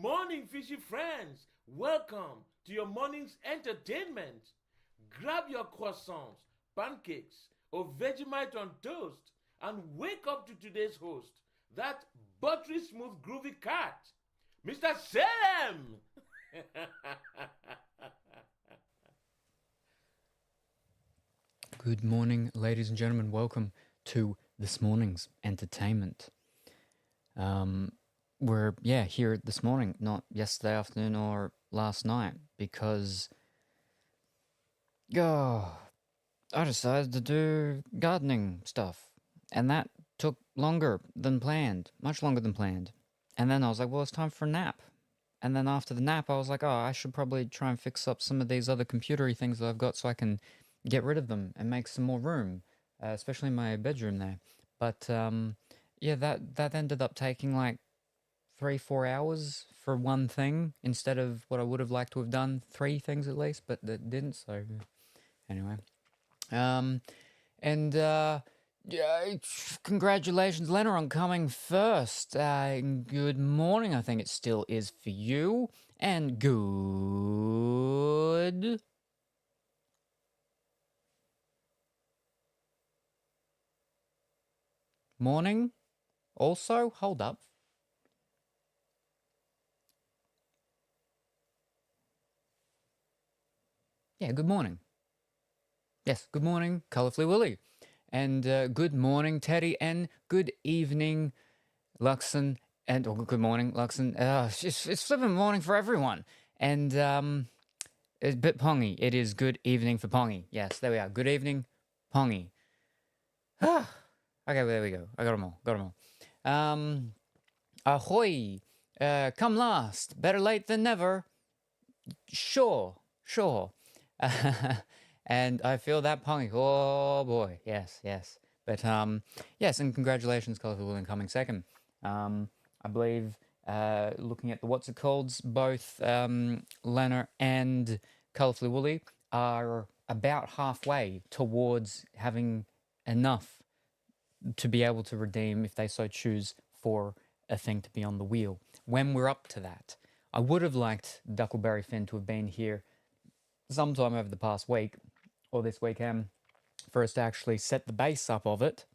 morning, fishy friends. Welcome to your morning's entertainment. Grab your croissants, pancakes, or Vegemite on toast and wake up to today's host, that buttery smooth groovy cat, Mr. Salem. Good morning, ladies and gentlemen. Welcome to this morning's entertainment. We're here this morning, not yesterday afternoon or last night, because I decided to do gardening stuff, and that took longer than planned, much longer than planned. And then I was like, well, it's time for a nap. And then after the nap, I was like, oh, I should probably try and fix up some of these other computery things that I've got so I can get rid of them and make some more room, especially in my bedroom there. But that ended up taking like 3-4 hours for one thing instead of what I would have liked to have done 3 things at least, but that didn't. So anyway, congratulations, Lena, on coming first. Good morning, I think it still is for you, and good morning. Also, hold up. Yeah, good morning. Yes, good morning, Colourfully Willy. And good morning, Teddy, and good evening, Luxon. And good morning, Luxon. It's flipping morning for everyone. And it's a bit Pongy. It is good evening for Pongy. Yes, there we are. Good evening, Pongy. Okay, well, there we go. I got them all. Ahoy! Come last. Better late than never. Sure. And I feel that Pongy. Oh boy, yes. But yes, and congratulations, Colourful William, coming second. I believe looking at the what's it calls, both Lena and Colourfully Woolly are about halfway towards having enough to be able to redeem, if they so choose, for a thing to be on the wheel. When we're up to that, I would have liked Duckleberry Finn to have been here sometime over the past week or this weekend for us to actually set the base up of it,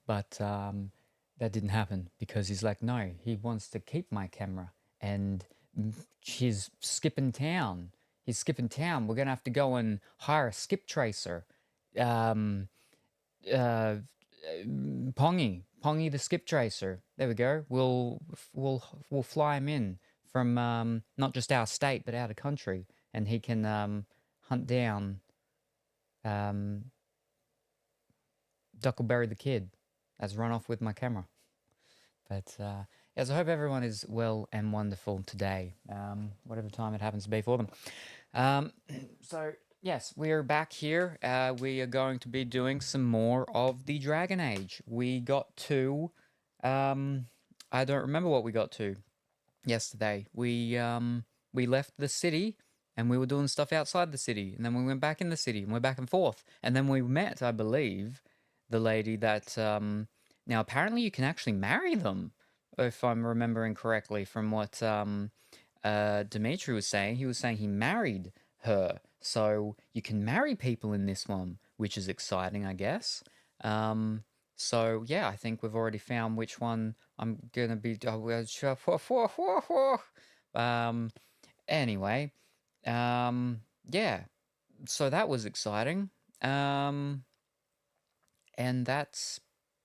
but that didn't happen because he's like, no, he wants to keep my camera, and he's skipping town. We're gonna have to go and hire a skip tracer. Pongy the skip tracer. There we go. We'll fly him in from not just our state but out of country, and he can hunt down Duckleberry the kid as run off with my camera. But yes, I hope everyone is well and wonderful today, whatever time it happens to be for them. So yes, we are back here. We are going to be doing some more of the Dragon Age. We got to, I don't remember what we got to yesterday. We left the city and we were doing stuff outside the city, and then we went back in the city and we're back and forth, and then we met, I believe, the lady that now apparently you can actually marry them, if I'm remembering correctly from what Dimitri was saying. He was saying he married her, so you can marry people in this one, which is exciting, I guess. So yeah, I think we've already found which one I'm gonna be. Anyway, yeah. So that was exciting. And that's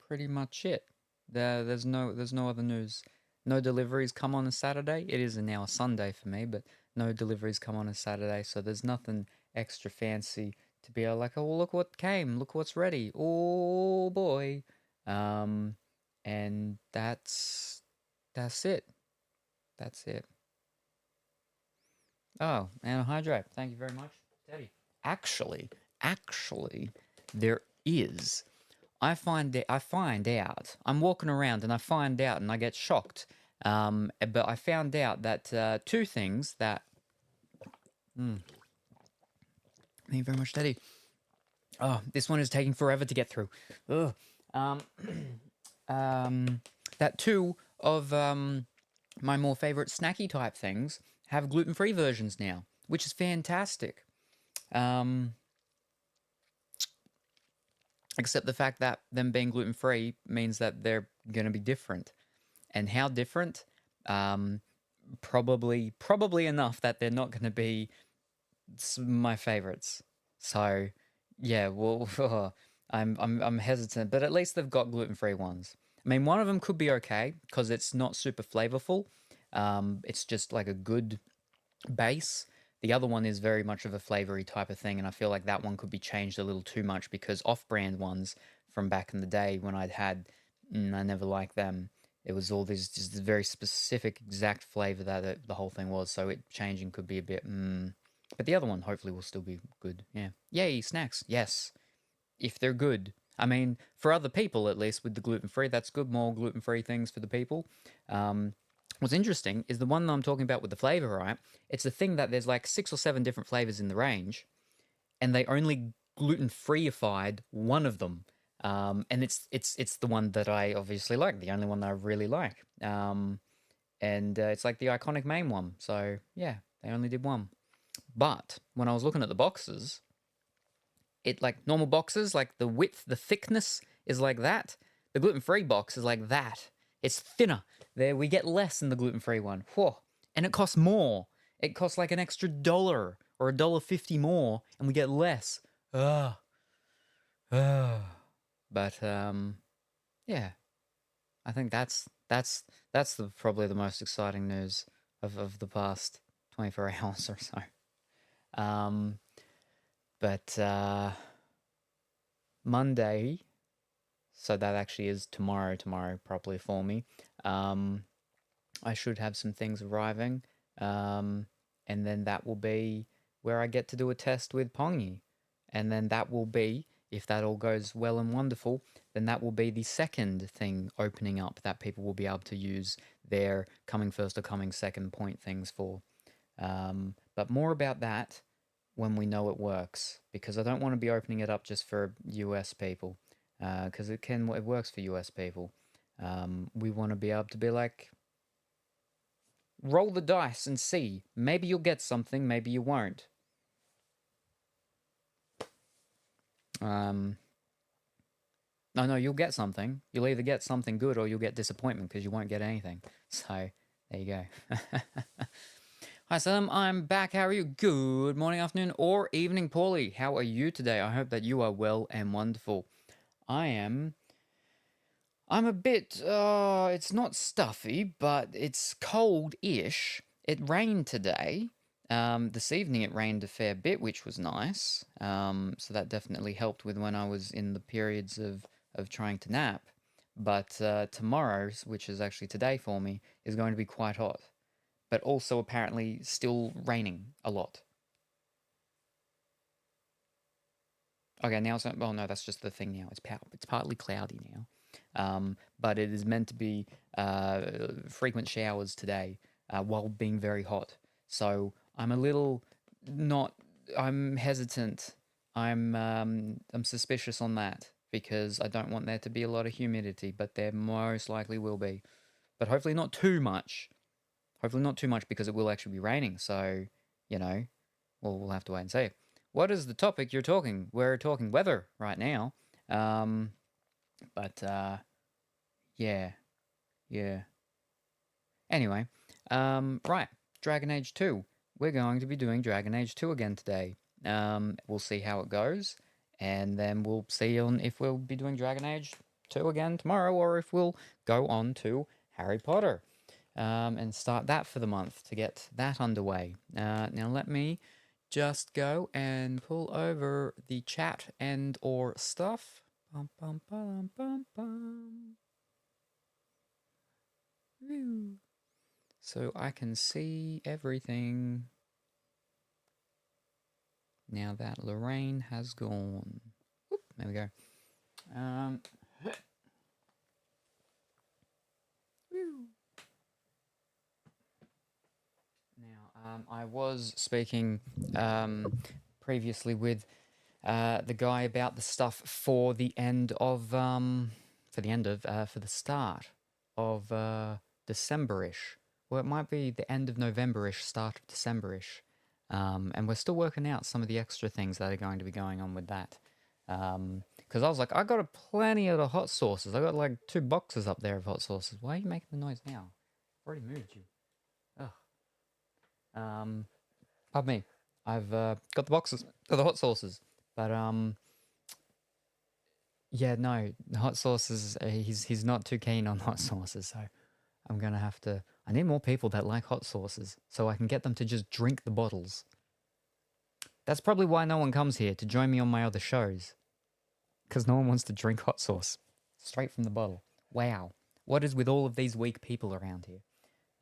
pretty much it. There's no other news. No deliveries come on a Saturday. It is now a Sunday for me, but no deliveries come on a Saturday, so there's nothing extra fancy to be like, oh, look what came, look what's ready. Oh boy. And that's it. That's it. Oh, and a hydrate. Thank you very much, Teddy. Actually, there is. I find out. I'm walking around and I find out and I get shocked. But I found out that 2 things that. Thank you very much, Teddy. Oh, this one is taking forever to get through. Ugh. That 2 of my more favorite snacky type things have gluten-free versions now, which is fantastic. Except the fact that them being gluten-free means that they're going to be different. And how different? Probably enough that they're not going to be my favorites. So, yeah, well, I'm hesitant, but at least they've got gluten-free ones. I mean, one of them could be okay because it's not super flavorful. It's just like a good base. The other one is very much of a flavory type of thing, and I feel like that one could be changed a little too much because off-brand ones from back in the day when I'd had, I never liked them. It was all this just very specific, exact flavor that the whole thing was, so it changing could be a bit. But the other one hopefully will still be good. Yeah, yay snacks. Yes, if they're good. I mean, for other people at least with the gluten free, that's good. More gluten free things for the people. What's interesting is the one that I'm talking about with the flavor, right? It's the thing that there's like 6 or 7 different flavors in the range, and they only gluten freeified one of them. And it's the one that I obviously like, the only one that I really like. And it's like the iconic main one. So yeah, they only did one. But when I was looking at the boxes, it like normal boxes, like the width, the thickness is like that. The gluten-free box is like that. It's thinner. There we get less in the gluten-free one. Whoa. And it costs more. It costs like an extra $1 or $1.50 more, and we get less. Ugh. Ugh. But yeah. I think that's probably the most exciting news of the past 24 hours or so. But Monday, so that actually is tomorrow probably for me. I should have some things arriving, and then that will be where I get to do a test with Pongy. And then that will be, if that all goes well and wonderful, then that will be the second thing opening up that people will be able to use their coming first or coming second point things for. But more about that when we know it works, because I don't want to be opening it up just for US people, because it works for US people. We want to be able to be like, roll the dice and see. Maybe you'll get something, maybe you won't. No, you'll get something. You'll either get something good or you'll get disappointment because you won't get anything. So, there you go. Hi, Salem. I'm back. How are you? Good morning, afternoon, or evening, Paulie. How are you today? I hope that you are well and wonderful. I'm a bit, it's not stuffy, but it's cold-ish. It rained today. This evening it rained a fair bit, which was nice. So that definitely helped with when I was in the periods of trying to nap. But tomorrow's, which is actually today for me, is going to be quite hot. But also apparently still raining a lot. Okay, now it's... Oh, no, that's just the thing now. It's partly cloudy now. But it is meant to be frequent showers today while being very hot. So I'm a little I'm hesitant. I'm suspicious on that because I don't want there to be a lot of humidity, but there most likely will be. But hopefully not too much. Hopefully not too much because it will actually be raining. So, we'll have to wait and see. What is the topic you're talking? We're talking weather right now. But yeah. Anyway, right, Dragon Age 2. We're going to be doing Dragon Age 2 again today. We'll see how it goes, and then we'll see if we'll be doing Dragon Age 2 again tomorrow, or if we'll go on to Harry Potter, and start that for the month to get that underway. Now let me just go and pull over the chat and or stuff. Bum, bum, bum, bum, bum. So I can see everything now that Lorraine has gone. Oop, there we go. Now, I was speaking previously with the guy about the stuff for the start of December-ish, well, it might be the end of November-ish, start of December-ish. And we're still working out some of the extra things that are going to be going on with that. Because I was like, I got plenty of the hot sauces. I got like 2 boxes up there of hot sauces. Why are you making the noise now? I've already moved you. Ugh. Pardon me. I've got the boxes of the hot sauces. But, yeah, no, the hot sauces, he's not too keen on hot sauces, so I'm going to have to... I need more people that like hot sauces so I can get them to just drink the bottles. That's probably why no one comes here to join me on my other shows. Because no one wants to drink hot sauce. Straight from the bottle. Wow. What is with all of these weak people around here?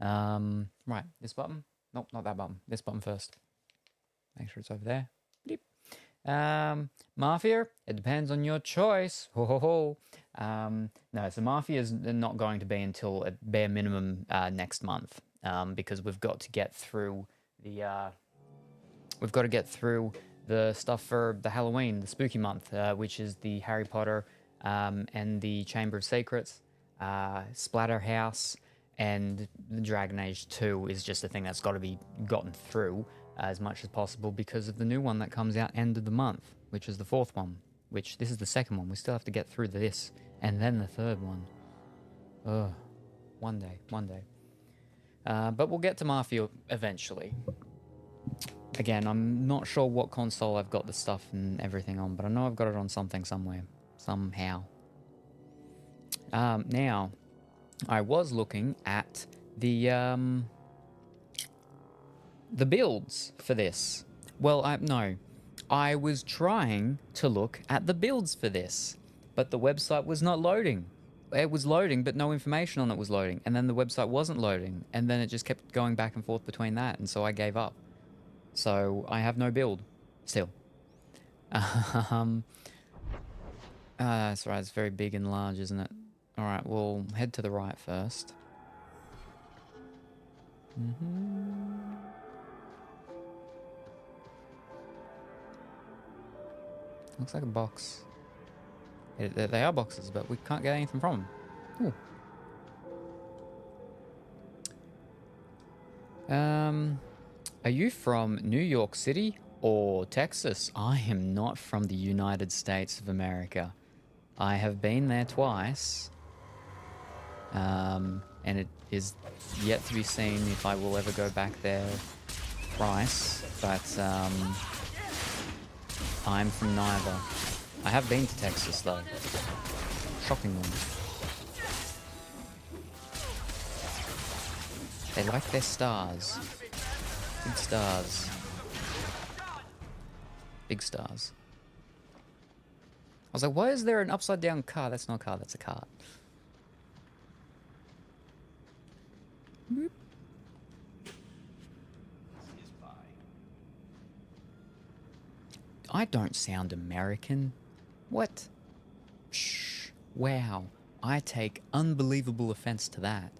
Right, this button? Nope, not that button. This button first. Make sure it's over there. Beep. Mafia, it depends on your choice. Ho ho ho. No, so Mafia is not going to be until at bare minimum next month. Because we've got to get through the stuff for the Halloween, the spooky month, which is the Harry Potter and the Chamber of Secrets, Splatterhouse, and the Dragon Age 2 is just a thing that's got to be gotten through as much as possible because of the new one that comes out end of the month, which is the 4th one, which this is the 2nd one. We still have to get through this, and then the 3rd one. Ugh. One day. But we'll get to Mafia eventually. Again, I'm not sure what console I've got the stuff and everything on, but I know I've got it on something somewhere. Somehow. Now, I was looking at the builds for this. Well, no. I was trying to look at the builds for this, but the website was not loading. It was loading, but no information on it was loading, and then the website wasn't loading, and then it just kept going back and forth between that, and so I gave up. So I have no build still. That's right, it's very big and large, isn't it? Alright, we'll head to the right first. Looks like a box. They are boxes, but we can't get anything from them. Ooh. Are you from New York City or Texas? I am not from the United States of America. I have been there twice. And it is yet to be seen if I will ever go back there thrice. But, I'm from neither. I have been to Texas, though. Shockingly. They like their stars. Big stars. Big stars. I was like, why is there an upside down car? That's not a car, that's a cart. Boop. I don't sound American. What? Shh. Wow. I take unbelievable offense to that.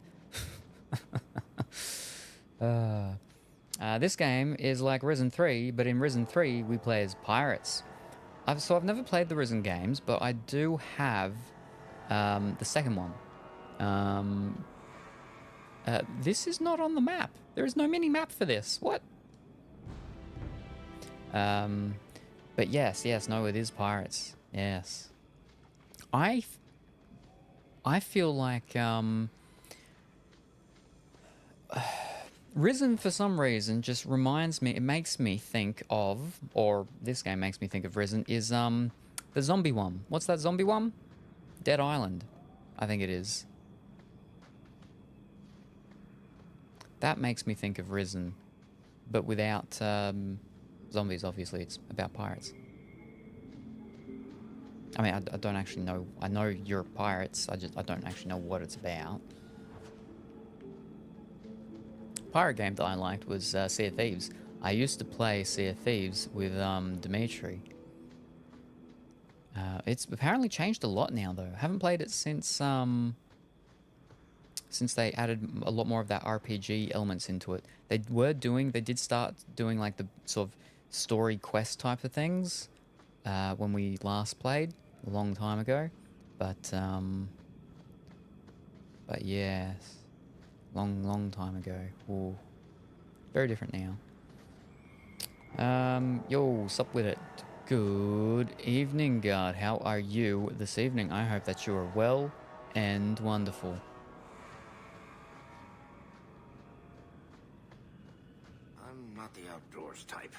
This game is like Risen 3, but in Risen 3 we play as pirates. So I've never played the Risen games, but I do have the second one. This is not on the map. There is no mini-map for this. What? But yes, no, it is pirates. Yes. I feel like Risen, for some reason, just reminds me, it makes me think of, or this game makes me think of Risen, is the zombie one. What's that zombie one? Dead Island, I think it is. That makes me think of Risen, but without zombies, obviously. It's about pirates. I mean, I don't actually know. I know you're pirates, I don't actually know what it's about. Pirate game that I liked was Sea of Thieves. I used to play Sea of Thieves with Dimitri. It's apparently changed a lot now, though. I haven't played it since they added a lot more of that RPG elements into it. They did start doing like the sort of story quest type of things when we last played a long time ago. But yes. Long time ago. Ooh. Very different now. Yo, sup with it? Good evening, guard. How are you this evening? I hope that you are well and wonderful. I'm not the outdoors type.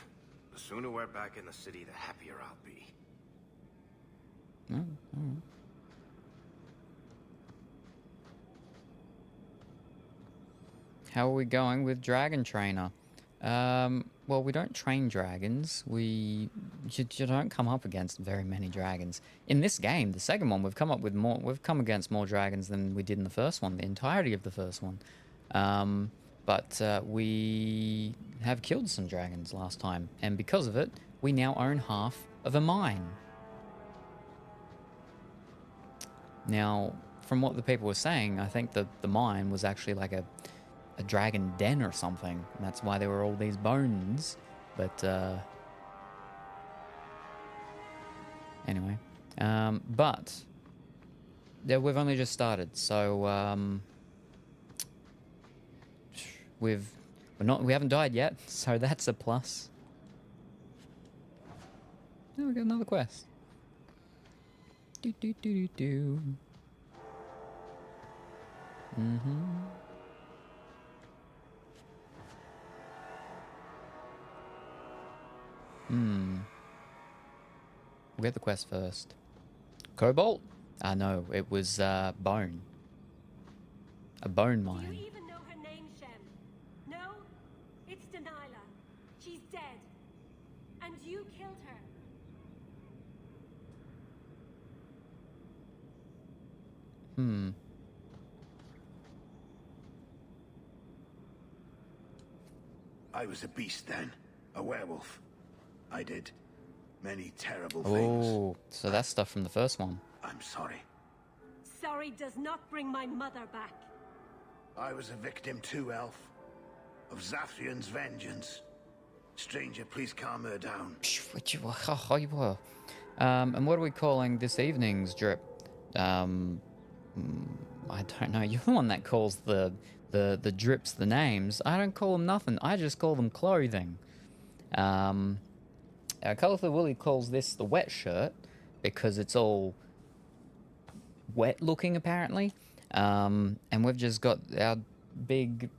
The sooner we're back in the city, the happier I'll be. Oh, all right. How are we going with Dragon Trainer? Well, we don't train dragons. You don't come up against very many dragons. In this game, the second one, we've come against more dragons than we did in the first one, the entirety of the first one. But we have killed some dragons last time, and because of it, we now own half of a mine. Now, from what the people were saying, I think the mine was actually like a dragon den or something. And that's why there were all these bones. But anyway, but yeah, we've only just started, so we haven't died yet, so that's a plus. Oh, we got another quest. Do do do do do. We'll get the quest first. Cobalt? No, it was bone. A bone mine. Do you even know her name, Shem? No? It's Delilah. She's dead. And you killed her. I was a beast then. A werewolf. I did many terrible things. Oh, so that's stuff from the first one. I'm sorry. Sorry does not bring my mother back. I was a victim too, Elf. Of Zathrian's vengeance. Stranger, please calm her down. And what are we calling this evening's drip? I don't know. You're the one that calls the drips the names. I don't call them nothing. I just call them clothing. Colorful Willie calls this the wet shirt because it's all wet looking apparently. And we've just got our big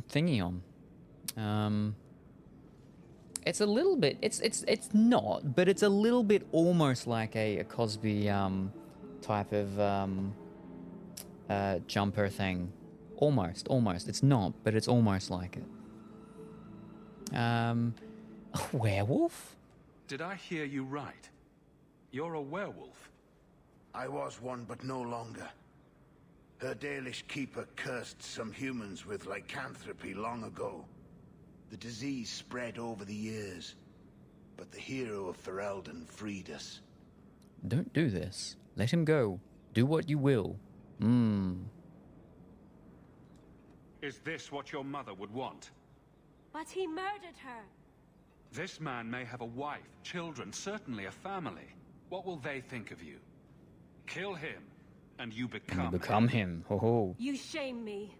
thingy on. It's a little bit, it's not, but it's a little bit almost like a Cosby type of jumper thing. Almost. It's not, but it's almost like it. A werewolf? Did I hear you right? You're a werewolf? I was one, but no longer. Her Dalish keeper cursed some humans with lycanthropy long ago. The disease spread over the years, but the hero of Ferelden freed us. Don't do this. Let him go. Do what you will. Is this what your mother would want? But he murdered her. This man may have a wife, children, certainly a family. What will they think of you? Kill him, and you become him. Ho ho. You shame me.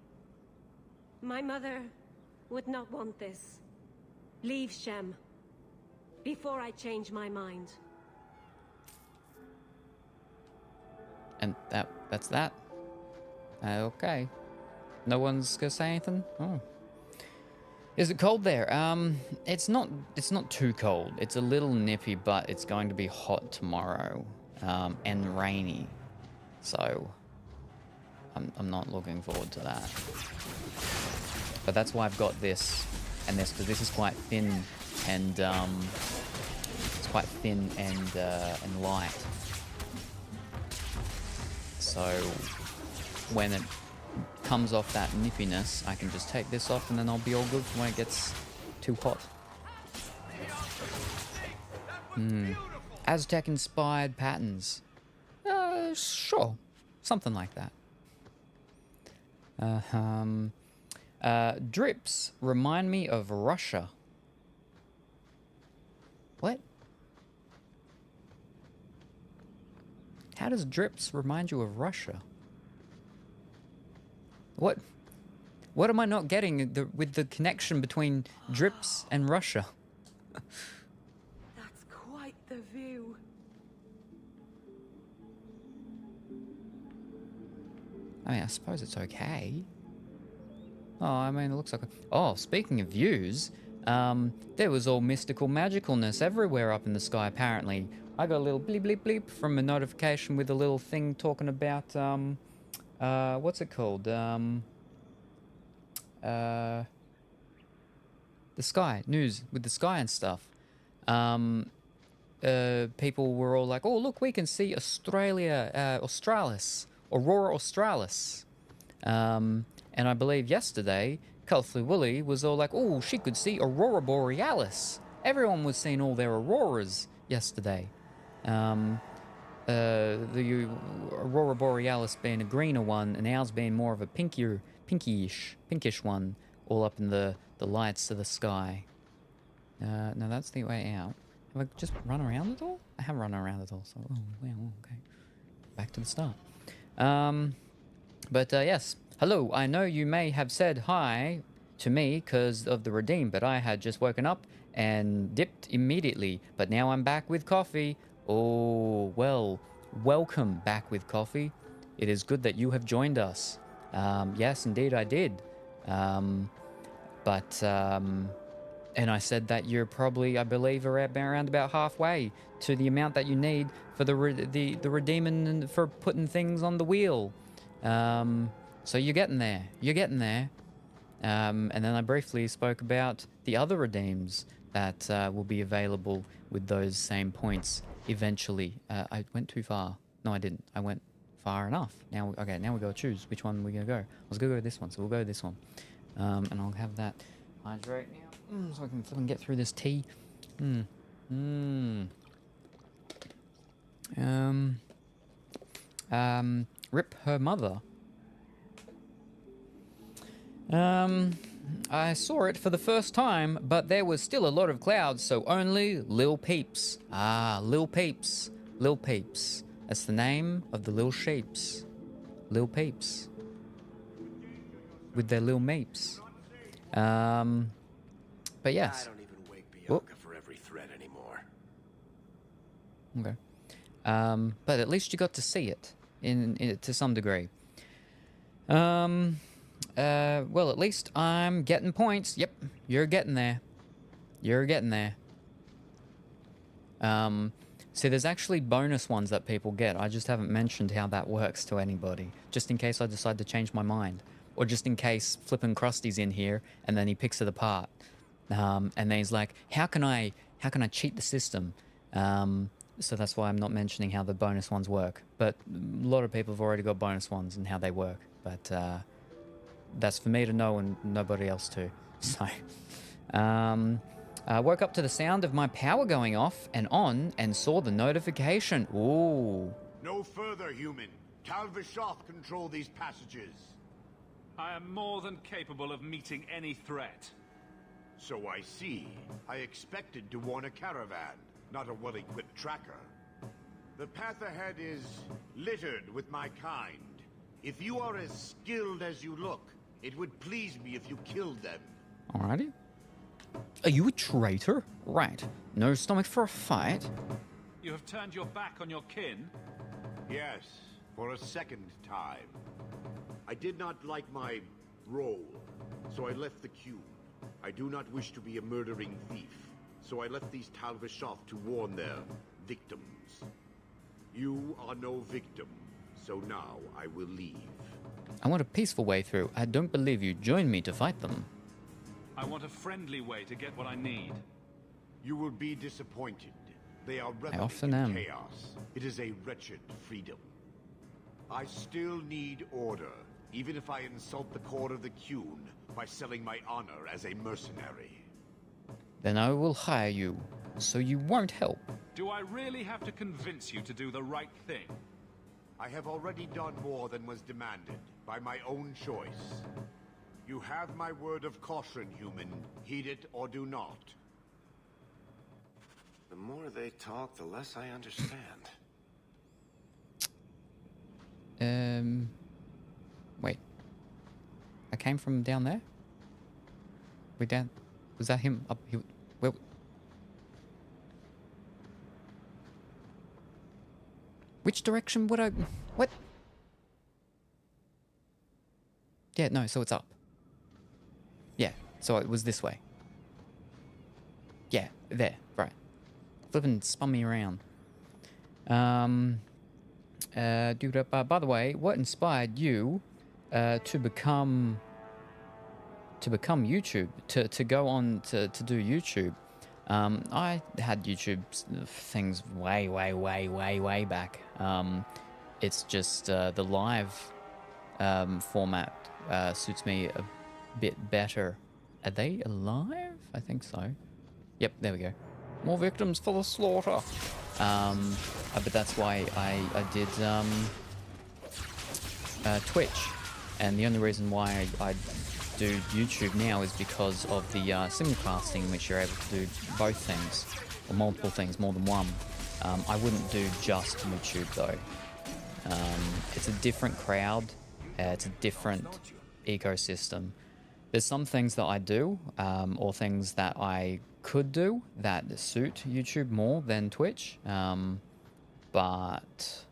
My mother would not want this. Leave, Shem. Before I change my mind. And that's that. Okay. No one's gonna say anything? Oh. Is it cold there? It's not too cold. It's a little nippy, but it's going to be hot tomorrow. And rainy. So I'm not looking forward to that. But that's why I've got this and this, because this is quite thin and it's quite thin and light. So when it comes off that nippiness, I can just take this off and then I'll be all good for when it gets too hot. Aztec inspired patterns. Sure. Something like that. Drips remind me of Russia. What? How does drips remind you of Russia? What am I not getting with the connection between Drips and Russia? That's quite the view. I mean, I suppose it's okay. Oh, I mean, it looks like... Oh, speaking of views, there was all mystical magicalness everywhere up in the sky, apparently. I got a little bleep bleep bleep from a notification with a little thing talking about, what's it called? The sky, news with the sky and stuff. People were all like, oh, look, we can see Australis, Aurora Australis. And I believe yesterday, Cullifly Willy was all like, oh, she could see Aurora Borealis. Everyone was seeing all their auroras yesterday. The Aurora Borealis being a greener one, and ours being more of a pinkish one, all up in the lights of the sky. No, that's the way out. Have I just run around it all? I haven't run around it all, so, oh, well, okay. Back to the start. But yes. Hello, I know you may have said hi to me because of the redeem, but I had just woken up and dipped immediately. But now I'm back with coffee. Oh, well, welcome back with coffee. It is good that you have joined us. Yes, indeed I did. And I said that you're probably, I believe, around about halfway to the amount that you need for the redeeming and for putting things on the wheel. So you're getting there. You're getting there. And then I briefly spoke about the other redeems that will be available with those same points eventually. I went too far. No, I didn't. I went far enough. Now we gotta choose which one we're gonna go. I was gonna go with this one, so we'll go with this one. And I'll have that hydrate now, so I can get through this tea. Rip her mother. I saw it for the first time, but there was still a lot of clouds, so only Lil Peeps. Ah, Lil Peeps. Lil Peeps. That's the name of the Lil Sheeps. Lil Peeps. With their Lil Meeps. But yes. I don't even wake Bianca for every threat anymore. Okay. But at least you got to see it in to some degree. Well, at least I'm getting points. Yep, you're getting there. You're getting there. See, there's actually bonus ones that people get. I just haven't mentioned how that works to anybody, just in case I decide to change my mind, or just in case Flippin' Krusty's in here and then he picks it apart, and then he's like, "How can I cheat the system?" So that's why I'm not mentioning how the bonus ones work. But a lot of people have already got bonus ones and how they work. But that's for me to know and nobody else to. So, I woke up to the sound of my power going off and on and saw the notification. Ooh. No further, human. Calvishoth control these passages. I am more than capable of meeting any threat. So I see. I expected to warn a caravan, not a well-equipped tracker. The path ahead is littered with my kind. If you are as skilled as you look, it would please me if you killed them. Alrighty. Are you a traitor? Right. No stomach for a fight? You have turned your back on your kin? Yes, for a second time. I did not like my role, so I left the queue. I do not wish to be a murdering thief, so I left these Talvishoth to warn their victims. You are no victim, so now I will leave. I want a peaceful way through. I don't believe you joined me to fight them. I want a friendly way to get what I need. You will be disappointed. They are I reveling often in am. chaos. It is a wretched freedom. I still need order, even if I insult the core of the Qun by selling my honor as a mercenary. Then I will hire you, so you won't help. Do I really have to convince you to do the right thing? I have already done more than was demanded, by my own choice. You have my word of caution, human. Heed it or do not. The more they talk, the less I understand. Wait. I came from down there? We down... Was that him? Up... Where... Which direction would I... What? Yeah, no, so it's up. Yeah, so it was this way. Yeah, there, right. Flippin' spun me around. By the way, what inspired you to become YouTube, to go on to do YouTube? I had YouTube things way back. It's just the live format suits me a bit better. Are they alive? I think so. Yep, there we go. More victims for the slaughter. But that's why I did Twitch, and the only reason why I do YouTube now is because of the simulcasting, in which you're able to do both things, or multiple things, more than one. I wouldn't do just YouTube though. It's a different crowd, it's a different ecosystem. There's some things that I do, or things that I could do that suit YouTube more than Twitch, but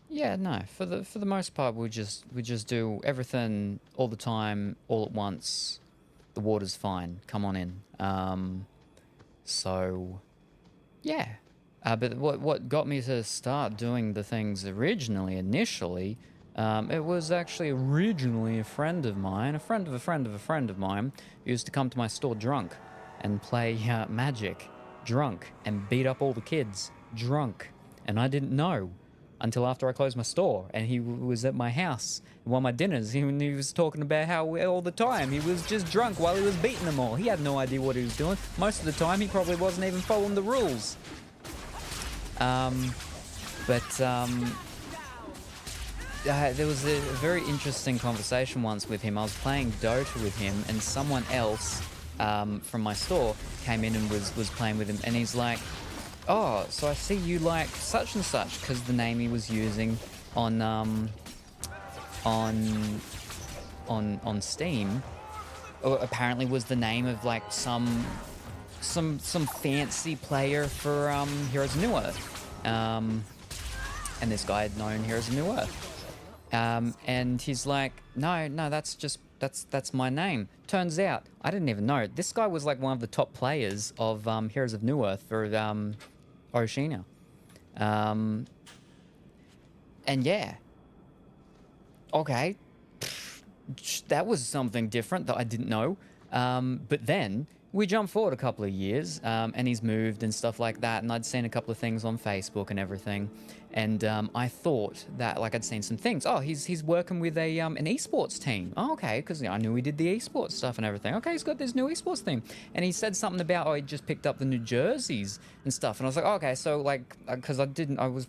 yeah, no. For the most part, we just do everything all the time, all at once. The water's fine. Come on in. So yeah. But what got me to start doing the things initially, it was actually originally a friend of mine, a friend of a friend of a friend of mine, who used to come to my store drunk and play Magic drunk and beat up all the kids drunk, and I didn't know until after I closed my store, and he was at my house at one of my dinners. He was talking about how all the time he was just drunk while he was beating them all. He had no idea what he was doing. Most of the time he probably wasn't even following the rules. There was a very interesting conversation once with him. I was playing Dota with him, and someone else from my store came in and was playing with him, and he's like, "Oh, so I see you like such and such," because the name he was using on Steam apparently was the name of like some fancy player for Heroes of New Earth, and this guy had known Heroes of New Earth, and he's like, no, that's my name. Turns out I didn't even know this guy was like one of the top players of Heroes of New Earth for Oshina, and yeah, okay, that was something different that I didn't know. But then we jumped forward a couple of years, and he's moved and stuff like that, and I'd seen a couple of things on Facebook and everything, and I thought that, like, I'd seen some things. Oh, he's working with an esports team. Oh, okay, because I knew he did the esports stuff and everything. Okay, he's got this new esports team, and he said something about, oh, he just picked up the new jerseys and stuff, and I was like, oh, okay, so like, because I was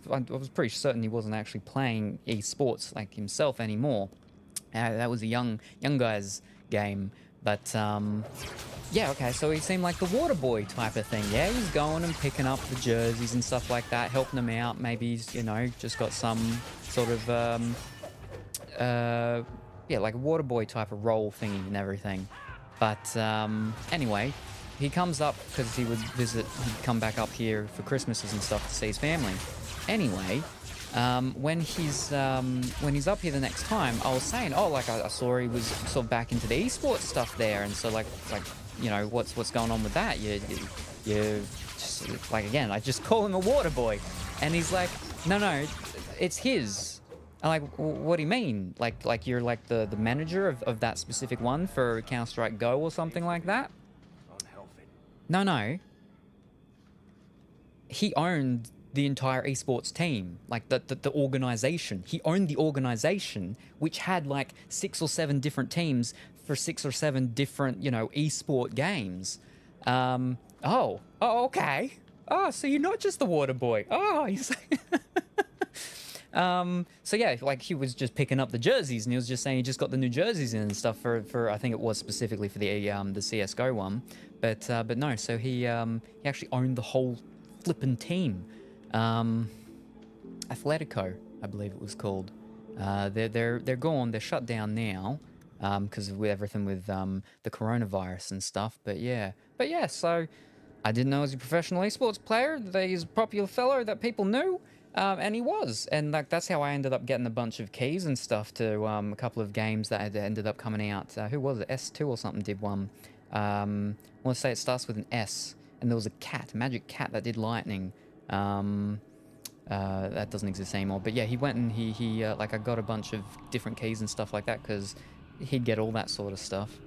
pretty certain he wasn't actually playing esports like himself anymore. That was a young guy's game. But, yeah, okay, so he seemed like the water boy type of thing, yeah? He's going and picking up the jerseys and stuff like that, helping them out. Maybe he's, just got some sort of, yeah, like a water boy type of role thingy and everything. But, anyway, he comes up because he'd come back up here for Christmases and stuff to see his family. Anyway, when he's up here the next time, I was saying, oh, like I saw he was sort of back into the esports stuff there, and so like what's going on with that? You just, like, again, I just call him a water boy, and he's like, no, it's his. I'm like, what do you mean? Like you're like the manager of that specific one for Counter-Strike Go or something like that? No. He owned the entire esports team, like the organization. He owned the organization, which had like 6 or 7 different teams for 6 or 7 different, esport games. Oh, okay. Oh, so you're not just the water boy. Oh, he's like... So yeah, like he was just picking up the jerseys, and he was just saying he just got the new jerseys in and stuff for I think it was specifically for the CS:GO one, but no, so he actually owned the whole flippin' team. Atletico, I believe it was called. They're gone. They're shut down now. because of everything with the coronavirus and stuff. But yeah, so I didn't know he was a professional esports player, that he's a popular fellow that people knew, and he was. And like that's how I ended up getting a bunch of keys and stuff to a couple of games that had ended up coming out. Who was it? S2 or something did one. I want to say it starts with an S, and there was a cat, a magic cat that did lightning. That doesn't exist anymore. But yeah, he went and he like I got a bunch of different keys and stuff like that because he'd get all that sort of stuff.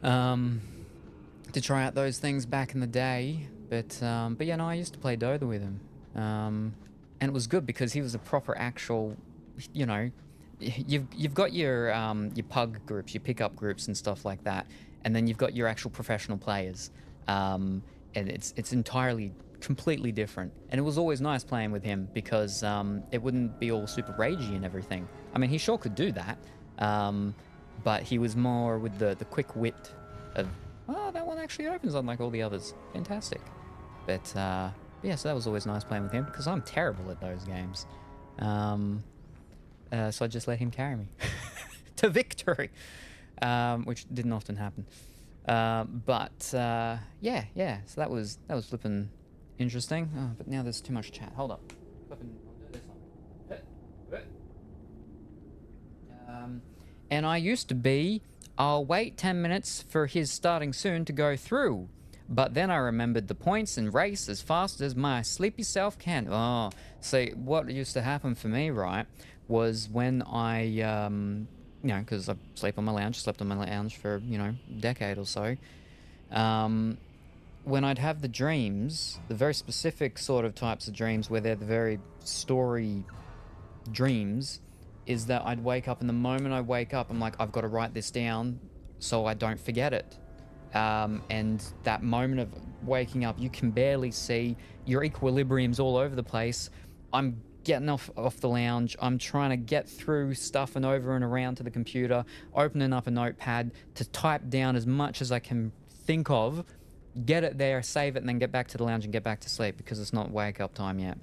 To try out those things back in the day. But yeah, no, I used to play Dota with him. And it was good because he was a proper actual, you know, you've got your pug groups, your pickup groups and stuff like that, and then you've got your actual professional players. And it's entirely completely different, and it was always nice playing with him because it wouldn't be all super ragey and everything. I mean, he sure could do that, but he was more with the quick wit of, oh, that one actually opens unlike all the others. Fantastic. But yeah, so that was always nice playing with him because I'm terrible at those games. So I just let him carry me to victory, which didn't often happen. But yeah. So that was flipping interesting. Oh, but now there's too much chat. Hold up. Flipping, I'll do this one. And I used to be, I'll wait 10 minutes for his starting soon to go through. But then I remembered the points and race as fast as my sleepy self can. Oh, see, what used to happen for me, right, was when I, you know, because I slept on my lounge for, you know, a decade or so. When I'd have the dreams, the very specific sort of types of dreams where they're the very story dreams, is that I'd wake up, and the moment I wake up, I'm like, I've got to write this down so I don't forget it. And that moment of waking up, you can barely see, your equilibrium's all over the place. I'm getting off the lounge, I'm trying to get through stuff and over and around to the computer, opening up a notepad to type down as much as I can think of, get it there, save it, and then get back to the lounge and get back to sleep because it's not wake up time yet.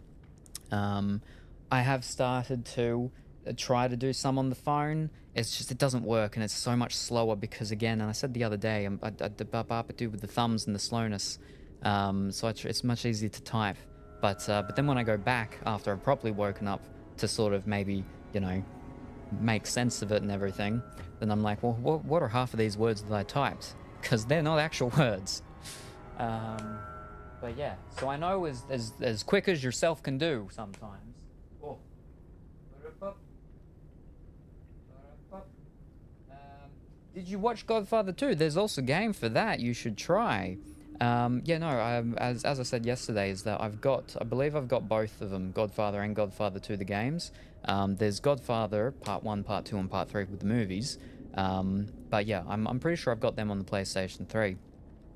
I have started to try to do some on the phone. It's just, it doesn't work, and it's so much slower because, again, and I said the other day, I do with the thumbs and the slowness, so it's much easier to type. But then when I go back after I've properly woken up to sort of maybe, you know, make sense of it and everything, then I'm like, well, what are half of these words that I typed? Because they're not actual words. But yeah, so I know as quick as yourself can do sometimes. Oh. Did you watch Godfather 2? There's also a game for that you should try. Yeah, no, as I said yesterday, is that I believe I've got both of them, Godfather and Godfather 2, the games. There's Godfather Part 1, Part 2, and Part 3 with the movies. But yeah, I'm pretty sure I've got them on the PlayStation 3.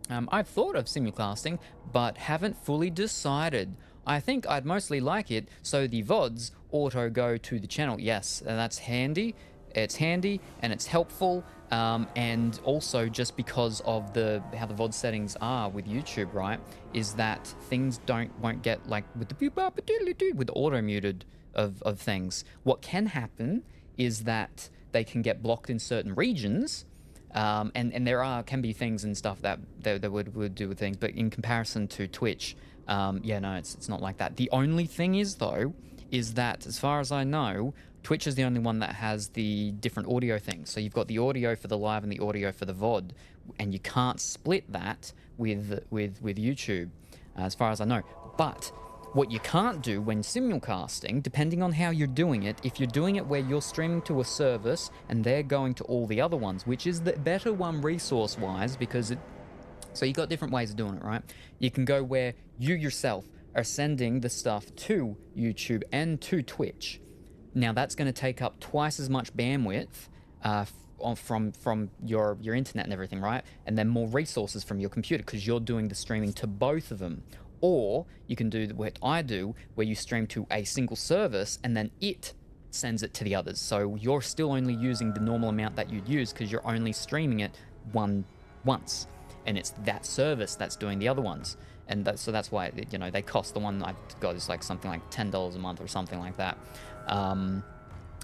I've thought of simulcasting, but haven't fully decided. I think I'd mostly like it so the VODs auto go to the channel. Yes, and that's handy. It's handy and it's helpful. And also just because of how the VOD settings are with YouTube, right, is that things won't get like with the auto muted of things. What can happen is that they can get blocked in certain regions. And there can be things and stuff that would do with things, but in comparison to Twitch, yeah, no, it's not like that. The only thing is that as far as I know, Twitch is the only one that has the different audio things. So you've got the audio for the live and the audio for the VOD, and you can't split that with YouTube, as far as I know. But what you can't do when simulcasting, depending on how you're doing it, if you're doing it where you're streaming to a service and they're going to all the other ones, which is the better one resource-wise, because so you've got different ways of doing it, right? You can go where you yourself are sending the stuff to YouTube and to Twitch. Now that's going to take up twice as much bandwidth from your internet and everything, right? And then more resources from your computer because you're doing the streaming to both of them. Or you can do what I do, where you stream to a single service and then it sends it to the others. So you're still only using the normal amount that you'd use because you're only streaming it once. And it's that service that's doing the other ones. And so that's why, you know, they cost. The one I've got is like something like $10 a month or something like that.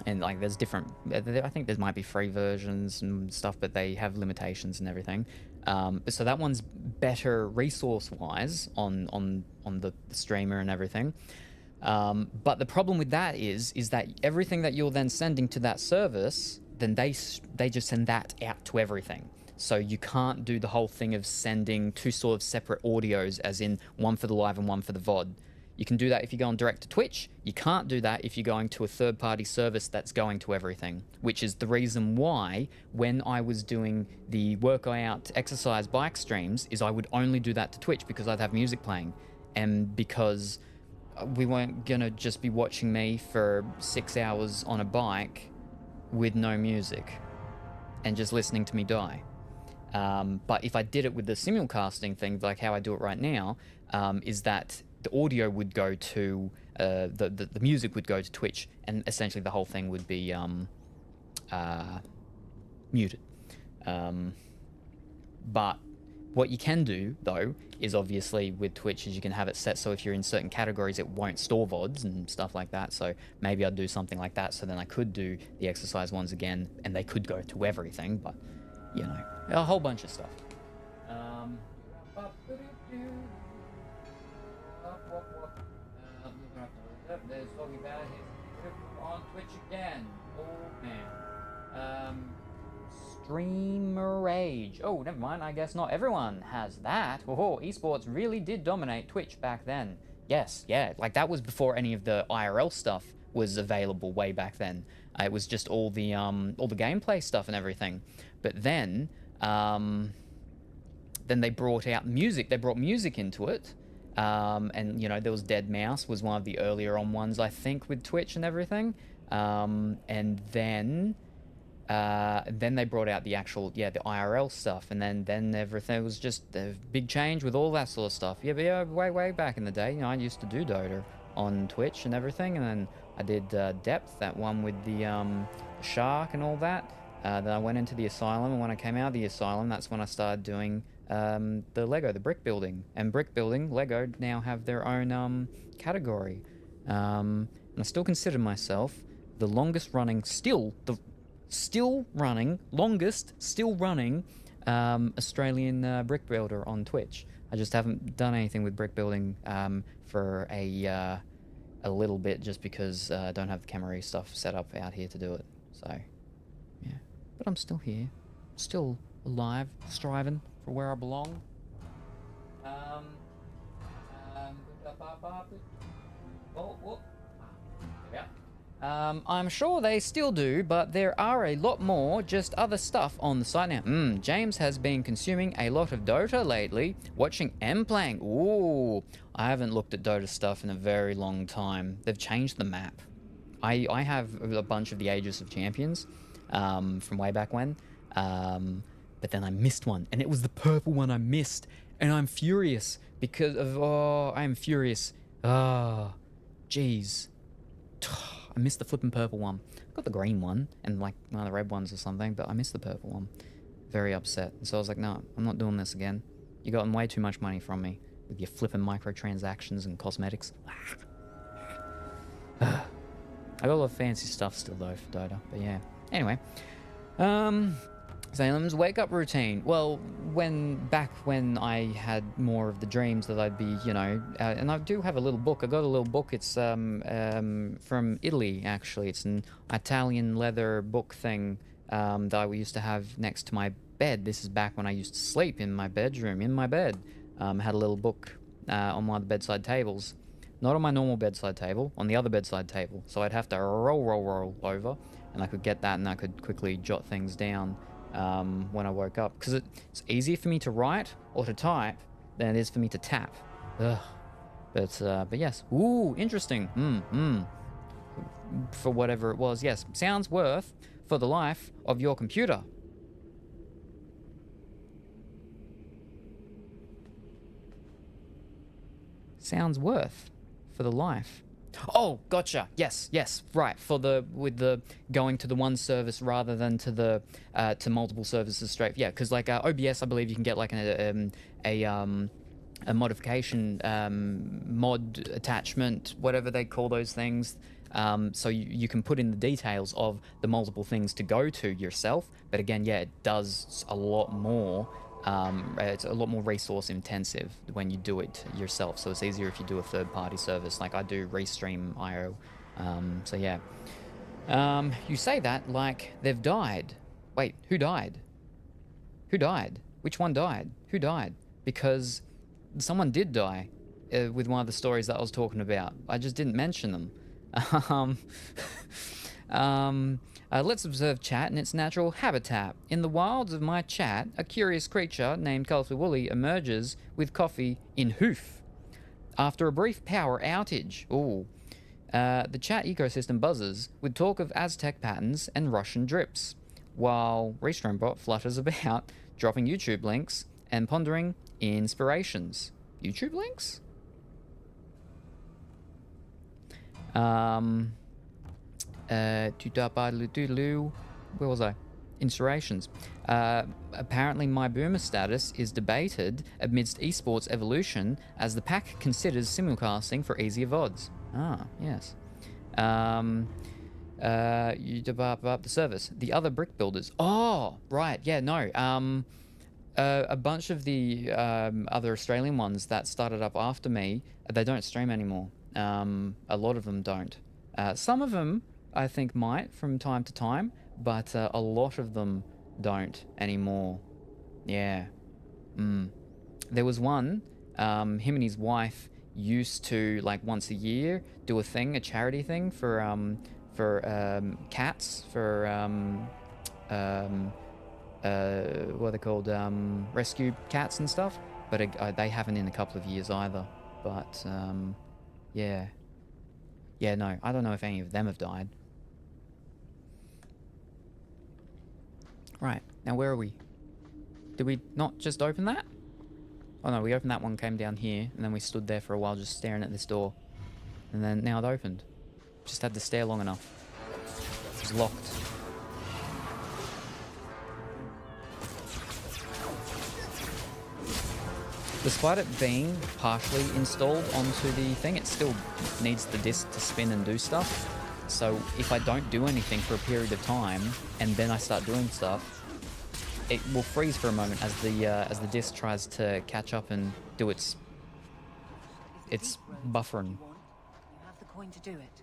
and like there's different, I think there might be free versions and stuff, but they have limitations and everything. So that one's better resource wise on the streamer and everything. But the problem with that is that everything that you're then sending to that service, then they just send that out to everything. So you can't do the whole thing of sending two sort of separate audios, as in one for the live and one for the VOD. You can do that if you're going direct to Twitch. You can't do that if you're going to a third-party service that's going to everything, which is the reason why when I was doing the workout exercise bike streams is I would only do that to Twitch because I'd have music playing, and because we weren't going to just be watching me for 6 hours on a bike with no music and just listening to me die. But if I did it with the simulcasting thing, like how I do it right now, is that the audio would go to, the music would go to Twitch, and essentially the whole thing would be muted. But what you can do, though, is obviously with Twitch is you can have it set so if you're in certain categories, it won't store VODs and stuff like that. So maybe I'd do something like that, so then I could do the exercise ones again, and they could go to everything, but, you know, a whole bunch of stuff. There's talking about his on Twitch again. Oh man. Streamer Age. Oh, never mind. I guess not everyone has that. Oh, esports really did dominate Twitch back then. Yes, yeah. Like that was before any of the IRL stuff was available way back then. It was just all the gameplay stuff and everything. But then they brought out music. They brought music into it. And you know, there was Dead Mouse was one of the earlier on ones, I think, with Twitch and everything. And then they brought out the actual, the IRL stuff, and then everything was just a big change with all that sort of stuff. Yeah, but yeah, way back in the day, you know, I used to do Dota on Twitch and everything, and then I did Depth, that one with the shark and all that. Then I went into the Asylum, and when I came out of the Asylum, that's when I started doing the Lego, the brick building. And brick building, Lego now have their own category. And I still consider myself the longest running, longest still running Australian brick builder on Twitch. I just haven't done anything with brick building for a little bit, just because I don't have the camera stuff set up out here to do it. So, yeah. But I'm still here, still alive, striving for where I belong. I'm sure they still do, but there are a lot more just other stuff on the site now. James has been consuming a lot of Dota lately, watching and playing. Ooh, I haven't looked at Dota stuff in a very long time. They've changed the map. I have a bunch of the Ages of Champions from way back when. But then I missed one, and it was the purple one I missed, and I'm furious because of, I'm furious. Jeez. I missed the flippin' purple one. I got the green one, and like one of the red ones or something, but I missed the purple one. Very upset. And so I was like, no, I'm not doing this again. You've gotten way too much money from me with your flippin' microtransactions and cosmetics. I got a lot of fancy stuff still though for Dota, but yeah. Anyway, Salem's wake-up routine. Well, back when I had more of the dreams that I'd be, you know, and I do have a little book. I got a little book. It's from Italy, actually. It's an Italian leather book thing that I used to have next to my bed. This is back when I used to sleep in my bedroom, in my bed. I had a little book on one of the bedside tables. Not on my normal bedside table, on the other bedside table. So I'd have to roll over, and I could get that, and I could quickly jot things down when I woke up, because it's easier for me to write or to type than it is for me to tap. Ugh. But yes. Ooh, interesting. For whatever it was, yes. Sounds worth for the life of your computer. Sounds worth for the life. Oh, gotcha. Yes, right. With the going to the one service rather than to the to multiple services straight. Yeah, because like OBS, I believe you can get like a modification mod attachment, whatever they call those things, So you can put in the details of the multiple things to go to yourself. But again, yeah, it does a lot more. It's a lot more resource intensive when you do it yourself. So it's easier if you do a third-party service, like I do Restream IO. So yeah. You say that like they've died. Wait, who died? Who died? Which one died? Who died? Because someone did die with one of the stories that I was talking about. I just didn't mention them. Let's observe chat in its natural habitat. In the wilds of my chat, a curious creature named Colorfully Woolly emerges with coffee in hoof. After a brief power outage, the chat ecosystem buzzes with talk of Aztec patterns and Russian drips, while Restreambot flutters about, dropping YouTube links and pondering inspirations. YouTube links? Where was I? Inspirations. Apparently my boomer status is debated amidst esports evolution as the pack considers simulcasting for easier VODs. Ah, yes. The service. The other brick builders. Oh, right. Yeah, no. A bunch of the other Australian ones that started up after me, they don't stream anymore. A lot of them don't. Some of them, I think, might from time to time, but a lot of them don't anymore. Yeah. There was one, him and his wife used to, like, once a year do a thing, a charity thing for cats, for what are they called, rescue cats and stuff, but they haven't in a couple of years either. But yeah, no, I don't know if any of them have died. Right, now where are we? Did we not just open that? Oh no, we opened that one, came down here, and then we stood there for a while just staring at this door. And then now it opened. Just had to stare long enough. It was locked. Despite it being partially installed onto the thing, it still needs the disc to spin and do stuff. So if I don't do anything for a period of time, and then I start doing stuff, it will freeze for a moment as the disc tries to catch up and do its buffering. You have the coin to do it.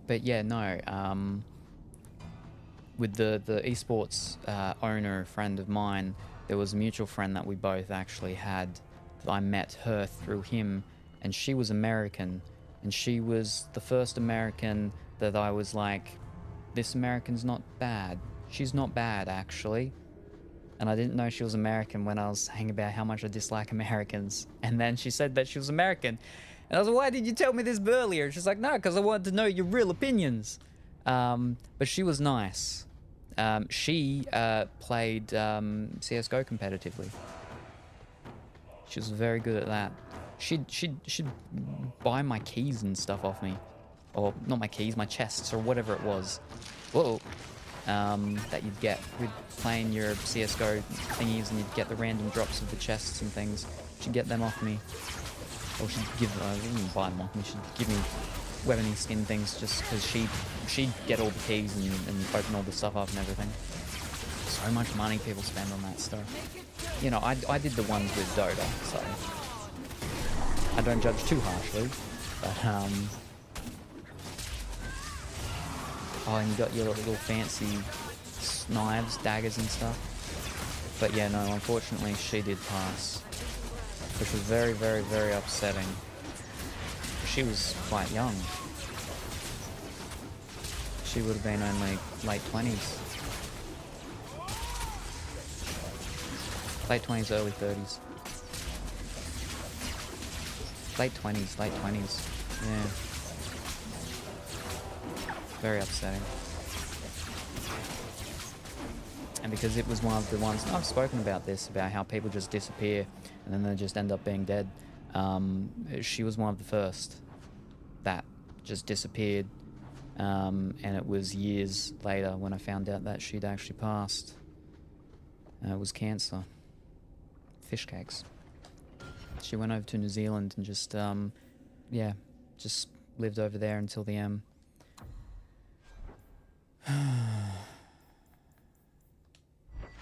But yeah, no. With the esports owner, friend of mine, there was a mutual friend that we both actually had. I met her through him, and she was American, and she was the first American that I was like, this American's not bad. She's not bad, actually. And I didn't know she was American when I was saying about how much I dislike Americans. And then she said that she was American. And I was like, why did you tell me this earlier? She's like, no, because I wanted to know your real opinions. But she was nice. She played CSGO competitively. She was very good at that. She'd buy my keys and stuff off me. Or, not my keys, my chests, or whatever it was. Whoa. That you'd get with playing your CSGO thingies, and you'd get the random drops of the chests and things. She'd get them off me. Or she'd give, I wouldn't buy them off me, she'd give me weaponing skin things just because she'd get all the keys and open all the stuff up and everything. So much money people spend on that stuff. You know, I did the ones with Dota, so I don't judge too harshly, but oh, and you got your little fancy knives, daggers and stuff. But yeah, no, unfortunately she did pass, which was very, very, very upsetting. She was quite young. She would have been only late 20s. Late 20s, early 30s. Late 20s, yeah. Very upsetting. And because it was one of the ones, I've spoken about this, about how people just disappear and then they just end up being dead. She was one of the first that just disappeared. And it was years later when I found out that she'd actually passed. It was cancer. Fish cakes. She went over to New Zealand and just, yeah, just lived over there until the end.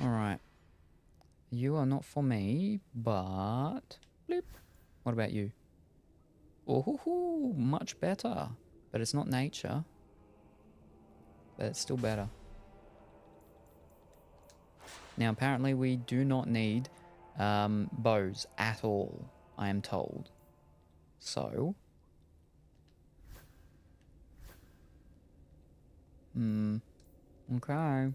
Alright. You are not for me, but... Bloop. What about you? Oh, much better. But it's not nature. But it's still better. Now, apparently we do not need bows at all, I am told. So... Okay.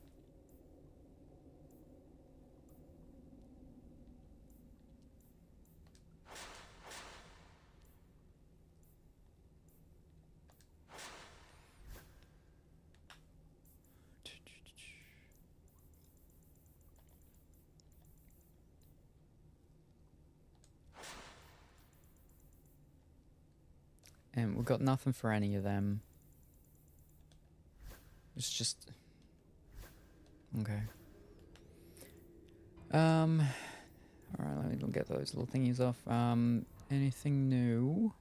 And we've got nothing for any of them. It's just... Okay. Alright, let me get those little thingies off. Anything new?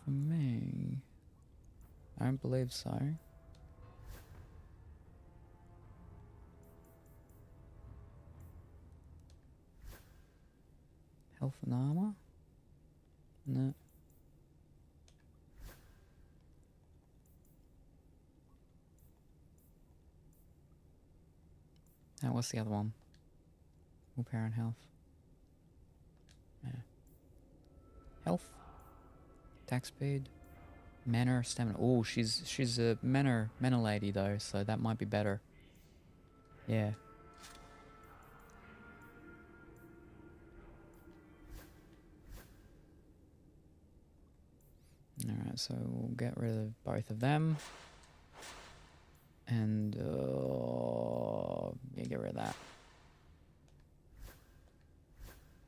For me? I don't believe so. Health and armor? No. Now, what's the other one? Willpower and health. Yeah. Health. Attack speed. Mana, stamina. Oh, she's a mana lady though, so that might be better. Yeah. Alright, so we'll get rid of both of them. And, yeah, get rid of that.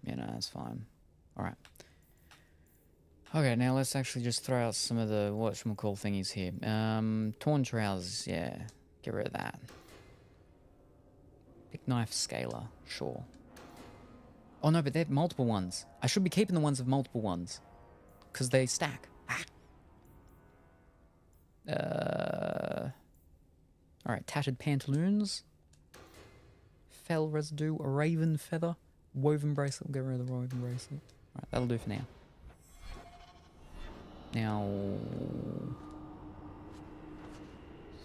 Yeah, no, that's fine. Alright. Okay, now let's actually just throw out some of the whatchamacall thingies here. Torn trousers, yeah. Get rid of that. Big knife scaler, sure. Oh no, but they have multiple ones. I should be keeping the ones with multiple ones. Because they stack. Alright, tattered pantaloons. Fell residue, a raven feather. Woven bracelet, we'll get rid of the woven bracelet. Alright, that'll do for now. Now...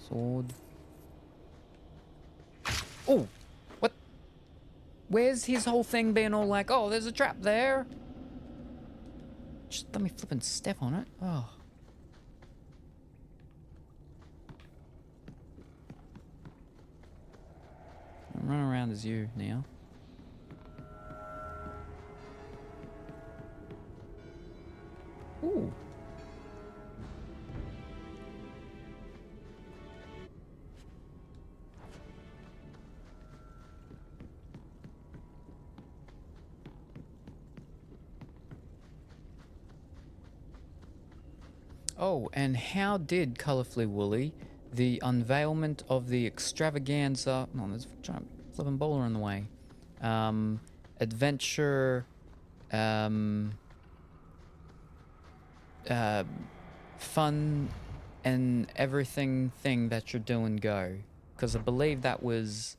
Sword. Oh! What? Where's his whole thing being all like, oh, there's a trap there? Just let me flip and step on it. Oh. I'm running around as you now. Ooh. Oh, and how did Colourfully Woolly, the unveilment of the extravaganza... No, there's a giant flipping bowler in the way. Adventure... fun and everything thing that you're doing go. Because I believe that was...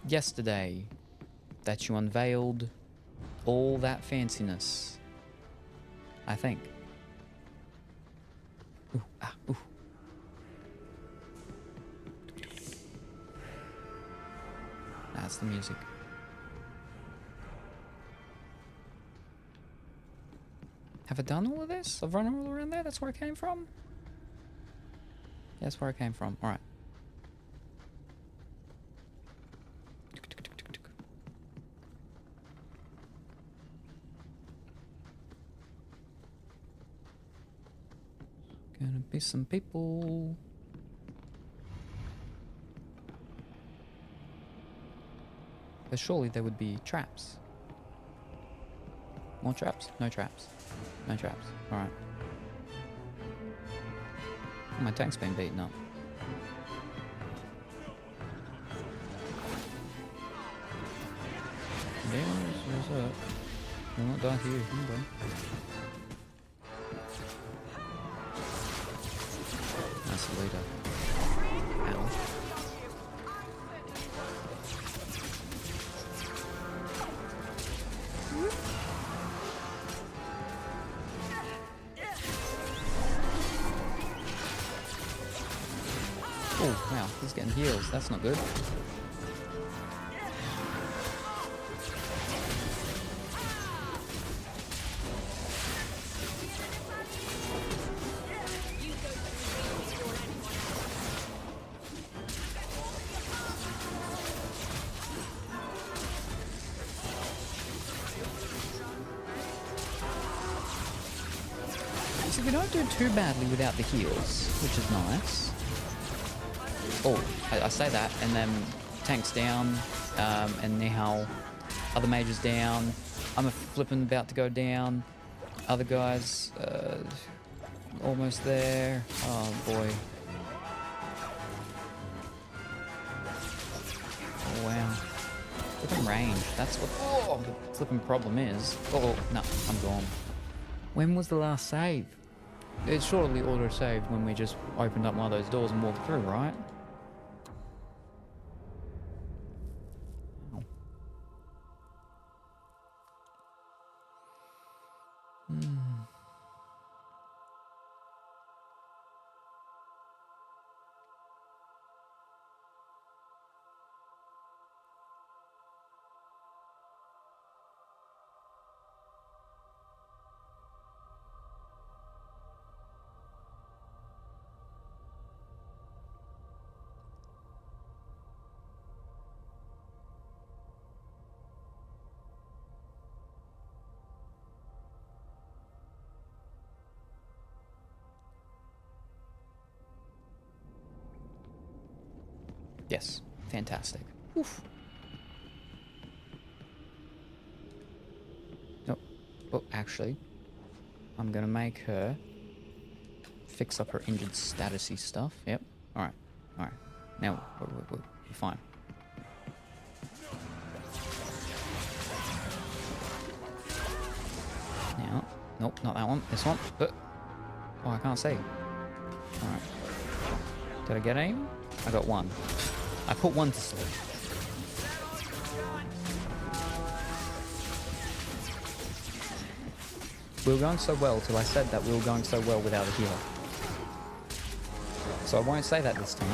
yesterday that you unveiled all that fanciness. I think. Ooh, ah, ooh. That's the music. Have I done all of this? I've run all around there? That's where I came from? Yeah, that's where I came from. Alright. Gonna be some people. But surely there would be traps. More traps? No traps. No traps. Alright. Oh, my tank's been beaten up. Yeah, what's up? We'll not die here. Okay. That's the leader. Ow. Oh, wow, he's getting heals. That's not good. So we don't do too badly without the heals, which is nice. Oh, I say that, and then tank's down, and now other mages down. I'm flipping about to go down. Other guys, almost there. Oh boy. Oh wow. Flipping range. That's what the flipping problem is. Oh no, I'm gone. When was the last save? It surely auto-saved when we just opened up one of those doors and walked through, right? Yes, fantastic. Oof. No, oh, actually, I'm gonna make her fix up her injured statusy stuff. Yep. All right. All right. Now we're fine. Now, nope, not that one. This one. Oh, I can't see. All right. Did I get aim? I got one. I put one to sleep. We were going so well till I said that we were going so well without a healer. So I won't say that this time.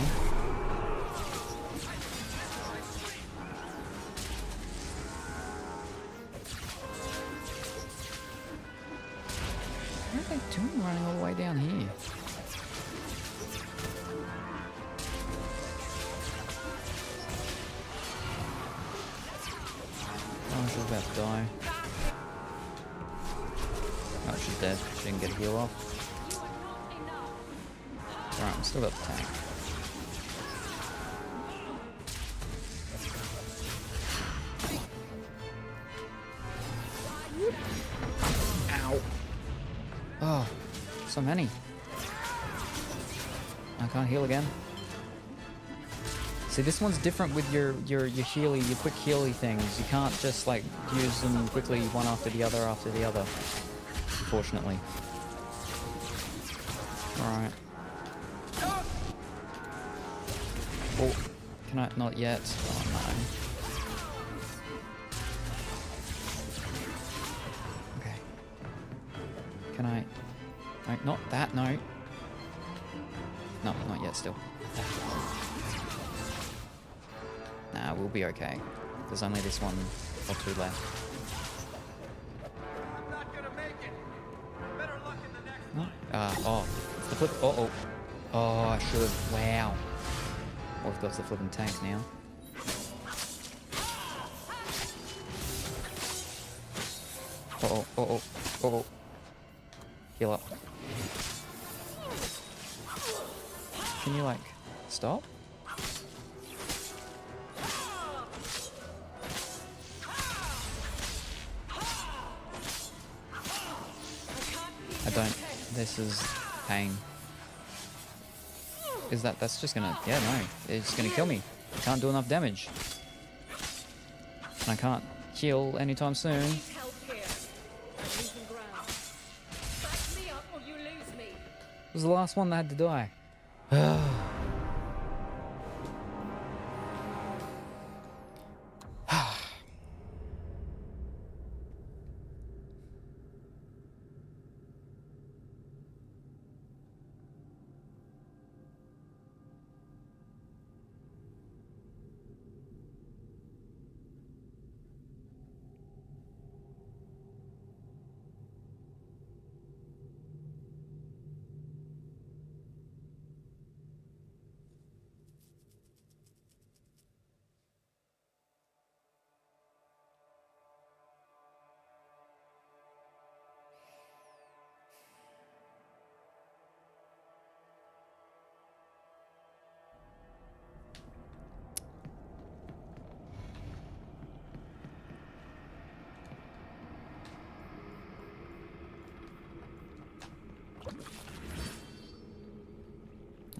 What are they doing running all the way down here? Oh, she's about to die. Oh, she's dead. She didn't get a heal off. Alright, I'm still got the tank. Ow. Oh, so many. I can't heal again. See, this one's different with your healy, your quick healy things. You can't just like use them quickly one after the other, unfortunately. Alright. Oh, can I? Not yet. Oh no. Okay. Can I? No, not that, no. No, not yet still. Nah, we'll be okay. There's only this one or two left. I'm not gonna make it. Better luck in the next No? one. Oh. It's the flip. Oh. Oh, I should. Wow. Oh, we've got the flipping tank now. Oh. Heal up. Can you, like, stop? don't... This is pain. Is that's just gonna... Yeah, no. It's gonna kill me. I can't do enough damage. And I can't heal anytime soon. Help here. I'm losing ground. Back me up or you lose me. It was the last one that had to die.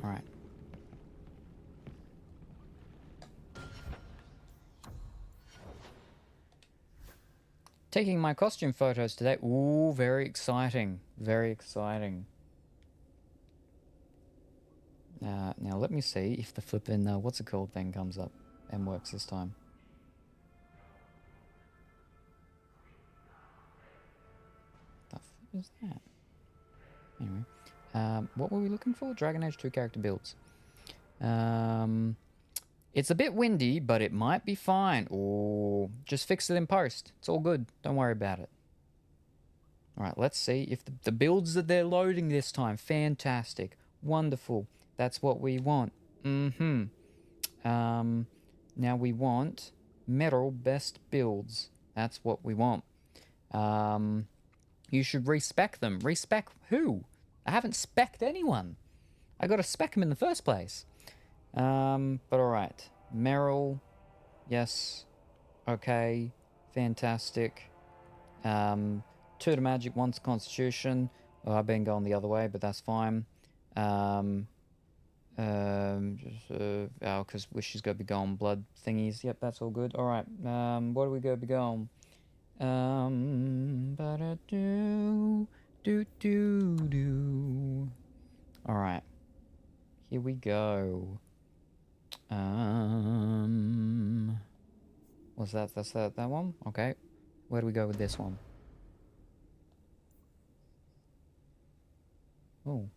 Alright. Taking my costume photos today. Ooh, very exciting. Very exciting. Now let me see if the flippin' what's it called thing comes up and works this time. The flip is that? Anyway, what were we looking for? Dragon Age 2 character builds. It's a bit windy, but it might be fine. Oh, just fix it in post. It's all good. Don't worry about it. All right, let's see if the builds that they're loading this time. Fantastic. Wonderful. That's what we want. Mm-hmm. Now we want metal best builds. That's what we want. You should respec them. Respec who? I haven't specced anyone. I got to spec them in the first place. But alright. Meryl. Yes. Okay. Fantastic. 2 to magic, 1 to constitution. Oh, I've been going the other way, but that's fine. Because she's got to be going blood thingies. Yep, that's all good. Alright. What do we got to be going? Alright. Here we go. What's that? That's that one? Okay. Where do we go with this one? Oh.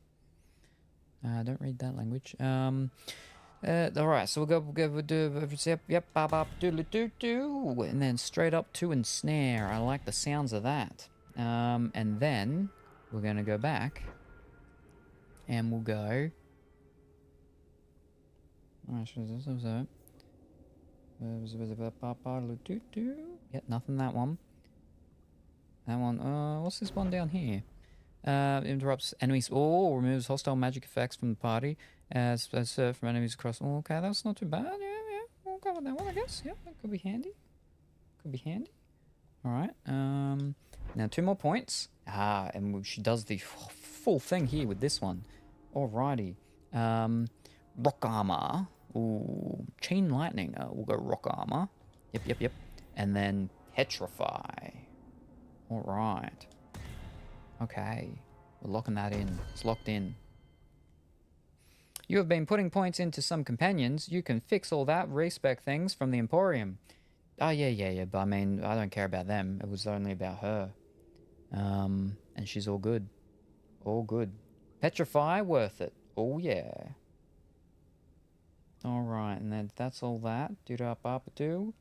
I don't read that language. Alright, so we'll do yep, bop, do, and then straight up to ensnare. I like the sounds of that. And then we're gonna go back and we'll go. Yep, nothing that one. That one, what's this one down here? Interrupts enemies. Oh, removes hostile magic effects from the party as from enemies across. Oh, okay, that's not too bad. Yeah, we'll go with that one, I guess. Yep, that could be handy. Could be handy. All right. Now 2 more points. And she does the full thing here with this one. Alrighty. Rock armor. Ooh, chain lightning. We'll go rock armor. Yep. And then petrify. All right. Okay, we're locking that in. It's locked in. You have been putting points into some companions. You can fix all that respec things from the Emporium. Oh, yeah, but I mean, I don't care about them. It was only about her. And she's all good. All good. Petrify, worth it. Oh, yeah. All right, and then that's all that. Do-da-ba-ba-do.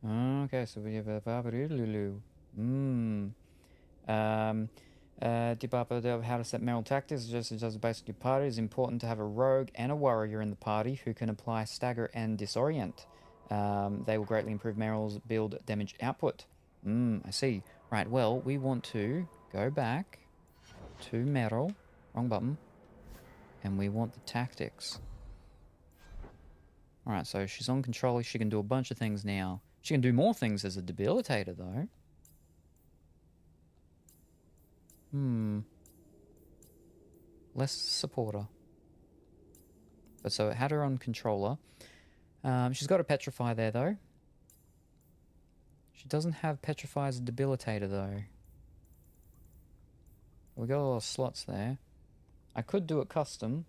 Okay, so we have a Babarululu. How to set Meryl tactics. Just basically party. It's important to have a rogue and a warrior in the party who can apply stagger and disorient. They will greatly improve Meryl's build damage output. I see. Right, well, we want to go back to Meryl. Wrong button. And we want the tactics. Alright, so she's on control. She can do a bunch of things now. She can do more things as a debilitator, though. Less supporter. But so it had her on controller. She's got a petrify there though. She doesn't have petrify as a debilitator though. We got a lot of slots there. I could do it custom,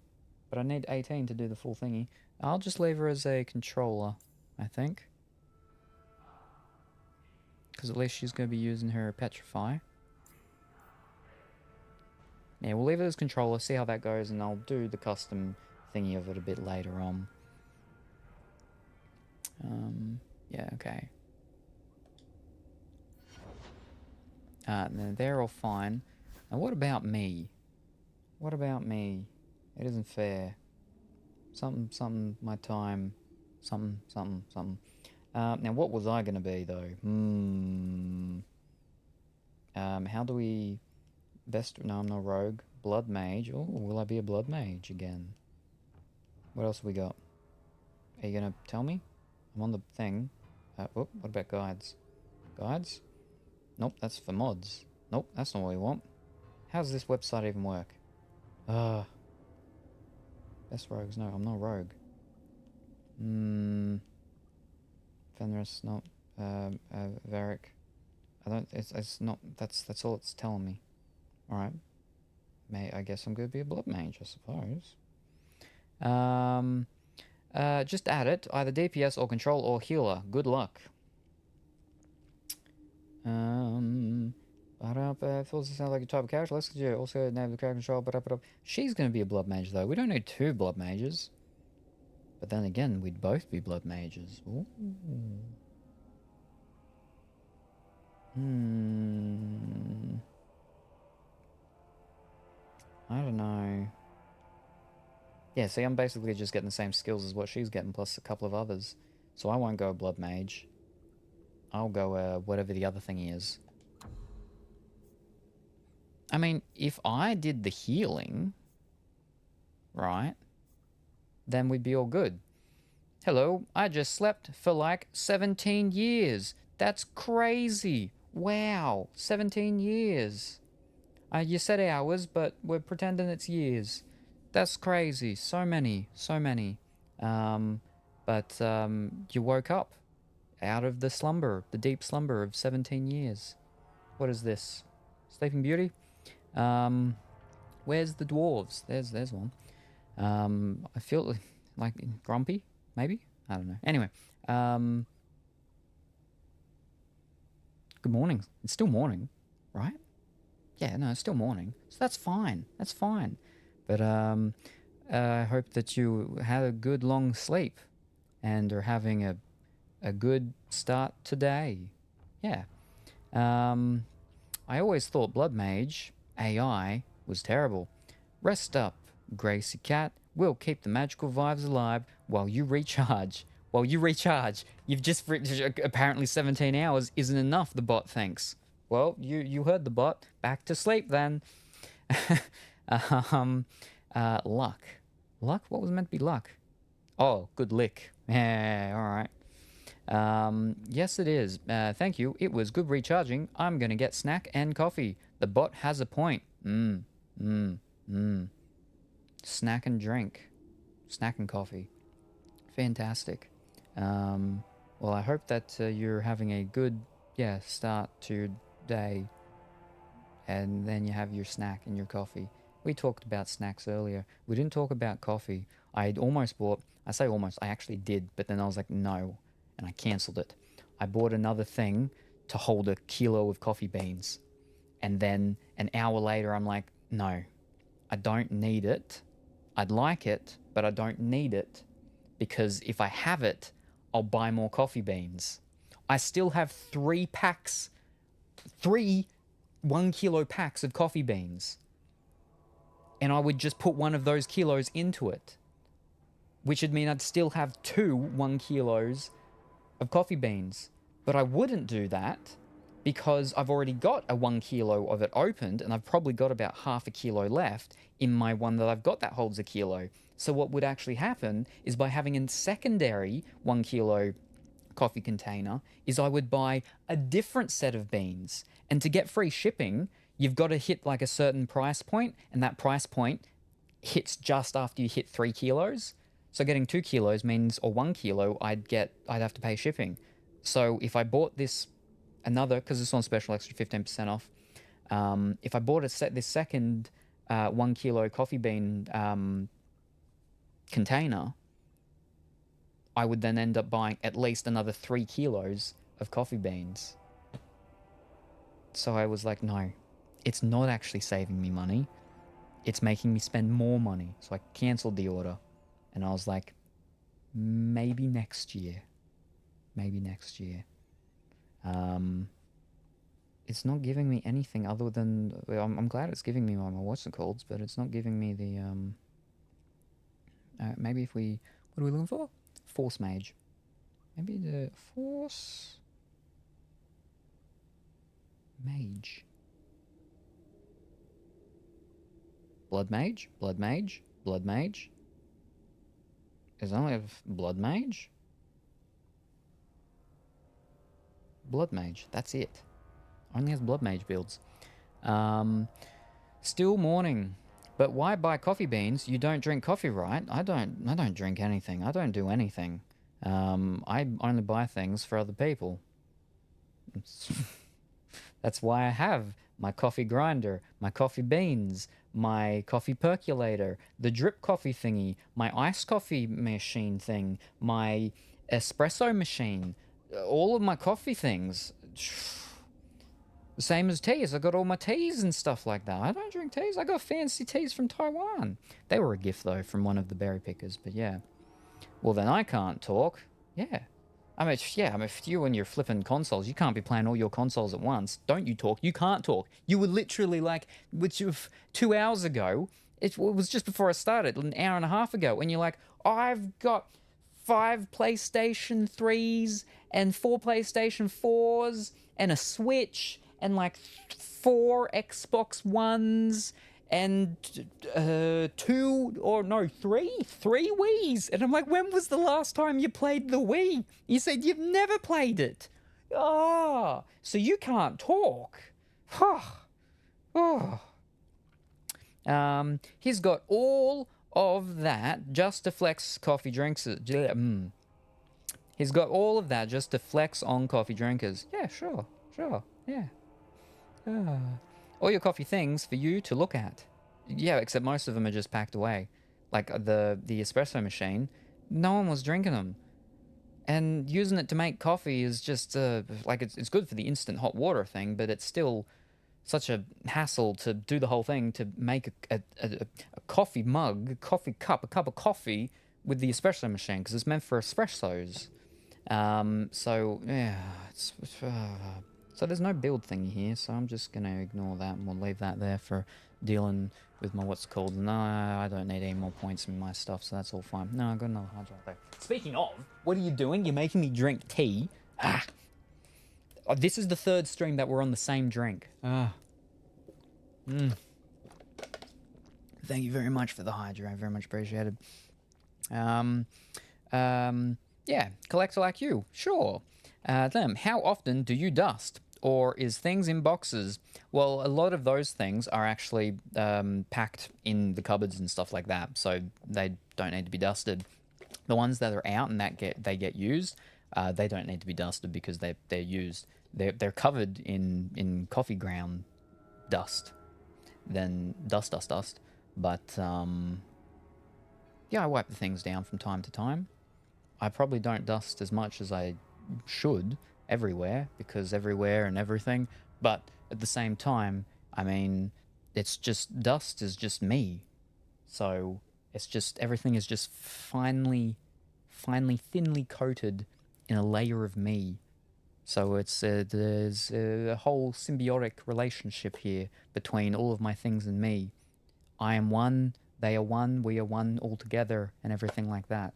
but I need 18 to do the full thingy. I'll just leave her as a controller, I think. Because at least she's going to be using her petrify. Yeah, we'll leave it as controller, see how that goes, and I'll do the custom thingy of it a bit later on. Yeah, okay. They're all fine. Now what about me? What about me? It isn't fair. Something, my time. Something. Now what was I gonna be though? How do we... No, I'm not rogue. Blood mage. Oh, will I be a blood mage again? What else have we got? Are you gonna tell me? I'm on the thing. What about guides? Guides? Nope, that's for mods. Nope, that's not what we want. How does this website even work? Best rogues. No, I'm not a rogue. Fenris, not Varric. I don't. It's not. That's all it's telling me. All right. I guess I'm gonna be a blood mage, I suppose. Just add it. Either DPS or control or healer. Good luck. Feels sounds like a type of character. Let's also name the character control. She's gonna be a blood mage though. We don't need 2 blood mages. But then again, we'd both be blood mages. Ooh. I don't know. Yeah, see, I'm basically just getting the same skills as what she's getting, plus a couple of others. So I won't go blood mage. I'll go whatever the other thing is. I mean, if I did the healing, right, then we'd be all good. Hello, I just slept for like 17 years. That's crazy. Wow, 17 years. You said hours, but we're pretending it's years. That's crazy. So many. But you woke up out of the slumber, the deep slumber of 17 years. What is this? Sleeping Beauty? Where's the dwarves? There's one. I feel like grumpy, maybe? I don't know. Anyway, good morning. It's still morning, right? Yeah, no, it's still morning. So that's fine. That's fine. But I hope that you had a good long sleep and are having a good start today. Yeah. I always thought Blood Mage AI was terrible. Rest up, Gracie Cat. We'll keep the magical vibes alive while you recharge. You've just apparently 17 hours isn't enough, the bot thinks. Well, you heard the bot. Back to sleep then. Luck. Luck? What was meant to be luck? Oh, good lick. Yeah, alright. Yes, it is. Thank you. It was good recharging. I'm gonna get snack and coffee. The bot has a point. Snack and drink. Snack and coffee. Fantastic. Well, I hope that you're having a good, start to your day. And then you have your snack and your coffee. We talked about snacks earlier. We didn't talk about coffee. I almost bought, I say almost, I actually did, but then I was like, no, and I cancelled it. I bought another thing to hold a kilo of coffee beans. And then an hour later, I'm like, no, I don't need it. I'd like it, but I don't need it. Because if I have it, I'll buy more coffee beans. I still have 3 1 kilo packs of coffee beans. And I would just put one of those kilos into it. Which would mean I'd still have 2 1 kilos of coffee beans. But I wouldn't do that because I've already got a 1 kilo of it opened and I've probably got about half a kilo left in my one that I've got that holds a kilo. So what would actually happen is by having a secondary 1 kilo coffee container is I would buy a different set of beans. And to get free shipping, you've got to hit like a certain price point, and that price point hits just after you hit 3 kilos. So getting 2 kilos means, or 1 kilo, I'd have to pay shipping. So if I bought this another, because it's on special, extra 15% off. If I bought this second 1 kilo coffee bean container, I would then end up buying at least another 3 kilos of coffee beans. So I was like, no, it's not actually saving me money. It's making me spend more money. So I canceled the order. And I was like, maybe next year. Maybe next year. It's not giving me anything other than... I'm glad it's giving me my what's it called, but it's not giving me the... maybe if we... What are we looking for? Force Mage. Maybe the Force... Mage. Blood Mage? Blood Mage? Blood Mage? Is it only a Blood Mage? Blood Mage, that's it. Only has Blood Mage builds. Still mourning. But why buy coffee beans? You don't drink coffee, right? I don't drink anything. I don't do anything. I only buy things for other people. That's why I have my coffee grinder, my coffee beans, my coffee percolator, the drip coffee thingy, my iced coffee machine thing, my espresso machine, all of my coffee things. The same as teas. I got all my teas and stuff like that. I don't drink teas. I got fancy teas from Taiwan. They were a gift, though, from one of the berry pickers, but yeah. Well, then I can't talk. Yeah. If you and your flipping consoles, you can't be playing all your consoles at once. Don't you talk. You can't talk. You were literally like, 2 hours ago, it was just before I started, an hour and a half ago, and you're like, I've got 5 PlayStation 3s and 4 PlayStation 4s and a Switch and like 4 Xbox Ones and 3 Wiis. And I'm like, when was the last time you played the Wii? You said you've never played it. Oh, so you can't talk. He's got all of that just to flex coffee drinks. He's got all of that just to flex on coffee drinkers. Yeah, sure, yeah. All your coffee things for you to look at. Yeah, except most of them are just packed away. Like the espresso machine, no one was drinking them. And using it to make coffee is just, it's good for the instant hot water thing, but it's still such a hassle to do the whole thing to make a coffee mug, a coffee cup, a cup of coffee with the espresso machine, because it's meant for espressos. So there's no build thing here, so I'm just going to ignore that, and we'll leave that there for dealing with my what's called. No, I don't need any more points in my stuff, so that's all fine. No, I've got another hard drive there. Speaking of, what are you doing? You're making me drink tea. This is the third stream that we're on the same drink. Thank you very much for the hydro. Very much appreciated. Yeah, collector like you. Sure. Them. How often do you dust? Or is things in boxes? Well, a lot of those things are actually packed in the cupboards and stuff like that, so they don't need to be dusted. The ones that are out and they get used, they don't need to be dusted because they're used. They're covered in coffee ground dust, then dust. But yeah, I wipe the things down from time to time. I probably don't dust as much as I should everywhere, because everywhere and everything, but at the same time, I mean, it's just, dust is just me, so it's just, everything is just thinly coated in a layer of me, so it's there's a whole symbiotic relationship here between all of my things and me. I am one, they are one, we are one all together, and everything like that.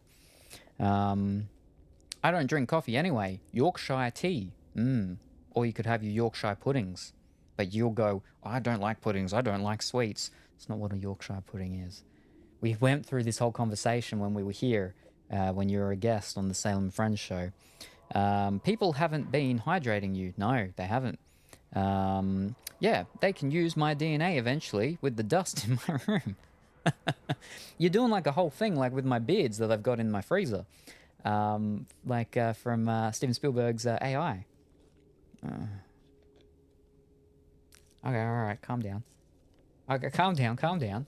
I don't drink coffee anyway. Yorkshire tea. Or you could have your Yorkshire puddings. But you'll go, I don't like puddings, I don't like sweets. It's not what a Yorkshire pudding is. We went through this whole conversation when we were here, when you were a guest on the Salem Friends show. People haven't been hydrating you. No, they haven't. Yeah, they can use my DNA eventually with the dust in my room. You're doing like a whole thing, like with my beards that I've got in my freezer, from Steven Spielberg's AI. Okay, all right, calm down. Okay, calm down, calm down.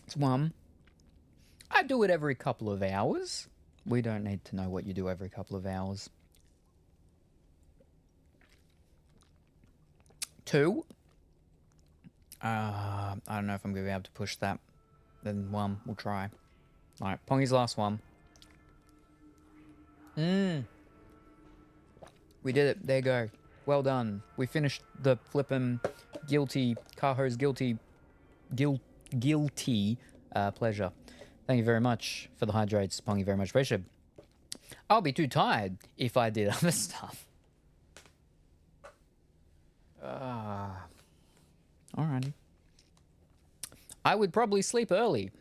It's one. I do it every couple of hours. We don't need to know what you do every couple of hours. 2. I don't know if I'm going to be able to push that. Then 1, we'll try. Alright, Pongy's last one. We did it. There you go. Well done. We finished the flippin' Kaho's guilty pleasure. Thank you very much for the hydrates, Pongy. Very much appreciated. I'll be too tired if I did other stuff. Alrighty. I would probably sleep early.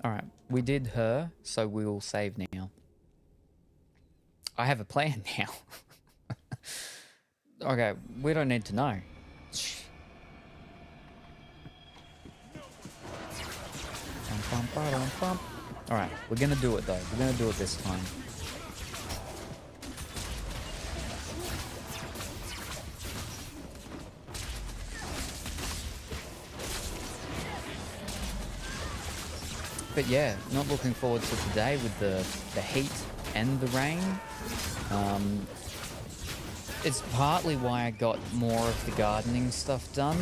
Alright, we did her, so we will save now. I have a plan now. Okay, we don't need to know. Alright, we're gonna do it though. We're gonna do it this time. But yeah, not looking forward to today with the heat and the rain. It's partly why I got more of the gardening stuff done.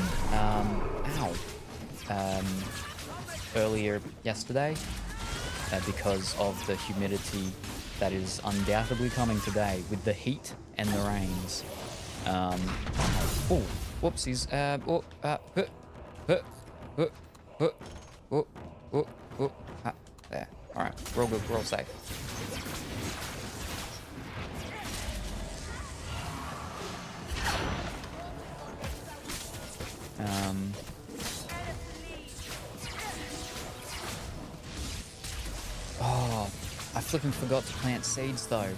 Earlier yesterday, because of the humidity that is undoubtedly coming today with the heat and the rains. Oh, whoopsies. There. Alright, we're all good, we're all safe. Oh, I flipping forgot to plant seeds though.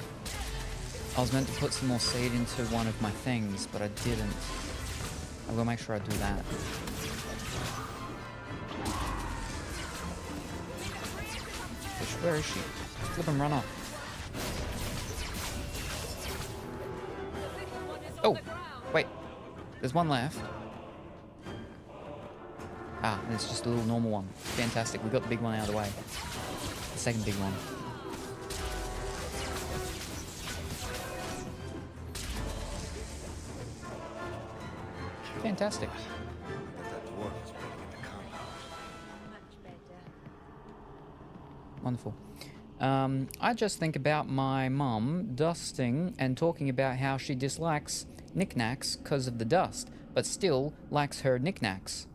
I was meant to put some more seed into one of my things, but I didn't. I'm gonna make sure I do that. Where is she? Flip him, run off. Oh, wait. There's one left. Ah, it's just a little normal one. Fantastic. We got the big one out of the way. The second big one. Fantastic. Wonderful. I just think about my mum dusting and talking about how she dislikes knickknacks because of the dust, but still likes her knickknacks.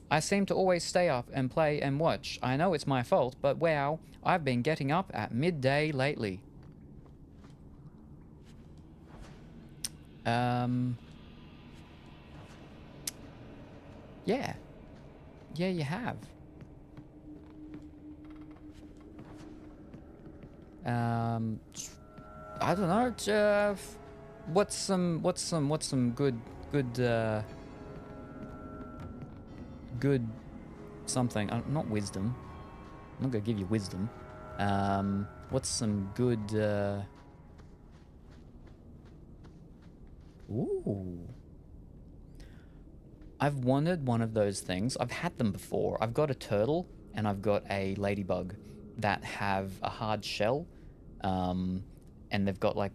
I seem to always stay up and play and watch. I know it's my fault, but wow, I've been getting up at midday lately. Yeah. Yeah, you have. I don't know. What's some good something? Not wisdom. I'm not gonna give you wisdom. What's some good? Ooh. I've wanted one of those things. I've had them before. I've got a turtle and I've got a ladybug that have a hard shell, and they've got like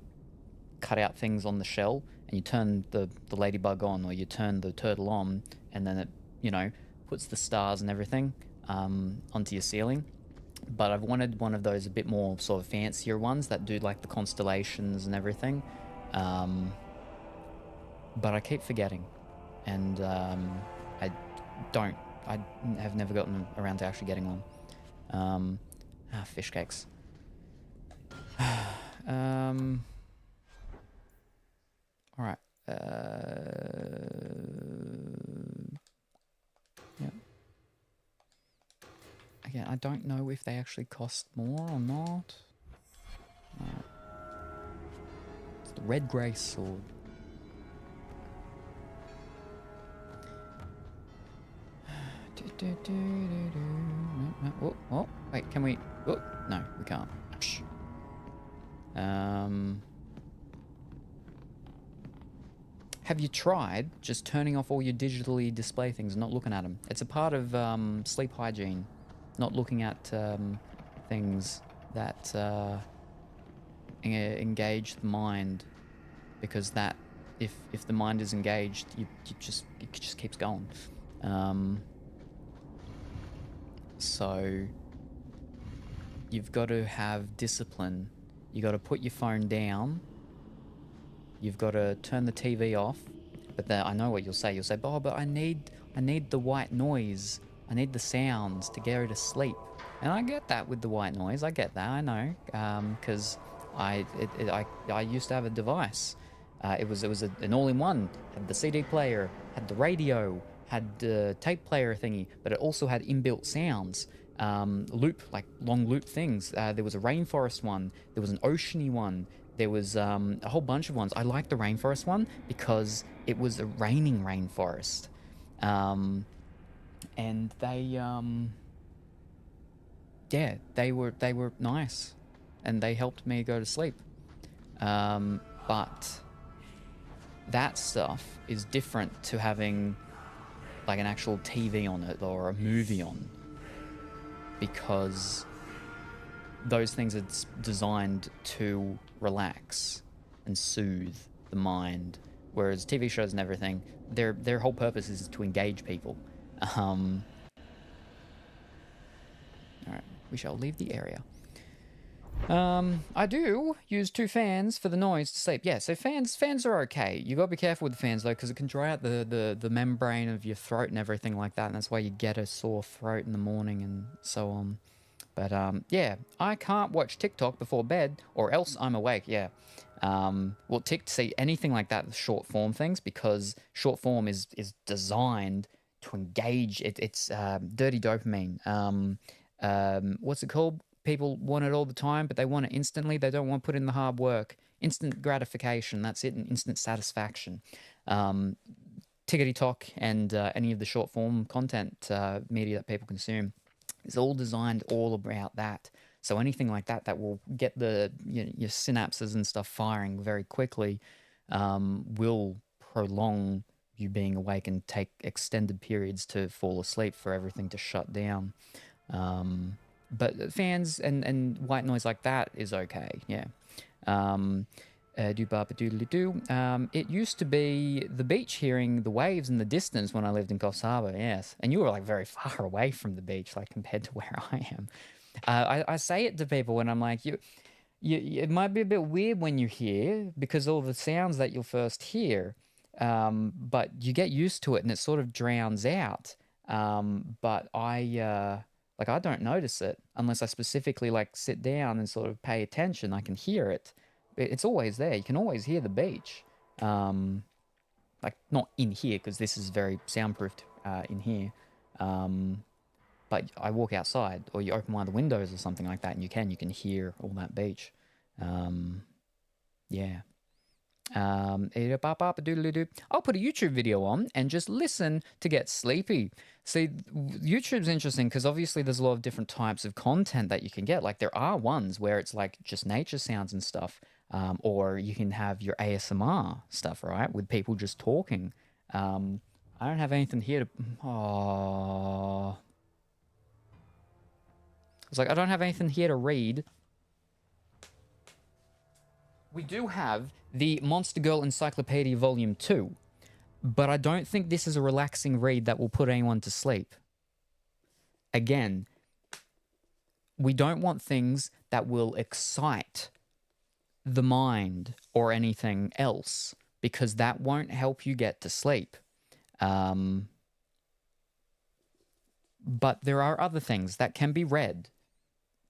cut out things on the shell, and you turn the ladybug on, or you turn the turtle on, and then it, you know, puts the stars and everything onto your ceiling. But I've wanted one of those a bit more sort of fancier ones that do like the constellations and everything. But I keep forgetting, and I have never gotten around to actually getting one. Fish cakes. All right. Yeah. Again, I don't know if they actually cost more or not. The red grey sword. Oh, wait, can we? Oh, no, we can't. Have you tried just turning off all your digitally display things and not looking at them? It's a part of sleep hygiene, not looking at things that engage the mind, because that if the mind is engaged, it just keeps going. So you've got to have discipline. You got to put your phone down. You've got to turn the TV off. But I know what you'll say. You'll say, "Oh, but I need the white noise. I need the sounds to get her to sleep." And I get that with the white noise. I get that. I know, because I used to have a device. It was an all-in-one. Had the CD player, had the radio, had the tape player thingy, but it also had inbuilt sounds. Loop, like long loop things. There was a rainforest one. There was an oceany one. There was a whole bunch of ones. I liked the rainforest one because it was a raining rainforest. And they were nice, and they helped me go to sleep. But that stuff is different to having like an actual TV on it or a movie on, because those things are designed to relax and soothe the mind, whereas TV shows and everything, their whole purpose is to engage people. All right, we shall leave the area. I do use 2 fans for the noise to sleep. Yeah, so fans are okay. You gotta be careful with the fans though, because it can dry out the membrane of your throat and everything like that, and that's why you get a sore throat in the morning and so on. But yeah, I can't watch TikTok before bed, or else I'm awake. Yeah. Well, see anything like that, the short form things, because short form is designed to engage. It's dirty dopamine. What's it called? People want it all the time, but they want it instantly. They don't want to put in the hard work. Instant gratification. That's it. And instant satisfaction. Tickety Talk and any of the short form content media that people consume is all designed all about that. So anything like that will get your synapses and stuff firing very quickly, will prolong you being awake and take extended periods to fall asleep for everything to shut down. But fans and white noise like that is okay, yeah. It used to be the beach, hearing the waves in the distance when I lived in Coffs Harbour, yes. And you were like very far away from the beach, like compared to where I am. I say it to people when I'm like, it might be a bit weird when you're here because all the sounds that you'll first hear, but you get used to it and it sort of drowns out. But I don't notice it unless I specifically like sit down and sort of pay attention. I can hear it. It's always there. You can always hear the beach. Like not in here because this is very soundproofed in here. But I walk outside or you open one of the windows or something like that and you can hear all that beach. Yeah. I'll put a YouTube video on and just listen to get sleepy. See, YouTube's interesting because obviously there's a lot of different types of content that you can get. Like there are ones where it's like just nature sounds and stuff, or you can have your ASMR stuff, right, with people just talking. I don't have anything here to... Oh. It's like, I don't have anything here to read. We do have the Monster Girl Encyclopedia Volume 2, but I don't think this is a relaxing read that will put anyone to sleep. Again, we don't want things that will excite the mind or anything else, because that won't help you get to sleep. But there are other things that can be read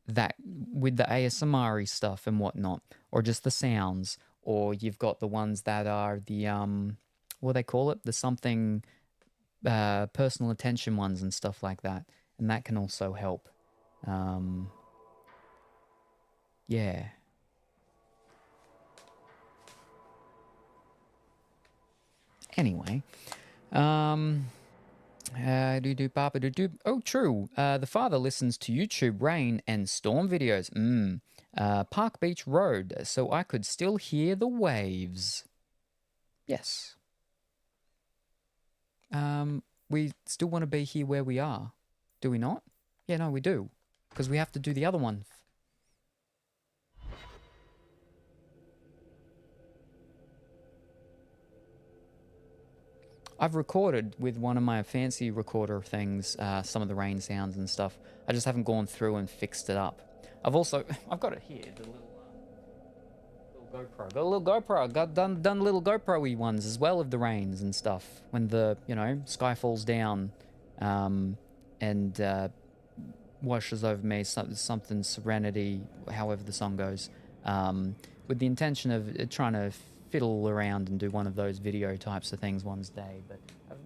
that with the ASMR stuff and whatnot, or just the sounds, or you've got the ones that are the what do they call it, the something personal attention ones and stuff like that, and that can also help. Yeah. Anyway, oh, true. The father listens to YouTube rain and storm videos. Park Beach Road, so I could still hear the waves. Yes. We still want to be here where we are, do we not? Yeah, no, we do, because we have to do the other one. I've recorded with one of my fancy recorder things some of the rain sounds and stuff. I just haven't gone through and fixed it up. I've got it here, the little GoPro. Got a little GoPro. Got done little GoPro-y ones as well of the rains and stuff. When the, sky falls down and washes over me, something serenity, however the song goes. With the intention of trying to fiddle around and do one of those video types of things one day, but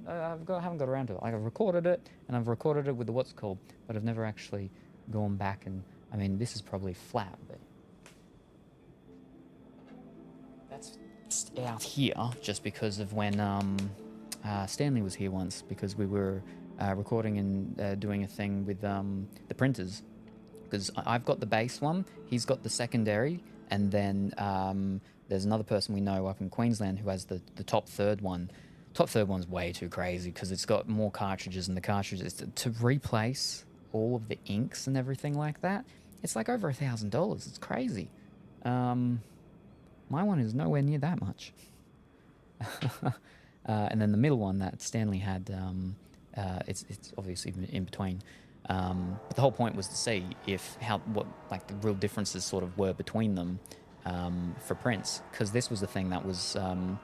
I haven't got around to it. Like, I've recorded it, and I've recorded it with the what's called, but I've never actually gone back and, I mean, this is probably flat, but that's out here just because of when Stanley was here once, because we were recording and doing a thing with the printers, because I've got the base one, he's got the secondary, and then there's another person we know up in Queensland who has the top third one. Top third one's way too crazy because it's got more cartridges, and the cartridges to replace all of the inks and everything like that, it's like over $1,000. It's crazy. My one is nowhere near that much. And then the middle one that Stanley had, it's obviously in between. But the whole point was to see what the real differences sort of were between them for prints, because this was the thing that was, I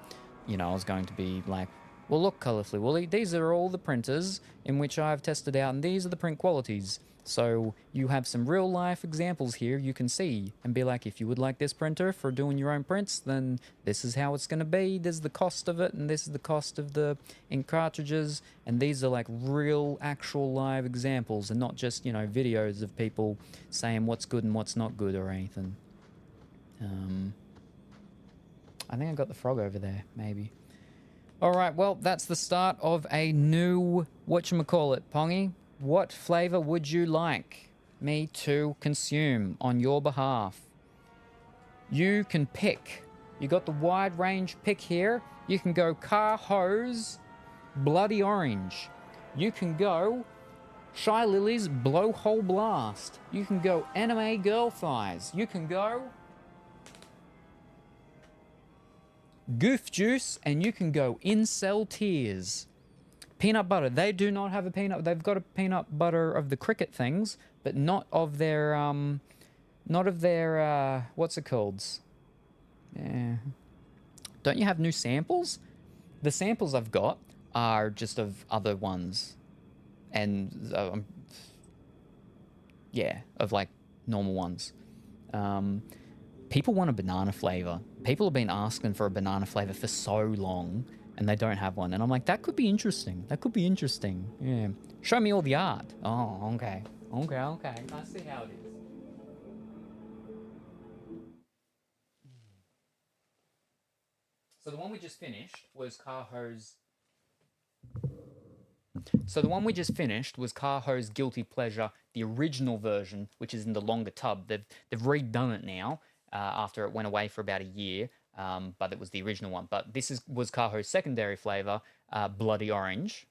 was going to be like, well, look, Colourfully Woolly, these are all the printers in which I've tested out, and these are the print qualities. So you have some real life examples here you can see and be like, if you would like this printer for doing your own prints, then this is how it's going to be. This is the cost of it, and this is the cost of the ink cartridges. And these are like real, actual live examples, and not just, videos of people saying what's good and what's not good or anything. I think I got the frog over there, maybe. All right, well, that's the start of a new whatchamacallit, Pongy. What flavor would you like me to consume on your behalf? You can pick. You got the wide range pick here. You can go Car Hose Bloody Orange. You can go Shy Lily's Blowhole Blast. You can go Anime Girl Thighs. You can go Goof Juice, and you can go Incel Tears. Peanut butter. They do not have a peanut. They've got a peanut butter of the cricket things, but not of their what's it called? Yeah. Don't you have new samples? The samples I've got are just of other ones, and of like normal ones. People want a banana flavor. People have been asking for a banana flavor for so long, and they don't have one. And I'm like, that could be interesting. That could be interesting. Yeah. Show me all the art. Oh, okay. Okay. I see how it is. So the one we just finished was Carho's Guilty Pleasure, the original version, which is in the longer tub. They've redone it now after it went away for about a year. But it was the original one. But this was Carho's secondary flavor, Bloody Orange.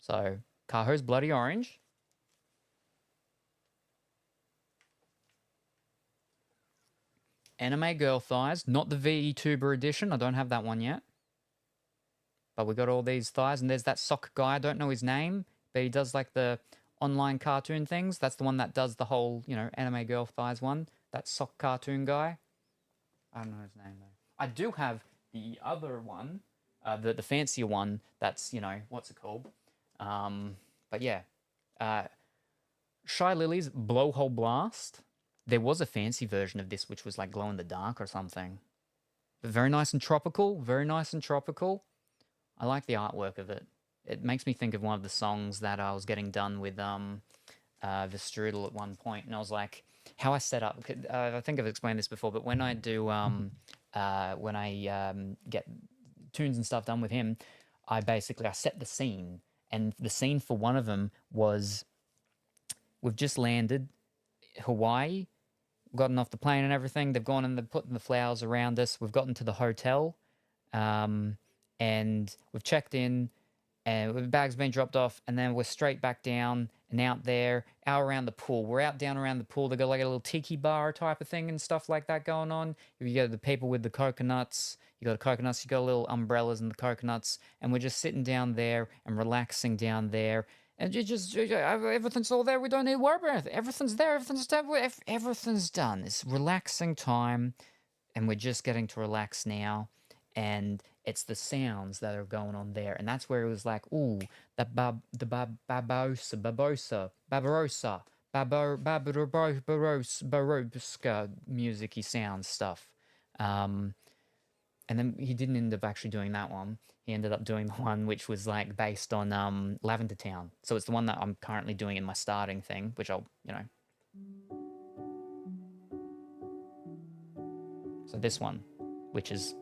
So, Carho's Bloody Orange. Anime Girl Thighs, not the VTuber edition. I don't have that one yet. But we got all these thighs, and there's that sock guy. I don't know his name, but he does like the online cartoon things. That's the one that does the whole, Anime Girl Thighs one. That sock cartoon guy. I don't know his name, though. I do have the other one, the fancier one, that's, what's it called? But yeah. Shy Lily's Blowhole Blast. There was a fancy version of this, which was like glow in the dark or something. But very nice and tropical. Very nice and tropical. I like the artwork of it. It makes me think of one of the songs that I was getting done with the Strudel at one point, and I was like, how I set up, I think I've explained this before, but when I do when I get tunes and stuff done with him, I set the scene, and the scene for one of them was we've just landed Hawaii, gotten off the plane and everything. They've gone and they're putting the flowers around us. We've gotten to the hotel, and we've checked in, and the bag's been dropped off, and then we're straight back down and out there, out around the pool. We're out down around the pool. They've got like a little tiki bar type of thing and stuff like that going on. You got the people with the coconuts. You got the coconuts. You got little umbrellas and the coconuts, and we're just sitting down there and relaxing down there. And everything's all there. We don't need to worry about anything. Everything's there. Everything's done. Everything's done. It's relaxing time, and we're just getting to relax now. And it's the sounds that are going on there, and that's where it was like, ooh, Barossa music-y sound stuff. And then he didn't end up actually doing that one. He ended up doing the one which was like based on Lavender Town. So it's the one that I'm currently doing in my starting thing, which I'll, So this one, which is,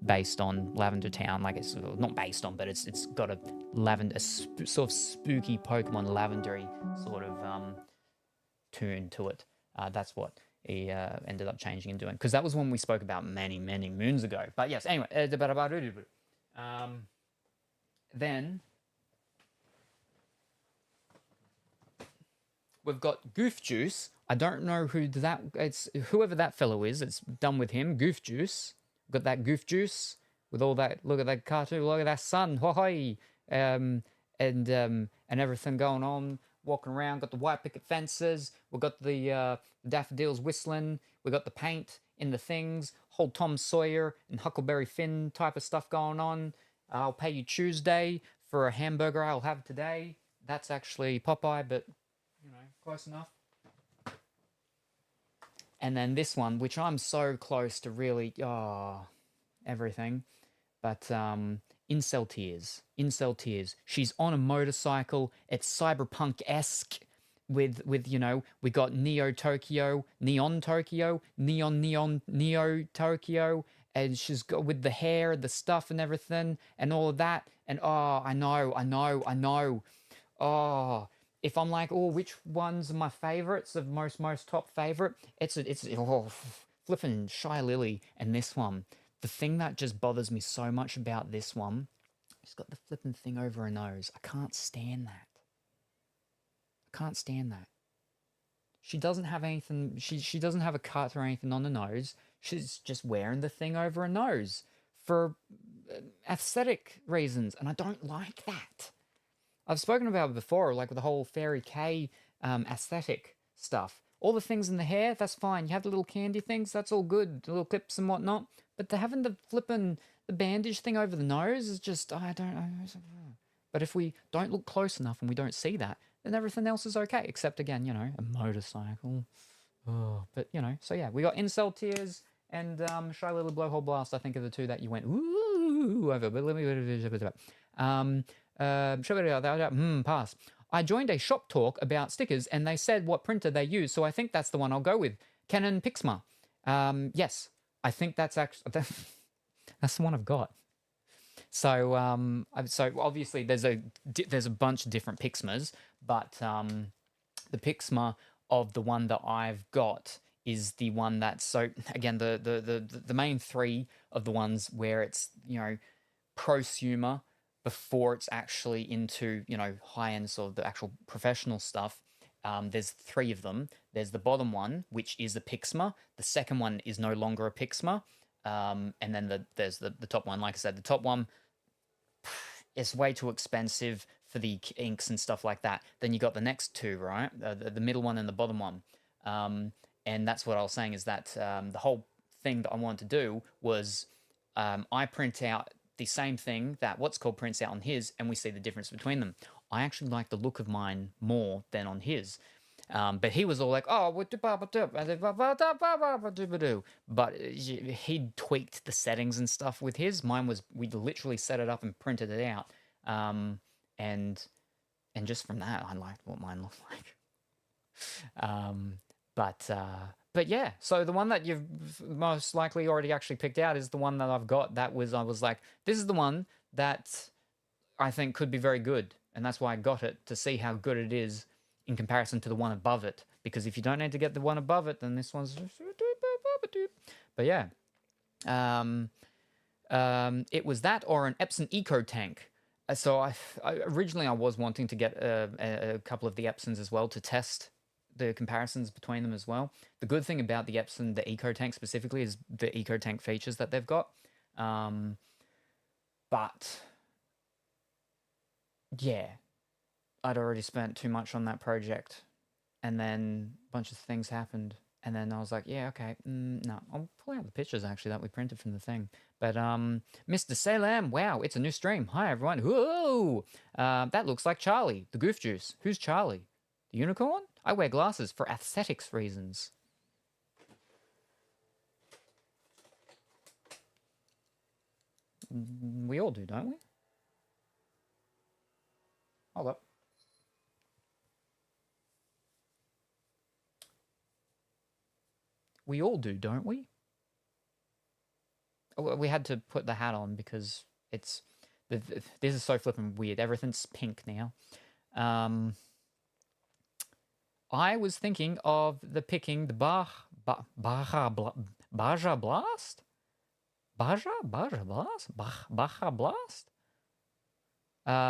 based on Lavender Town, like it's not based on, but it's got a sort of spooky Pokemon lavendery sort of tune to it. That's what he ended up changing and doing, because that was one we spoke about many moons ago. But yes, anyway, then we've got Goof Juice. I don't know it's whoever that fellow is. It's done with him, Goof Juice. Got that Goof Juice with all that. Look at that cartoon. Look at that sun. Hohoi, and everything going on. Walking around. Got the white picket fences. We got the daffodils whistling. We got the paint in the things. Whole Tom Sawyer and Huckleberry Finn type of stuff going on. I'll pay you Tuesday for a hamburger I'll have today. That's actually Popeye, but close enough. And then this one, which I'm so close to really, everything. But Incel Tears. She's on a motorcycle. It's cyberpunk-esque with we got Neo Tokyo, Neo Tokyo, and she's got with the hair, the stuff and everything, and all of that. And I know. If I'm like, which ones are my favorites of most top favorite? It's flipping Shy Lily and this one. The thing that just bothers me so much about this one, she's got the flipping thing over her nose. I can't stand that. She doesn't have anything. She doesn't have a cut or anything on the nose. She's just wearing the thing over her nose for aesthetic reasons, and I don't like that. I've spoken about it before, like with the whole Fairy K aesthetic stuff. All the things in the hair, that's fine. You have the little candy things, that's all good. The little clips and whatnot. But having the bandage thing over the nose is just, I don't know. But if we don't look close enough and we don't see that, then everything else is okay. Except, again, a motorcycle. But, so yeah, we got Incel Tears and Shy Little Blowhole Blast, I think, are the two that you went, ooh, over. But let me... pass. I joined a shop talk about stickers, and they said what printer they use, so I think that's the one I'll go with. Canon Pixma. Yes, I think that's actually that's the one I've got. So obviously there's a bunch of different Pixmas, but the Pixma of the one that I've got is the one that's, so again, the main three of the ones where it's prosumer before it's actually into high-end sort of the actual professional stuff. There's three of them. There's the bottom one, which is a Pixma. The second one is no longer a Pixma. And then there's the top one. Like I said, the top one is way too expensive for the inks and stuff like that. Then you got the next two, right? The middle one and the bottom one. And that's what I was saying, is that the whole thing that I wanted to do was I print out the same thing that What's Called prints out on his, and we see the difference between them. I actually like the look of mine more than on his. But he was all like, but he tweaked the settings and stuff with his. Mine was, we literally set it up and printed it out. And just from that, I liked what mine looked like. But but yeah, so the one that you've most likely already actually picked out is the one that I've got. I was like, this is the one that I think could be very good. And that's why I got it, to see how good it is in comparison to the one above it. Because if you don't need to get the one above it, then this one's... But yeah. It was that or an Epson Eco Tank. So originally I was wanting to get a couple of the Epsons as well to test the comparisons between them as well. The good thing about the Epson, the Eco Tank specifically, is the Eco Tank features that they've got. But yeah, I'd already spent too much on that project, and then a bunch of things happened, and then I was like, yeah, okay, no, I'll pull out the pictures actually that we printed from the thing. But Mr. Salem, wow, it's a new stream. Hi everyone. Whoa, that looks like Charlie, the Goof Juice. Who's Charlie? The unicorn? I wear glasses for aesthetics reasons. We all do, don't we? Hold up. We all do, don't we? Oh, we had to put the hat on because it's... This is so flippin' weird. Everything's pink now. I was thinking of picking the Baja Blast? Baja Blast? Baja Blast?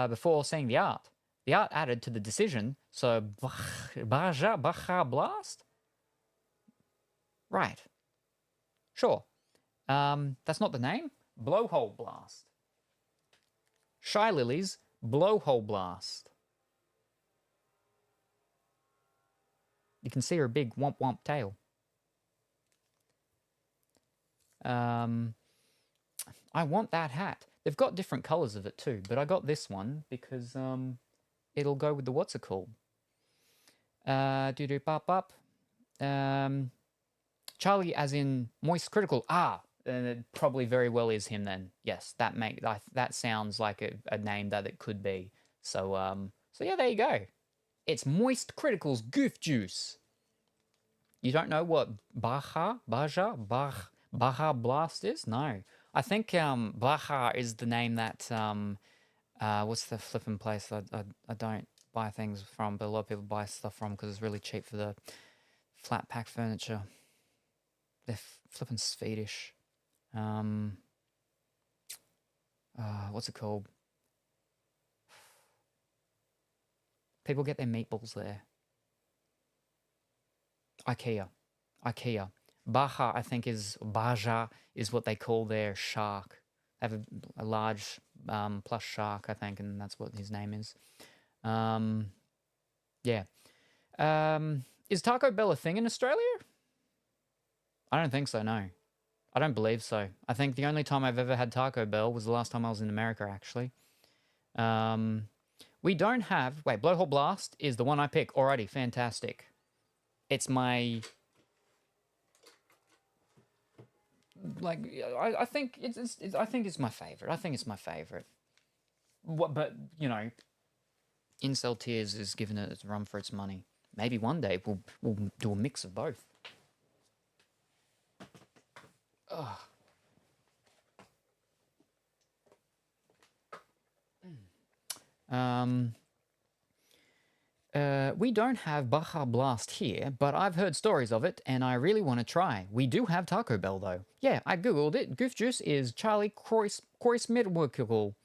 Before seeing the art. The art added to the decision, so Baja Blast? Right. Sure. That's not the name. Blowhole Blast. Shy Lily's Blowhole Blast. You can see her big womp womp tail. I want that hat. They've got different colors of it too, but I got this one because it'll go with the what's it called? Doo-doo bop bop. Charlie as in Moist Critical. It probably very well is him then. Yes, that sounds like a name that it could be. So yeah, there you go. It's Moist Critical's Goof Juice. You don't know what Baja Blast is? No. I think Baja is the name that what's the flipping place I don't buy things from, but a lot of people buy stuff from because it's really cheap for the flat pack furniture. They're flipping Swedish. What's it called? People get their meatballs there. IKEA. Baja, I think, Baja is what they call their shark. They have a large plush shark, I think, and that's what his name is. Yeah. Is Taco Bell a thing in Australia? I don't think so, no. I don't believe so. I think the only time I've ever had Taco Bell was the last time I was in America, actually. We don't have... Wait, Blowhole Blast is the one I pick. Alrighty, fantastic. It's my... Like, I think it's my favorite. I think it's my favorite. But, you know, Incel Tears is giving it a run for its money. Maybe one day we'll do a mix of both. Ugh. We don't have Baja Blast here, but I've heard stories of it, and I really want to try. We do have Taco Bell, though. Yeah, I googled it. Goof Juice is Charlie Croix Midwickle,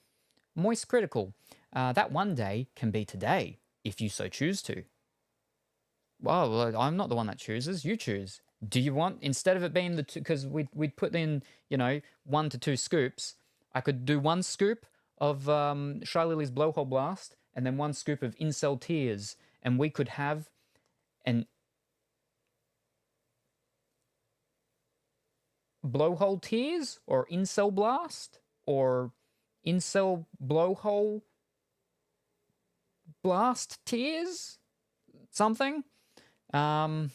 Moist Critical. That one day can be today, if you so choose to. Well, I'm not the one that chooses. You choose. Do you want, instead of it being the two, because we'd put in, you know, 1 to 2 scoops, I could do 1 scoop of Shy Lily's Blowhole Blast, and then 1 scoop of Incel Tears, and we could have an Blowhole Tears, or Incel Blast, or Incel Blowhole Blast Tears, something. I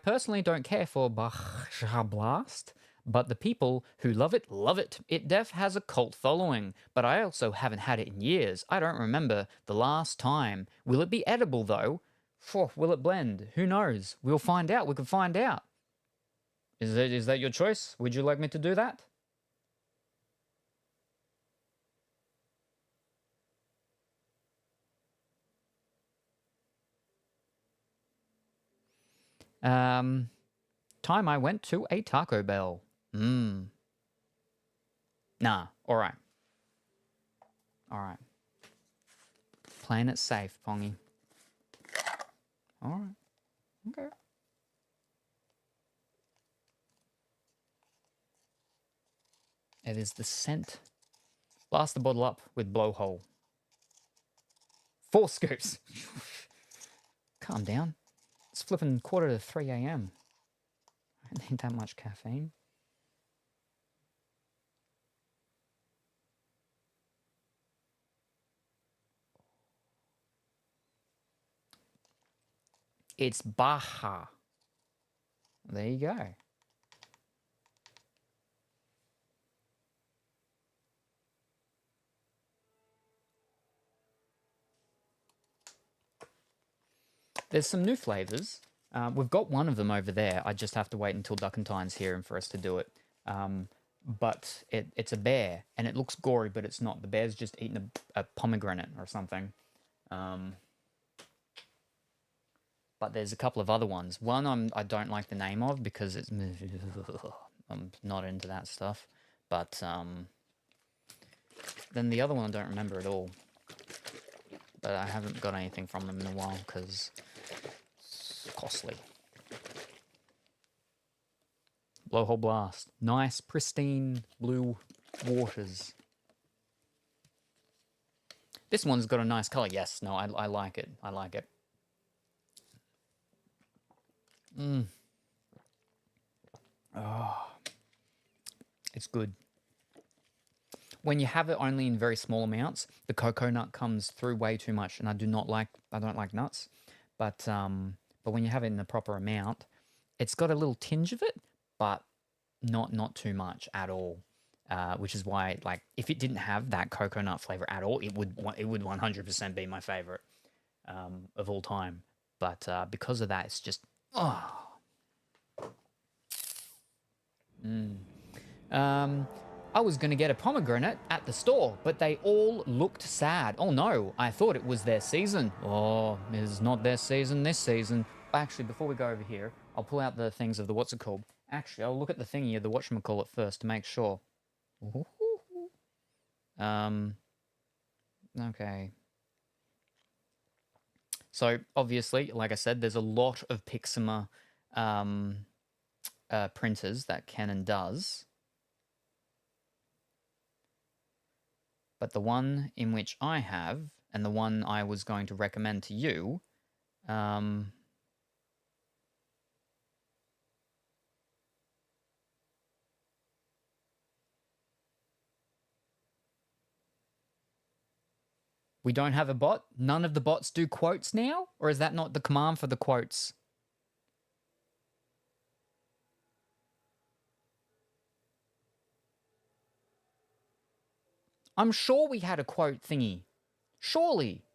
personally don't care for Baja Blast, but the people who love it, love it. It def has a cult following, but I also haven't had it in years. I don't remember the last time. Will it be edible, though? Phew, will it blend? Who knows? We'll find out. We can find out. Is that your choice? Would you like me to do that? Time I went to a Taco Bell. Nah. All right. All right. Playing it safe, Pongy. All right. Okay. It is the scent. Blast the bottle up with blowhole. 4 scoops. Calm down. It's flipping 2:45 a.m. I don't need that much caffeine. It's Baja. There you go. There's some new flavors. We've got one of them over there. I just have to wait until Duckantine's here and for us to do it. But it's a bear, and it looks gory, but it's not. The bear's just eating a pomegranate or something. But there's a couple of other ones. One I don't like the name of because it's... I'm not into that stuff. But then the other one I don't remember at all. But I haven't got anything from them in a while because it's costly. Blowhole Blast. Nice, pristine blue waters. This one's got a nice color. Yes, no, I like it. I like it. Oh, it's good. When you have it only in very small amounts, the cocoa nut comes through way too much, and I don't like nuts. But when you have it in the proper amount, it's got a little tinge of it, but not too much at all. Which is why, like, if it didn't have that coconut flavor at all, it would 100% be my favorite of all time. But because of that, it's just I was going to get a pomegranate at the store, but they all looked sad. Oh no, I thought it was their season. Oh, it's not their season this season. Actually, before we go over here, I'll pull out the things of the what's it called. Actually, I'll look at the thingy of the whatchamacallit first to make sure. Okay. So, obviously, like I said, there's a lot of Pixma printers that Canon does. But the one in which I have, and the one I was going to recommend to you, we don't have a bot? None of the bots do quotes now? Or is that not the command for the quotes? I'm sure we had a quote thingy. Surely.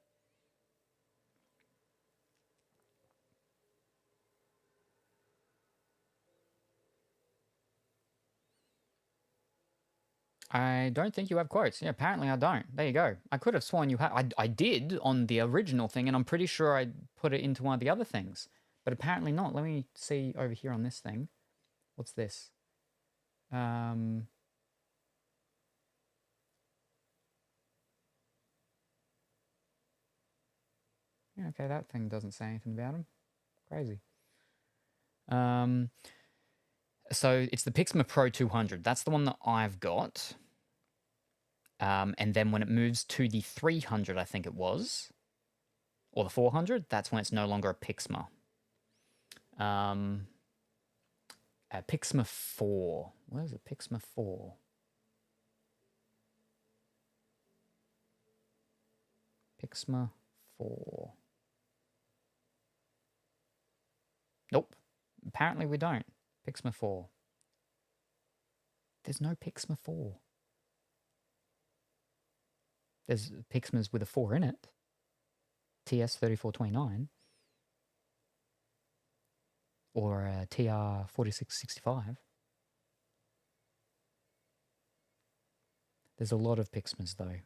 I don't think you have quotes. Yeah, apparently I don't. There you go. I could have sworn you had. I did on the original thing, and I'm pretty sure I put it into one of the other things. But apparently not. Let me see over here on this thing. What's this? Yeah, okay, that thing doesn't say anything about him. Crazy. So it's the Pixma Pro 200. That's the one that I've got. And then when it moves to the 300, I think it was, or the 400, that's when it's no longer a Pixma. Pixma 4. Where's it? Pixma 4. Pixma 4. Nope. Apparently we don't. Pixma 4. There's no Pixma 4. There's Pixmas with a 4 in it. TS3429. or a TR 4665. There's a lot of Pixmas though.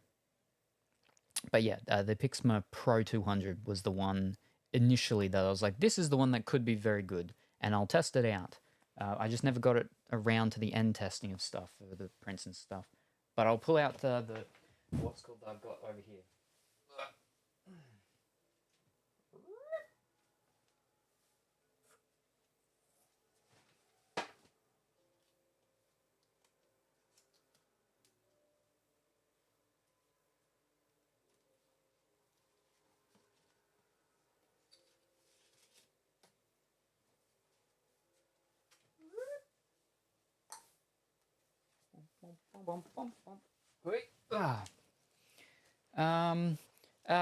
But yeah, the Pixma Pro 200 was the one initially that I was like, this is the one that could be very good, and I'll test it out. I just never got it around to the end testing of stuff, the prints and stuff. But I'll pull out the what's called that I've got over here.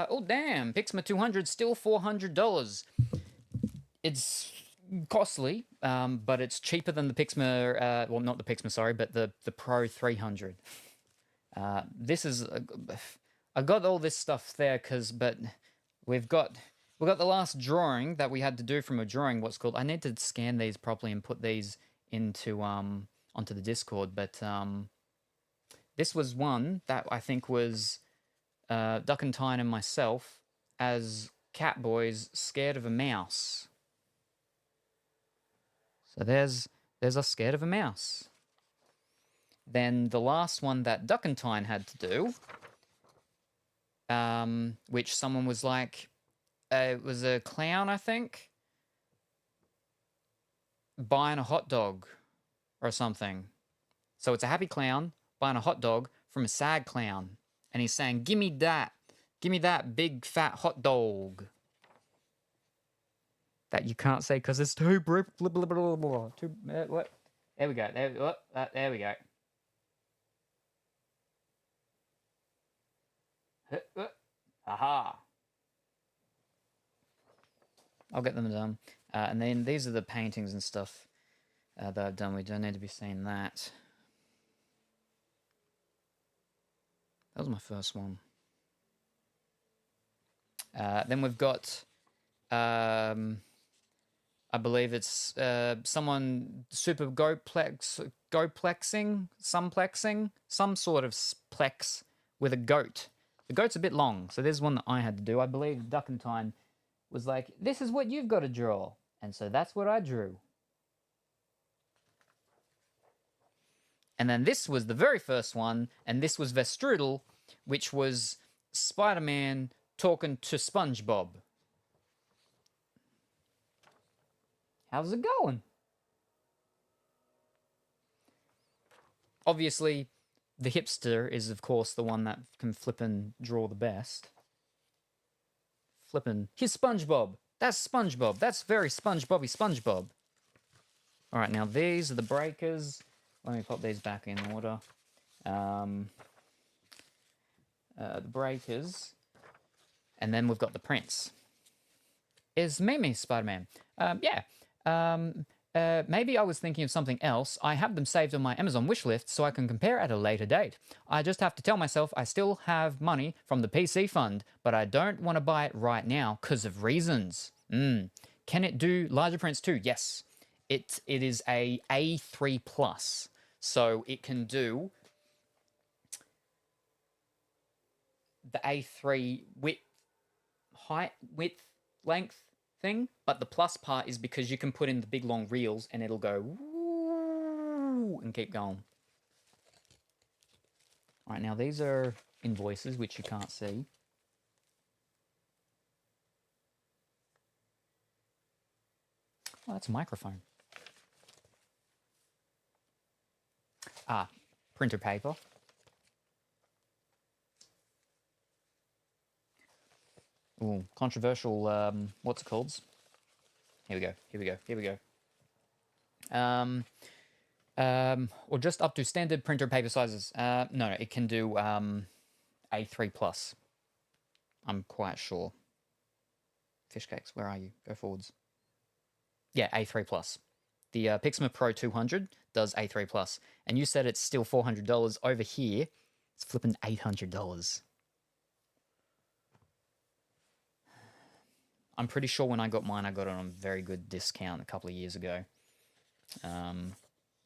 Oh damn, Pixma 200 still $400. It's costly, but it's cheaper than the Pixma, well, not the Pixma, sorry, but the Pro 300. This is, I got all this stuff there but we've got the last drawing that we had to do from a drawing, what's called, I need to scan these properly and put these into, onto the Discord, but, this was one that I think was, Duck and Tyne and myself as cat boys scared of a mouse. So there's us scared of a mouse. Then the last one that Duck and Tyne had to do, which someone was like, it was a clown, I think, buying a hot dog or something. So it's a happy clown buying a hot dog from a sad clown. And he's saying, give me that big fat hot dog. That you can't say because it's too blah, blah, blah, blah, blah. Too, what? There we go. There we go. Aha. I'll get them done. And then these are the paintings and stuff that I've done. We don't need to be seeing that. That was my first one. Then we've got, I believe it's someone super goplexing, some sort of plex with a goat. The goat's a bit long, so there's one that I had to do. I believe Duck and Tyne was like, this is what you've got to draw. And so that's what I drew. And then this was the very first one, and this was Vestrudel, which was Spider-Man talking to SpongeBob. How's it going? Obviously, the hipster is, of course, the one that can flip and draw the best. Flippin'. Here's SpongeBob. That's SpongeBob. That's very SpongeBobby SpongeBob. All right, now these are the breakers. Let me pop these back in order. The breakers. And then we've got the prints. Is Mimi Spider-Man? Yeah. Maybe I was thinking of something else. I have them saved on my Amazon wishlist so I can compare at a later date. I just have to tell myself I still have money from the PC fund, but I don't want to buy it right now because of reasons. Can it do larger prints too? Yes. It is a A3 plus, so it can do the A3 height, width, length thing, but the plus part is because you can put in the big long reels and it'll go woo and keep going. All right, now these are invoices which you can't see. Oh, that's a microphone. Ah, printer paper. Ooh, controversial, what's it called? Here we go. Or just up to standard printer paper sizes. No, it can do A3 plus. I'm quite sure. Fish cakes, where are you? Go forwards. Yeah, A3 plus. The Pixma Pro 200 does A3 plus, and you said it's still $400 over here. It's flipping $800. I'm pretty sure when I got mine, I got it on a very good discount a couple of years ago.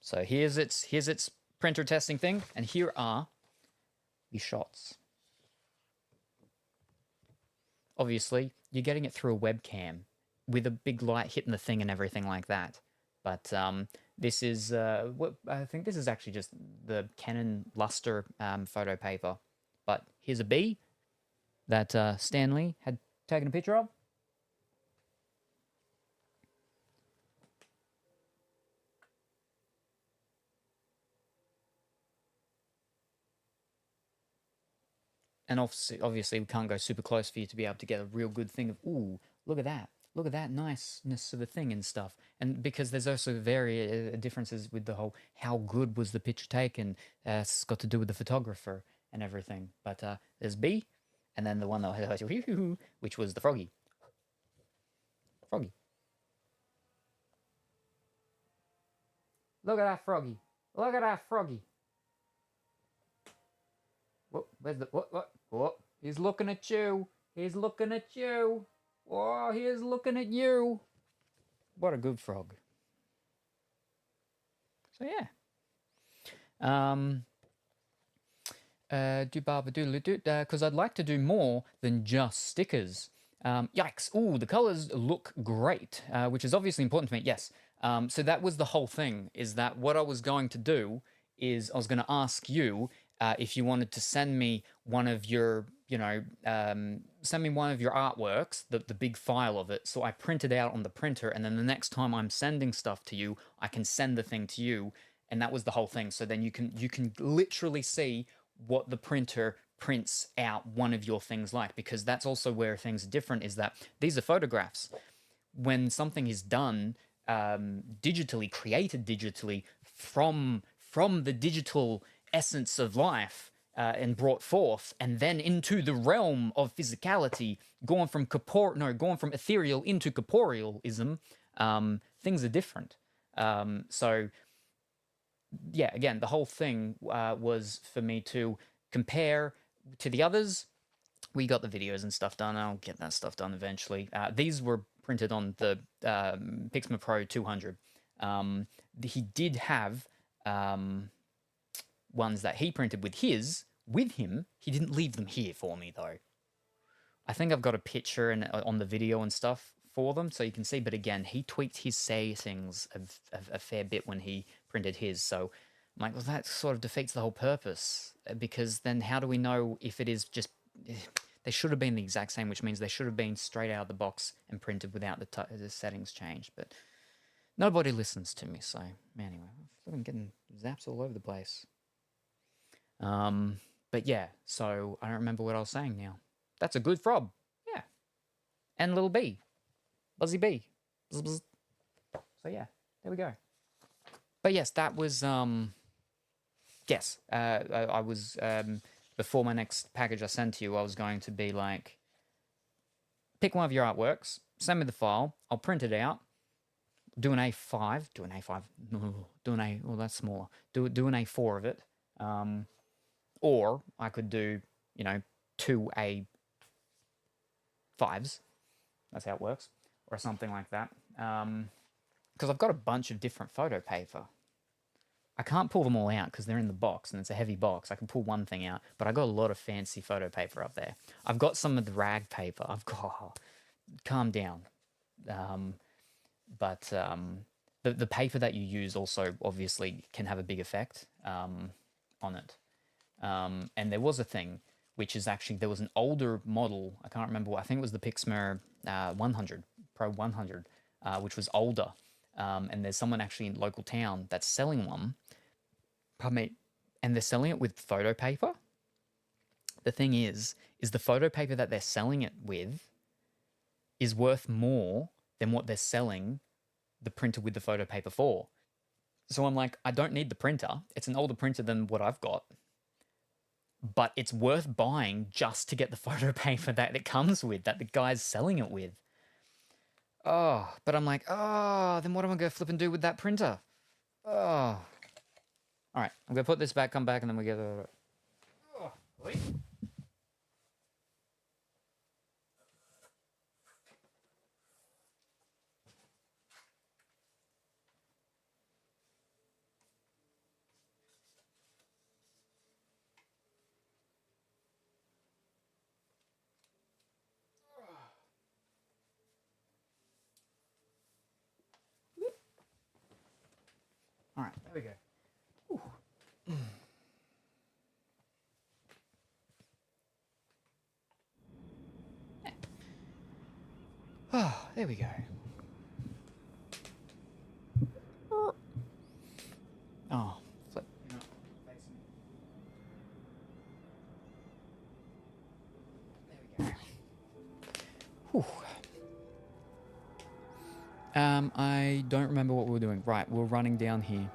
So here's its printer testing thing, and here are the shots. Obviously, you're getting it through a webcam with a big light hitting the thing and everything like that. But this is what I think this is actually just the Canon Luster photo paper. But here's a bee that Stanley had taken a picture of. And obviously, we can't go super close for you to be able to get a real good thing of, ooh, look at that niceness of the thing and stuff. And because there's also differences with the whole how good was the picture taken. It's got to do with the photographer and everything. But there's B, and then the one that which was the froggy. Froggy. Look at that froggy. Look at that froggy. What? Where's the what? What? He's looking at you. He's looking at you. Oh, he is looking at you. What a good frog. So yeah. Because I'd like to do more than just stickers. Yikes. Ooh, the colors look great, which is obviously important to me. Yes. So that was the whole thing, is that what I was going to do is I was going to ask you if you wanted to send me one of your, send me one of your artworks, the big file of it, so I print it out on the printer, and then the next time I'm sending stuff to you, I can send the thing to you, and that was the whole thing. So then you can literally see what the printer prints out one of your things like, because that's also where things are different, is that these are photographs. When something is done digitally, created digitally from the digital essence of life and brought forth, and then into the realm of physicality, going from ethereal into corporealism, things are different. So yeah, again, the whole thing was for me to compare to the others. We got the videos and stuff done. I'll get that stuff done eventually. These were printed on the Pixma Pro 200. He did have ones that he printed with him. He didn't leave them here for me, though. I think I've got a picture on the video and stuff for them, so you can see. But again, he tweaked his settings a fair bit when he printed his. So I'm like, well, that sort of defeats the whole purpose, because then how do we know if it is just... They should have been the exact same, which means they should have been straight out of the box and printed without the settings changed. But nobody listens to me, so anyway, I'm getting zaps all over the place. But yeah, so I don't remember what I was saying now. That's a good frog. Yeah. And little bee. Buzzy bee. Bzz, bzz. So yeah, there we go. But yes, that was, yes, I was, before my next package I sent to you, I was going to be like, pick one of your artworks, send me the file, I'll print it out, do an A5, well, that's smaller, do an A4 of it, or I could do, 2 A5s, that's how it works, or something like that, because I've got a bunch of different photo paper. I can't pull them all out because they're in the box and it's a heavy box. I can pull one thing out, but I got a lot of fancy photo paper up there. I've got some of the rag paper. I've got... Calm down. But the paper that you use also obviously can have a big effect on it. And there was a thing, which is actually... There was an older model. I can't remember what... I think it was the Pixma 100, Pro 100, which was older. And there's someone actually in local town that's selling one. Pardon me, and they're selling it with photo paper. The thing is the photo paper that they're selling it with is worth more than what they're selling the printer with the photo paper for. So I'm like, I don't need the printer. It's an older printer than what I've got. But it's worth buying just to get the photo paper that it comes with, that the guy's selling it with. Oh, but I'm like, then what am I going to flip and do with that printer? Oh. All right, I'm going to put this back, come back, and then we get a... Oh, wait. Alright, there we go. Oh, there we go. Oh, flip. There we go. Whew. I don't remember what we were doing. Right, we're running down here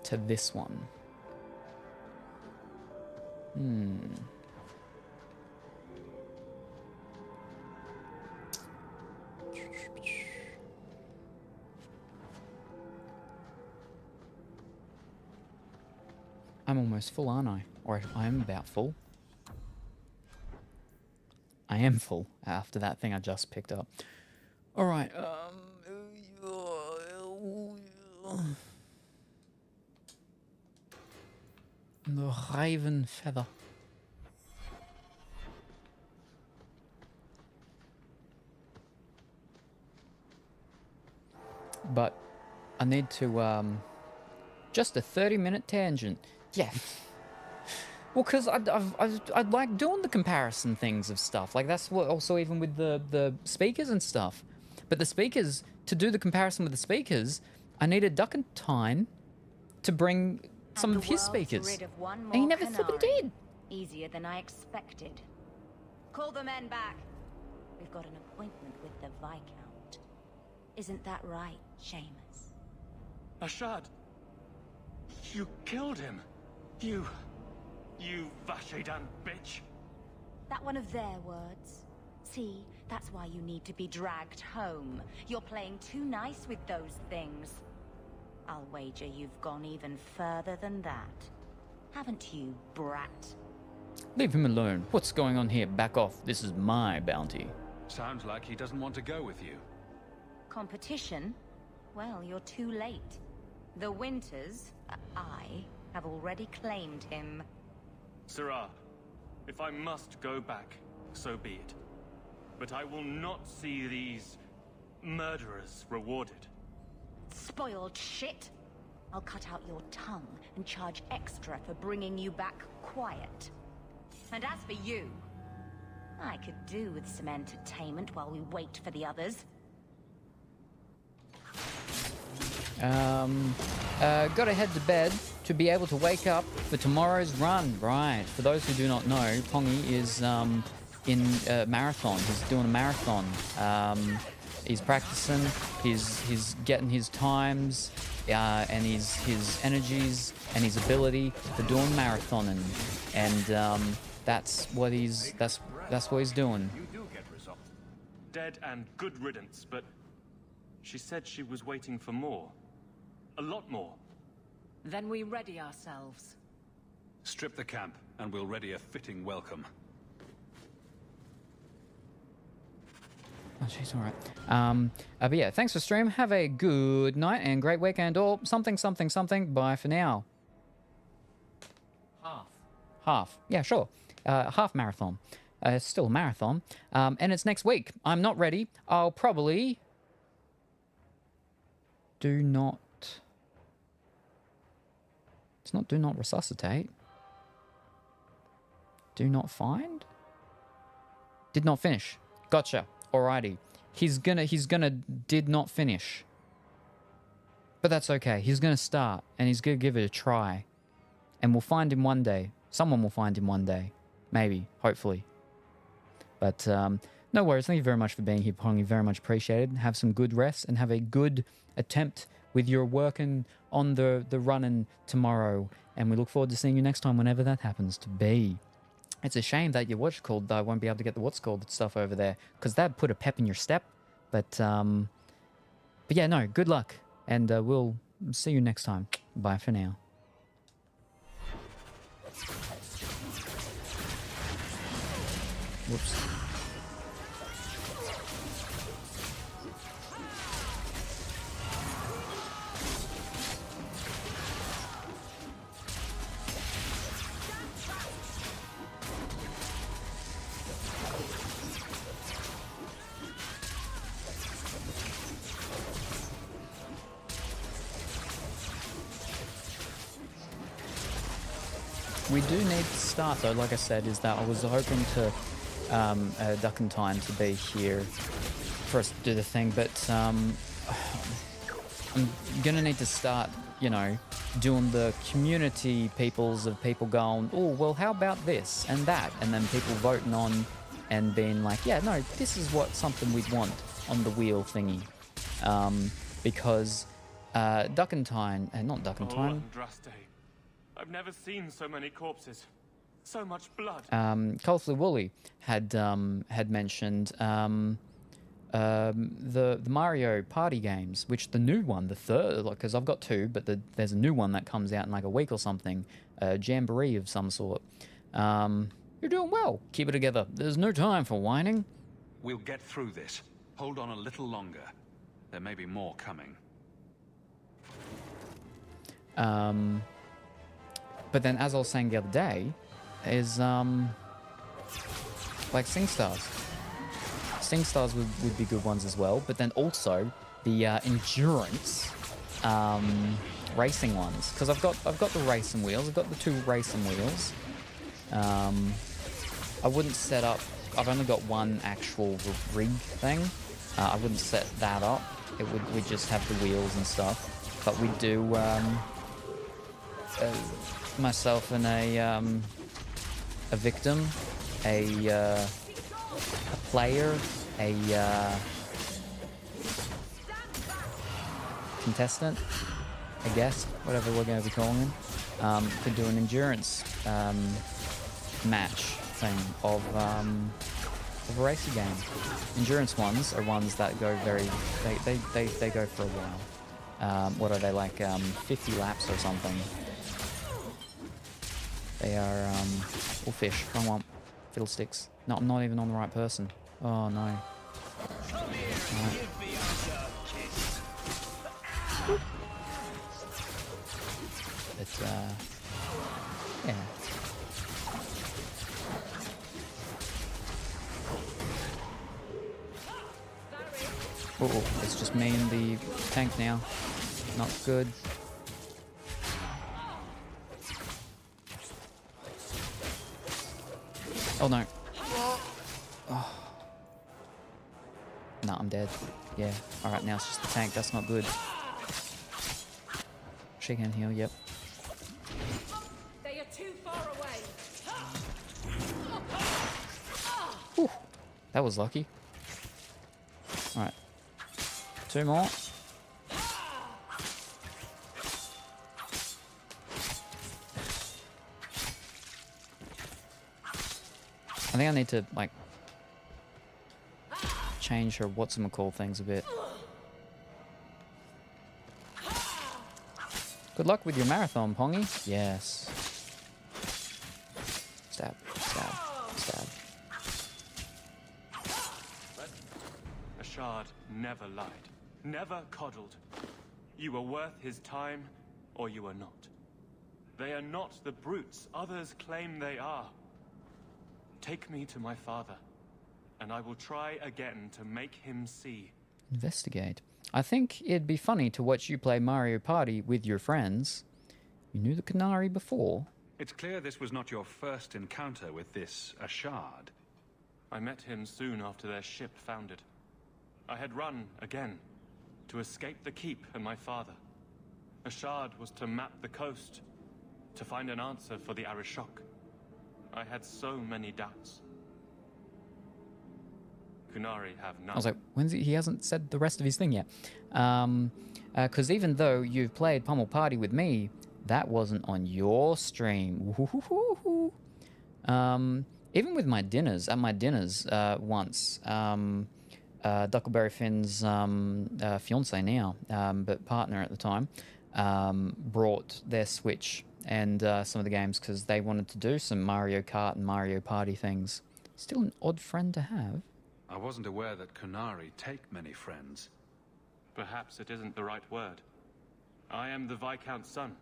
to this one. I'm almost full, aren't I? Or I am about full. I am full after that thing I just picked up. Alright, the raven feather. But I need to, just a 30-minute tangent. Yeah. Well, because I'd like doing the comparison things of stuff. Like, that's what also even with the speakers and stuff. But the speakers, to do the comparison with the speakers, I needed Duck and Tyne to bring some of his speakers. And he never flipping did. Easier than I expected. Call the men back. We've got an appointment with the Viscount. Isn't that right, Seamus? Ashad, you killed him. You Vashedan bitch. That one of their words. See, that's why you need to be dragged home. You're playing too nice with those things. I'll wager you've gone even further than that. Haven't you, brat? Leave him alone. What's going on here? Back off. This is my bounty. Sounds like he doesn't want to go with you. Competition? Well, you're too late. The Winters, I, have already claimed him. Sirrah, if I must go back, so be it. But I will not see these murderers rewarded. Spoiled shit! I'll cut out your tongue and charge extra for bringing you back quiet. And as for you, I could do with some entertainment while we wait for the others. Gotta head to bed to be able to wake up for tomorrow's run. Right. For those who do not know, Pongy is in a marathon. He's doing a marathon. He's practicing. He's getting his times and his energies and his ability for doing marathoning. And that's what he's doing. You do get results. Dead and good riddance, but she said she was waiting for more. A lot more. Then we ready ourselves. Strip the camp, and we'll ready a fitting welcome. Oh, she's all right. But yeah, thanks for stream. Have a good night and great weekend, or something. Bye for now. Half. Yeah, sure. Half marathon. It's still a marathon. And it's next week. I'm not ready. I'll probably do not. It's not do not resuscitate. Do not find? Did not finish. Gotcha. Alrighty. He's gonna did not finish. But that's okay. He's gonna start and he's gonna give it a try. And we'll find him one day. Someone will find him one day. Maybe. Hopefully. But no worries. Thank you very much for being here, Pongy. Very much appreciated. Have some good rest and have a good attempt with your working on the running tomorrow. And we look forward to seeing you next time whenever that happens to be. It's a shame that your what's called I won't be able to get the what's called stuff over there, because that'd put a pep in your step. But yeah, no, good luck, and we'll see you next time. Bye for now. Whoops. We do need to start, though, like I said, is that I was hoping to Duck and Time to be here for us to do the thing, but I'm gonna need to start, you know, doing the community peoples of people going, oh, well, how about this and that? And then people voting on and being like, yeah, no, this is what something we'd want on the wheel thingy. Because Duck and Time, not Duck and Time. Andraste. I've never seen so many corpses. So much blood. Colorfully Woolly had mentioned the Mario Party games, which the new one, the third, because I've got two, but there's a new one that comes out in like a week or something, a jamboree of some sort. You're doing well. Keep it together. There's no time for whining. We'll get through this. Hold on a little longer. There may be more coming. But then, as I was saying the other day, is like Sing Stars. Sing Stars would be good ones as well, but then also the endurance racing ones, because I've got the racing wheels. I've got the two racing wheels. I wouldn't set up. I've only got one actual rig thing. I wouldn't set that up. We'd just have the wheels and stuff. But we do myself and a victim, a player, a contestant, I guess, whatever we're going to be calling him, to do an endurance match thing of a racing game. Endurance ones are ones that go they go for a while. What are they, like 50 laps or something? They are all fish. I want fiddlesticks. No, I'm not even on the right person. Oh no. Right. But yeah. Oh, it's just me and the tank now. Not good. Oh no. Oh. No, I'm dead. Yeah. Alright, now it's just the tank. That's not good. She can heal, yep. They are too far away. Whew. That was lucky. Alright. Two more. I think I need to, like, change her whatchamacall things a bit. Good luck with your marathon, Pongy. Yes. Stab, stab, stab. But Ashard never lied, never coddled. You were worth his time, or you are not. They are not the brutes others claim they are. Take me to my father, and I will try again to make him see. Investigate. I think it'd be funny to watch you play Mario Party with your friends. You knew the Canary before. It's clear this was not your first encounter with this Ashard. I met him soon after their ship foundered. I had run again to escape the keep and my father. Ashard was to map the coast, to find an answer for the Arishok. I had so many doubts. Kunari have none. I was like, when's he hasn't said the rest of his thing yet. Because even though you've played Pummel Party with me, that wasn't on your stream. Even with my dinners, at my dinners once, Duckleberry Finn's fiance now, but partner at the time, brought their Switch and some of the games because they wanted to do some Mario Kart and Mario Party things. Still an odd friend to have. I wasn't aware that Kunari take many friends. Perhaps it isn't the right word. I am the Viscount's son,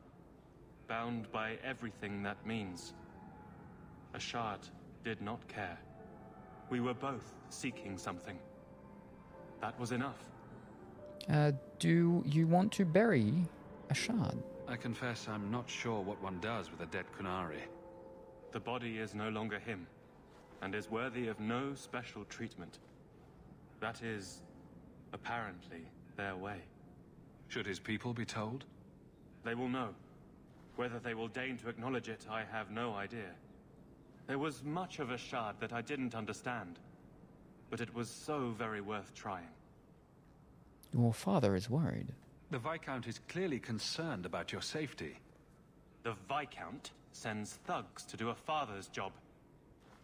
bound by everything that means. Ashard did not care. We were both seeking something. That was enough. Do you want to bury Ashard? I confess I'm not sure what one does with a dead Kunari. The body is no longer him, and is worthy of no special treatment. That is, apparently, their way. Should his people be told? They will know. Whether they will deign to acknowledge it, I have no idea. There was much of a shard that I didn't understand, but it was so very worth trying. Your father is worried. The Viscount is clearly concerned about your safety. The Viscount sends thugs to do a father's job.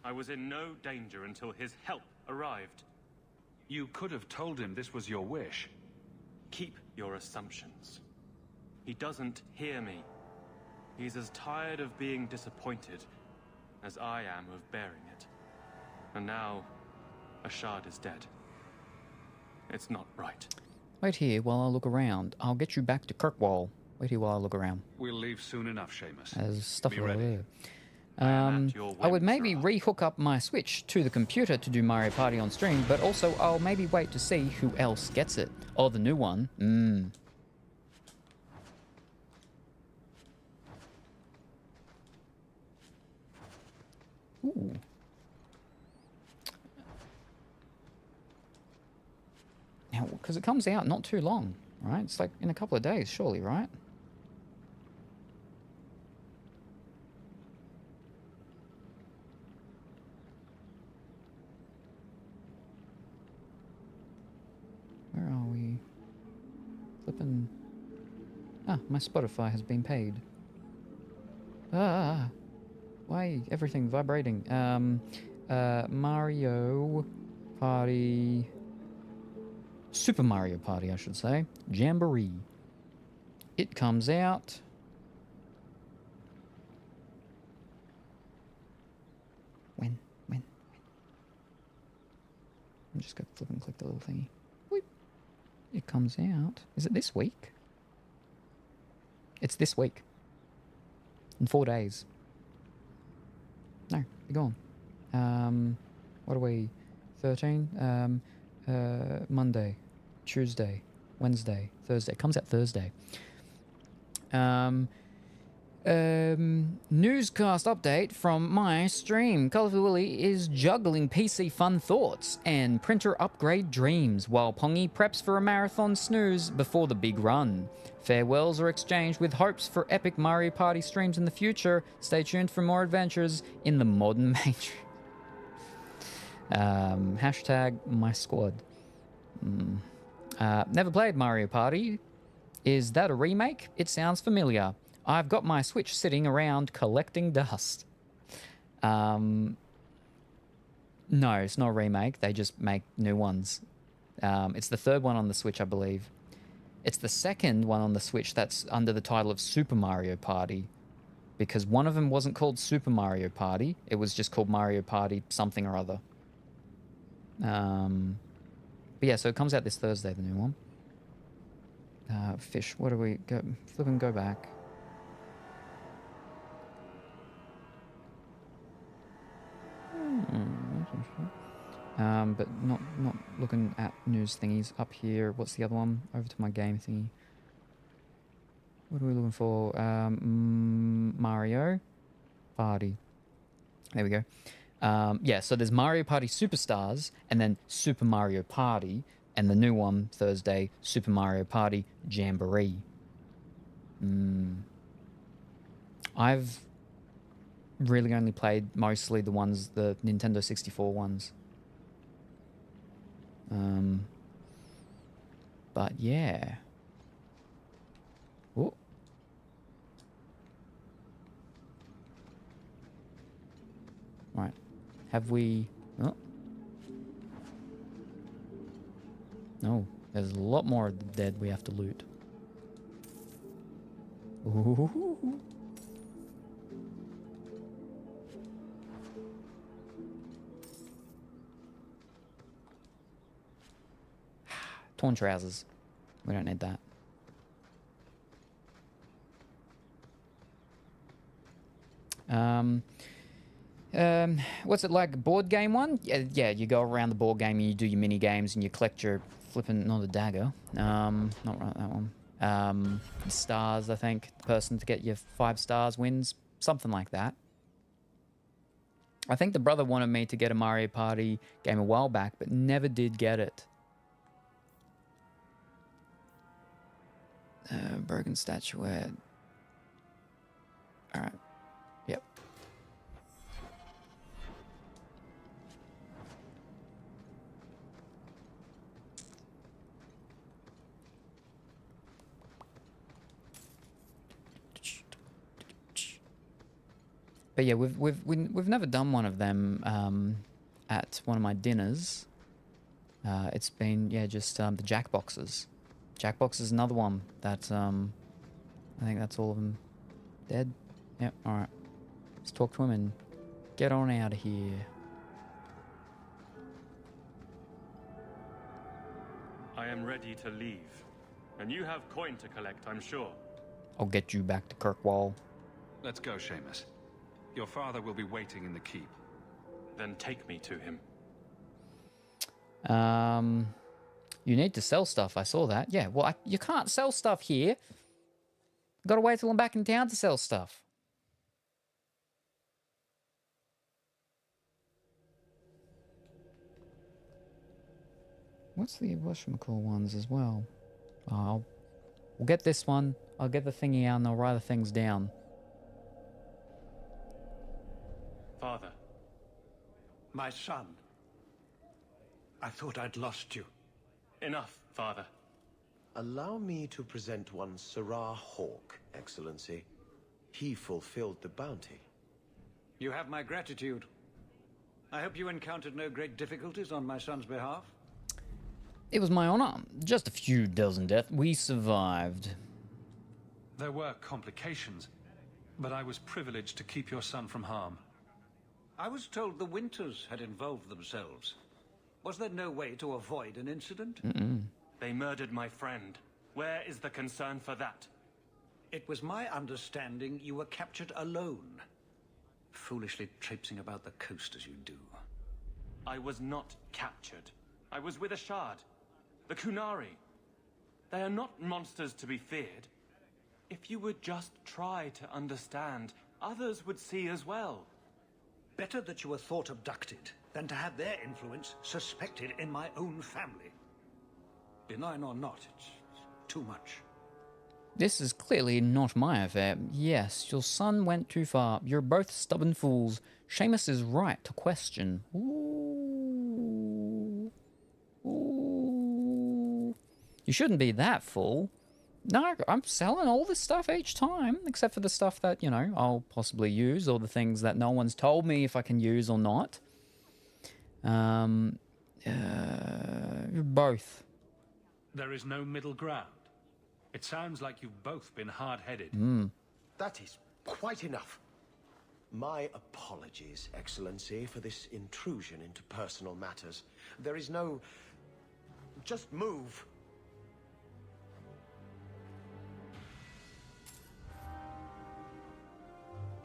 I was in no danger until his help arrived. You could have told him this was your wish. Keep your assumptions. He doesn't hear me. He's as tired of being disappointed as I am of bearing it. And now, a shard is dead. It's not right. Wait here while I look around. I'll get you back to Kirkwall. Wait here while I look around. We'll leave soon enough, Seamus. There's stuff Be over ready. there. I would maybe re-hook up my Switch to the computer to do Mario Party on stream, but also I'll maybe wait to see who else gets it. Oh, the new one. Ooh. Now, because it comes out not too long, right? It's like in a couple of days, surely, right? Where are we? Flippin'. Ah, my Spotify has been paid. Ah, why everything vibrating? Mario Party. Super Mario Party, I should say. Jamboree. It comes out. When? I'm just going to flip and click the little thingy. Whoop. It comes out. Is it this week? It's this week. In 4 days. No, be gone. What are we? 13? Monday, Tuesday, Wednesday, Thursday. It comes out Thursday. Newscast update from my stream. Colourful Willy is juggling PC fun thoughts and printer upgrade dreams while Pongy preps for a marathon snooze before the big run. Farewells are exchanged with hopes for epic Mario Party streams in the future. Stay tuned for more adventures in the modern Matrix. Hashtag my squad. Never played Mario Party. Is that a remake? It sounds familiar. I've got my Switch sitting around collecting dust. No, it's not a remake. They just make new ones. It's the third one on the Switch, I believe. It's the second one on the Switch that's under the title of Super Mario Party. Because one of them wasn't called Super Mario Party. It was just called Mario Party something or other. But yeah, so it comes out this Thursday, the new one. Fish, what do we go? Flip and go back. But not looking at news thingies up here. What's the other one? Over to my game thingy. What are we looking for? Mario Party. There we go. Yeah, so there's Mario Party Superstars and then Super Mario Party, and the new one Thursday, Super Mario Party Jamboree. I've really only played mostly the Nintendo 64 ones. But yeah. Oh. Right. Have we... Oh. No. There's a lot more of the dead we have to loot. Ooh. Torn trousers. We don't need that. What's it like? Board game one? Yeah, you go around the board game and you do your mini games and you collect your flipping, not a dagger. Not right, that one. Stars, I think. The person to get your 5 stars wins. Something like that. I think the brother wanted me to get a Mario Party game a while back, but never did get it. Broken statuette. All right. Yep. But yeah, we've never done one of them at one of my dinners. It's been just the Jackboxes. Jackbox is another one that I think that's all of them dead. Yep. All right. Let's talk to him and get on out of here. I am ready to leave, and you have coin to collect, I'm sure. I'll get you back to Kirkwall. Let's go, Seamus. Your father will be waiting in the keep. Then take me to him. You need to sell stuff. I saw that. Yeah, well, you can't sell stuff here. Gotta wait till I'm back in town to sell stuff. What's the whatchamacall ones as well? We'll get this one. I'll get the thingy out and I'll write the things down. Father. My son. I thought I'd lost you. Enough, Father. Allow me to present one Sirrah Hawk, Excellency. He fulfilled the bounty. You have my gratitude. I hope you encountered no great difficulties on my son's behalf. It was my honor. Just a few dozen deaths. We survived. There were complications, but I was privileged to keep your son from harm. I was told the Winters had involved themselves. Was there no way to avoid an incident? They murdered my friend. Where is the concern for that? It was my understanding you were captured alone. Foolishly traipsing about the coast as you do. I was not captured. I was with Ashard. The Kunari. They are not monsters to be feared. If you would just try to understand, others would see as well. Better that you were thought abducted than to have their influence suspected in my own family. Benign or not, it's too much. This is clearly not my affair. Yes, your son went too far. You're both stubborn fools. Seamus is right to question. Ooh. Ooh. You shouldn't be that full. No, I'm selling all this stuff each time, except for the stuff that, I'll possibly use, or the things that no one's told me if I can use or not. Both. There is no middle ground. It sounds like you've both been hard-headed. That is quite enough. My apologies, Excellency, for this intrusion into personal matters. There is no... Just move.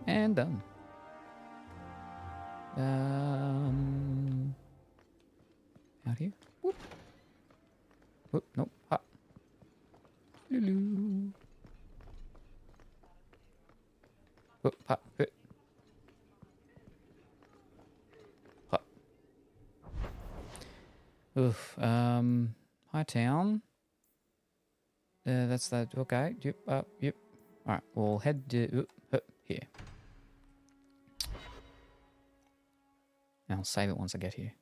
And done. Out here. Whoop. Whoop, nope. Hop. Lulu. Whoop, hop, hit. Hop. Oof. Hi, town. That's that. Okay. Yep. Yep. All right. We'll head to here. And I'll save it once I get here.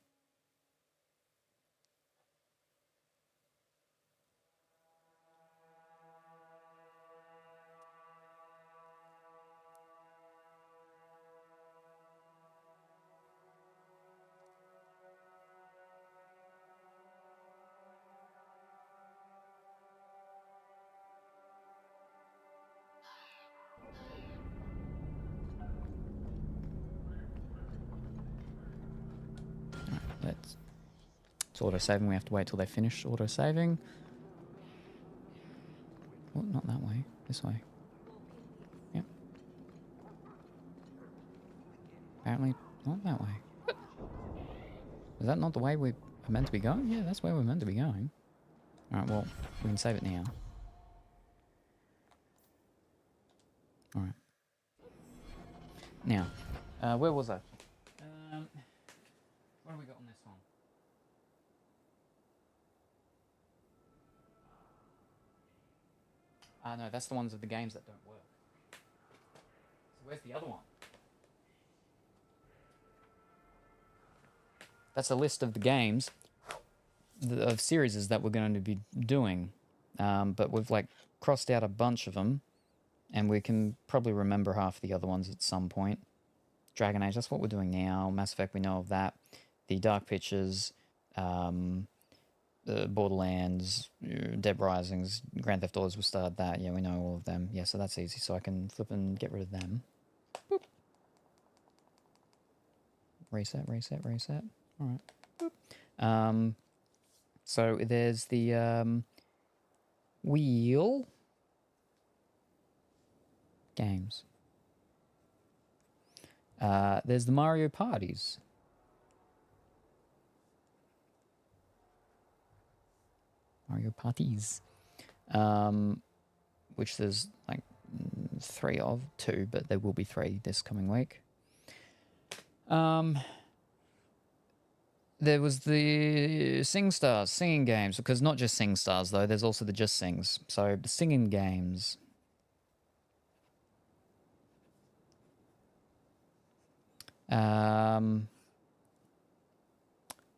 It's auto-saving. We have to wait till they finish auto-saving. Well, not that way. This way. Yep. Apparently not that way. What? Is that not the way we're meant to be going? Yeah, that's where we're meant to be going. Alright, well, we can save it now. Alright. Now, where was I? No, that's the ones of the games that don't work. So where's the other one? That's a list of the games of series that we're going to be doing, but we've like crossed out a bunch of them, and we can probably remember half the other ones at some point. Dragon Age, that's what we're doing now. Mass Effect, we know of that. The Dark Pictures, Borderlands, Dead Risings, Grand Theft Autos, we started that. Yeah, we know all of them. Yeah, so that's easy. So I can flip and get rid of them. Boop. Reset, reset, reset. All right. Boop. So there's the wheel games. There's the Mario parties. Mario parties. Which there's like 2, but there will be 3 this coming week. There was the SingStars, singing games, because not just SingStars though, there's also the Just Sings. So the singing games.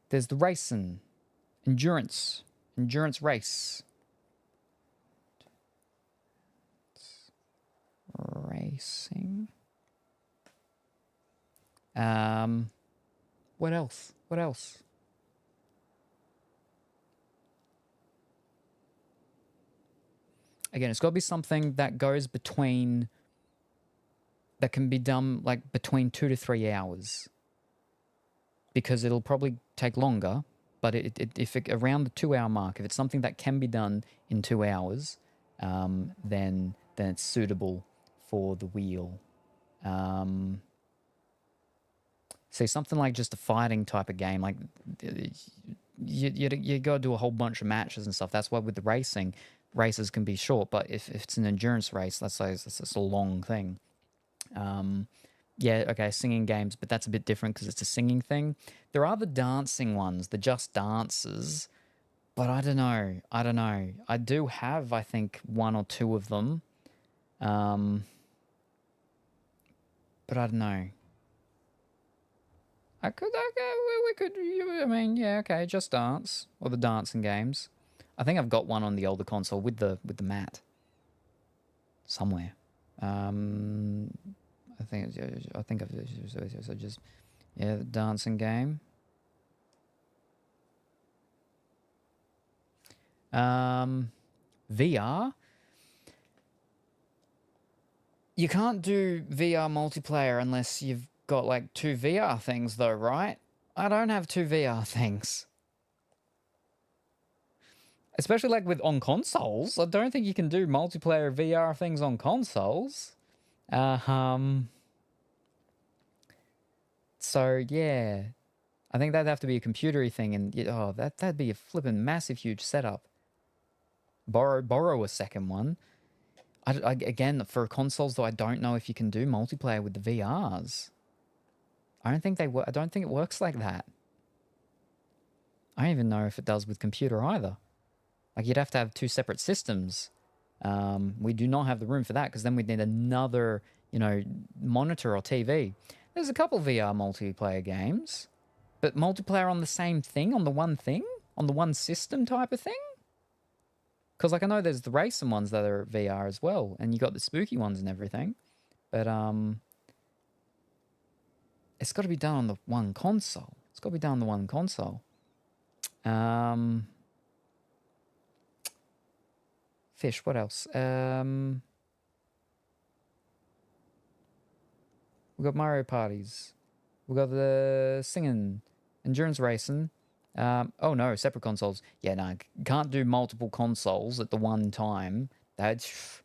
There's the racing, endurance race. Racing. What else? What else? Again, it's got to be something that goes between, that can be done like between 2 to 3 hours. Because it'll probably take longer, but if around the 2-hour mark, if it's something that can be done in 2 hours, then it's suitable for the wheel. See, something like just a fighting type of game, like you got to do a whole bunch of matches and stuff. That's why with the racing, races can be short. But if it's an endurance race, let's say it's a long thing. Yeah, okay, singing games, but that's a bit different because it's a singing thing. There are the dancing ones, the Just Dances, but I don't know. I do have, I think, 1 or 2 of them. But I don't know. We could, I mean, yeah, okay, Just Dance, or the dancing games. I think I've got one on the older console with the mat. Somewhere. I think I've just, yeah, the dancing game. VR. You can't do VR multiplayer unless you've got like 2 VR things though, right? I don't have 2 VR things. Especially like on consoles. I don't think you can do multiplayer VR things on consoles. So yeah, I think that'd have to be a computery thing, and that'd be a flippin' massive, huge setup. Borrow a second one. Again, for consoles though, I don't know if you can do multiplayer with the VRs. I don't think I don't think it works like that. I don't even know if it does with computer either. Like you'd have to have 2 separate systems. We do not have the room for that because then we'd need another, monitor or TV. There's a couple VR multiplayer games, but multiplayer on the same thing, on the one thing, on the one system type of thing. Because like I know there's the racing ones that are VR as well, and you got the spooky ones and everything, but it's got to be done on the one console. It's got to be done on the one console. Fish. What else? We've got Mario parties. We've got the singing, endurance racing. Oh no, separate consoles. Yeah, no, can't do multiple consoles at the one time. That's,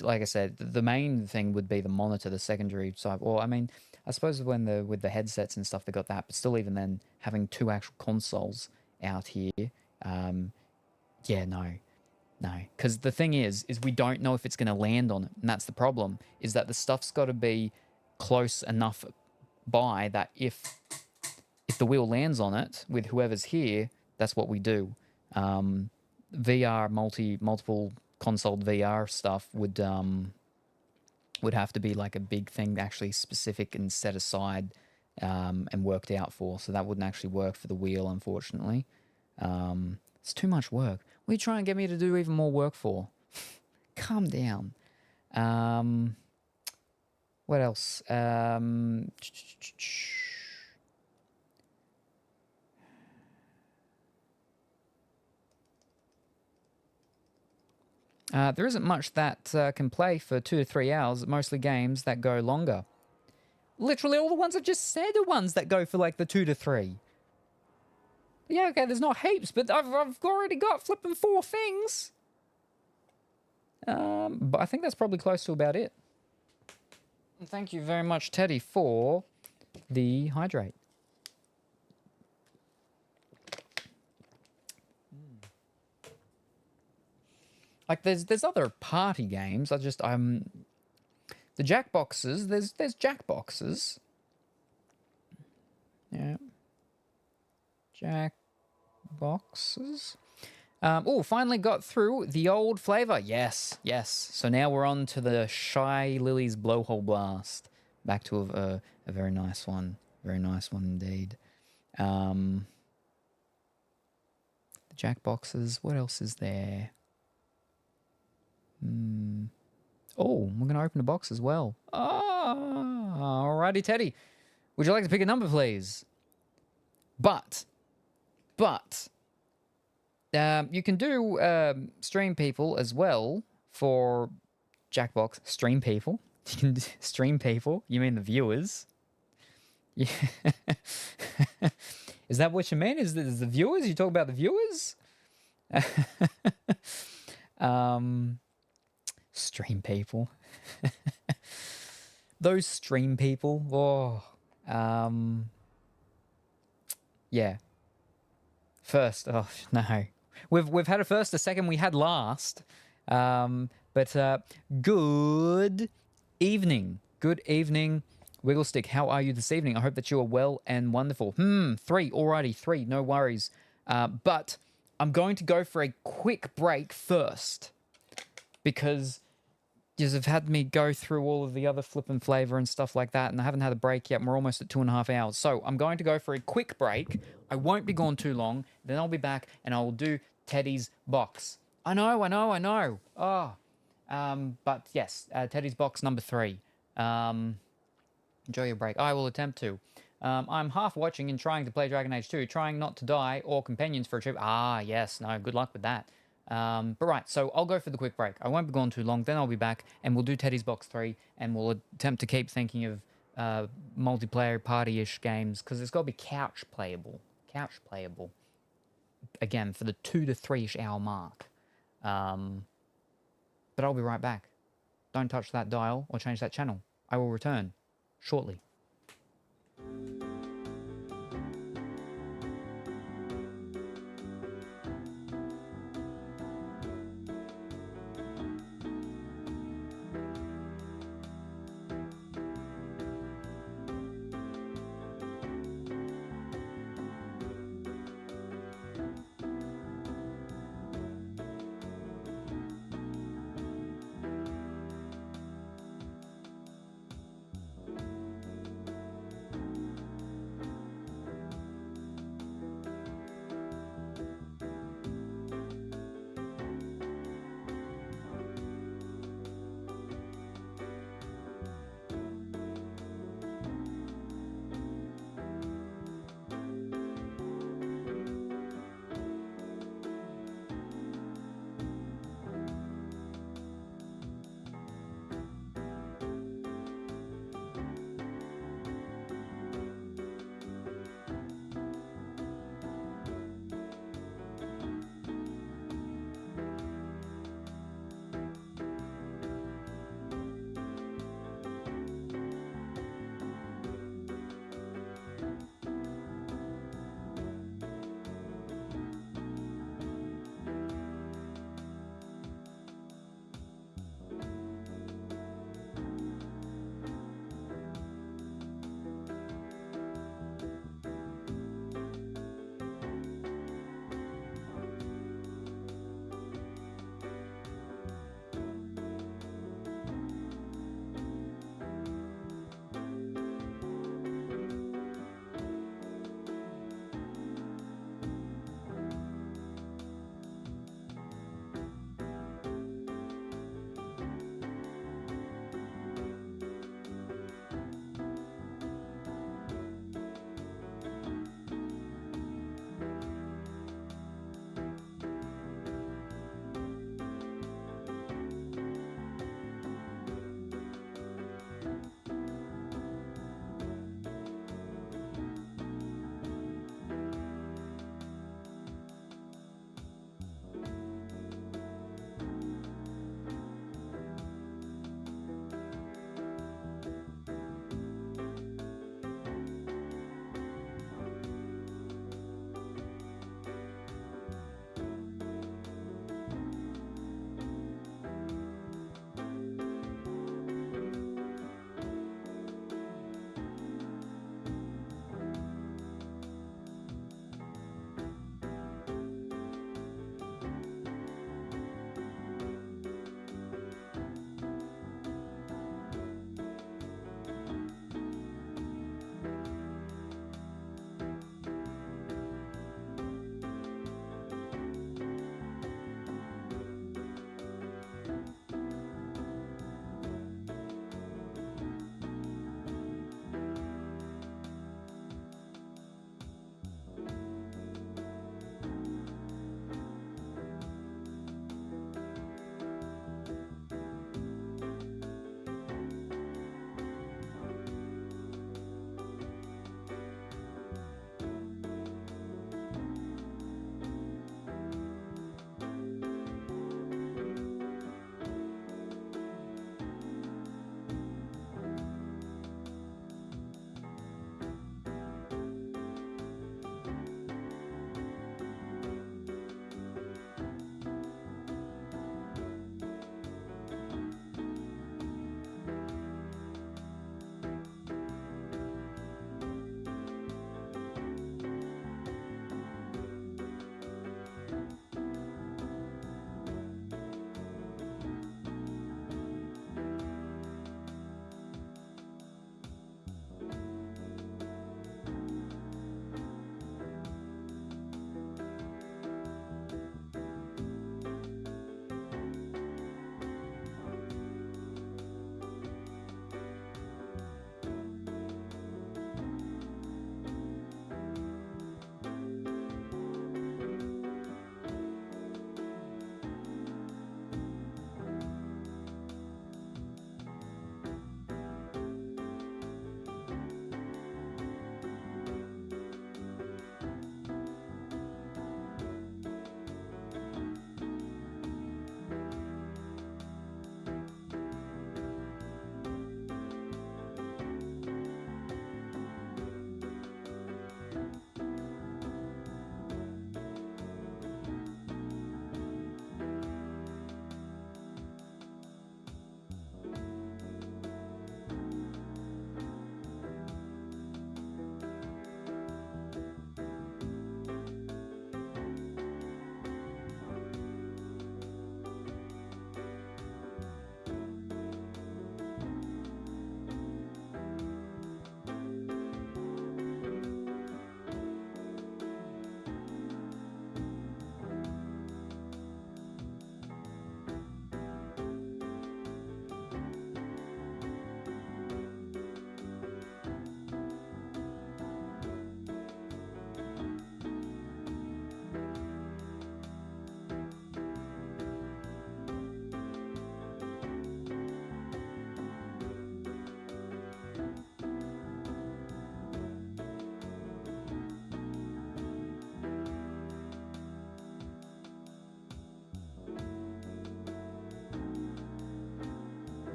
like I said, the main thing would be the monitor, the secondary side. Well, I mean, I suppose with the headsets and stuff, they got that. But still, even then, having 2 actual consoles out here, yeah, no. Because the thing is we don't know if it's going to land on it, and that's the problem. Is that the stuff's got to be close enough by that if the wheel lands on it with whoever's here, that's what we do. VR multiple console VR stuff would have to be like a big thing actually specific and set aside and worked out for. So that wouldn't actually work for the wheel, unfortunately. It's too much work. What are you trying to get me to do even more work for? Calm down. What else? There isn't much that can play for 2 to 3 hours, mostly games that go longer. Literally all the ones I've just said are ones that go for like the 2 to 3. Yeah, okay, there's not heaps, but I've already got flipping 4 things. But I think that's probably close to about it. And thank you very much, Teddy, for the hydrate. Like there's other party games. The Jackboxes. There's Jackboxes. Yeah. Jackboxes. Oh, finally got through the old flavor. Yes. So now we're on to the Shy Lily's Blowhole Blast. Back to a very nice one. Very nice one indeed. The Jackboxes. What else is there? Oh, we're going to open a box as well. Alrighty, Teddy. Would you like to pick a number, please? But you can do stream people as well for Jackbox. Stream people? You can stream people? You mean the viewers? Yeah. Is that what you mean? Is the viewers? You talk about the viewers? Stream people. Those stream people. Oh. Yeah. First. Oh, no. We've had a first, a second, we had last. But good evening. Good evening, Wigglestick. How are you this evening? I hope that you are well and wonderful. 3. Alrighty, 3. No worries. But I'm going to go for a quick break first. Because you've had me go through all of the other flippin' flavor and stuff like that, and I haven't had a break yet, and we're almost at 2.5 hours. So I'm going to go for a quick break. I won't be gone too long. Then I'll be back, and I will do Teddy's box. I know. Oh. But yes, Teddy's box number 3. Enjoy your break. I will attempt to. I'm half watching and trying to play Dragon Age 2, trying not to die or companions for a trip. Yes. No, good luck with that. But right, so I'll go for the quick break. I won't be gone too long. Then I'll be back, and we'll do Teddy's Box 3, and we'll attempt to keep thinking of multiplayer party-ish games, because it's got to be couch playable. Again, for the 2 to 3-ish hour mark. But I'll be right back. Don't touch that dial or change that channel. I will return shortly.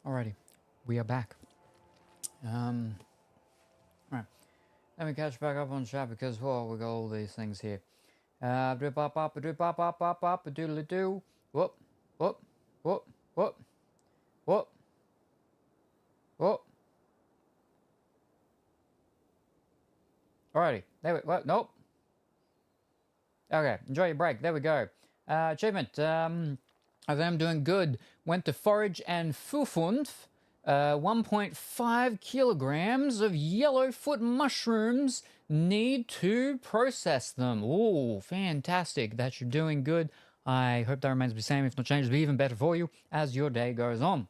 Alrighty, we are back. Right. Let me catch back up on chat because, well, we got all these things here. Do bop bop do bop bop bop bop doodle doo. Whoop, whoop, whoop, whoop, whoop, whoop. Alrighty, there we what? Nope. Okay, enjoy your break. There we go. Achievement. I think I'm doing good. Went to forage and fufund 1.5 kilograms of yellowfoot mushrooms. Need to process them. Ooh, fantastic. That you're doing good. I hope that remains the same, if not changes, be even better for you as your day goes on.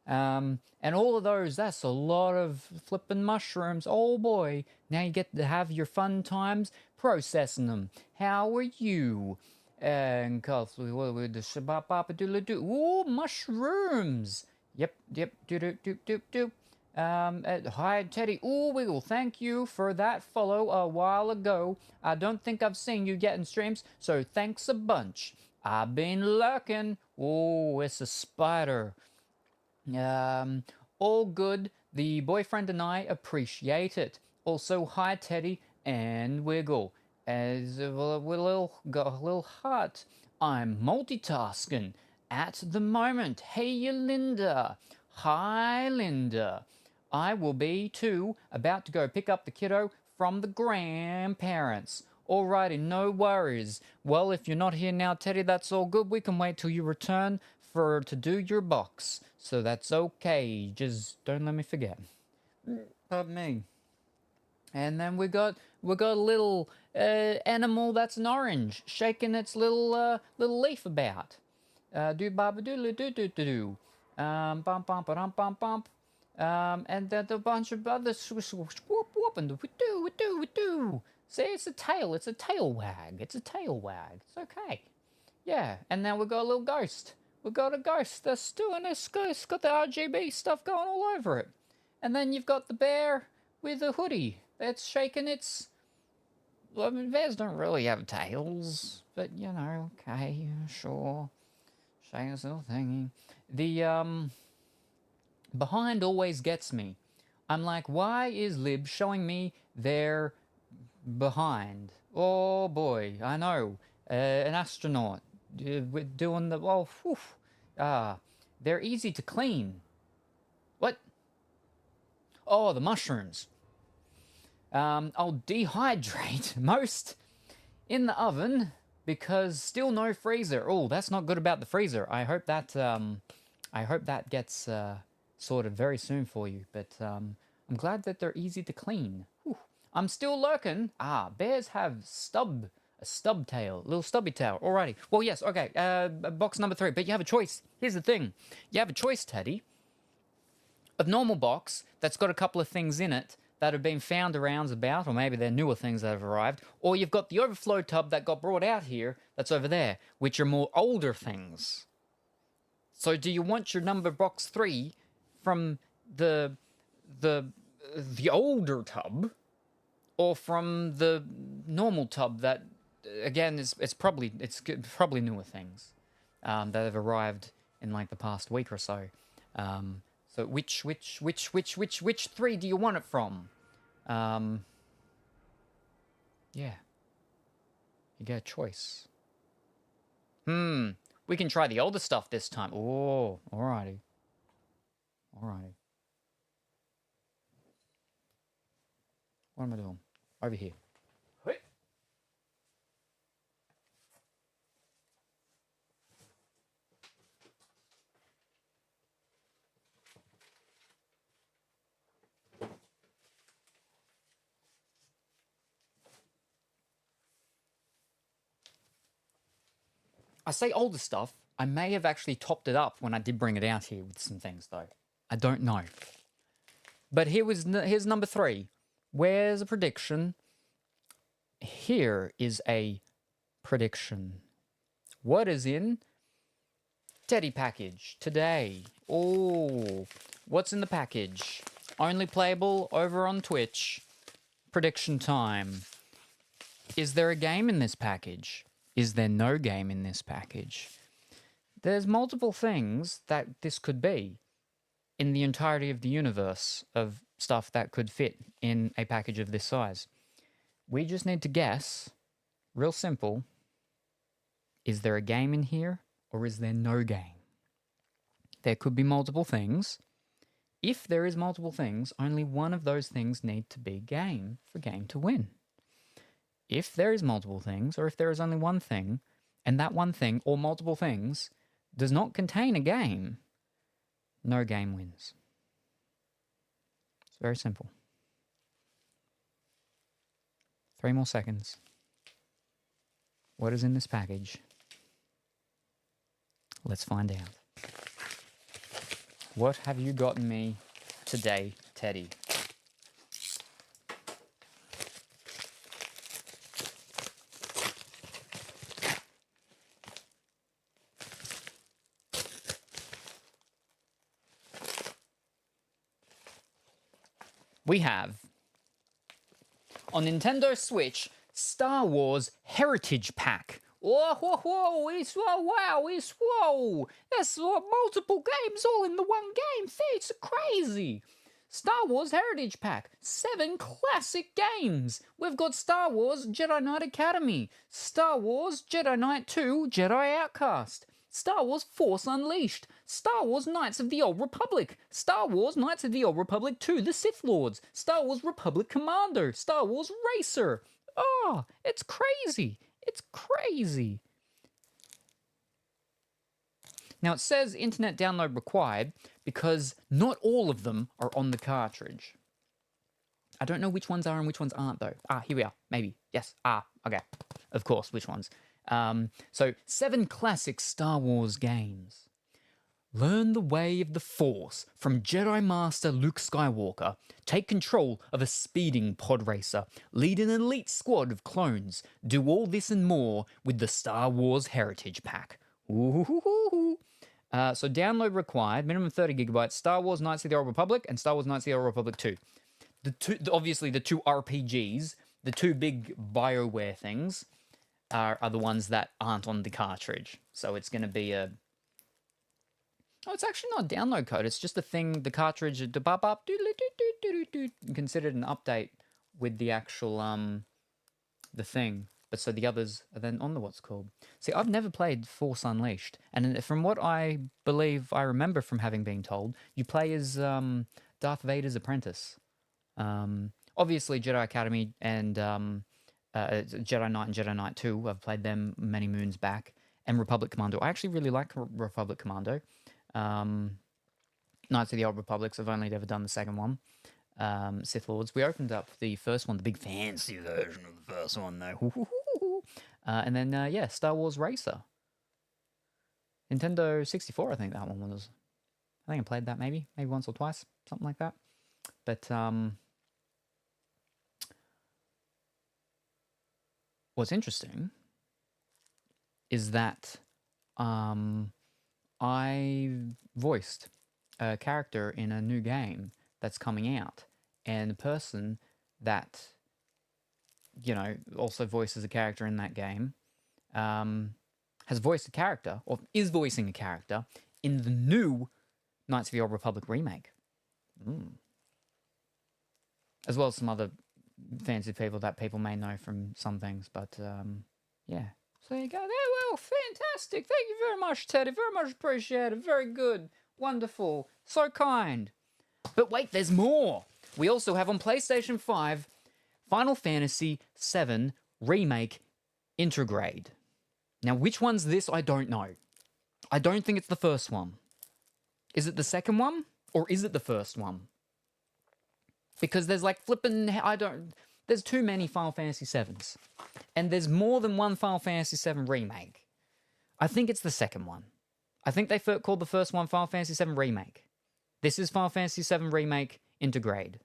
And all of those, that's a lot of flipping mushrooms. Oh boy, now you get to have your fun times processing them. How are you? And with the shabba-ba-ba-doodle-doo. Ooh, mushrooms. Yep, do. Hi, Teddy. Ooh, Wiggle, thank you for that follow a while ago. I don't think I've seen you yet in streams, so thanks a bunch. I've been lurking. Oh, it's a spider. All good. The boyfriend and I appreciate it. Also, hi, Teddy and Wiggle. As a little heart, I'm multitasking at the moment. Hey, Linda. Hi, Linda. I will be, too, about to go pick up the kiddo from the grandparents. Alrighty, no worries. Well, if you're not here now, Teddy, that's all good. We can wait till you return to do your box. So that's okay. Just don't let me forget. Pardon me. And then we got a little animal that's an orange, shaking its little leaf about. Do baba doodle do do do do. Bump bump bump bump bump. And then a bunch of other whoop whoop and we do. See, it's a tail wag. It's a tail wag. It's okay. Yeah. And now we got a little ghost. We got a ghost that's doing this. It's got the RGB stuff going all over it. And then you've got the bear with a hoodie. That's shaking its... Well, I mean, bears don't really have tails, but, you know, okay, sure. Shaking this little thingy. The, behind always gets me. I'm like, why is Lib showing me their behind? Oh, boy, I know. An astronaut. We're doing the... Oh, whew. They're easy to clean. What? Oh, the mushrooms. I'll dehydrate most in the oven because still no freezer. Oh, that's not good about the freezer. I hope that gets sorted very soon for you. But I'm glad that they're easy to clean. Whew. I'm still lurking. Bears have a stub tail, a little stubby tail. Alrighty. Well, yes. Okay. Box number 3. But you have a choice. Here's the thing. You have a choice, Teddy. A normal box that's got a couple of things in it that have been found around about, or maybe they're newer things that have arrived, or you've got the overflow tub that got brought out here that's over there, which are more older things. So do you want your number box 3 from the older tub, or from the normal tub that, again, it's probably newer things that have arrived in like the past week or so. So which 3 do you want it from? Yeah. You get a choice. We can try the older stuff this time. Oh, alrighty. Alrighty. What am I doing? Over here. I say older stuff. I may have actually topped it up when I did bring it out here with some things, though. I don't know. But here's number 3. Where's a prediction? Here is a prediction. What is in Teddy package today? Oh, what's in the package? Only playable over on Twitch. Prediction time. Is there a game in this package? Is there no game in this package? There's multiple things that this could be. in the entirety of the universe of stuff that could fit in a package of this size. We just need to guess, real simple, is there a game in here or is there no game? There could be multiple things. If there is multiple things, only one of those things need to be game for game to win. If there is multiple things, or if there is only one thing, and that one thing or multiple things does not contain a game, no game wins. It's very simple. 3 more seconds. What is in this package? Let's find out. What have you gotten me today, Teddy? We have, on Nintendo Switch, Star Wars Heritage Pack. Oh, whoa, whoa, it's, oh, wow, it's, whoa. That's multiple games all in the one game. It's crazy. Star Wars Heritage Pack. 7 classic games. We've got Star Wars Jedi Knight Academy, Star Wars Jedi Knight 2 Jedi Outcast, Star Wars Force Unleashed, Star Wars Knights of the Old Republic, Star Wars Knights of the Old Republic 2 The Sith Lords, Star Wars Republic Commando, Star Wars Racer. Oh, it's crazy. It's crazy. Now it says internet download required because not all of them are on the cartridge. I don't know which ones are and which ones aren't though. Here we are. Maybe. Yes. Okay. Of course, which ones? So 7 classic Star Wars games. Learn the way of the Force from Jedi Master Luke Skywalker. Take control of a speeding pod racer. Lead an elite squad of clones. Do all this and more with the Star Wars Heritage Pack. Ooh. So download required, minimum 30 gigabytes, Star Wars Knights of the Old Republic and Star Wars Knights of the Old Republic 2. Obviously the 2 RPGs, the 2 big BioWare things, are the ones that aren't on the cartridge. So it's going to be a... Oh, it's actually not a download code. It's just a thing, the cartridge, considered an update with the actual, the thing. But so the others are then on the what's called. See, I've never played Force Unleashed. And from what I believe I remember from having been told, you play as Darth Vader's apprentice. Obviously, Jedi Academy and Jedi Knight and Jedi Knight 2, I've played them many moons back. And Republic Commando. I actually really like Republic Commando. Knights of the Old Republics, I've only ever done the second one. Sith Lords. We opened up the first one, the big fancy version of the first one, though. And then, yeah, Star Wars Racer. Nintendo 64, I think that one was. I think I played that maybe once or twice, something like that. But, what's interesting is that, I voiced a character in a new game that's coming out, and the person that, you know, also voices a character in that game, has voiced a character, or is voicing a character, in the new Knights of the Old Republic remake. As well as some other fancy people that people may know from some things, but, yeah. So there you go. Well, fantastic. Thank you very much, Teddy. Very much appreciated. Very good. Wonderful. So kind. But wait, there's more. We also have on PlayStation 5, Final Fantasy VII Remake Intergrade. Now, which one's this? I don't know. I don't think it's the first one. Is it the second one? Or is it the first one? Because there's like flipping... There's too many Final Fantasy VIIs. And there's more than one Final Fantasy VII Remake. I think it's the second one. I think they called the first one Final Fantasy VII Remake. This is Final Fantasy VII Remake Intergrade.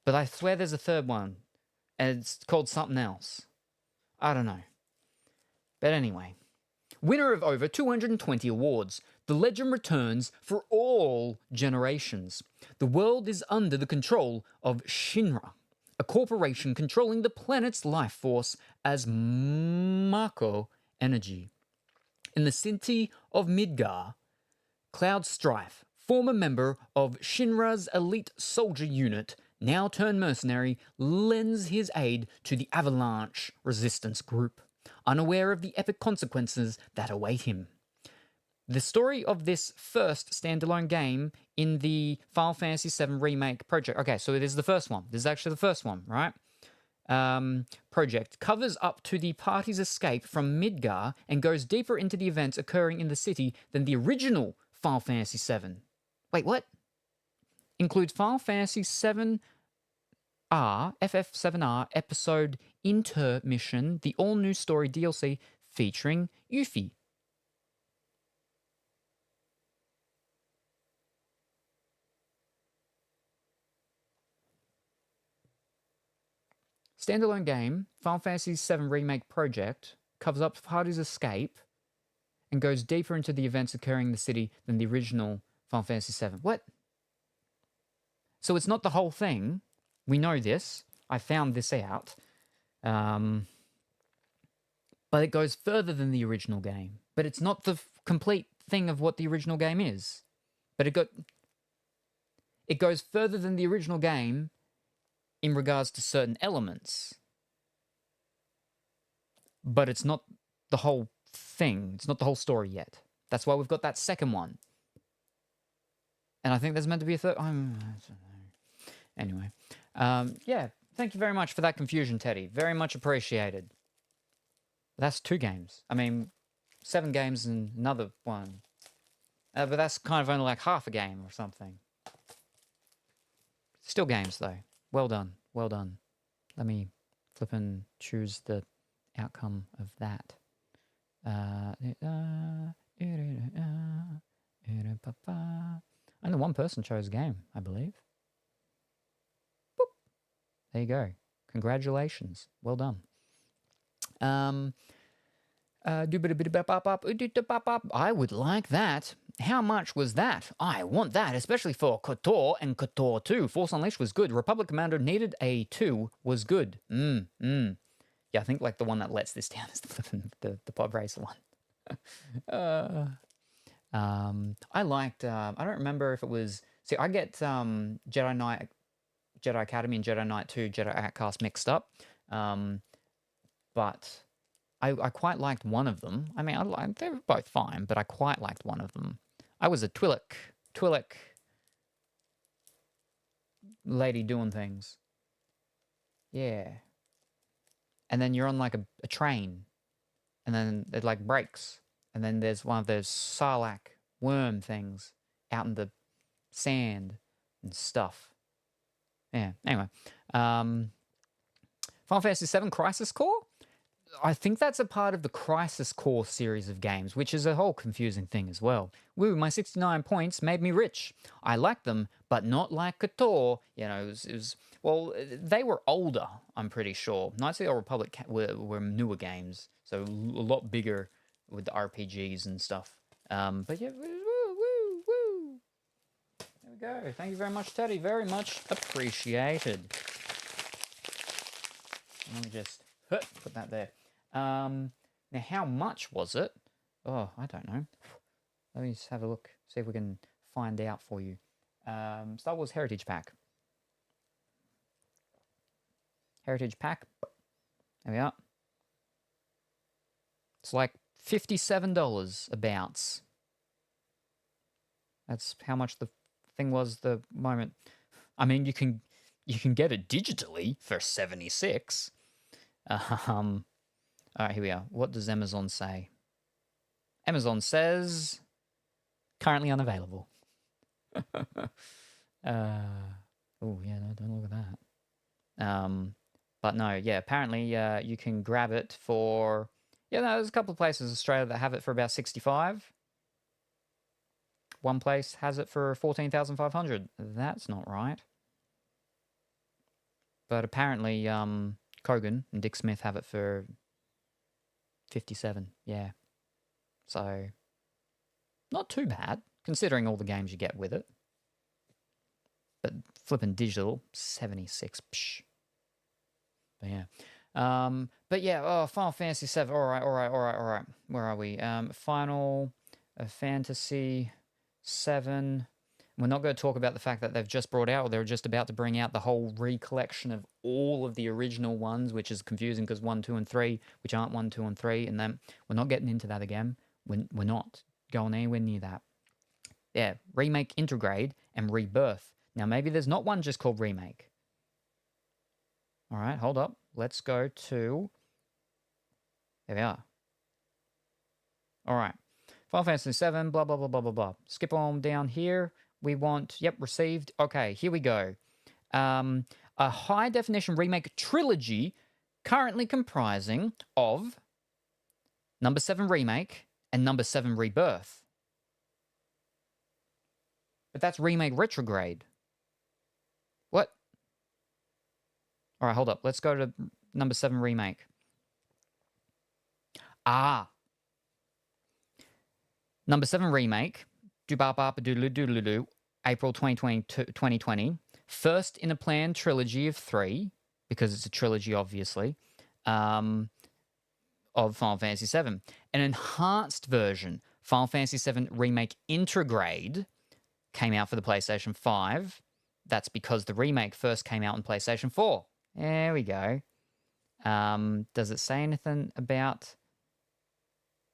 But I swear there's a third one. And it's called something else. I don't know. But anyway. Winner of over 220 awards. The legend returns for all generations. The world is under the control of Shinra, a corporation controlling the planet's life force as Mako Energy. In the city of Midgar, cloud strife former member of Shinra's elite soldier unit, now turned mercenary, lends his aid to the Avalanche resistance group, unaware of the epic consequences that await him. The story of this first standalone game in the Final Fantasy VII Remake project. Okay, so it is the first one. This is actually the first one, right? Project covers up to the party's escape from Midgar and goes deeper into the events occurring in the city than the original Final Fantasy VII. Wait, what? Includes Final Fantasy VII R, FF7R episode Intermission, the all-new story DLC featuring Yuffie. Standalone game, Final Fantasy VII Remake Project, covers up party's escape and goes deeper into the events occurring in the city than the original Final Fantasy VII. What? So it's not the whole thing. We know this. I found this out. But it goes further than the original game. But it's not the complete thing of what the original game is. But it goes further than the original game in regards to certain elements. But it's not the whole thing. It's not the whole story yet. That's why we've got that second one. And I think there's meant to be a third. I don't know. Anyway. Yeah, thank you very much for that confusion, Teddy. Very much appreciated. That's 2 games. I mean, 7 games and another one. But that's kind of only like half a game or something. Still games, though. Well done. Well done. Let me flip and choose the outcome of that. Only one person chose game, I believe. Boop. There you go. Congratulations. Well done. I would like that. How much was that? I want that, especially for KOTOR and KOTOR 2. Force Unleashed was good. Republic Commander needed a 2 was good. Yeah, I think like the one that lets this down is the pod racer one. I liked, I don't remember if it was, see, I get Jedi Academy and Jedi Knight 2, Jedi Outcast mixed up. But I quite liked one of them. I mean, they were both fine, but I quite liked one of them. I was a Twi'lek lady doing things. Yeah. And then you're on like a train, and then it like breaks, and then there's one of those Sarlacc worm things out in the sand and stuff. Yeah, anyway. Final Fantasy VII Crisis Core? I think that's a part of the Crisis Core series of games, which is a whole confusing thing as well. Woo, my 69 points made me rich. I like them, but not like KOTOR. You know, it was well, they were older, I'm pretty sure. Knights of the Old Republic were newer games, so a lot bigger with the RPGs and stuff. But yeah, woo. There we go. Thank you very much, Teddy. Very much appreciated. Let me just put that there. Now, how much was it? Oh, I don't know. Let me just have a look, see if we can find out for you. Star Wars Heritage Pack. Heritage Pack. There we are. It's like $57 abouts. That's how much the thing was the moment. I mean, you can get it digitally for $76. All right, here we are. What does Amazon say? Amazon says currently unavailable. Oh yeah, no, don't look at that. But no, yeah, apparently you can grab it for, yeah, no, there's a couple of places in Australia that have it for about 65. One place has it for 14,500. That's not right. But apparently Kogan and Dick Smith have it for 57, yeah. So, not too bad, considering all the games you get with it. But flipping digital, 76, psh. But yeah. Oh, Final Fantasy VII, all right. Where are we? Final Fantasy VII. We're not going to talk about the fact that they've just brought out, or they're just about to bring out the whole recollection of all of the original ones, which is confusing because 1, 2, and 3, which aren't 1, 2, and 3, and then we're not getting into that again. We're not going anywhere near that. Yeah, remake, intergrade, and rebirth. Now, maybe there's not one just called remake. All right, hold up. Let's go to... There we are. All right. Final Fantasy 7, blah, blah, blah, blah, blah, blah. Skip on down here. We want... Yep, received. Okay, here we go. A high-definition remake trilogy currently comprising of number 7 remake and number 7 rebirth. But that's remake retrograde. What? All right, hold up. Let's go to number 7 remake. Ah. Number 7 remake. Doodle-doodle-doo. April 2020. First in a planned trilogy of 3, because it's a trilogy, obviously, of Final Fantasy 7. An enhanced version, Final Fantasy 7 Remake Intergrade, came out for the PlayStation 5. That's because the remake first came out on PlayStation 4. There we go. Does it say anything about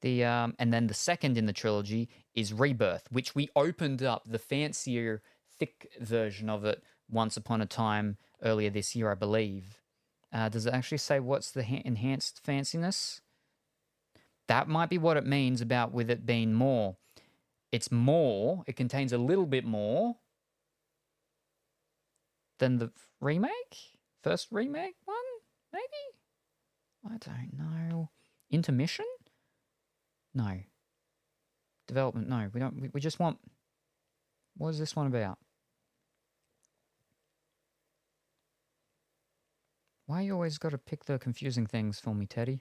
the... and then the second in the trilogy is Rebirth, which we opened up the fancier, thick version of it once upon a time earlier this year, I believe. Does it actually say what's the enhanced fanciness? That might be what it means about with it being more. It's more, it contains a little bit more than the remake? First remake one, maybe? I don't know. Intermission? No. Development, no. We don't. We just want... What is this one about? Why you always got to pick the confusing things for me, Teddy?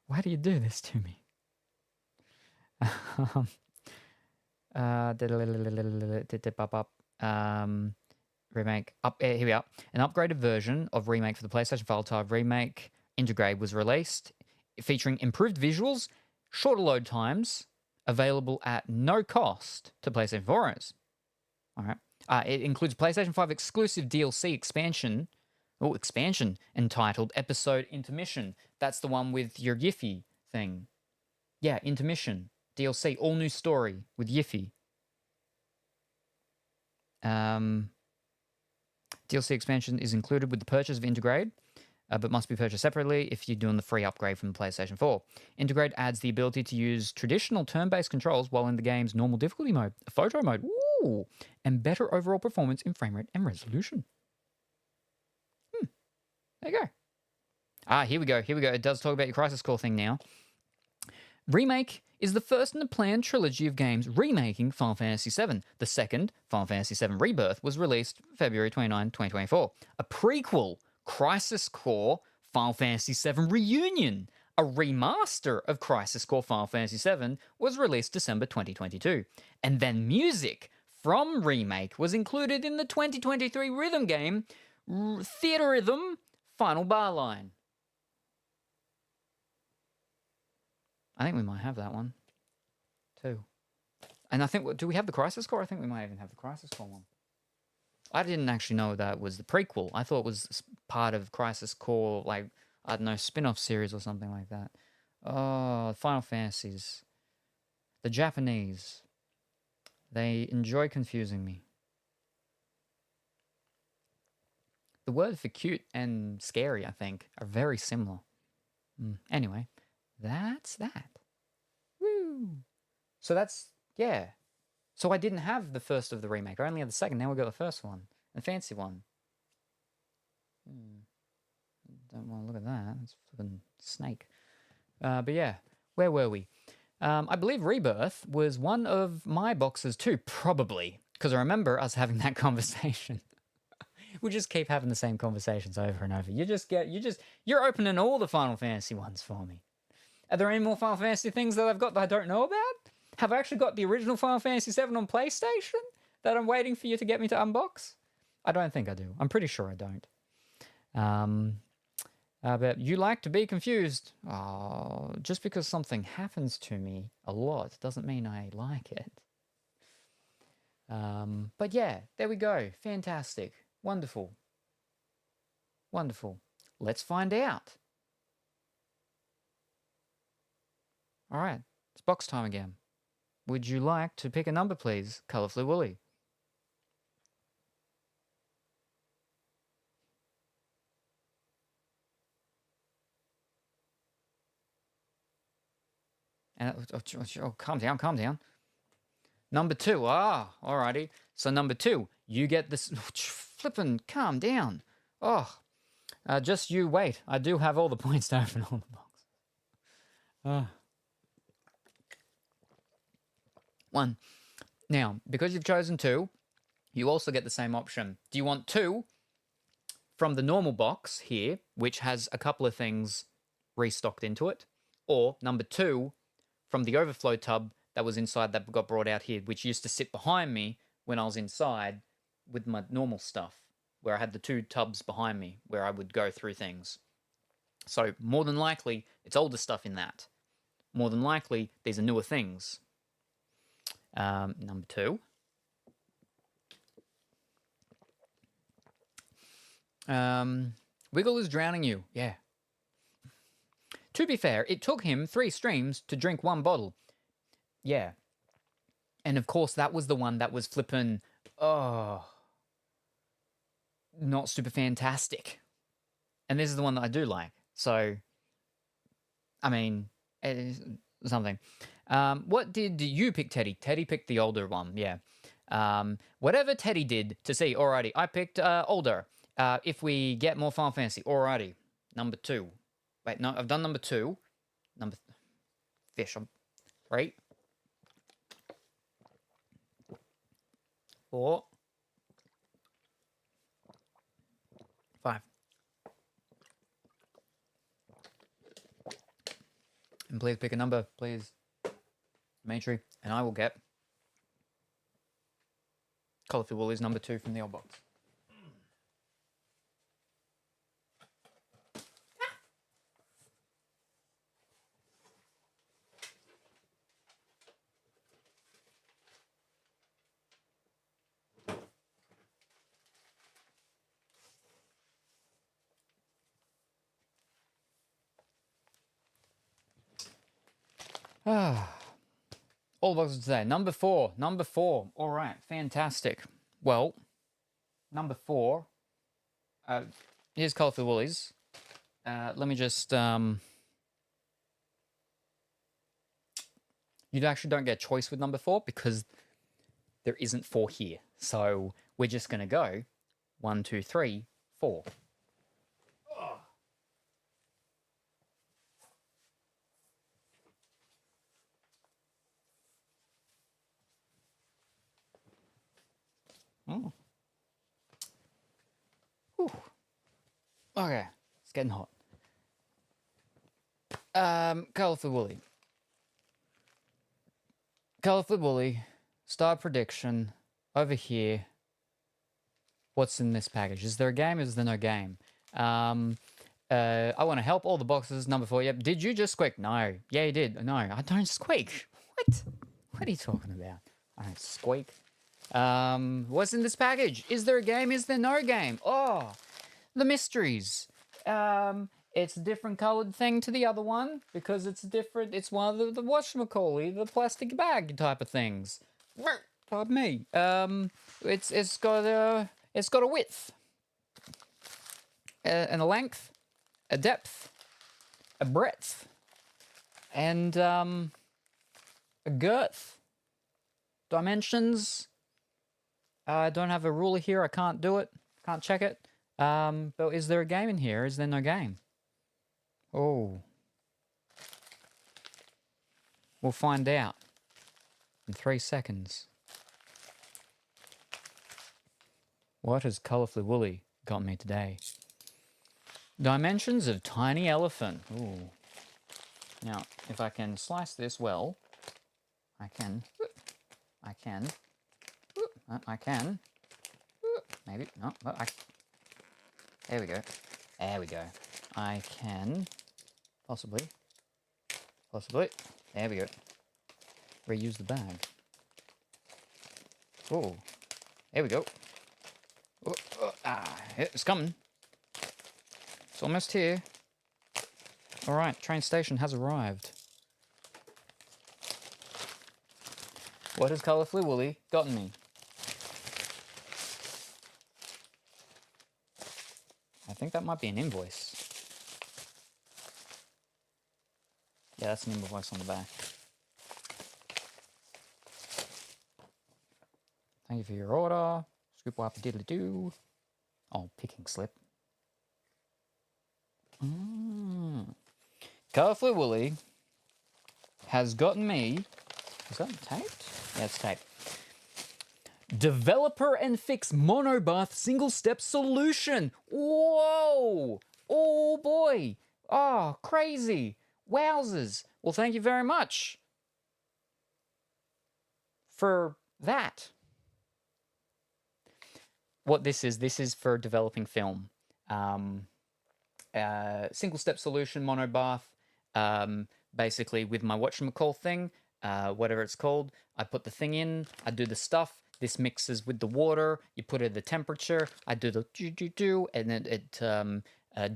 Why do you do this to me? Remake. Here we are. An upgraded version of Remake for the PlayStation file type Remake Intergrade was released, featuring improved visuals, shorter load times, available at no cost to PlayStation 4 owners. All right. It includes PlayStation 5 exclusive DLC expansion entitled Episode Intermission. That's the one with your Yiffy thing. Yeah, Intermission. DLC, all new story with Yiffy. DLC expansion is included with the purchase of Intergrade, but must be purchased separately if you're doing the free upgrade from the PlayStation 4. Intergrade adds the ability to use traditional turn-based controls while in the game's normal difficulty mode, photo mode, and better overall performance in frame rate and resolution. There you go. Here we go. It does talk about your Crisis Core thing now. Remake is the first in a planned trilogy of games remaking Final Fantasy VII. The second, Final Fantasy VII Rebirth, was released February 29, 2024. A prequel, Crisis Core Final Fantasy VII Reunion, a remaster of Crisis Core Final Fantasy VII, was released December 2022. And then music from Remake was included in the 2023 rhythm game Theater Rhythm Final Bar Line. I think we might have that one, too. And I think, do we have the Crisis Core? I think we might even have the Crisis Core one. I didn't actually know that was the prequel. I thought it was part of Crisis Core, like, I don't know, spin-off series or something like that. Oh, Final Fantasies. The Japanese. They enjoy confusing me. The word for cute and scary, I think, are very similar. Anyway, that's that. Woo! So that's, yeah. So I didn't have the first of the remake. I only had the second. Now we got the first one. The fancy one. Don't want to look at that. It's a flippin' snake. But yeah, where were we? I believe Rebirth was one of my boxes too, probably. Because I remember us having that conversation. We just keep having the same conversations over and over. You're opening all the Final Fantasy ones for me. Are there any more Final Fantasy things that I've got that I don't know about? Have I actually got the original Final Fantasy VII on PlayStation that I'm waiting for you to get me to unbox? I don't think I do. I'm pretty sure I don't. But you like to be confused. Just because something happens to me a lot doesn't mean I like it. But yeah, there we go. Fantastic. Wonderful. Wonderful. Let's find out. All right, it's box time again. Would you like to pick a number, please, Colourfully Woolly? And calm down, calm down. Number 2. Ah, alrighty. So number 2, you get this. Flippin', calm down. Oh, just you wait. I do have all the points to open all the box. 1. Now, because you've chosen 2, you also get the same option. Do you want 2 from the normal box here, which has a couple of things restocked into it, or number 2 from the overflow tub that was inside that got brought out here, which used to sit behind me when I was inside with my normal stuff, where I had the 2 tubs behind me where I would go through things. So more than likely, it's older stuff in that. More than likely, these are newer things. Number 2. Wiggle is drowning you. Yeah. To be fair, it took him 3 streams to drink 1 bottle. Yeah. And of course, that was the one that was flippin', not super fantastic. And this is the one that I do like. So, I mean, something. What did you pick, Teddy? Teddy picked the older one, yeah. Whatever Teddy did to see, alrighty. I picked older. If we get more Final Fantasy, alrighty. Number 2. Wait, no, I've done number 2. Fish. 3. 4. 5. And please pick a number, please. Matry, and I will get Colourful Woolly's number 2 from the old box. All boxes today. Number 4. Number 4. All right. Fantastic. Well, number 4. Here's Colourful Woolly's. Let me just... You actually don't get a choice with number 4 because there isn't 4 here. So we're just going to go 1, 2, 3, 4. Oh. Whew. Okay, it's getting hot. Colourful Woolly. Colourful Woolly, star prediction, over here. What's in this package? Is there a game? Is there no game? I want to help all the boxes. Number 4, yep. Did you just squeak? No. Yeah, you did. No, I don't squeak. What? What are you talking about? I don't squeak. What's in this package? Is there a game? Is there no game? Oh, the mysteries. It's a different colored thing to the other one because it's different. It's one of the whatchamacallit, the plastic bag type of things. Pardon me. It's got a width, and a length, a depth, a breadth, and a girth, dimensions. I don't have a ruler here. I can't do it. Can't check it. But is there a game in here? Is there no game? Oh. We'll find out in 3 seconds. What has Colourfully Woolly got me today? Dimensions of Tiny Elephant. Ooh. Now, if I can slice this well, I can. Maybe. No. There we go. There we go. I can. Possibly. There we go. Reuse the bag. Oh, there we go. It's coming. It's almost here. All right, train station has arrived. What has Colourfully Woolly gotten me? I think that might be an invoice. Yeah, that's an invoice on the back. Thank you for your order. Scoop wipe diddly doo. Oh, picking slip. Colourfully Woolly has gotten me. Is that taped? Yeah, it's taped. Developer and fix monobath single step solution. Whoa! Oh boy! Oh, crazy! Wowzers! Well, thank you very much for that. What this is for developing film. Single step solution monobath. Basically, with my whatchamacall thing, whatever it's called, I put the thing in, I do the stuff. This mixes with the water. You put it at the temperature. I do the do, and then it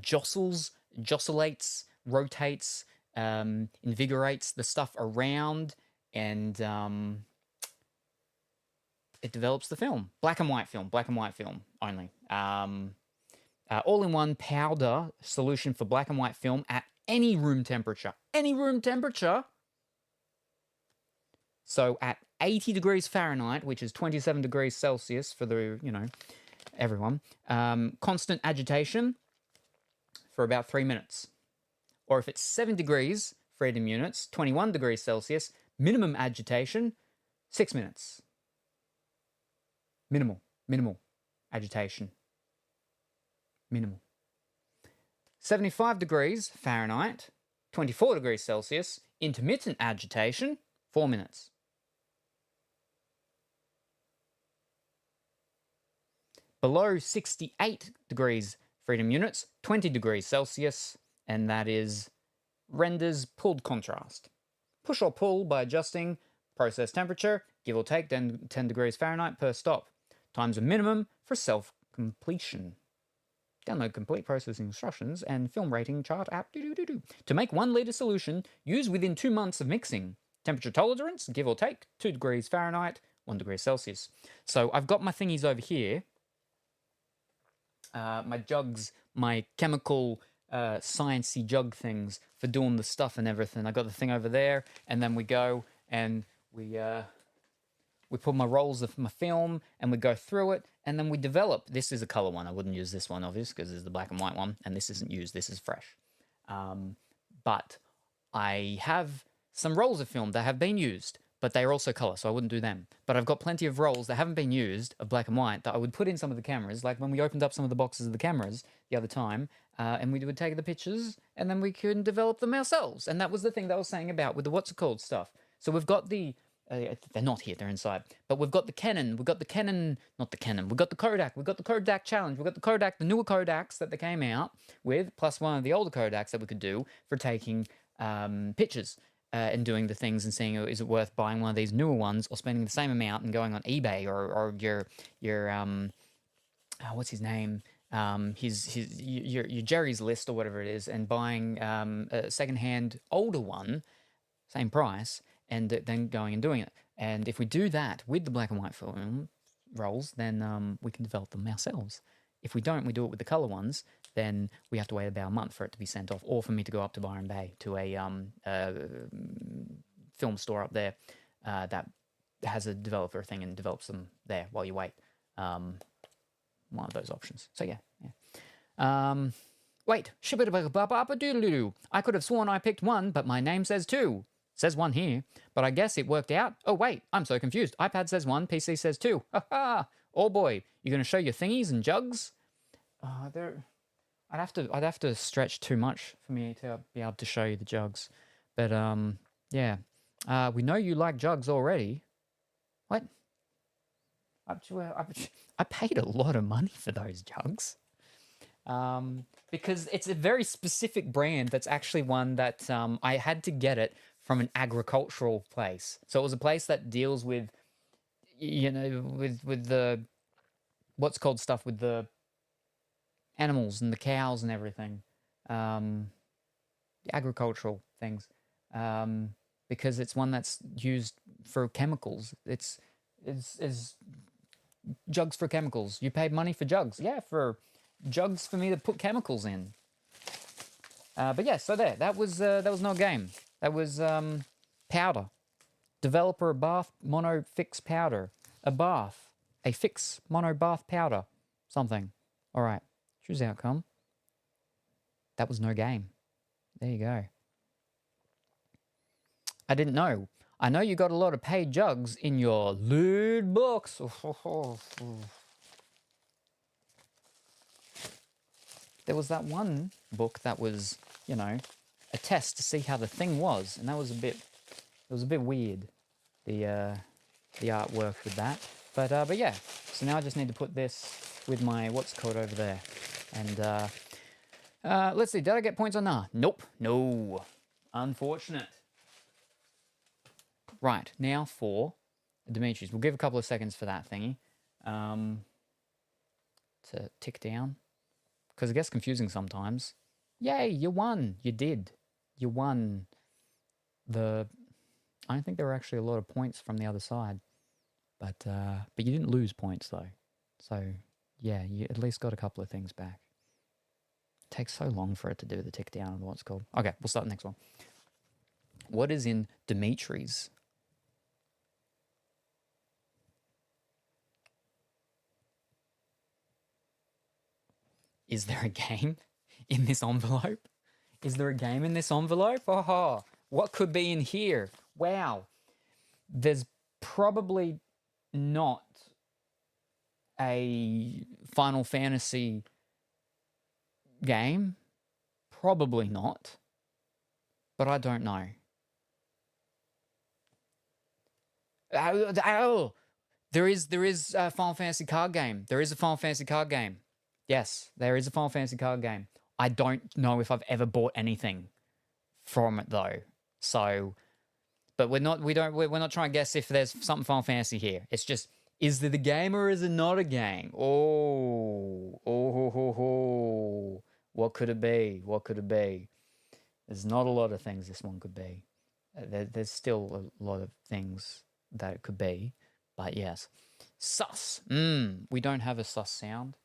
jostulates, rotates, invigorates the stuff around, and it develops the film. Black and white film only. All-in-one powder solution for black and white film at any room temperature. Any room temperature. So at 80 degrees Fahrenheit, which is 27 degrees Celsius for the, everyone, constant agitation for about 3 minutes. Or if it's 7 degrees freedom units, 21 degrees Celsius, minimum agitation, 6 minutes. Minimal agitation. Minimal. 75 degrees Fahrenheit, 24 degrees Celsius, intermittent agitation, 4 minutes. Below 68 degrees freedom units, 20 degrees Celsius, and that is renders pulled contrast. Push or pull by adjusting process temperature, give or take 10 degrees Fahrenheit per stop. Times a minimum for self-completion. Download complete processing instructions and film rating chart app. To make 1 litre solution, use within 2 months of mixing. Temperature tolerance, give or take, 2 degrees Fahrenheit, 1 degree Celsius. So I've got my thingies over here. My jugs, my chemical sciencey jug things for doing the stuff and everything. I got the thing over there, and then we go and we put my rolls of my film and we go through it, and then we develop. This is a color one. I wouldn't use this one, obviously, because this is the black and white one, and this isn't used. This is fresh. But I have some rolls of film that have been used, but they are also color, so I wouldn't do them. But I've got plenty of rolls that haven't been used of black and white that I would put in some of the cameras, like when we opened up some of the boxes of the cameras the other time, and we would take the pictures, and then we could develop them ourselves. And that was the thing that I was saying about with the what's it called stuff. So we've got the they're not here, they're inside. But we've got the Canon, we've got the Kodak, we've got the Kodak Challenge, we've got the Kodak, the newer Kodaks that they came out with, plus one of the older Kodaks that we could do for taking pictures and doing the things and seeing, is it worth buying one of these newer ones or spending the same amount and going on eBay or your what's his name? Your Jerry's List or whatever it is, and buying a secondhand older one, same price, and then going and doing it. And if we do that with the black and white film rolls, then we can develop them ourselves. If we don't, we do it with the color ones, then we have to wait about a month for it to be sent off, or for me to go up to Byron Bay to a film store up there that has a developer thing and develops them there while you wait. One of those options. So yeah. Wait, shibba-dabba-ba-ba-doodle-doo. I could have sworn I picked one, but my name says two. Says one here, but I guess it worked out. Oh wait, I'm so confused. iPad says one, PC says two. Ha ha! Oh boy, you're gonna show your thingies and jugs? I'd have to stretch too much for me to be able to show you the jugs. But yeah, we know you like jugs already. What? I paid a lot of money for those jugs. Because it's a very specific brand that's actually one that I had to get it from an agricultural place. So it was a place that deals with, you know, with the what's called stuff with the animals and the cows and everything, agricultural things, because it's one that's used for chemicals. It's jugs for chemicals. You paid money for jugs, yeah, for jugs for me to put chemicals in. But yeah, so that was no game. That was powder. Developer a bath mono fix powder. A fix mono bath powder. Something. All right. Choose outcome. That was no game. There you go. I didn't know. I know you got a lot of paid jugs in your loot books. There was that one book that was, you know, a test to see how the thing was, and that was a bit weird. The artwork with that, but yeah. So now I just need to put this with my what's called over there, and let's see. Did I get points on that? Nope. No. Unfortunate. Right now for Dimitri's. We'll give a couple of seconds for that thingy to tick down, because it gets confusing sometimes. Yay! You won. You did. You won. I don't think there were actually a lot of points from the other side, but you didn't lose points though. So yeah, you at least got a couple of things back. It takes so long for it to do the tick down and what's called. Okay, we'll start the next one. What is in Dimitri's? Is there a game in this envelope? Is there a game in this envelope? Oh, what could be in here? Wow. There's probably not a Final Fantasy game. Probably not. But I don't know. Oh, there is a Final Fantasy card game. There is a Final Fantasy card game. Yes, there is a Final Fantasy card game. I don't know if I've ever bought anything from it though. So, but we're not trying to guess if there's something Final Fantasy here. It's just, is it a game or is it not a game? Oh, what could it be? What could it be? There's not a lot of things this one could be. There's still a lot of things that it could be, but yes. Sus. We don't have a sus sound.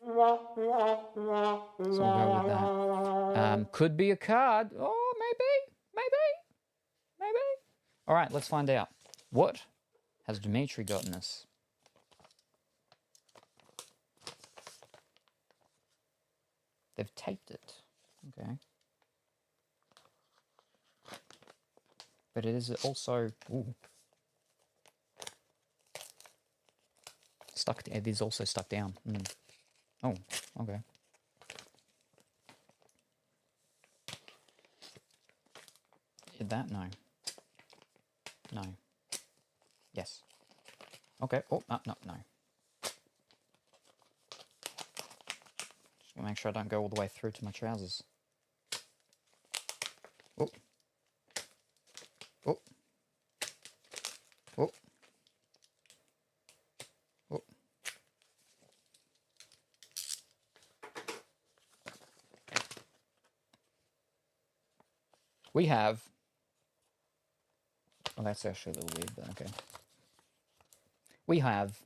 So I'll go with that. Could be a card. Oh, maybe. All right, let's find out. What has Dimitri gotten us? They've taped it. Okay. But it is also stuck. It is also stuck down. Oh, okay. Did that? No. No. Yes. Okay. Oh, no. Just gonna make sure I don't go all the way through to my trousers. Oh. Oh. Oh. Oh. We have... Oh, that's actually a little weird, but okay. We have...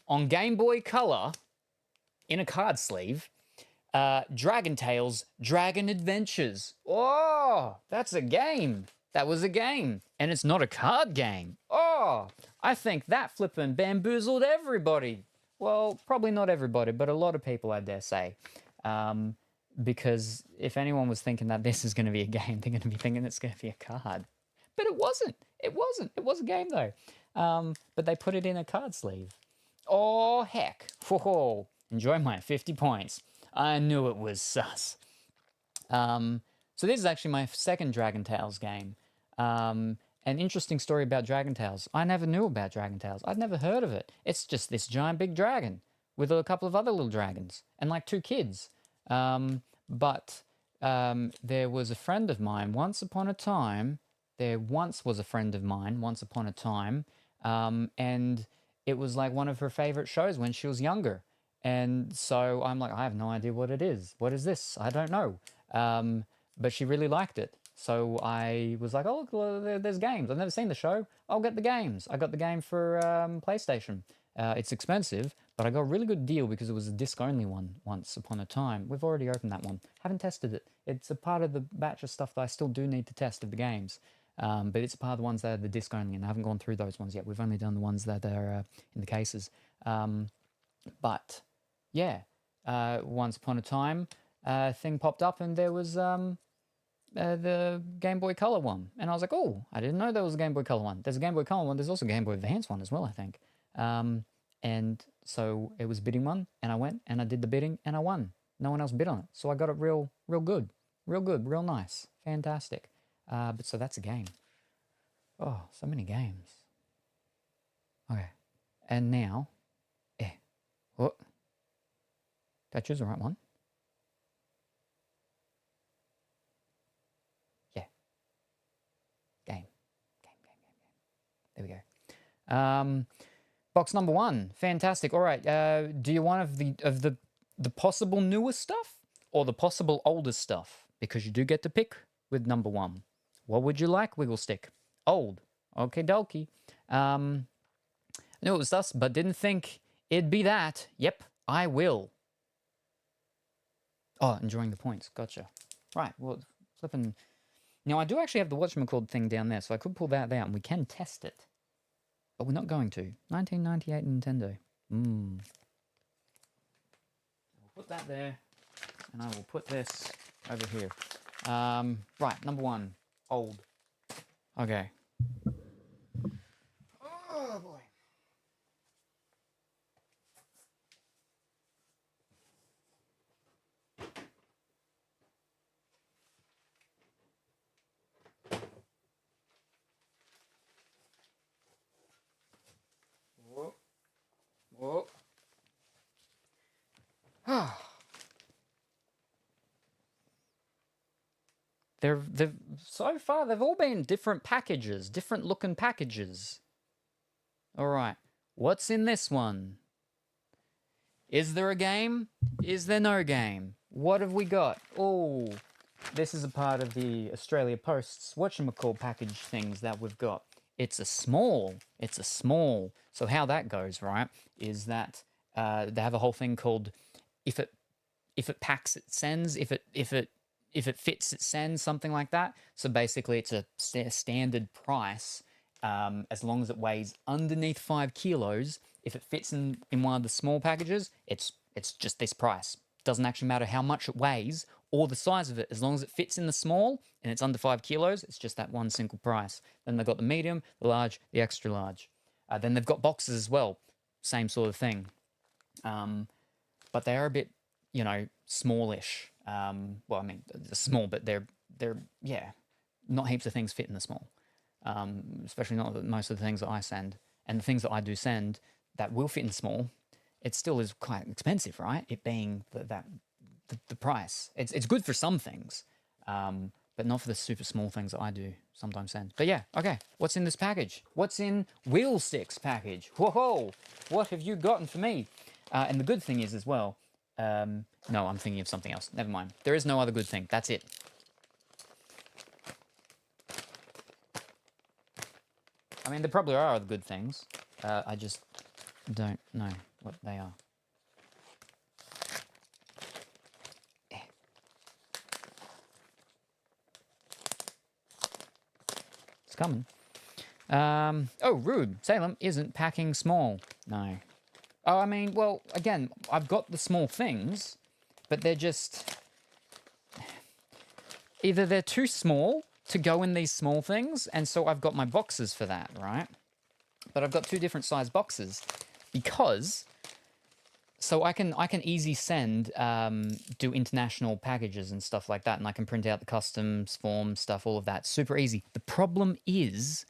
On Game Boy Color, in a card sleeve, Dragon Tales Dragon Adventures. Oh, that's a game. That was a game. And it's not a card game. Oh, I think that flippin' bamboozled everybody. Well, probably not everybody, but a lot of people, I dare say. Because if anyone was thinking that this is going to be a game, they're going to be thinking it's going to be a card. But it wasn't. It wasn't. It was a game, though. But they put it in a card sleeve. Oh, heck. Whoa. Enjoy my 50 points. I knew it was sus. So this is actually my second Dragon Tales game. An interesting story about Dragon Tales. I never knew about Dragon Tales. I'd never heard of it. It's just this giant big dragon with a couple of other little dragons and like 2 kids. But there was a friend of mine once upon a time there once was a friend of mine, once upon a time, and it was like one of her favorite shows when she was younger. And so I'm like, I have no idea what it is. What is this? I don't know. But she really liked it. So I was like, oh, look, well, there's games. I've never seen the show. I'll get the games. I got the game for PlayStation. It's expensive, but I got a really good deal because it was a disc-only one once upon a time. We've already opened that one. Haven't tested it. It's a part of the batch of stuff that I still do need to test of the games. But it's a part of the ones that are the disc-only, and I haven't gone through those ones yet. We've only done the ones that are in the cases. But, yeah, once upon a time, a thing popped up and there was the Game Boy Color one. And I was like, oh, I didn't know there was a Game Boy Color one. There's a Game Boy Color one. There's also a Game Boy Advance one as well, I think. And so it was a bidding one, and I went and I did the bidding and I won. No one else bid on it. So I got it real good. Real good, real nice. Fantastic. But so that's a game. Oh, so many games. Okay. And now, what? Did I choose the right one? Yeah. Game. There we go. Box number 1. Fantastic. All right. Do you want the possible newest stuff or the possible oldest stuff? Because you do get to pick with number 1. What would you like, Wiggle Stick? Old. Okay, dokie. I knew it was us, but didn't think it'd be that. Yep, I will. Oh, enjoying the points. Gotcha. Right, well, flipping. Now, I do actually have the whatchamacallit thing down there, so I could pull that out and we can test it. But we're not going to. 1998 Nintendo. I'll put that there, and I will put this over here. Right, number 1. Old. Okay. Oh, boy. Whoa. Whoa. They've so far they've all been different packages, different looking packages. All right, what's in this one? Is there a game? Is there no game? What have we got? Oh, this is a part of the Australia Post's whatchamacallit package things that we've got. It's a small. So how that goes, right, is that they have a whole thing called if it packs, it sends. If it fits, it sends, something like that. So basically, it's a standard price as long as it weighs underneath 5 kilos. If it fits in one of the small packages, it's just this price. Doesn't actually matter how much it weighs or the size of it. As long as it fits in the small and it's under 5 kilos, it's just that one single price. Then they've got the medium, the large, the extra large. Then they've got boxes as well. Same sort of thing. But they are a bit, smallish. Well, I mean, they're small, but they're not heaps of things fit in the small. Especially not most of the things that I send. And the things that I do send that will fit in small, it still is quite expensive, right? It being the price. It's good for some things, but not for the super small things that I do sometimes send. But yeah, okay. What's in this package? What's in Wheel Stick's package? Whoa! What have you gotten for me? And the good thing is as well. No, I'm thinking of something else. Never mind. There is no other good thing. That's it. I mean, there probably are other good things. I just don't know what they are. It's coming. Oh, rude. Salem isn't packing small. No. Oh, I mean, well, again, I've got the small things, but they're just... Either they're too small to go in these small things, and so I've got my boxes for that, right? But I've got 2 different size boxes because... So I can easy send, do international packages and stuff like that, and I can print out the customs form stuff, all of that. Super easy. The problem is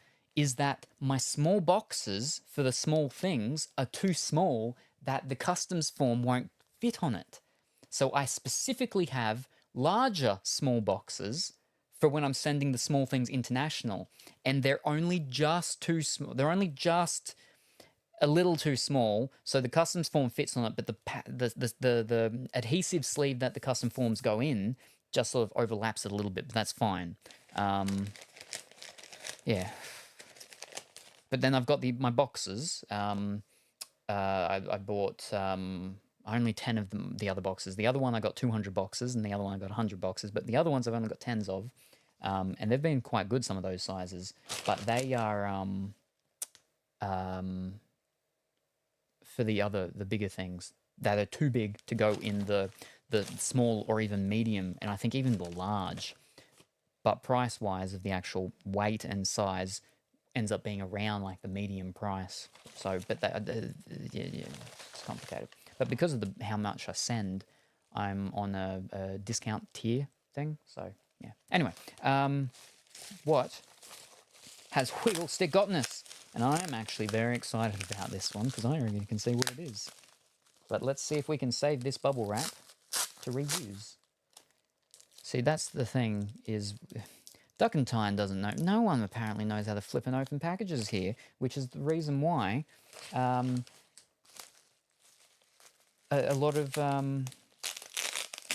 that my small boxes for the small things are too small that the customs form won't fit on it. So I specifically have larger small boxes for when I'm sending the small things international, and they're only just too small. They're only just a little too small, so the customs form fits on it, but the adhesive sleeve that the custom forms go in just sort of overlaps it a little bit, but that's fine. Yeah. But then I've got my boxes. I bought only 10 of the other boxes. The other one I got 200 boxes, and the other one I got 100 boxes, but the other ones I've only got 10s of. And they've been quite good, some of those sizes, but they are for the bigger things that are too big to go in the small or even medium, and I think even the large. But price-wise of the actual weight and size ends up being around like the medium price. So, but yeah, it's complicated. But because of how much I send, I'm on a discount tier thing. So yeah. Anyway, what has Wiggle Stick gotten us? And I am actually very excited about this one because I already can see what it is. But let's see if we can save this bubble wrap to reuse. See, that's the thing is, Duckentine doesn't know. No one apparently knows how to flip and open packages here, which is the reason why a lot of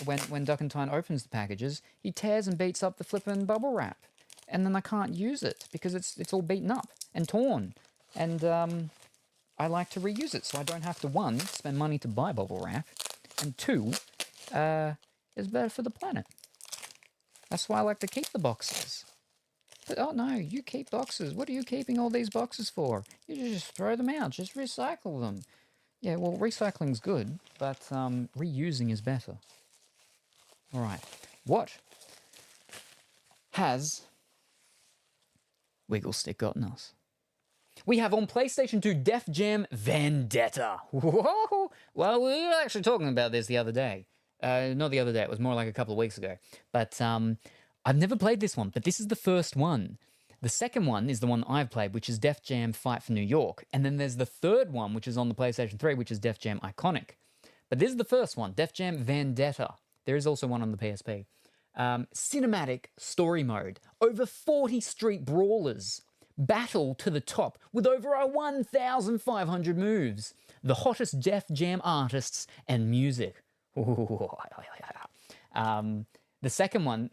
when Duckentine opens the packages, he tears and beats up the flippin' bubble wrap, and then I can't use it because it's all beaten up and torn, and I like to reuse it so I don't have to, one, spend money to buy bubble wrap, and two, it's better for the planet. That's why I like to keep the boxes. But, oh no, you keep boxes. What are you keeping all these boxes for? You just throw them out. Just recycle them. Yeah, well, recycling's good, but reusing is better. All right. What has Wiggle Stick gotten us? We have on PlayStation 2 Def Jam Vendetta. Whoa! Well, we were actually talking about this the other day. Not the other day, it was more like a couple of weeks ago. But I've never played this one, but this is the first one. The second one is the one I've played, which is Def Jam Fight for New York. And then there's the third one, which is on the PlayStation 3, which is Def Jam Iconic. But this is the first one, Def Jam Vendetta. There is also one on the PSP. Cinematic story mode. Over 40 street brawlers. Battle to the top with over 1,500 moves. The hottest Def Jam artists and music. The second one,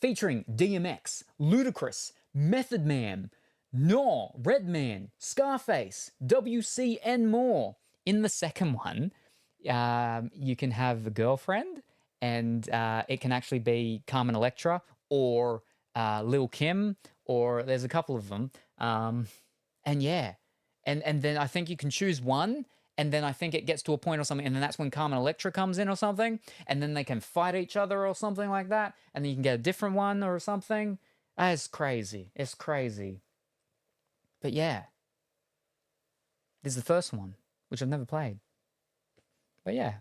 featuring DMX, Ludacris, Method Man, Gnaw, Redman, Scarface, WC, and more. In the second one, you can have a girlfriend, and it can actually be Carmen Electra or Lil Kim, or there's a couple of them. And yeah, and then I think you can choose one. And then I think it gets to a point or something, and then that's when Carmen Electra comes in or something, and then they can fight each other or something like that, and then you can get a different one or something. It's crazy. It's crazy. But yeah. This is the first one, which I've never played. But yeah.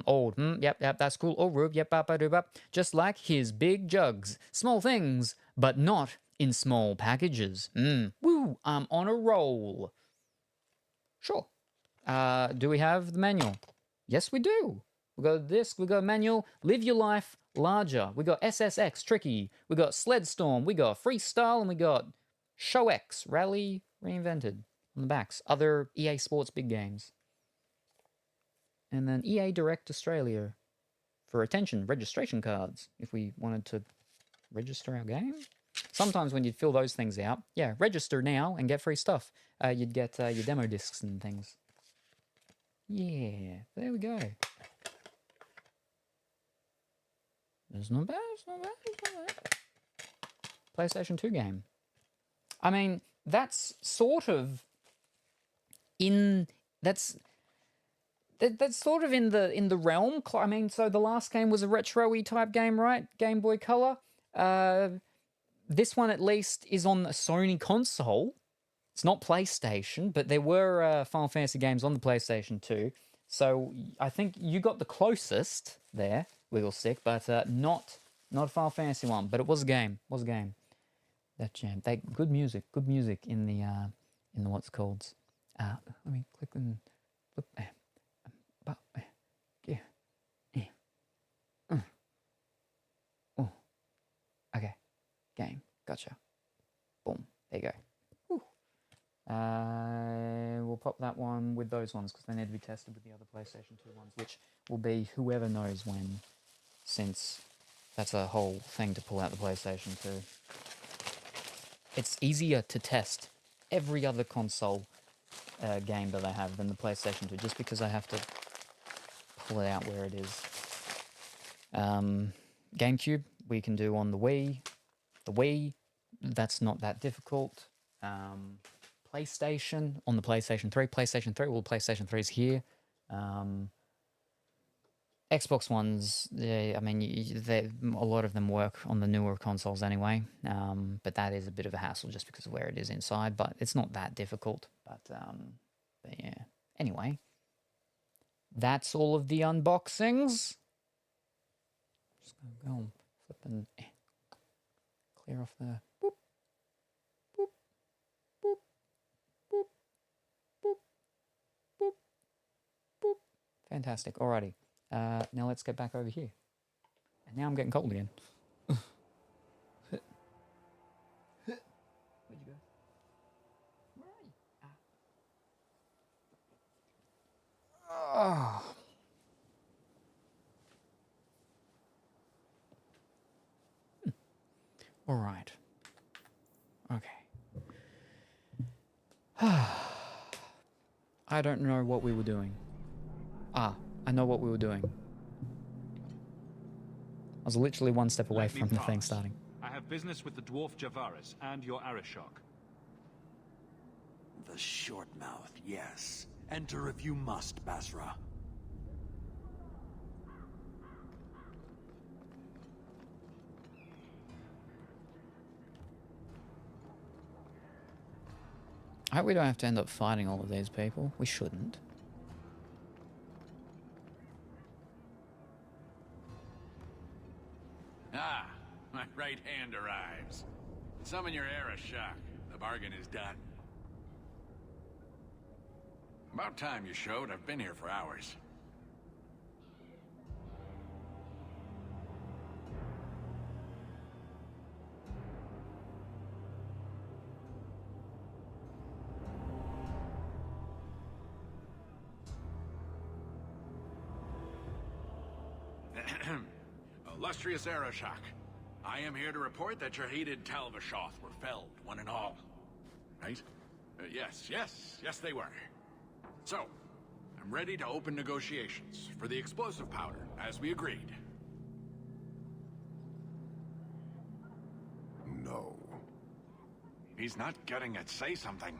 Old. Yep, that's cool. Oh, Rube, yep, just like his big jugs. Small things, but not in small packages. Woo, I'm on a roll. Sure. Do we have the manual? Yes, we do. We got a disc, we got a manual, Live Your Life Larger. We got SSX, Tricky. We got Sledstorm, we got Freestyle, and we got Show X, Rally Reinvented on the backs. Other EA Sports big games. And then EA Direct Australia for attention, registration cards, if we wanted to register our game. Sometimes when you'd fill those things out, yeah, register now and get free stuff. You'd get your demo discs and things. Yeah, there we go. It's not bad, it's not bad, it's not bad. PlayStation 2 game. I mean, that's sort of in... That's sort of in the realm. I mean, so the last game was a retro-y type game, right? Game Boy Color. This one, at least, is on a Sony console. It's not PlayStation, but there were Final Fantasy games on the PlayStation 2. So I think you got the closest there, Wiggle Stick, but not a Final Fantasy one. But it was a game. It was a game. That jam. Good music in the what's it called. Let me click and flip. Yeah. Oh. Okay. with those ones because they need to be tested with the other PlayStation 2 ones, which will be whoever knows when, since that's a whole thing to pull out the PlayStation 2. It's easier to test every other console game that I have than the PlayStation 2, just because I have to pull it out where it is. GameCube, we can do on the Wii. The Wii, that's not that difficult. PlayStation, on the PlayStation 3. PlayStation 3, well, PlayStation 3 is here. Xbox Ones, I mean, a lot of them work on the newer consoles anyway, but that is a bit of a hassle just because of where it is inside, but it's not that difficult. But yeah, anyway, that's all of the unboxings. Just gonna go and flip and clear off the boop, boop, boop, boop, boop, boop, boop. Fantastic. Alrighty. Now let's get back over here. And now I'm getting cold again. Where'd you go? Where are you? Ah. Oh. All right. Okay. I don't know what we were doing. I know what we were doing. I was literally one step away from the thing starting. I have business with the dwarf Javaris and your Arishok. The short mouth, yes. Enter if you must, Basra. I hope we don't have to end up fighting all of these people. We shouldn't. Ah, my right hand arrives. Summon your Arishok. The bargain is done. About time you showed. I've been here for hours. Illustrious Arishok, I am here to report that your hated Talvashoth were felled, one and all. Right? Yes, they were. So, I'm ready to open negotiations for the explosive powder, as we agreed. No. He's not getting it. Say something.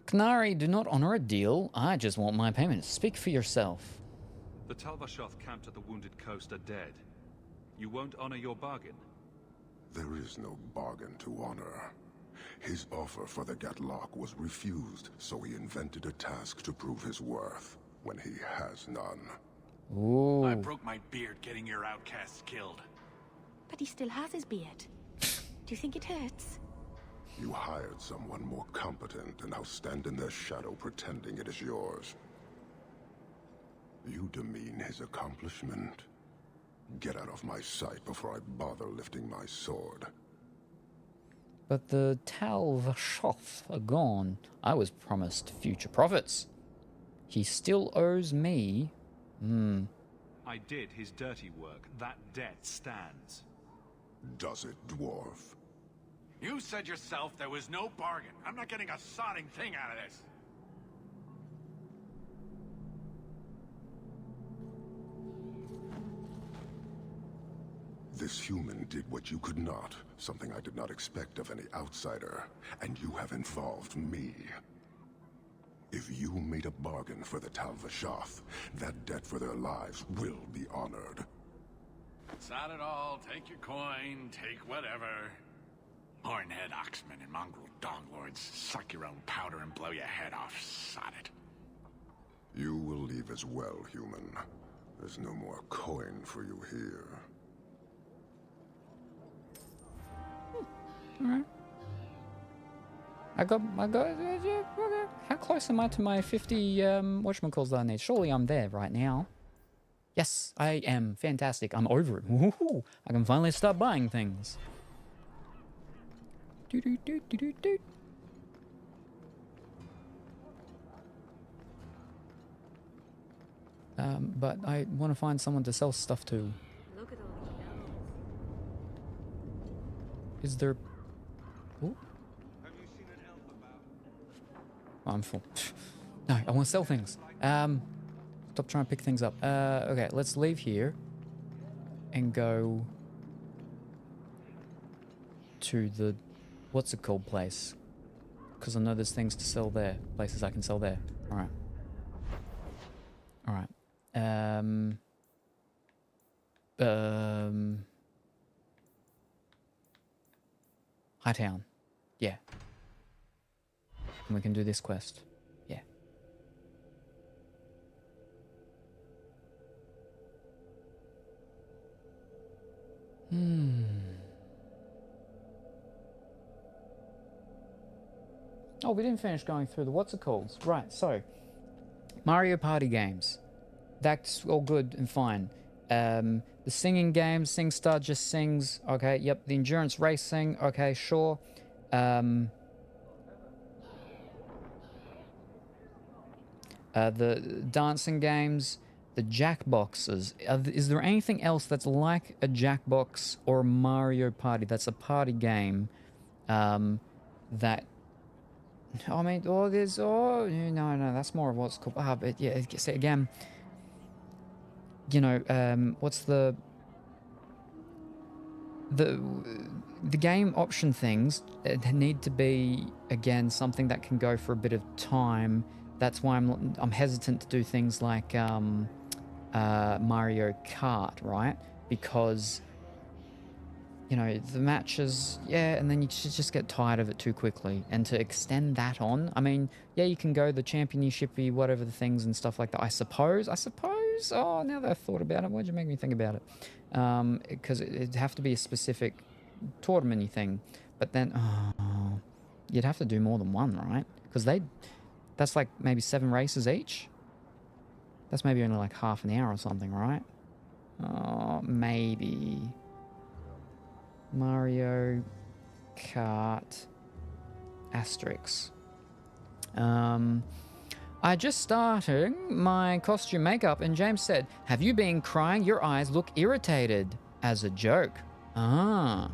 Canary, do not honor a deal. I just want my payment. Speak for yourself. The Talvashoth camped at the Wounded Coast are dead. You won't honor your bargain? There is no bargain to honor. His offer for the Gatlock was refused, so he invented a task to prove his worth, when he has none. Ooh. I broke my beard getting your outcasts killed. But he still has his beard. Do you think it hurts? You hired someone more competent and now stand in their shadow pretending it is yours. You demean his accomplishment. Get out of my sight before I bother lifting my sword. But the Talvashoth are gone. I was promised future profits. He still owes me. I did his dirty work. That debt stands. Does it, dwarf? You said yourself there was no bargain. I'm not getting a sodding thing out of this. This human did what you could not, something I did not expect of any outsider, and you have involved me. If you made a bargain for the Talvashoth, that debt for their lives will be honored. Sod it all, take your coin, take whatever. Hornhead oxmen and mongrel donglords, suck your own powder and blow your head off, sod it. You will leave as well, human. There's no more coin for you here. Alright. I got, yeah, okay. How close am I to my 50, whatchamacalls that I need? Surely I'm there right now. Yes, I am. Fantastic. I'm over it. Woohoo! I can finally start buying things. But I want to find someone to sell stuff to. Look at all these elves. Is there... Ooh. Oh, I'm full. No, I want to sell things. Stop trying to pick things up. Okay, let's leave here and go to the what's it called place, because I know there's things to sell there, places I can sell there. All right. Hightown. Yeah. And we can do this quest. Yeah. Oh, we didn't finish going through the what's it called. Right, so Mario Party games. That's all good and fine. The singing games, SingStar just sings. Okay, yep. The endurance racing. Okay, sure. The dancing games, the Jackboxes. Is there anything else that's like a Jackbox or a Mario Party that's a party game that... I mean, no, that's more of what's called... but yeah, see, again, you know, what's the game option things need to be, again, something that can go for a bit of time. That's why I'm hesitant to do things like Mario Kart, right? Because, you know, the matches, yeah, and then you just get tired of it too quickly. And to extend that on, I mean, yeah, you can go the championship-y, whatever the things and stuff like that. I suppose. Oh, now that I've thought about it, why'd you make me think about it? Because it'd have to be a specific tournament-y thing. But then, you'd have to do more than one, right? Because that's like maybe 7 races each. That's maybe only like half an hour or something, right? Oh, maybe. Mario Kart Asterix. I just started my costume makeup and James said, "Have you been crying? Your eyes look irritated." As a joke. I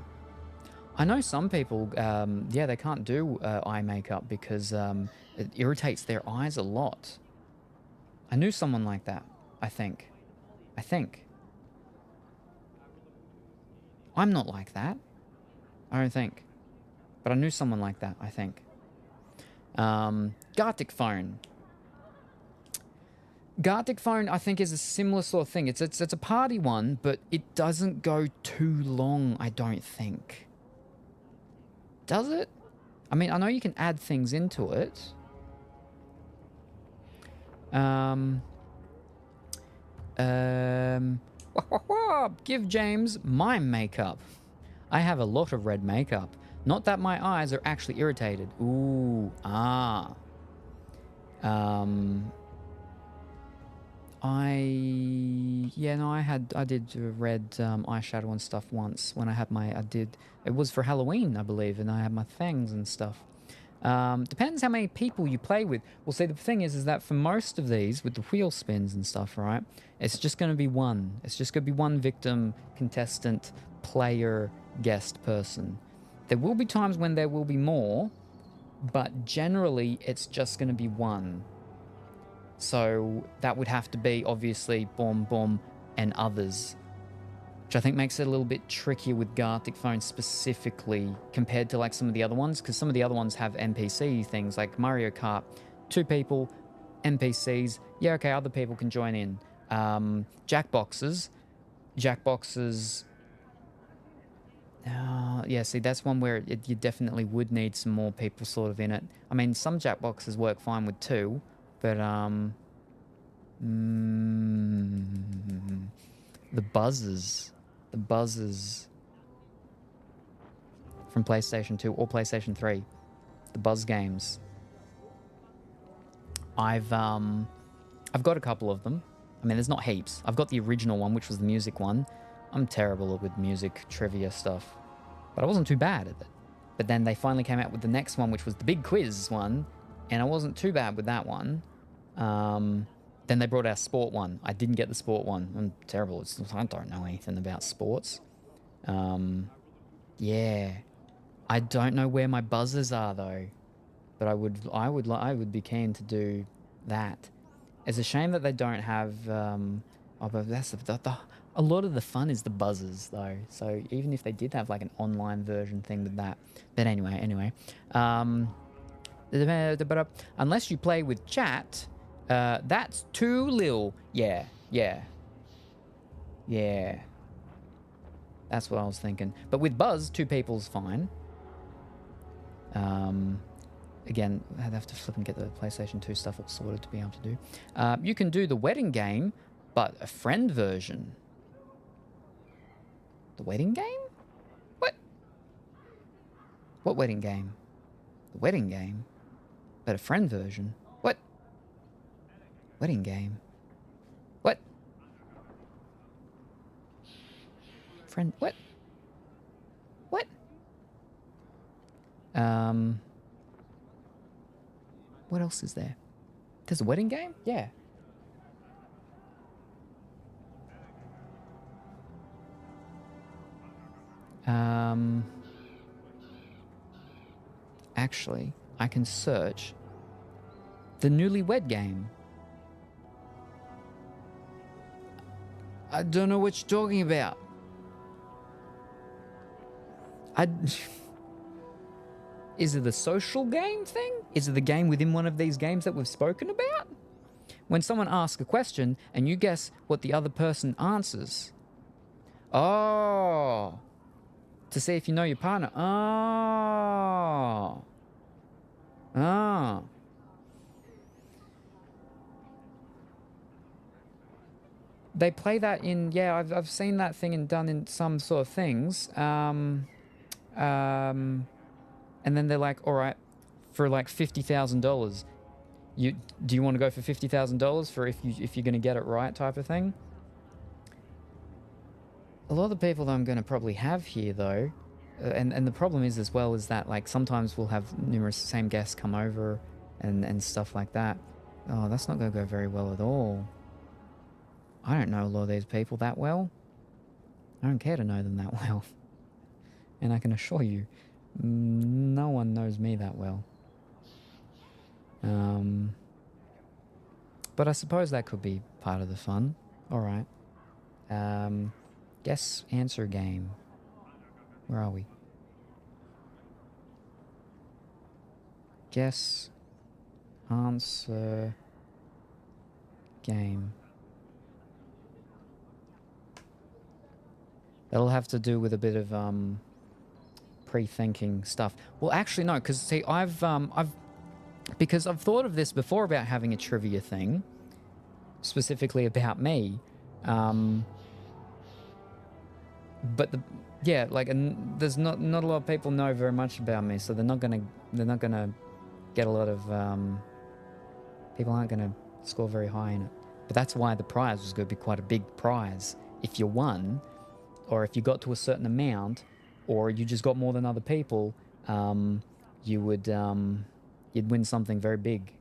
know some people, yeah, they can't do eye makeup because it irritates their eyes a lot. I knew someone like that, I think. I'm not like that. I don't think. But I knew someone like that, I think. Gartic Phone. Gartic Phone, I think, is a similar sort of thing. It's a party one, but it doesn't go too long, I don't think. Does it? I mean, I know you can add things into it. Give James my makeup. I have a lot of red makeup. Not that my eyes are actually irritated. Ooh, I did red eyeshadow and stuff once when I had it was for Halloween, I believe, and I had my fangs and stuff. Depends how many people you play with. Well, see, the thing is that for most of these, with the wheel spins and stuff, right, it's just going to be one. It's just going to be one victim, contestant, player, guest person. There will be times when there will be more, but generally it's just going to be one. So that would have to be, obviously, Boom Boom and others, which I think makes it a little bit trickier with Gartic Phone specifically compared to like some of the other ones, because some of the other ones have NPC things like Mario Kart, 2 people, NPCs, yeah, okay, other people can join in. Jackboxes, yeah, see, that's one where you definitely would need some more people sort of in it. I mean, some Jackboxes work fine with 2, but the buzzers from PlayStation 2 or PlayStation 3, the buzz games. I've got a couple of them. I mean, there's not heaps. I've got the original one, which was the music one. I'm terrible with music trivia stuff, but I wasn't too bad at it. But then they finally came out with the next one, which was the big quiz one, and I wasn't too bad with that one. Then they brought out sport one. I didn't get the sport one. I'm terrible. I don't know anything about sports. Yeah. I don't know where my buzzers are though. But I would be keen to do that. It's a shame that they don't have but that's a lot of the fun is the buzzers though. So even if they did have like an online version thing with that. But anyway. Unless you play with chat, that's too little. Yeah. That's what I was thinking. But with Buzz, 2 people's fine. Again, I'd have to flip and get the PlayStation 2 stuff all sorted to be able to do. You can do the wedding game, but a friend version. The wedding game? What? What wedding game? The wedding game? But a friend version? What? Wedding game? What? Friend? What? What? What else is there? There's a wedding game? Yeah. Actually, I can search the Newlywed Game. I don't know what you're talking about. Is it the social game thing? Is it the game within one of these games that we've spoken about? When someone asks a question and you guess what the other person answers. Oh. To see if you know your partner. Oh. Oh. They play that in, yeah, I've seen that thing and done in some sort of things. And then they're like, all right, for like $50,000, do you want to go for $50,000 for if you're going to get it right type of thing? A lot of the people that I'm going to probably have here though, and the problem is as well is that like sometimes we'll have numerous same guests come over and stuff like that. Oh, that's not going to go very well at all. I don't know a lot of these people that well. I don't care to know them that well. And I can assure you, no one knows me that well. But I suppose that could be part of the fun. All right. Guess answer game. Where are we? Guess answer game. That'll have to do with a bit of pre-thinking stuff. Well, actually, no, because see, because I've thought of this before about having a trivia thing, specifically about me. But and there's not a lot of people know very much about me, so they're not gonna get a lot of people aren't gonna score very high in it. But that's why the prize was going to be quite a big prize if you won. Or if you got to a certain amount, or you just got more than other people, you'd win something very big.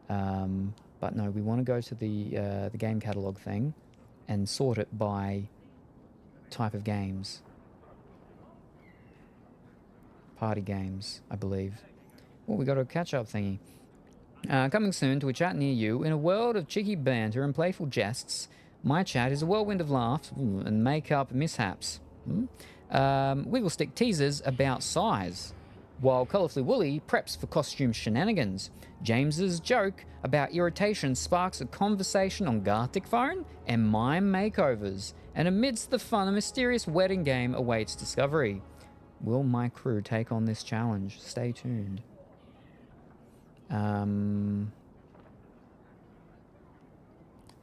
But no, we want to go to the game catalog thing and sort it by type of games. Party games, I believe. Oh, we got a catch-up thingy. Coming soon to a chat near you. In a world of cheeky banter and playful jests, my chat is a whirlwind of laughs and make-up mishaps. Wiggle Stick teasers about size, while Colourfully Woolly preps for costume shenanigans. James's joke about irritation sparks a conversation on Gartic phone and mime makeovers. And amidst the fun, a mysterious wedding game awaits discovery. Will my crew take on this challenge? Stay tuned.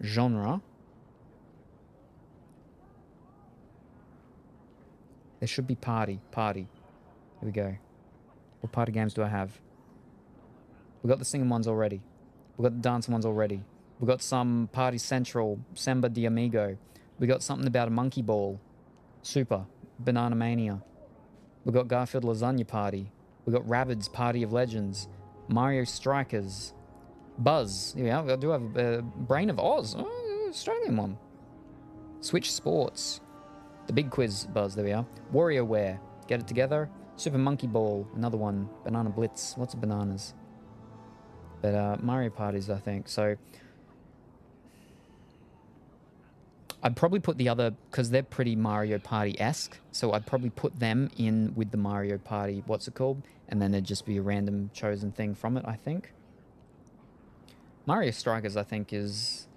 Genre. There should be party. Here we go. What party games do I have? We got the singing ones already. We got the dancing ones already. We got some Party Central, Samba de Amigo. We got something about a monkey ball. Super. Banana Mania. We got Garfield Lasagna Party. We got Rabbids Party of Legends. Mario Strikers. Buzz. Yeah, I do have a Brain of Oz. Oh, Australian one. Switch Sports. The big quiz Buzz. There we are. WarioWare. Get it together. Super Monkey Ball. Another one. Banana Blitz. Lots of bananas. But Mario Parties, I think. So I'd probably put the other, because they're pretty Mario Party-esque, so I'd probably put them in with the Mario Party, what's it called? And then there'd just be a random chosen thing from it, I think. Mario Strikers, I think, is...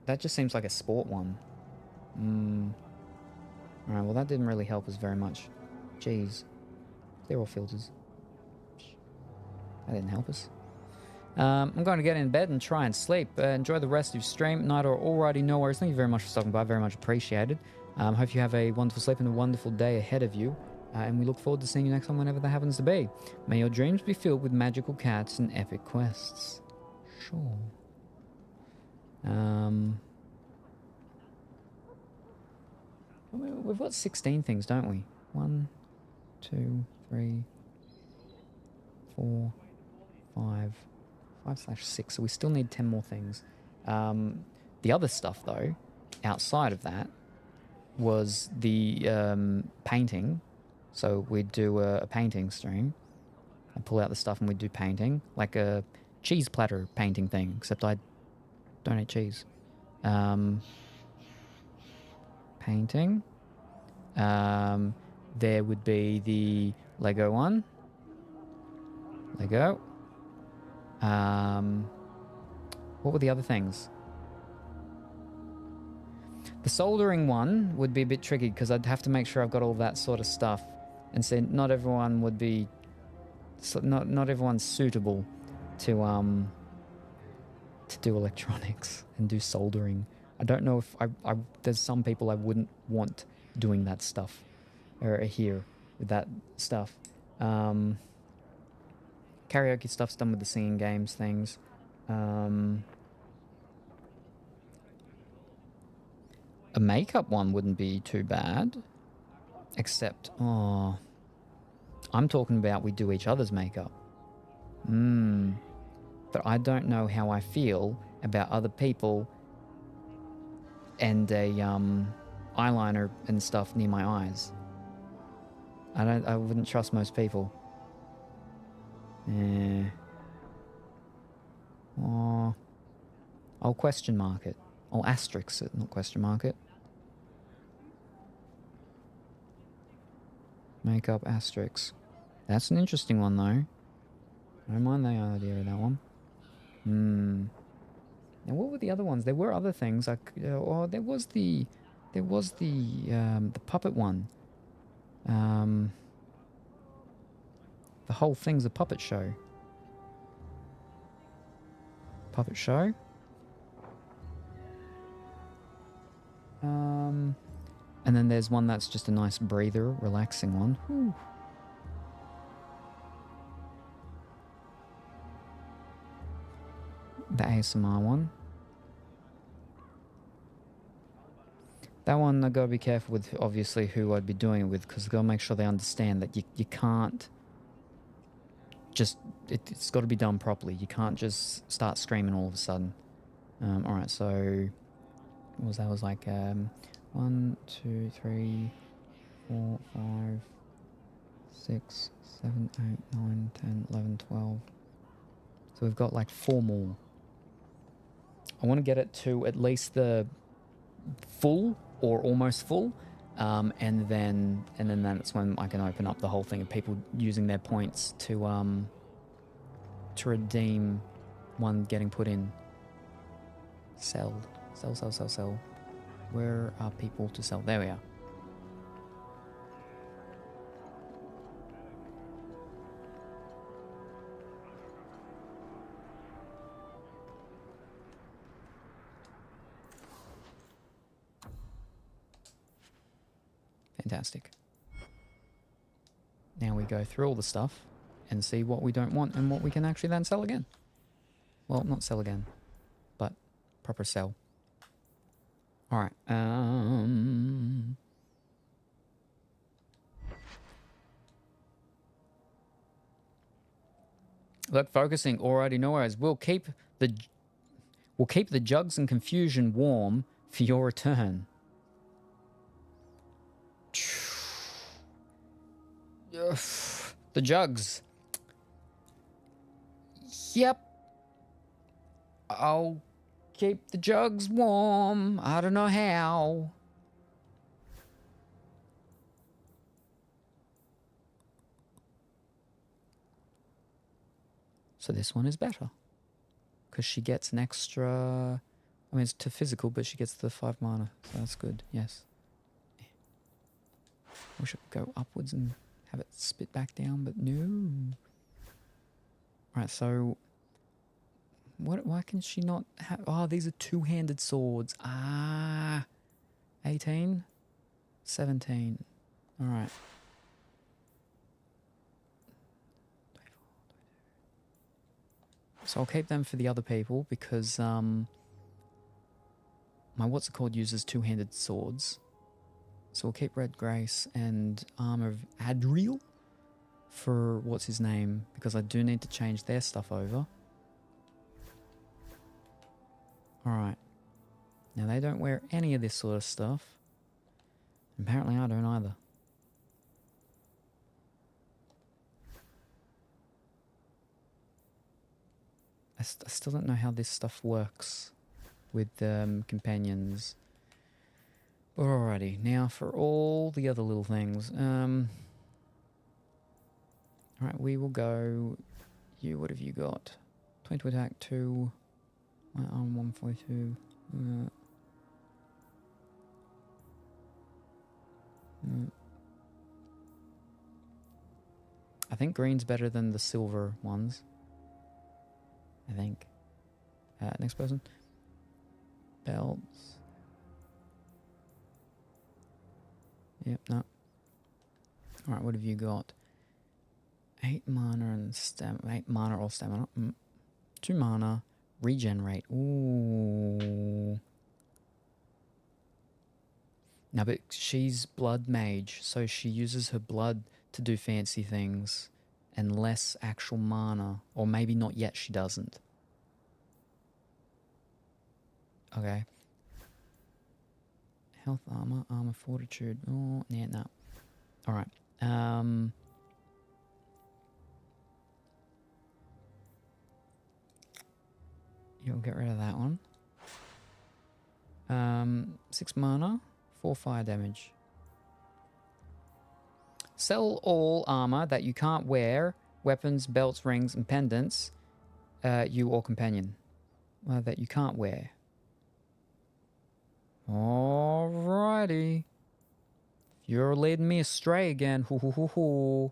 That just seems like a sport one. Alright, well that didn't really help us very much. Jeez. Clear all filters. That didn't help us. I'm going to get in bed and try and sleep. Enjoy the rest of your stream. Night or alrighty, no worries. Thank you very much for stopping by. Very much appreciated. Hope you have a wonderful sleep and a wonderful day ahead of you. And we look forward to seeing you next time whenever that happens to be. May your dreams be filled with magical cats and epic quests. Sure. We've got 16 things, don't we? 1, 2, 3, 4, 5... 5/6, so we still need 10 more things. The other stuff, though, outside of that, was the painting. So we'd do a painting stream. I'd pull out the stuff and we'd do painting, like a cheese platter painting thing, except I don't eat cheese. Painting. There would be the Lego one. Lego. What were the other things? The soldering one would be a bit tricky because I'd have to make sure I've got all that sort of stuff, and so not everyone would be, not everyone's suitable to do electronics and do soldering. I don't know if I there's some people I wouldn't want doing that stuff, or here with that stuff. Karaoke stuff's done with the singing games things. A makeup one wouldn't be too bad. Except, I'm talking about we do each other's makeup. But I don't know how I feel about other people and a eyeliner and stuff near my eyes. I wouldn't trust most people. I'll question mark it. I'll asterisk it, not question mark it. Makeup asterisk. That's an interesting one, though. I don't mind the idea of that one. Now, what were the other ones? There were other things. There was the puppet one. The whole thing's a puppet show. Puppet show. And then there's one that's just a nice breather, relaxing one. Whew. The ASMR one. That one I gotta be careful with, obviously, who I'd be doing it with, because I gotta make sure they understand that you can't just, it's got to be done properly. You can't just start screaming all of a sudden. Alright, so what was that? It was like 1, 2, 3, 4, 5, 6, 7, 8, 9, 10, 11, 12. So we've got like 4 more. I want to get it to at least the full or almost full, and then that's when I can open up the whole thing of people using their points to redeem one getting put in. Sell. Where are people to sell? There we are. Fantastic. Now we go through all the stuff and see what we don't want and what we can actually then sell again. Well, not sell again, but proper sell. Alright, look, focusing already nowhere. We'll keep We'll keep the jugs and confusion warm for your return. The jugs. Yep. I'll keep the jugs warm. I don't know how. So this one is better. Because she gets an extra... I mean, it's to physical, but she gets the 5 mana. So that's good, yes. Wish I could go upwards and have it spit back down, but no. Right, so... Why can she not have... Oh, these are two-handed swords. Ah. 18? 17. Alright. So I'll keep them for the other people because my what's it called uses two-handed swords. So we'll keep Red Grace and Armor of Adriel for what's his name because I do need to change their stuff over. Alright. Now they don't wear any of this sort of stuff. Apparently I don't either. I still don't know how this stuff works with companions. Alrighty, now for all the other little things. Alright, we will go... You, what have you got? 20 to attack, 2. My arm, 142. I think green's better than the silver ones. I think. Next person. Belts. Yep, no. Alright, what have you got? 8 mana and 8 mana or stamina. 2 mana. Regenerate. Ooh. Now, but she's blood mage, so she uses her blood to do fancy things and less actual mana. Or maybe not yet, she doesn't. Okay. Health, armor, fortitude. Oh, yeah, no. Alright. You'll get rid of that one. 6 mana, 4 fire damage. Sell all armor that you can't wear, weapons, belts, rings, and pendants, you or companion, that you can't wear. Alrighty. You're leading me astray again. Hoo hoo hoo hoo.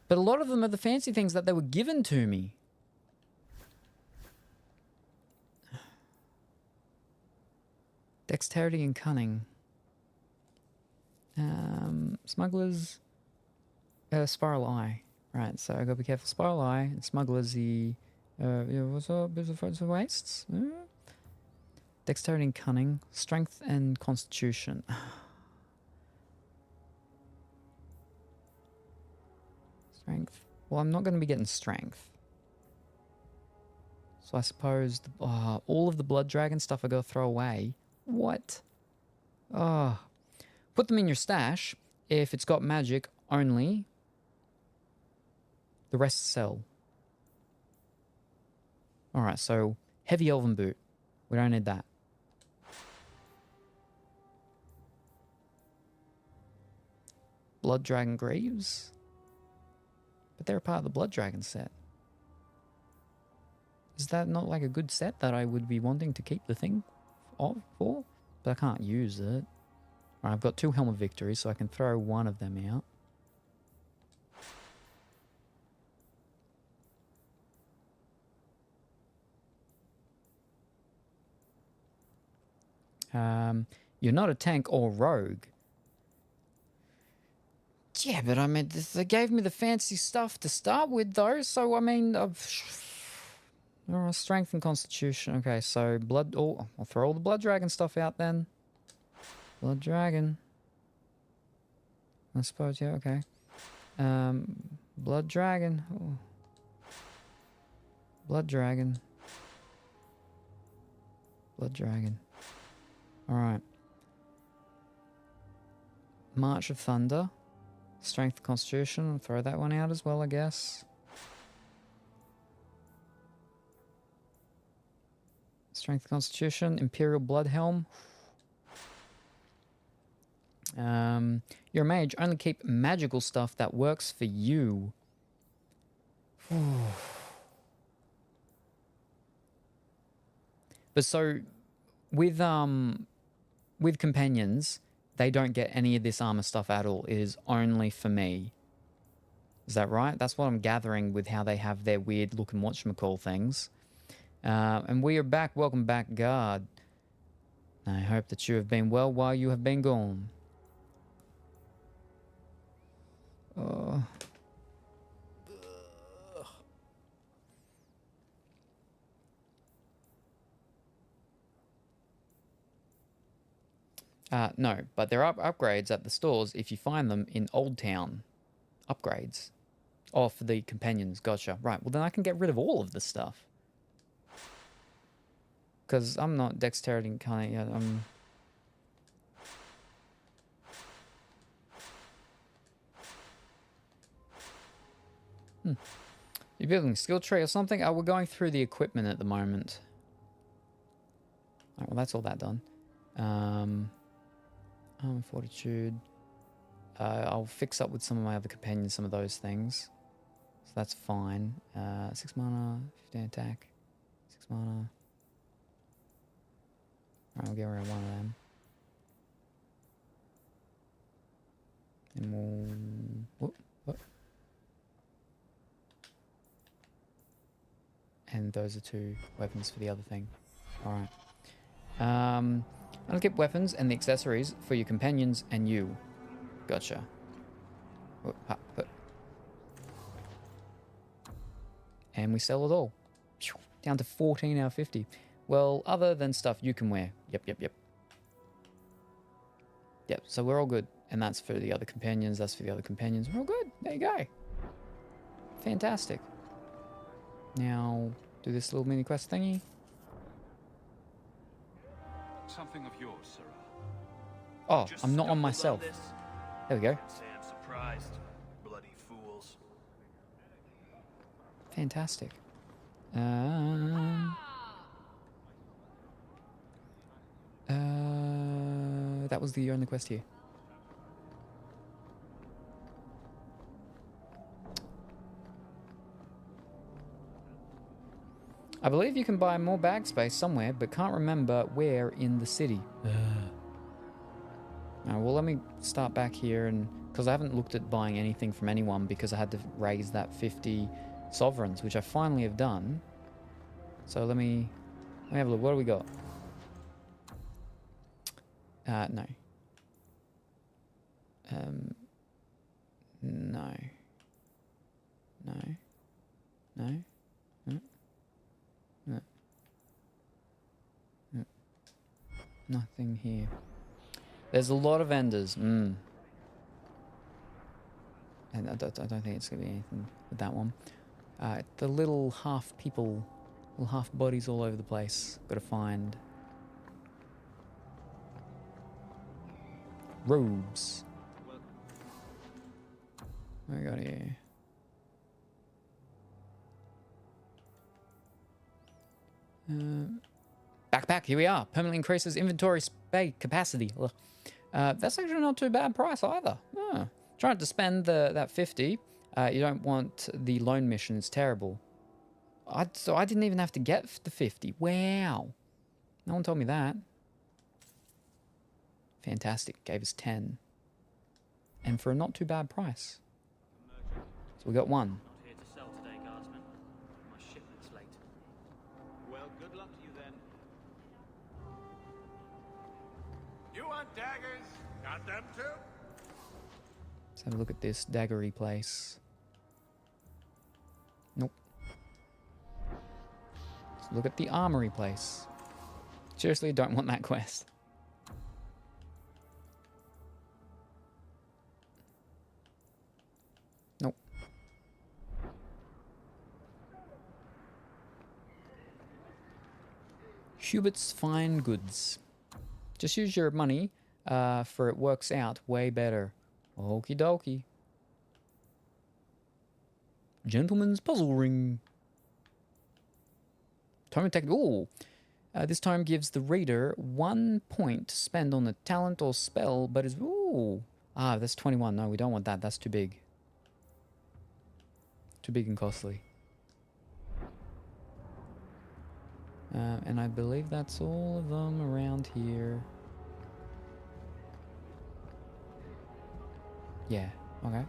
But a lot of them are the fancy things that they were given to me. Dexterity and cunning. Smugglers. Spiral Eye. Right, so I gotta be careful. Spiral Eye and Smugglers, the. What's up? Business of wastes? Dexterity and cunning. Strength and constitution. Strength. Well, I'm not going to be getting strength. So I suppose all of the blood dragon stuff I gotta throw away. What? Oh. Put them in your stash. If it's got magic only, the rest sell. Alright, so heavy elven boot. We don't need that. Blood dragon greaves. But they're a part of the blood dragon set. Is that not like a good set that I would be wanting to keep the thing for? But I can't use it. Right, I've got 2 Helm of Victory, so I can throw one of them out. You're not a tank or rogue. Yeah, but I mean, they gave me the fancy stuff to start with, though, so I mean... strength and constitution. Okay, so blood... Oh, I'll throw all the blood dragon stuff out then. Blood dragon. I suppose, yeah, okay. Blood dragon. Oh. Blood dragon. Blood Dragon. Alright. March of Thunder. Strength Constitution. I'll throw that one out as well, I guess. Strength Constitution. Imperial Bloodhelm. You're a mage. Only keep magical stuff that works for you. But so, with companions, they don't get any of this armor stuff at all. It is only for me. Is that right? That's what I'm gathering with how they have their weird looking whatchamacall things. And we are back. Welcome back, guard. I hope that you have been well while you have been gone. No, but there are upgrades at the stores if you find them in Old Town. Upgrades. Oh, for the companions. Gotcha. Right, well then I can get rid of all of this stuff. Because I'm not dexterity kind of... You're building a skill tree or something? Oh, we're going through the equipment at the moment. Alright, well that's all that done. Fortitude. I'll fix up with some of my other companions some of those things. So that's fine. 6 mana, 15 attack. 6 mana. Alright, we'll get rid of one of them. And we'll... What? And those are 2 weapons for the other thing. Alright. I'll keep weapons and the accessories for your companions and you. Gotcha. And we sell it all. Down to 14 out of 50. Well, other than stuff you can wear. Yep, so we're all good. And that's for the other companions. That's for the other companions. We're all good. There you go. Fantastic. Now, do this little mini quest thingy. Something of yours, Sarah. Oh, I'm not on myself. There we go. Say I'm surprised. Bloody fools. Fantastic. That was the only quest here. I believe you can buy more bag space somewhere, but can't remember where in the city. Well, let me start back here, and because I haven't looked at buying anything from anyone because I had to raise that 50 sovereigns, which I finally have done. So let me have a look. What do we got? No. No. No. No. No. No. No. Nothing here. There's a lot of vendors. And I don't think it's going to be anything with that one. The little half people, little half bodies all over the place. Got to find robes. What we got here? Backpack, here we are. Permanently increases inventory space capacity. That's actually not too bad price either. Trying to spend that 50. You don't want the loan mission. It's terrible. So I didn't even have to get the 50. Wow. No one told me that. Fantastic. Gave us 10. And for a not too bad price. So we got 1. Not here to sell today, guardsman. My shipment's late. Well, good luck to you then. You want daggers? Got them too? Let's have a look at this daggery place. Nope. Let's look at the armory place. Seriously, don't want that quest. Nope. Hubert's Fine Goods. Just use your money, for it works out way better. Okie dokie. Gentleman's Puzzle Ring. Tome Tech. Ooh. This tome gives the reader 1 point to spend on a talent or spell, but is... Ooh. Ah, that's 21. No, we don't want that. That's too big. Too big and costly. And I believe that's all of them around here. Yeah, okay.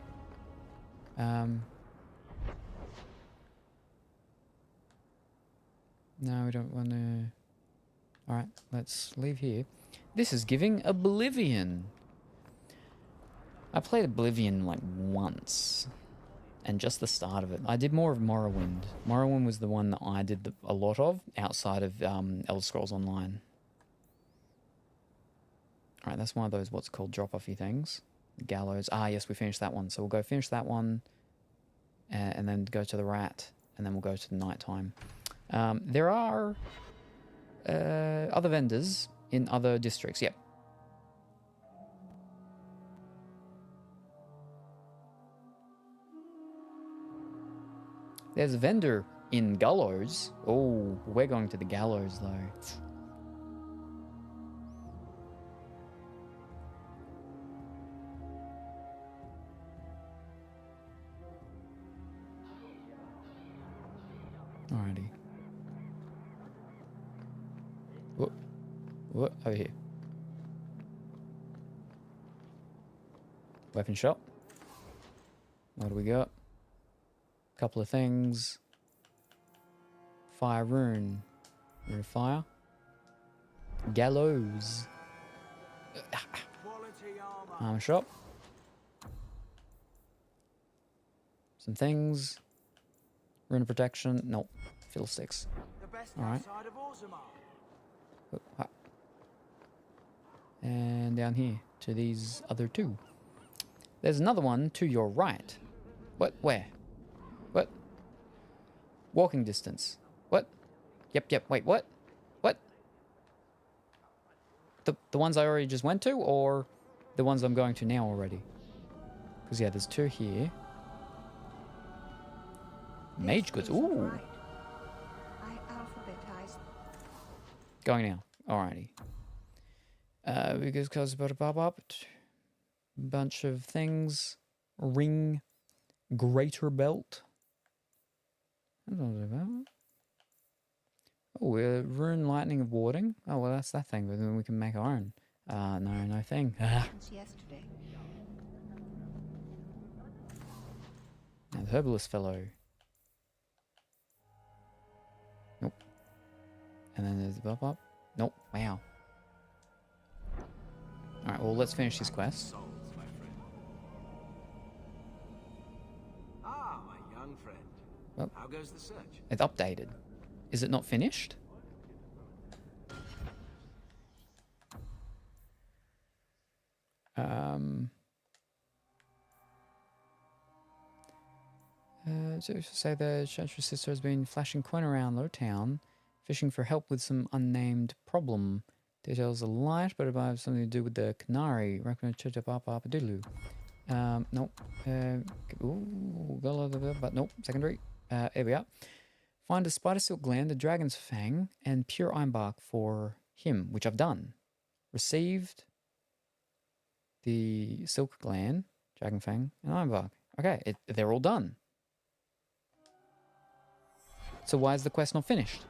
No, we don't want to... Alright, let's leave here. This is giving Oblivion. I played Oblivion like once. And just the start of it. I did more of Morrowind. Morrowind was the one that I did a lot of outside of Elder Scrolls Online. Alright, that's one of those what's called drop-offy things. Gallows. Ah, yes, we finished that one. So we'll go finish that one. And then go to the rat. And then we'll go to the nighttime. There are other vendors in other districts. Yep. There's a vendor in Gallows. Oh, we're going to the Gallows though. Alrighty. What? Over here. Weapon shop. What do we got? Couple of things. Fire rune. Rune of fire. Gallows. Armor shop. Some things. Rune of protection. Nope. Fiddlesticks. Alright. And down here to these other two. There's another one to your right. What? Where? What? Walking distance. What? Yep. Wait, what? What? The ones I already just went to, or the ones I'm going to now already? Because, yeah, there's two here. Mage goods. Ooh. Going now. Alrighty. Because about a pop-up. Bunch of things. Ring. Greater belt. Oh, rune lightning of warding. Oh, well, that's that thing. But then we can make our own. No thing. Yesterday. And the herbalist fellow. Nope. And then there's the pop-up. Nope. Wow. Alright, well, let's finish this quest. Ah, my young friend. Well, how goes the search? it's updated. Is it not finished? So say the Chantress sister has been flashing coin around Lowtown, fishing for help with some unnamed problem. Details are light, but it might have something to do with the Canary. Recommend check up doodaloo. Nope. But nope. Secondary. Here we are. Find a spider silk gland, a dragon's fang, and pure ironbark for him, which I've done. Received the silk gland, dragon fang, and ironbark. Okay, they're all done. So why is the quest not finished?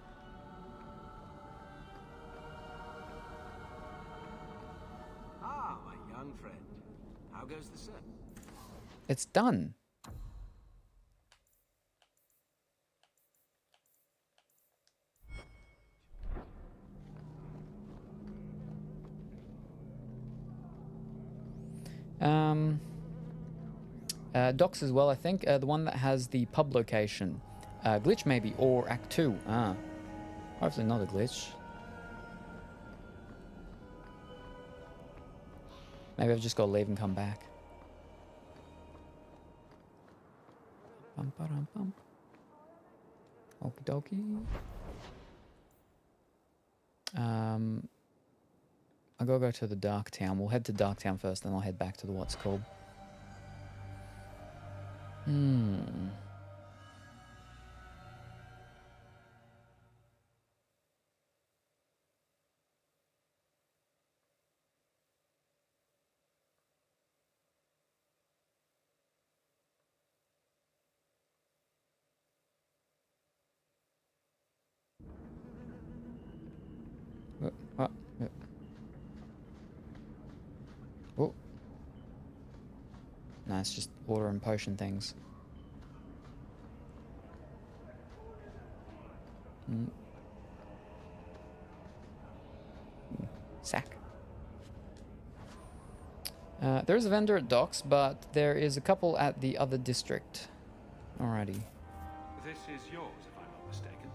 Ah, my young friend. How goes the search? It's done. Docs as well, I think. The one that has the pub location. Glitch maybe, or Act 2. Ah. Hopefully not a glitch. Maybe I've just got to leave and come back. Bum ba dum bum. Okie dokie. I gotta go to the Dark Town. We'll head to Dark Town first, then I'll head back to the what's called. Oh. No, it's just water and potion things. Sack. There is a vendor at docks, but there is a couple at the other district. Alrighty. This is yours, if I'm not mistaken.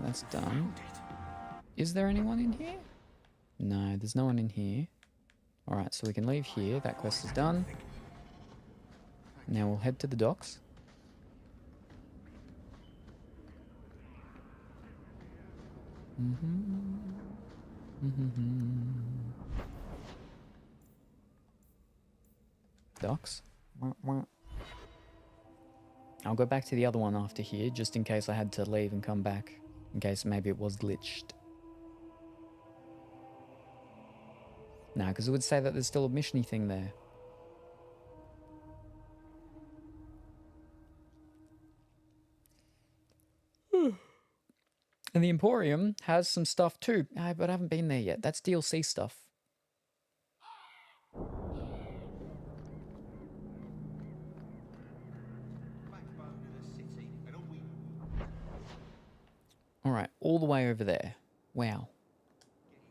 That's done. Is there anyone in here? No, there's no one in here. Alright, so we can leave here. That quest is done. Now we'll head to the docks. Docks. I'll go back to the other one after here, just in case I had to leave and come back. In case maybe it was glitched. No, because it would say that there's still a missiony thing there. And the Emporium has some stuff too, but I haven't been there yet. That's DLC stuff. Alright, all the way over there. Wow.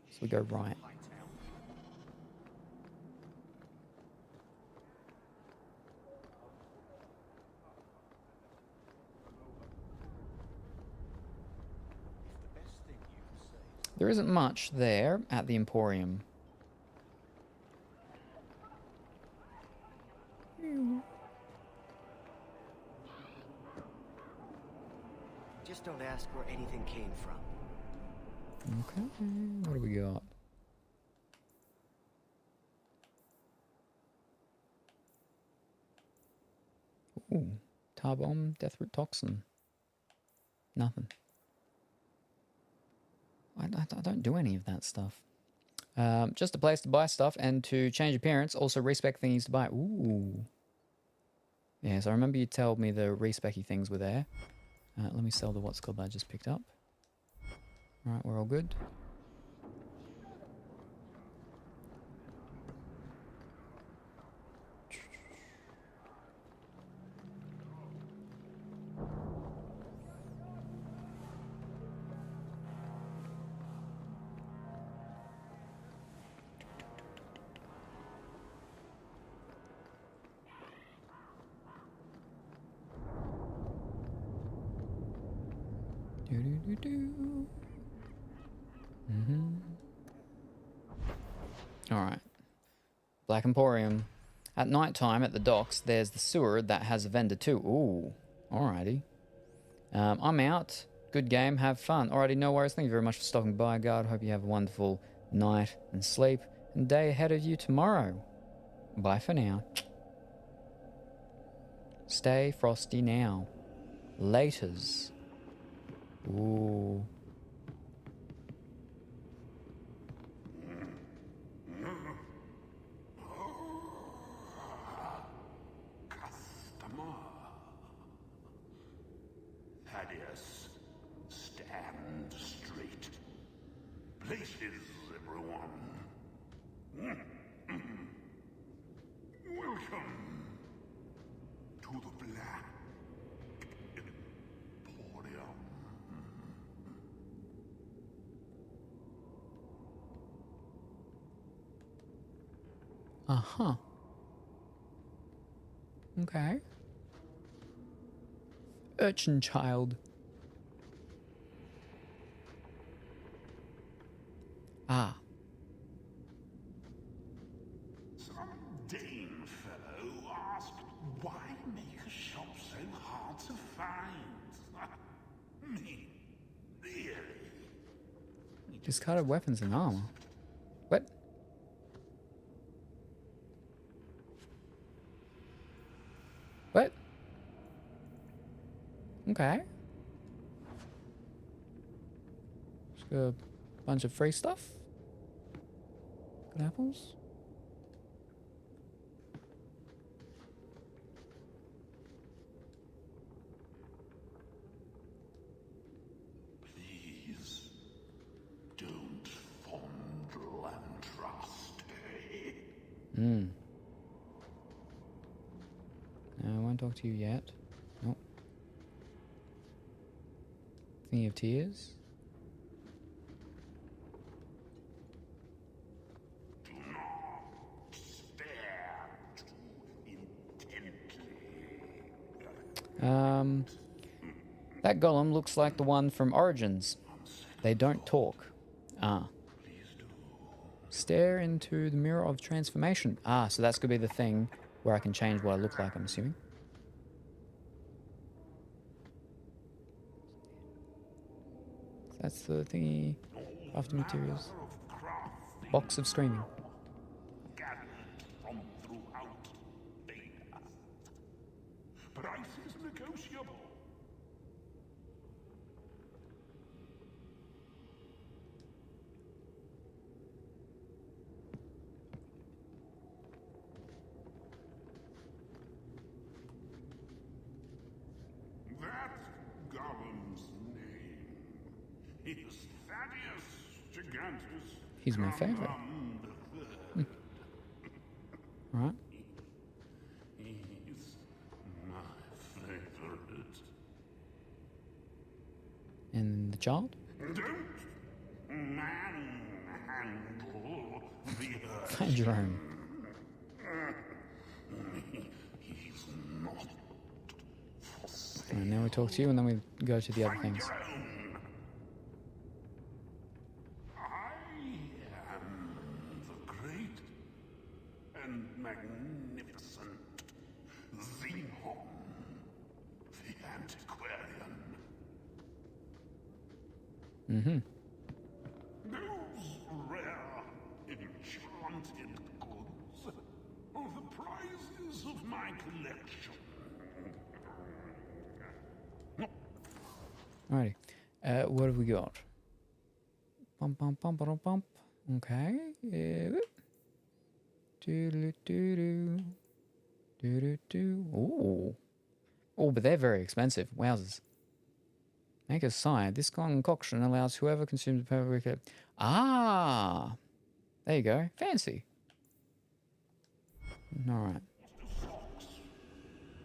So we go right. There isn't much there at the Emporium. Just don't ask where anything came from. Okay, what do we got? Ooh, tar bomb, deathroot toxin. Nothing. I don't do any of that stuff. Just a place to buy stuff and to change appearance. Also respec thingies to buy. Ooh. Yes, I remember you told me the respecy things were there. Let me sell the what's called that I just picked up. Alright, we're all good. Alright. Black Emporium. At night time at the docks, there's the sewer that has a vendor too. Ooh. Alrighty. I'm out. Good game. Have fun. Alrighty, no worries. Thank you very much for stopping by, guard. Hope you have a wonderful night and sleep and day ahead of you tomorrow. Bye for now. Stay frosty now. Laters. Ooh. Customer. Thaddeus, stand straight. Places, everyone. Welcome to the Black Emporium. Uh-huh. Okay. Urchin child. Ah. Some Dane fellow asked why make a shop so hard to find. Me, really? It Discarded weapons and armor. What? What? Okay. Just got a bunch of free stuff. Good apples. Please don't fondle and trust. No, I won't talk to you yet. Nope. Thingy of tears. Do not stare too intently. That golem looks like the one from Origins. They don't talk. Ah. Stare into the mirror of transformation. Ah, so that's gonna be the thing where I can change what I look like, I'm assuming. That's the thingy. Crafting materials. Box of screaming. Gathered from throughout Beta. Price is negotiable. That golem's name is Thaddeus Gigantus. He's my favorite. Right. He's my favorite. And the child? Don't manhandle the earth. Find your own. He's not. Alright, now we talk to you and then we go to the other things. I am the great and magnificent Xenon, the antiquarian. Mm-hmm. Those rare, enchanted goods are the prizes of my collection. Alrighty. What have we got? Bump, bump, bump, bump, bump. Okay. Do-do-do-do. Do-do-do. Ooh. Oh, but they're very expensive. Wowzers. Make a sign. This concoction allows whoever consumes the perfect. Ah! There you go. Fancy. Alright.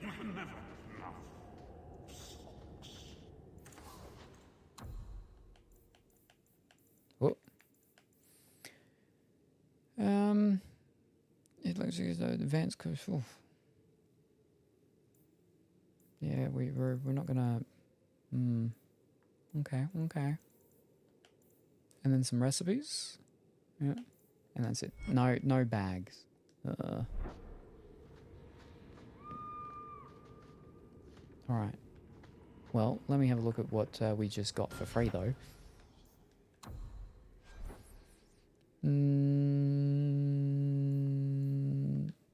You can never have enough socks. Oh. It looks like the advanced course. Yeah, we're not gonna. Okay, okay. And then some recipes. Yeah, and that's it. No bags. All right. Well, let me have a look at what we just got for free, though.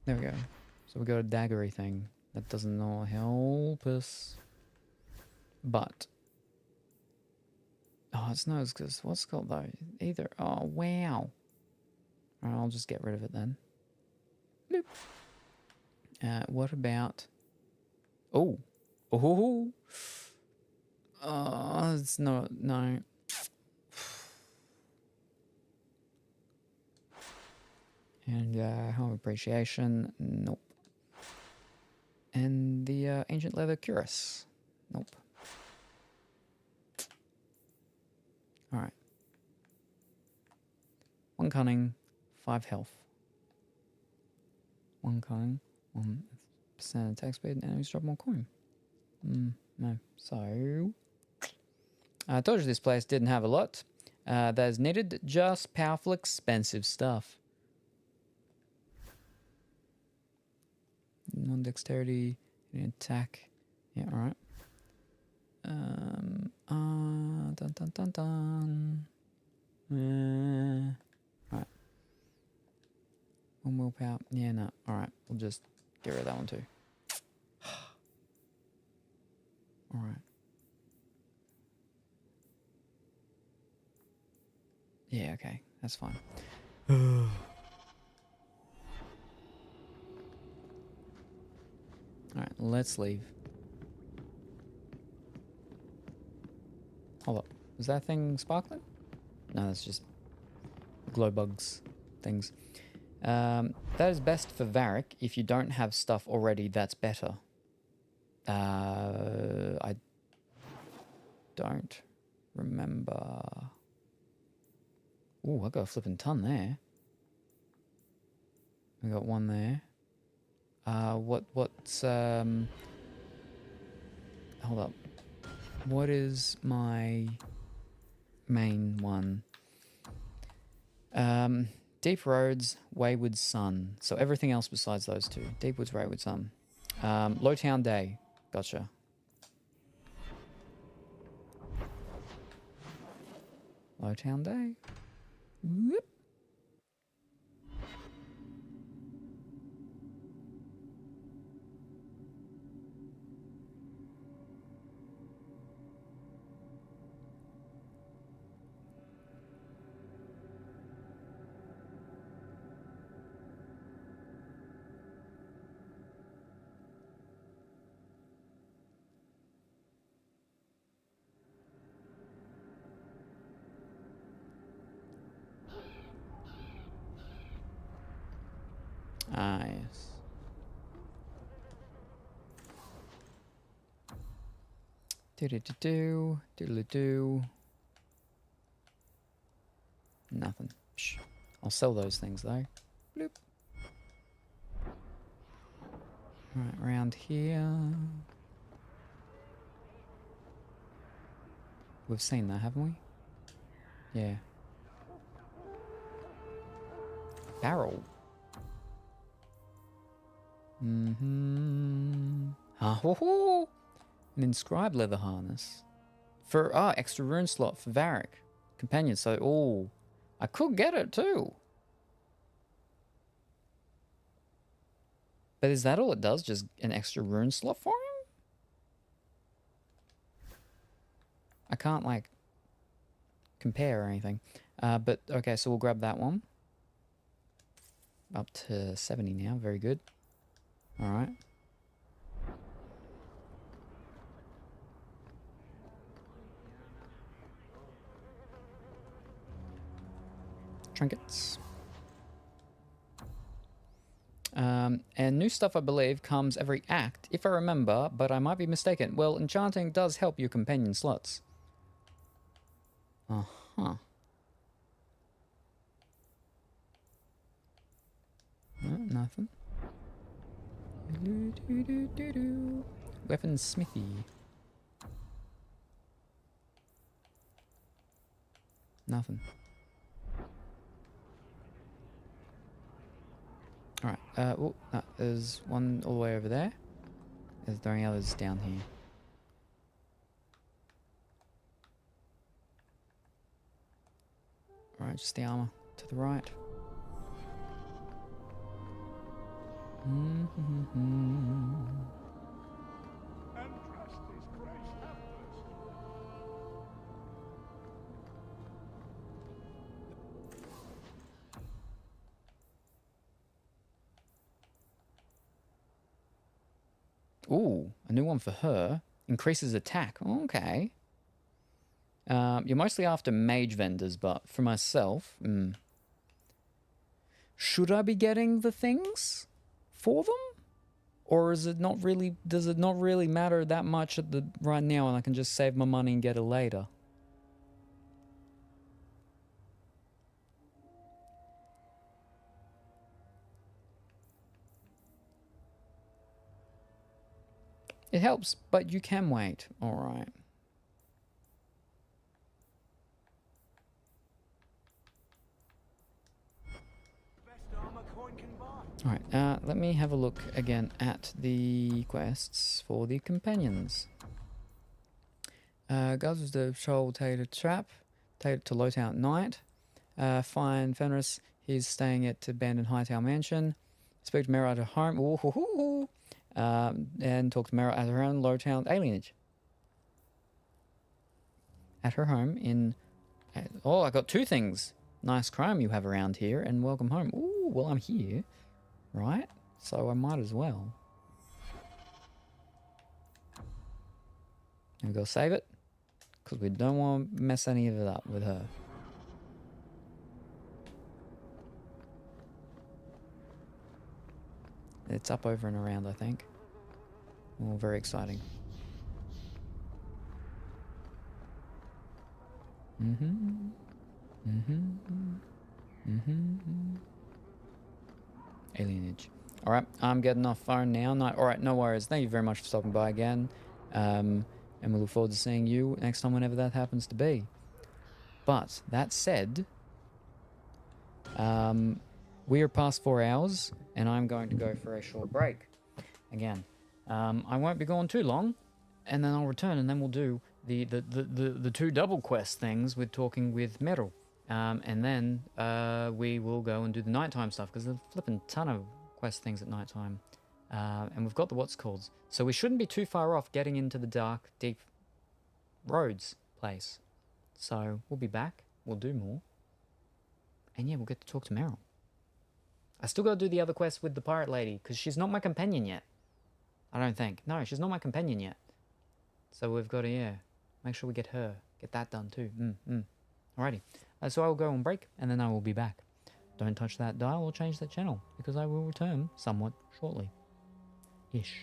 There we go. So we got a daggery thing. That doesn't help us. But... oh, it's no, because what's it called, though? Either... oh, wow. Alright, I'll just get rid of it, then. Bloop. What about... oh. Oh. Oh, it's not... no. And home appreciation, nope. And the ancient leather cuirass, nope. All right. 1 cunning, 5 health. 1 cunning, 1% attack speed, and enemies drop more coin. No. So, I told you this place didn't have a lot. That's needed, just powerful, expensive stuff. Non-dexterity, attack. Yeah, alright. Dun dun dun dun. Right. One willpower. Yeah, no. Alright, we'll just get rid of that one too. Alright. Yeah, okay. That's fine. Alright, let's leave. Hold up. Was that thing sparkling? No, that's just glow bugs things. That is best for Varric. If you don't have stuff already, that's better. I don't remember. Ooh, I got a flipping ton there. I got one there. What's hold up. What is my main one? Deep Roads, Wayward Sun. So everything else besides those two. Deep Woods, Wayward Sun. Lowtown Day. Gotcha. Lowtown Day. Whoop. Ah, yes. Do-do-do-do, doodle-do. Nothing. Psh. I'll sell those things though. Bloop. Right, around here. We've seen that, haven't we? Yeah. Barrel. Mm-hmm. Ah-ho-ho! An inscribed leather harness. For, extra rune slot for Varric. Companion, so, oh, I could get it too. But is that all it does? Just an extra rune slot for him? I can't, like, compare or anything. But, okay, so we'll grab that one. Up to 70 now, very good. Alright. Trinkets. And new stuff, I believe, comes every act, if I remember, but I might be mistaken. Well, enchanting does help your companion slots. Uh-huh. Nothing. Weapons smithy. Nothing. Alright, oh, no, there's one all the way over there. Is there any others down here? Alright, just the armor to the right. Ooh, a new one for her. Increases attack. Okay. You're mostly after mage vendors, but for myself, should I be getting the things for them? Or is it not really, does it not really matter that much at the right now and I can just save my money and get it later? It helps, but you can wait. Alright. Alright, let me have a look again at the quests for the companions. Guards with the Shoal Tater Trap, Tater to Lowtown at night. find Fenris. He's staying at abandoned Hightower Mansion. Speak to Mera at her home. Ooh, hoo, hoo, hoo. And talk to Mera at her own Lowtown alienage. At her home in... Oh, I got two things. Nice crime you have around here, and welcome home. Ooh, well, I'm here, right? So I might as well. And go save it, because we don't want to mess any of it up with her. It's up, over, and around, I think. All very exciting. Alienage. Alright, I'm getting off phone now. Alright, no worries. Thank you very much for stopping by again. And we look forward to seeing you next time whenever that happens to be. But, that said, we are past 4 hours, and I'm going to go for a short break. Again, I won't be gone too long, and then I'll return, and then we'll do the two double quest things with talking with Meryl. And then we will go and do the nighttime stuff, because there's a flipping ton of quest things at nighttime. And we've got the what's calls. So we shouldn't be too far off getting into the dark, deep roads place. So we'll be back. We'll do more. And yeah, we'll get to talk to Meryl. I still got to do the other quest with the pirate lady, because she's not my companion yet. I don't think. No, she's not my companion yet. So we've got to, yeah, make sure we get her. Get that done too. Alrighty. So I will go on break, and then I will be back. Don't touch that dial or change that channel, because I will return somewhat shortly. Ish.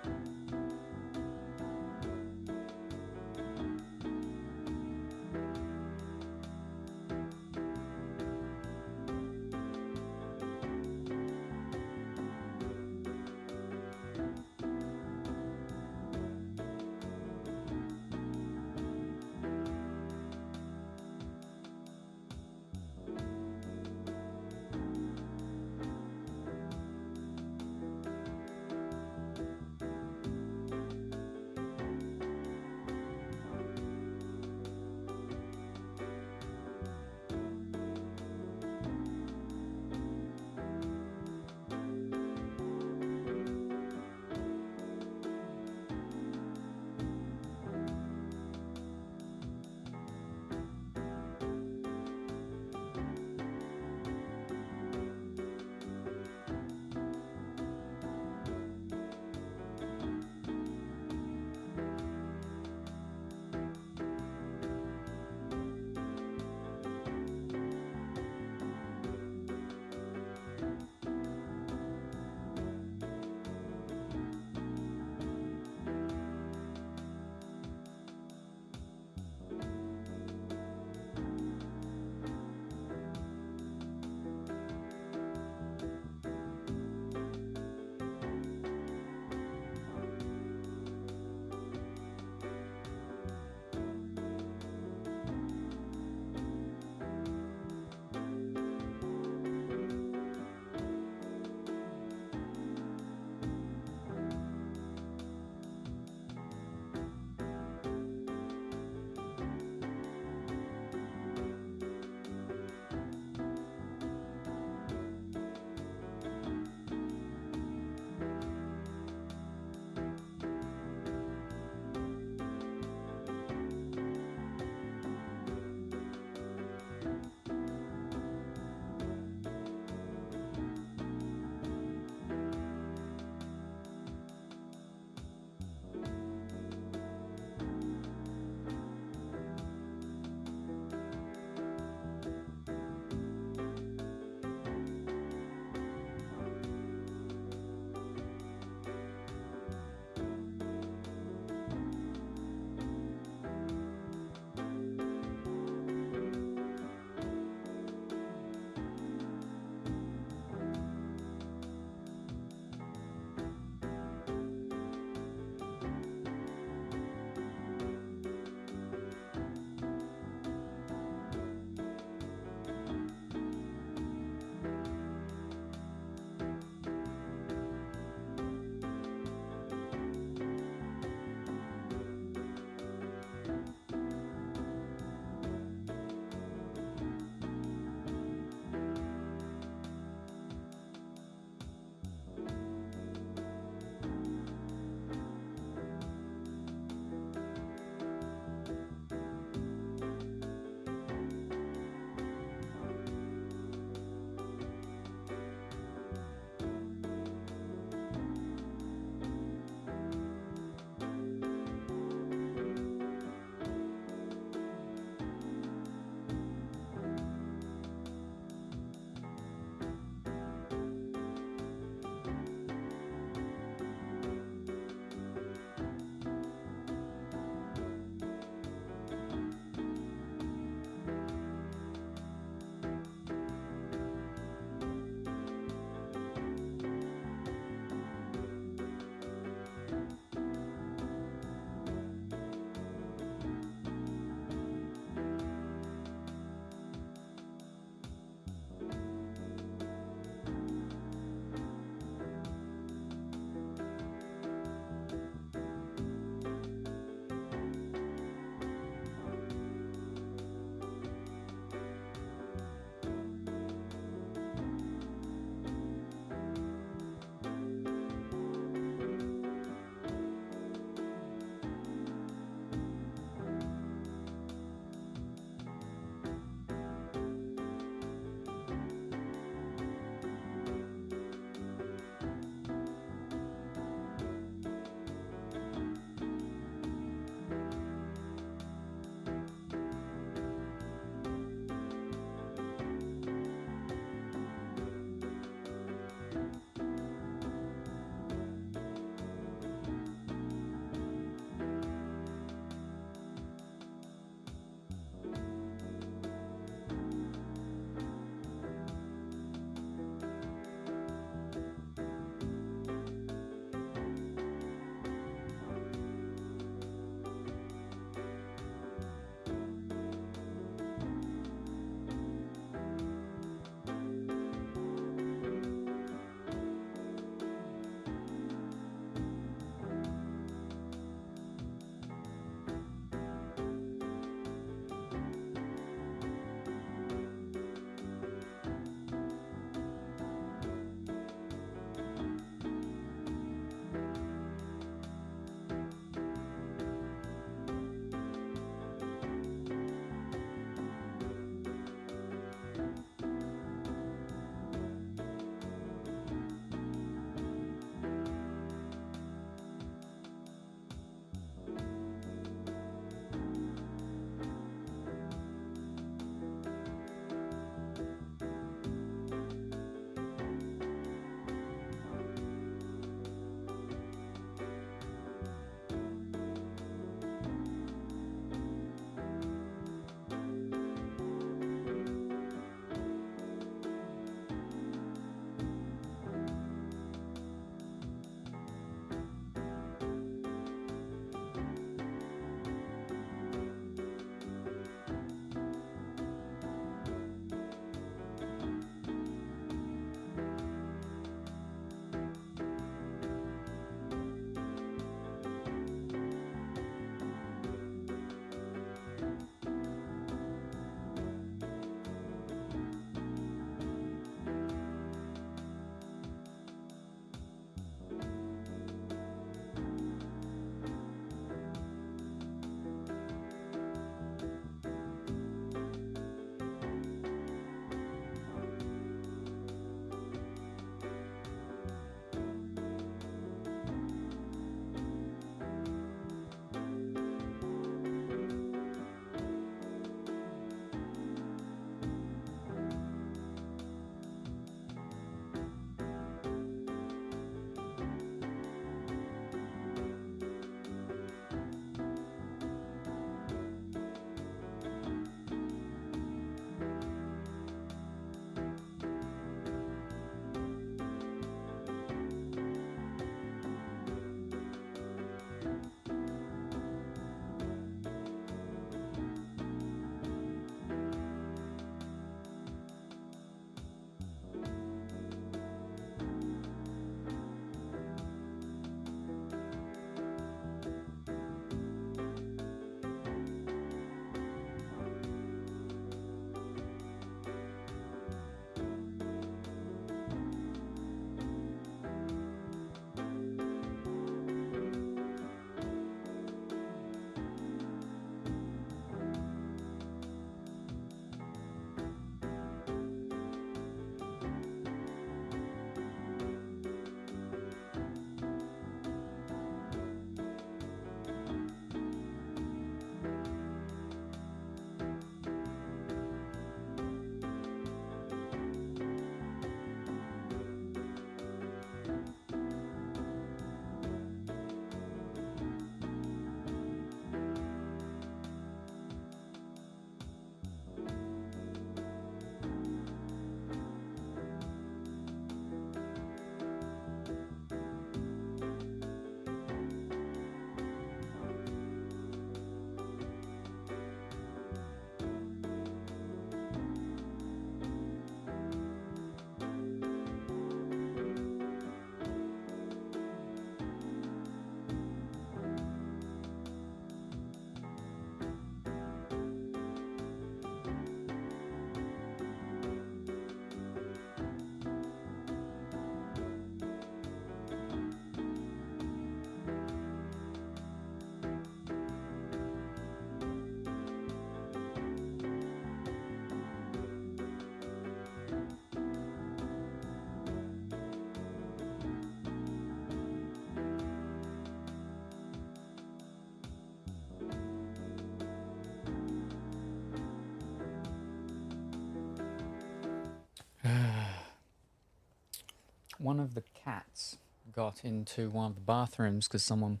one of the cats got into one of the bathrooms because someone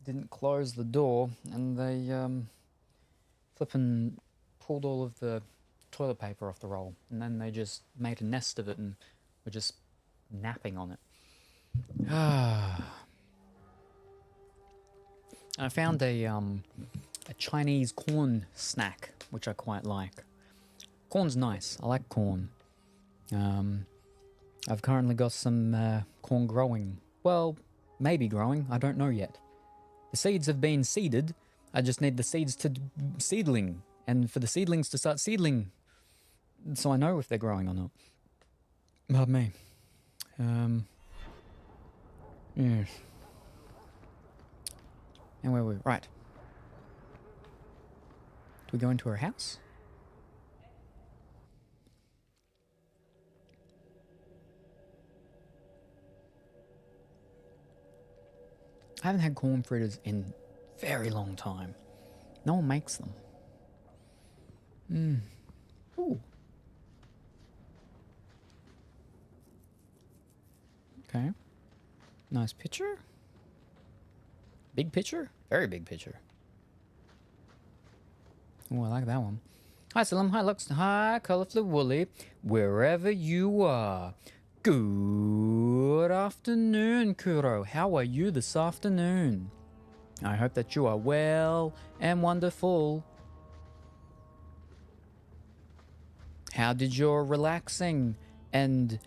didn't close the door, and they flippin' pulled all of the toilet paper off the roll, and then they just made a nest of it and were just napping on it. I found a Chinese corn snack, which I quite like. Corn's nice. I like corn. I've currently got some corn growing. Well, maybe growing. I don't know yet. The seeds have been seeded. I just need the seeds to seedling, and for the seedlings to start seedling, so I know if they're growing or not. Pardon me. Yes. And where were we? Right. Do we go into her house? I haven't had corn fritters in a very long time. No one makes them. Ooh. Okay. Nice picture. Big picture? Very big picture. Oh, I like that one. Hi, Salem. Hi, Lux. Hi, Colorfully Woolly. Wherever you are. Good afternoon, Kuro. How are you this afternoon? I hope that you are well and wonderful. How did your relaxing and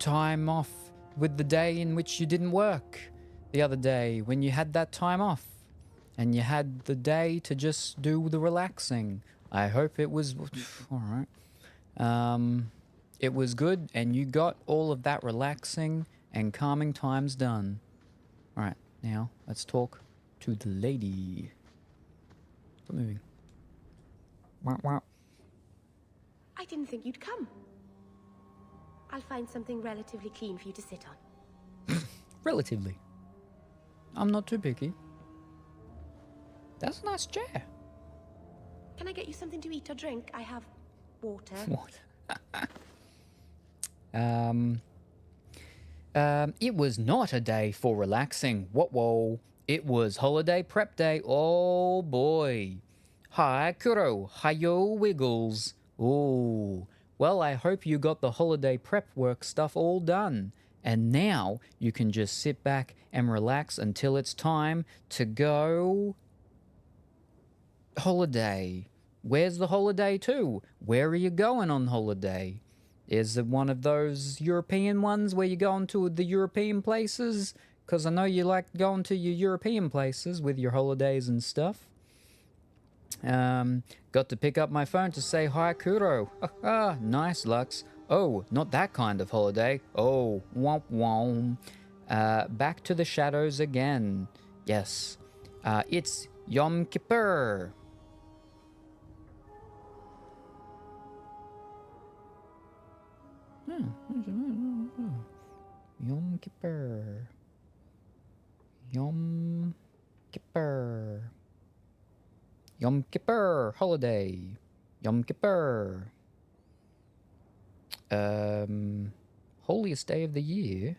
time off with the day in which you didn't work the other day when you had that time off and you had the day to just do the relaxing? I hope it was all right. It was good and you got all of that relaxing and calming times done. All right, now let's talk to the lady. Stop moving. Wow. I didn't think you'd come. I'll find something relatively clean for you to sit on. Relatively. I'm not too picky. That's a nice chair. Can I get you something to eat or drink? I have water. It was not a day for relaxing. Whoa. It was holiday prep day. Oh boy. Hi, Kuro. Hiyo, Wiggles. Oh. Well, I hope you got the holiday prep work stuff all done. And now you can just sit back and relax until it's time to go holiday. Where's the holiday to? Where are you going on holiday? Is it one of those European ones where you're going to the European places? Because I know you like going to your European places with your holidays and stuff. Got to pick up my phone to say hi, Kuro. Nice, Lux. Oh, not that kind of holiday. Oh, womp womp. Back to the shadows again. Yes. It's Yom Kippur. Yom Kippur. Yom Kippur. Yom Kippur holiday. Yom Kippur. Holiest day of the year.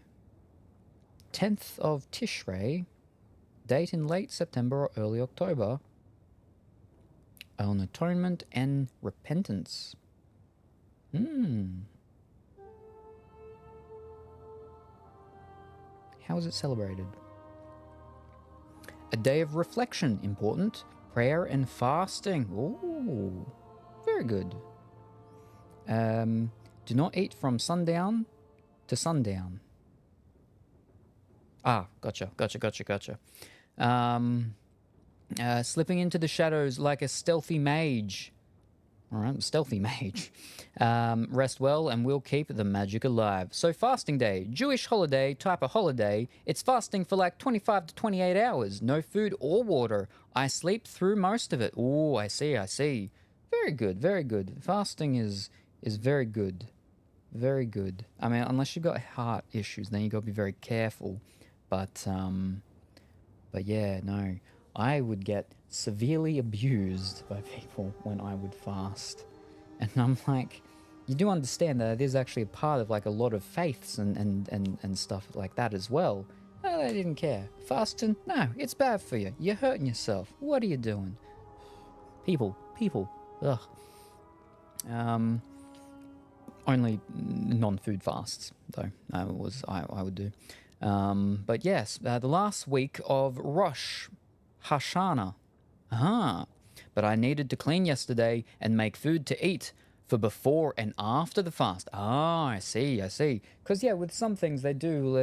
10th of Tishrei. Date in late September or early October. On atonement and repentance. How is it celebrated? A day of reflection, important. Prayer and fasting. Ooh, very good. Do not eat from sundown to sundown. Gotcha. Slipping into the shadows like a stealthy mage. All right, stealthy mage. Rest well and we'll keep the magic alive. So fasting day, Jewish holiday, type of holiday. It's fasting for like 25 to 28 hours. No food or water. I sleep through most of it. Oh, I see. Very good. Fasting is very good. Very good. I mean, unless you've got heart issues, then you got to be very careful. But yeah, no. I would get severely abused by people when I would fast. And I'm like, you do understand that it is actually a part of like a lot of faiths and stuff like that as well. Oh, they didn't care. Fasting? No, it's bad for you. You're hurting yourself. What are you doing? People. Ugh. Only non-food fasts, though, I would do. But yes, the last week of Rosh Hashanah. But I needed to clean yesterday and make food to eat for before and after the fast. I see. Because, yeah, with some things they do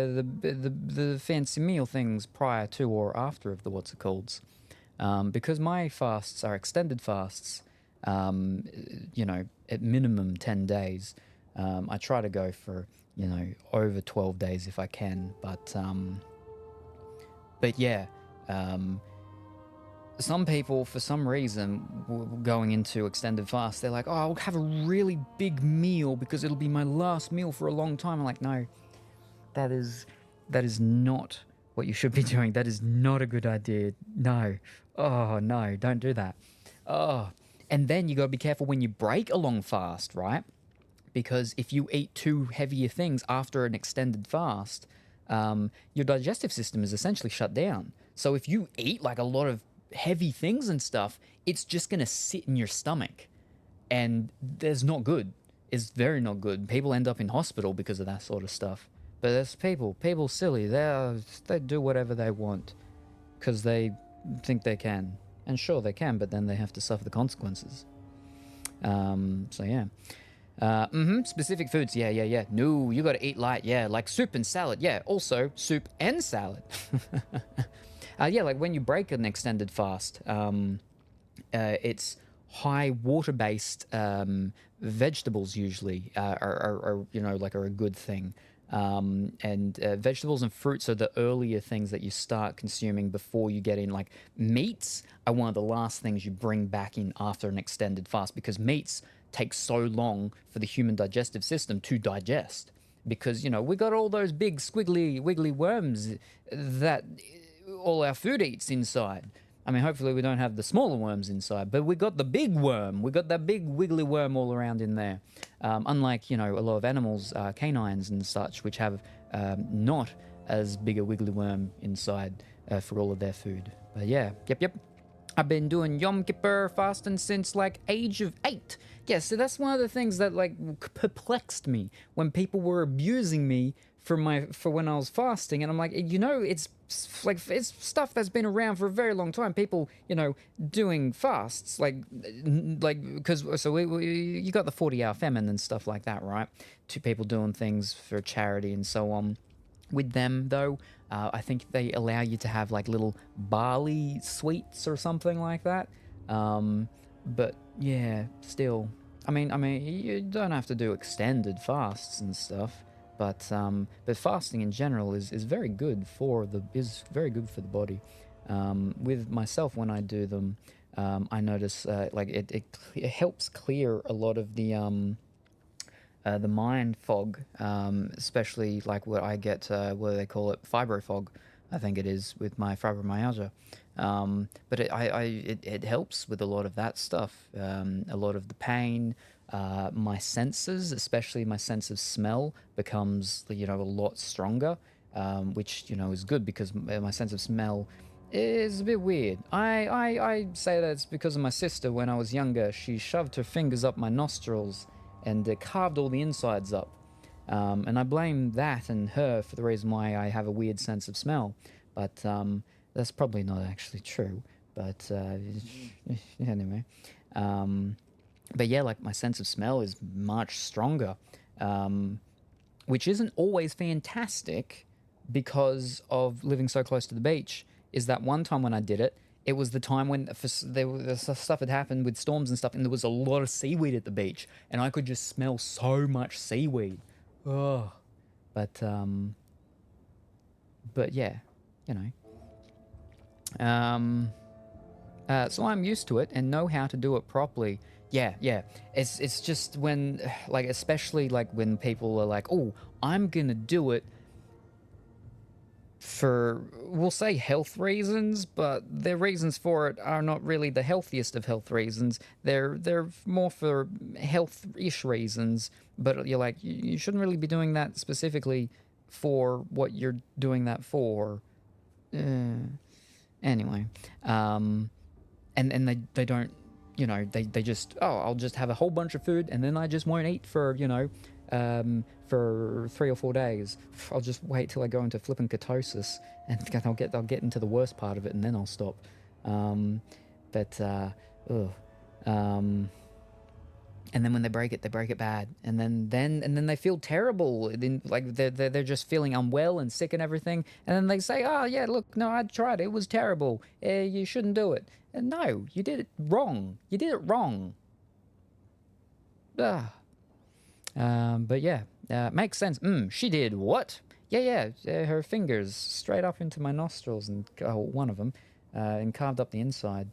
the fancy meal things prior to or after of the what's it called. Because my fasts are extended fasts, at minimum 10 days. I try to go for, over 12 days if I can. But yeah, some people, for some reason, going into extended fast, they're like, oh, I'll have a really big meal because it'll be my last meal for a long time. I'm like, no, that is not what you should be doing. That is not a good idea. No. Oh, no, don't do that. Oh, and then you got to be careful when you break a long fast, right? Because if you eat too heavier things after an extended fast, your digestive system is essentially shut down. So if you eat like a lot of heavy things and stuff, it's just going to sit in your stomach. And that's not good. It's very not good. People end up in hospital because of that sort of stuff. But there's people silly. They do whatever they want because they think they can. And sure, they can, but then they have to suffer the consequences. So yeah. Specific foods. Yeah. No, you got to eat light. Yeah, like soup and salad. Yeah, also soup and salad. Yeah, like when you break an extended fast, it's high water-based vegetables usually are a good thing. And vegetables and fruits are the earlier things that you start consuming before you get in. Like meats are one of the last things you bring back in after an extended fast because meats take so long for the human digestive system to digest because, we got all those big squiggly wiggly worms that all our food eats inside. I mean, hopefully we don't have the smaller worms inside, but we got the big worm. We got that big wiggly worm all around in there. Unlike, a lot of animals, canines and such, which have not as big a wiggly worm inside for all of their food. But yeah, yep. I've been doing Yom Kippur fasting since like age of 8. Yeah, so that's one of the things that like perplexed me when people were abusing me for when I was fasting, and I'm like, it's stuff that's been around for a very long time. People, doing fasts, because you got the 40-hour famine and stuff like that, right? To people doing things for charity and so on. With them, though, I think they allow you to have like little barley sweets or something like that. But yeah, still, I mean, you don't have to do extended fasts and stuff. But fasting in general is very good for the body. With myself, when I do them, I notice it helps clear a lot of the mind fog, especially like what I get, what do they call it, fibro fog, I think it is, with my fibromyalgia. But it helps with a lot of that stuff, a lot of the pain. My senses, especially my sense of smell, becomes a lot stronger, which is good because my sense of smell is a bit weird. I say that it's because of my sister. When I was younger, she shoved her fingers up my nostrils and carved all the insides up, and I blame that and her for the reason why I have a weird sense of smell. But that's probably not actually true. But anyway. But yeah, like my sense of smell is much stronger, which isn't always fantastic because of living so close to the beach. Is that one time when I did it, it was the time when stuff had happened with storms and stuff, and there was a lot of seaweed at the beach, and I could just smell so much seaweed. Oh, but yeah, so I'm used to it and know how to do it properly. Yeah. It's just when, like, especially like when people are like, oh, I'm gonna do it for, we'll say health reasons, but their reasons for it are not really the healthiest of health reasons. They're more for health-ish reasons, but you're like, you shouldn't really be doing that specifically for what you're doing that for. Anyway, and they don't, they just, I'll just have a whole bunch of food and then I just won't eat for, for 3 or 4 days. I'll just wait till I go into flipping ketosis and I'll get into the worst part of it and then I'll stop. And then when they break it bad, and then they feel terrible. Then like they're just feeling unwell and sick and everything. And then they say, "Oh yeah, look, no, I tried. It was terrible. You shouldn't do it." And no, you did it wrong. You did it wrong. But yeah, makes sense. She did what? Yeah. Her fingers straight up into my nostrils and one of them, and carved up the inside.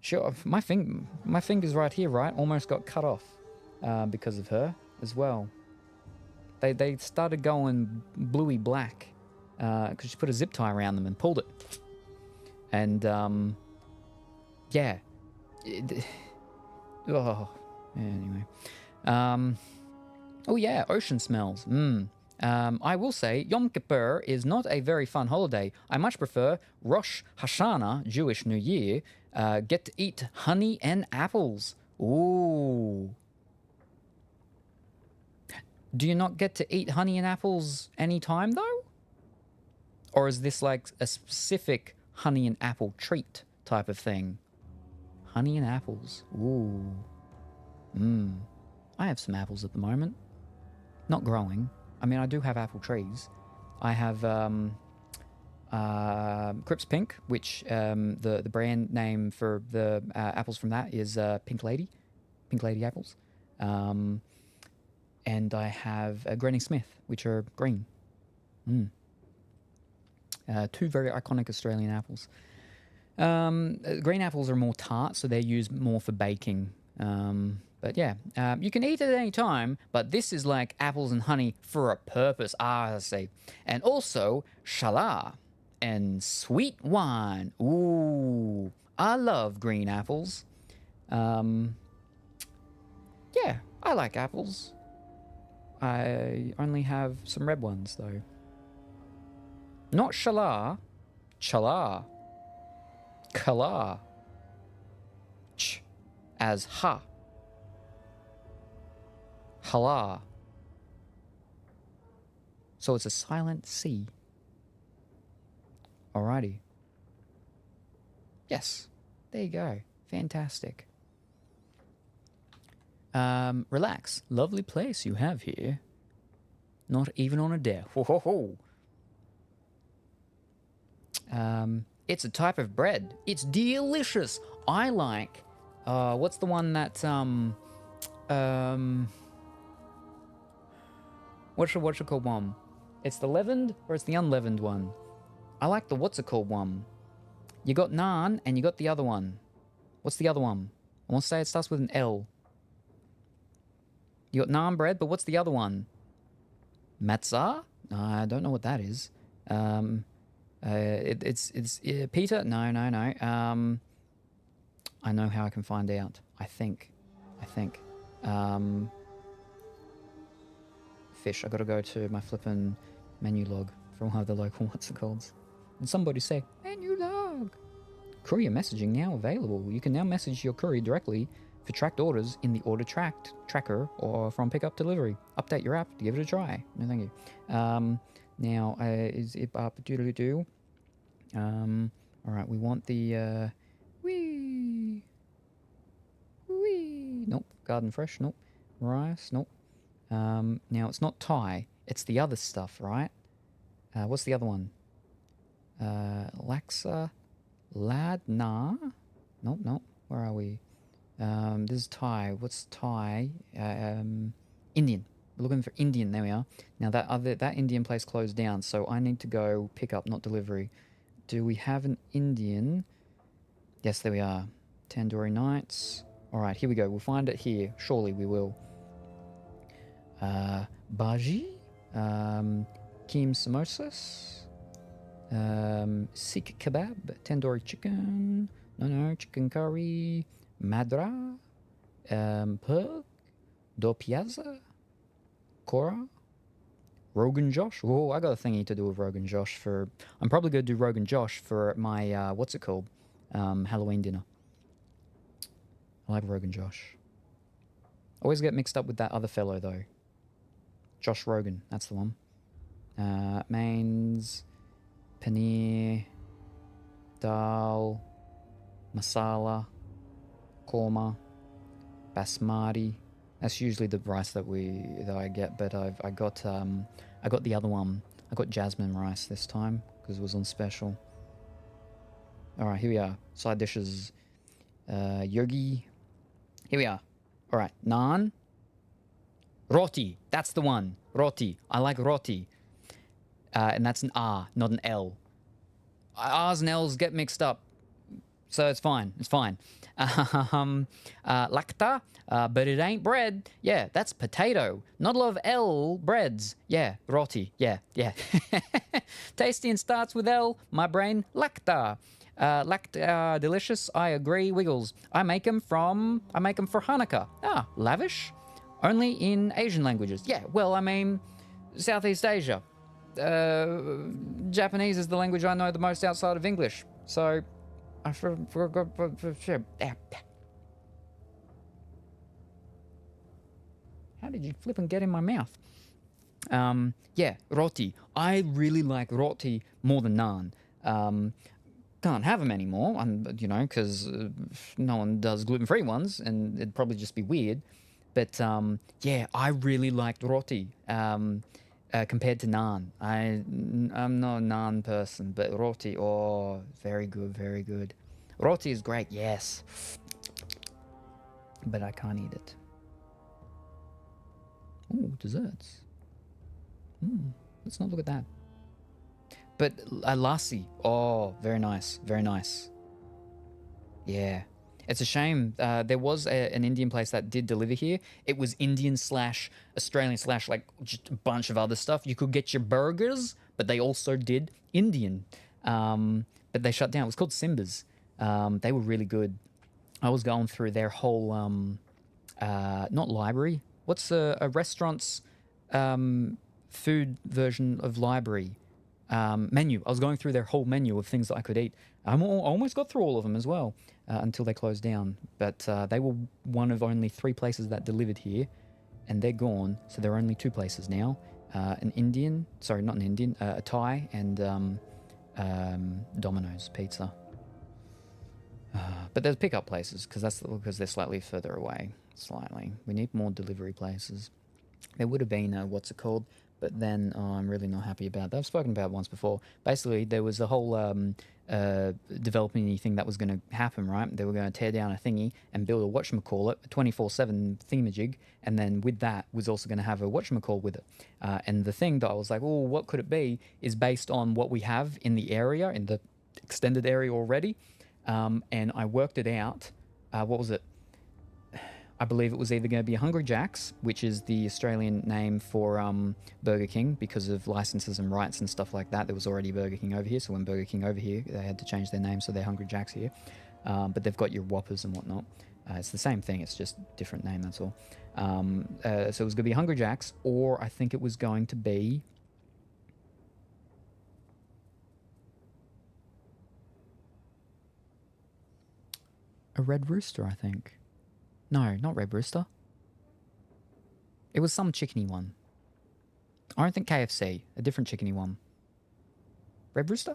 Sure, my fingers right here, right, almost got cut off because of her as well. They started going bluey black because she put a zip tie around them and pulled it. And yeah. Anyway. Oh yeah, ocean smells. I will say Yom Kippur is not a very fun holiday. I much prefer Rosh Hashanah, Jewish New Year. Get to eat honey and apples. Ooh. Do you not get to eat honey and apples anytime, though? Or is this like a specific honey and apple treat type of thing? Honey and apples. Ooh. I have some apples at the moment. Not growing. I mean, I do have apple trees. I have Crips Pink, which the brand name for the apples from that is Pink Lady apples. And I have Granny Smith, which are green. 2 very iconic Australian apples. Green apples are more tart, so they're used more for baking. But yeah, you can eat it at any time, but this is like apples and honey for a purpose. I see. And also, shala and sweet wine. Ooh, I love green apples. Yeah, I like apples. I only have some red ones, though. Not shala, chala. Kala. Ch as ha. Hala. So it's a silent C. Alrighty. Yes. There you go. Fantastic. Relax. Lovely place you have here. Not even on a dare. Ho ho ho. It's a type of bread. It's delicious. I like what's the one that what's it called one? It's the leavened or it's the unleavened one? I like the what's it called one. You got naan and you got the other one. What's the other one? I want to say it starts with an L. You got naan bread, but what's the other one? Matzah? I don't know what that is. It's Peter? No. I know how I can find out. I think. Fish. I gotta go to my flippin' menu log from one of the local what's it called. And somebody say, menu log. Courier messaging now available. You can now message your courier directly for tracked orders in the order tracker or from pickup delivery. Update your app to give it a try. No, thank you. Now, is it up doodly-doo? Alright, we want the, wee. Nope. Garden fresh, nope. Rice, nope. Now, it's not Thai. It's the other stuff, right? What's the other one? Laksa, Ladna? Nope. Where are we? This is Thai. What's Thai? Indian. We're looking for Indian. There we are. Now that Indian place closed down, so I need to go pick up, not delivery. Do we have an Indian? Yes, there we are. Tandoori Nights. All right, here we go. We'll find it here. Surely we will. Bhaji. Keem samosas. Sikh kebab. Tandoori chicken. No, chicken curry. Madra. Perk. Do piazza. Cora. Rogan Josh. Oh, I got a thingy to do with Rogan Josh for... I'm probably going to do Rogan Josh for my, what's it called? Halloween dinner. I like Rogan Josh. Always get mixed up with that other fellow, though. Josh Rogan, that's the one. Mains, paneer, dal, masala, korma, basmati. That's usually the rice that I get, but I got the other one. I got jasmine rice this time because it was on special. All right, here we are. Side dishes. Yogi. Here we are. All right, naan. Roti. That's the one. Roti. I like roti. And that's an R, not an L. R's and L's get mixed up. So it's fine. It's fine. Lakta, but it ain't bread. Yeah, that's potato. Not a lot of L breads. Yeah, roti. Yeah. Tasty and starts with L. My brain, lakta. Lakta, delicious. I agree. Wiggles. I make them for Hanukkah. Lavish. Only in Asian languages. Yeah, well, I mean, Southeast Asia. Japanese is the language I know the most outside of English. So, I forgot. How did you flip and get in my mouth? Yeah, roti. I really like roti more than naan. Can't have them anymore, because no one does gluten-free ones, and it'd probably just be weird. But yeah, I really liked roti compared to naan. I'm not a naan person, but roti, oh, very good, very good. Roti is great, yes, but I can't eat it. Ooh, desserts. Let's not look at that. But lassi, oh, very nice, very nice. Yeah. It's a shame. There was an Indian place that did deliver here. It was Indian / Australian / like just a bunch of other stuff. You could get your burgers, but they also did Indian. But they shut down. It was called Simba's. They were really good. I was going through their whole, not library. What's a restaurant's food version of library? Menu. I was going through their whole menu of things that I could eat. I almost got through all of them as well until they closed down. But they were one of only 3 places that delivered here, and they're gone. So there are only 2 places now: a Thai and Domino's Pizza. But there's pickup places because they're slightly further away. Slightly, we need more delivery places. There would have been what's it called? But then I'm really not happy about that. I've spoken about it once before. Basically, there was a whole developing thing that was going to happen, right? They were going to tear down a thingy and build a whatchamacallit, a 24/7 thingamajig, and then with that was also going to have a whatchamacall with it. And the thing that I was like, oh, what could it be, is based on what we have in the area, in the extended area already. And I worked it out. What was it? I believe it was either going to be Hungry Jack's, which is the Australian name for Burger King because of licenses and rights and stuff like that. There was already Burger King over here, so when Burger King over here, they had to change their name, so they're Hungry Jack's here. But they've got your Whoppers and whatnot. It's the same thing, it's just different name, that's all. So it was going to be Hungry Jack's, or I think it was going to be... a Red Rooster, I think. No, not Red Rooster. It was some chickeny one. I don't think KFC. A different chickeny one. Red Rooster?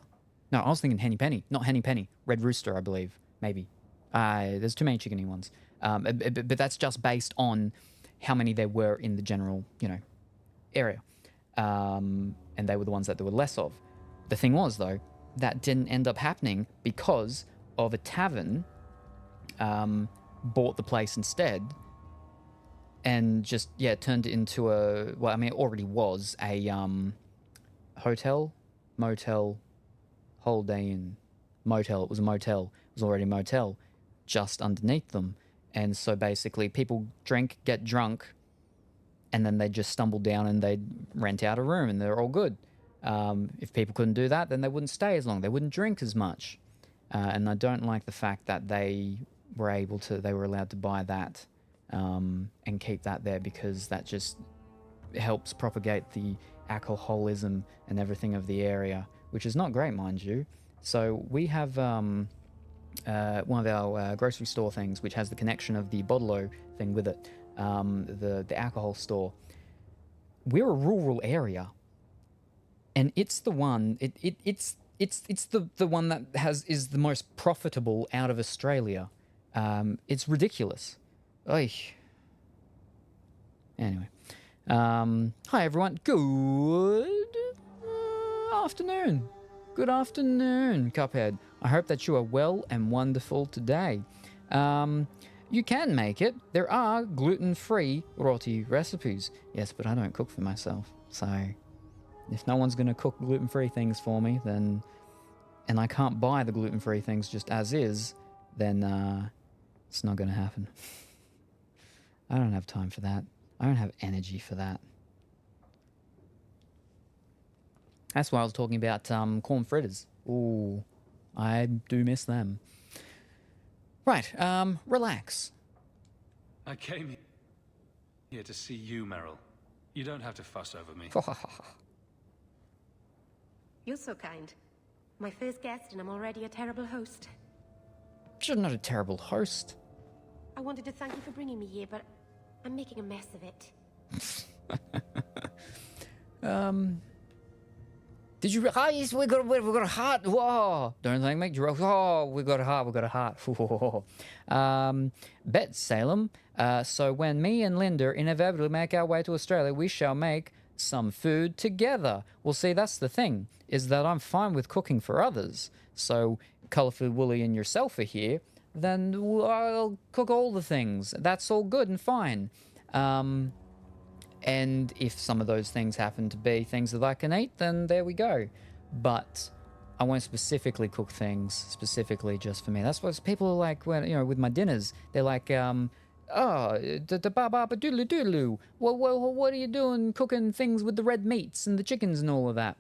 No, I was thinking Henny Penny. Not Henny Penny. Red Rooster, I believe. Maybe. There's too many chickeny ones. But that's just based on how many there were in the general, area. And they were the ones that there were less of. The thing was, though, that didn't end up happening because of a tavern... bought the place instead and just turned it into it already was a hotel, motel, Holiday Inn, motel. It was a motel. It was already a motel just underneath them. And so basically people get drunk, and then they just stumble down and they'd rent out a room and they're all good. If people couldn't do that, then they wouldn't stay as long. They wouldn't drink as much. And I don't like the fact that they were allowed to buy that and keep that there, because that just helps propagate the alcoholism and everything of the area, which is not great, mind you. So we have one of our grocery store things, which has the connection of the bottle thing with it, the alcohol store. We're a rural area, and it's the one. It's the one that is the most profitable out of Australia. It's ridiculous. Oy. Anyway, hi everyone. Good afternoon. Good afternoon, Cuphead. I hope that you are well and wonderful today. You can make it. There are gluten-free roti recipes. Yes, but I don't cook for myself. So if no one's going to cook gluten-free things for me, then, and I can't buy the gluten-free things just as is, then it's not going to happen. I don't have time for that. I don't have energy for that. That's why I was talking about corn fritters. Ooh, I do miss them. Right, relax. I came here to see you, Meryl. You don't have to fuss over me. You're so kind. My first guest, and I'm already a terrible host. You're not a terrible host. I wanted to thank you for bringing me here, but I'm making a mess of it. Did you? Oh, yes, we got a heart. Whoa! Don't thank me. Oh, we got a heart. We got a heart. Bet Salem. So when me and Linda inevitably make our way to Australia, we shall make some food together. Well, see, that's the thing, is that I'm fine with cooking for others. So Colourful Woolly and yourself are here, then I'll cook all the things. That's all good and fine. And if some of those things happen to be things that I can eat, then there we go. But I won't specifically cook things specifically just for me. That's what people are like when, you know, with my dinners. They're like, oh, the ba doodly doodloo. Well, what are you doing cooking things with the red meats and the chickens and all of that?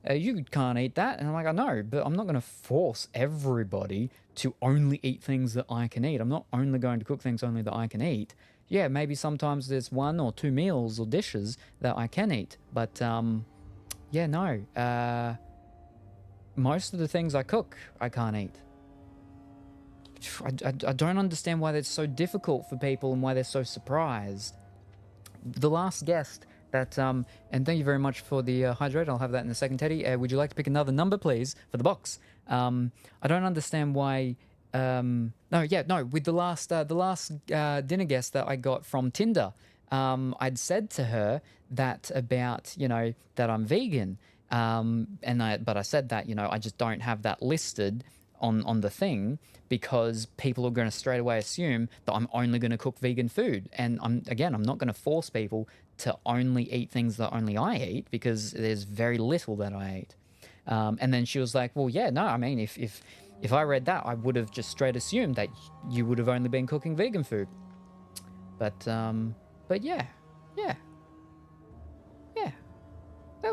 You can't eat that. And I'm like, I know, but I'm not going to force everybody to only eat things that I can eat. I'm not only going to cook things only that I can eat. Yeah, maybe sometimes there's 1 or 2 meals or dishes that I can eat. But, yeah, no. Most of the things I cook, I can't eat. I don't understand why that's so difficult for people and why they're so surprised. The last guest that, and thank you very much for the hydrate. I'll have that in a second, Teddy. Would you like to pick another number, please, for the box? I don't understand why... with the last dinner guest that I got from Tinder, I'd said to her that about, you know, that I'm vegan, but I said that, you know, I just don't have that listed on the thing because people are going to straight away assume that I'm only going to cook vegan food, and I'm not going to force people to only eat things that only I eat, because there's very little that I eat. And then she was like, well, yeah, no, I mean, if I read that, I would have just straight assumed that you would have only been cooking vegan food. But yeah. That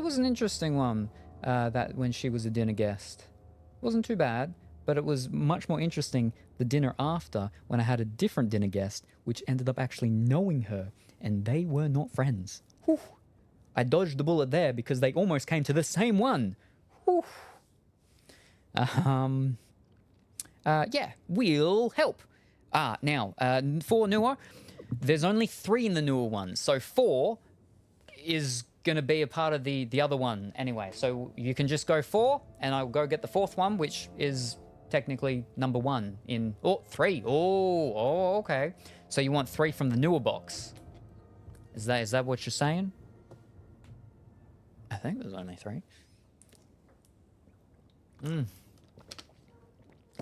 was an interesting one, that when she was a dinner guest. It wasn't too bad, but it was much more interesting the dinner after, when I had a different dinner guest, which ended up actually knowing her, and they were not friends. Whew. I dodged the bullet there because they almost came to the same one. Whew. Yeah, we'll help. Now, 4 newer. There's only 3 in the newer one, so 4 is going to be a part of the other one anyway. So you can just go 4, and I'll go get the 4th one, which is technically number 1 in... Oh, 3. Oh, okay. So you want 3 from the newer box. Is that what you're saying? I think there's only 3.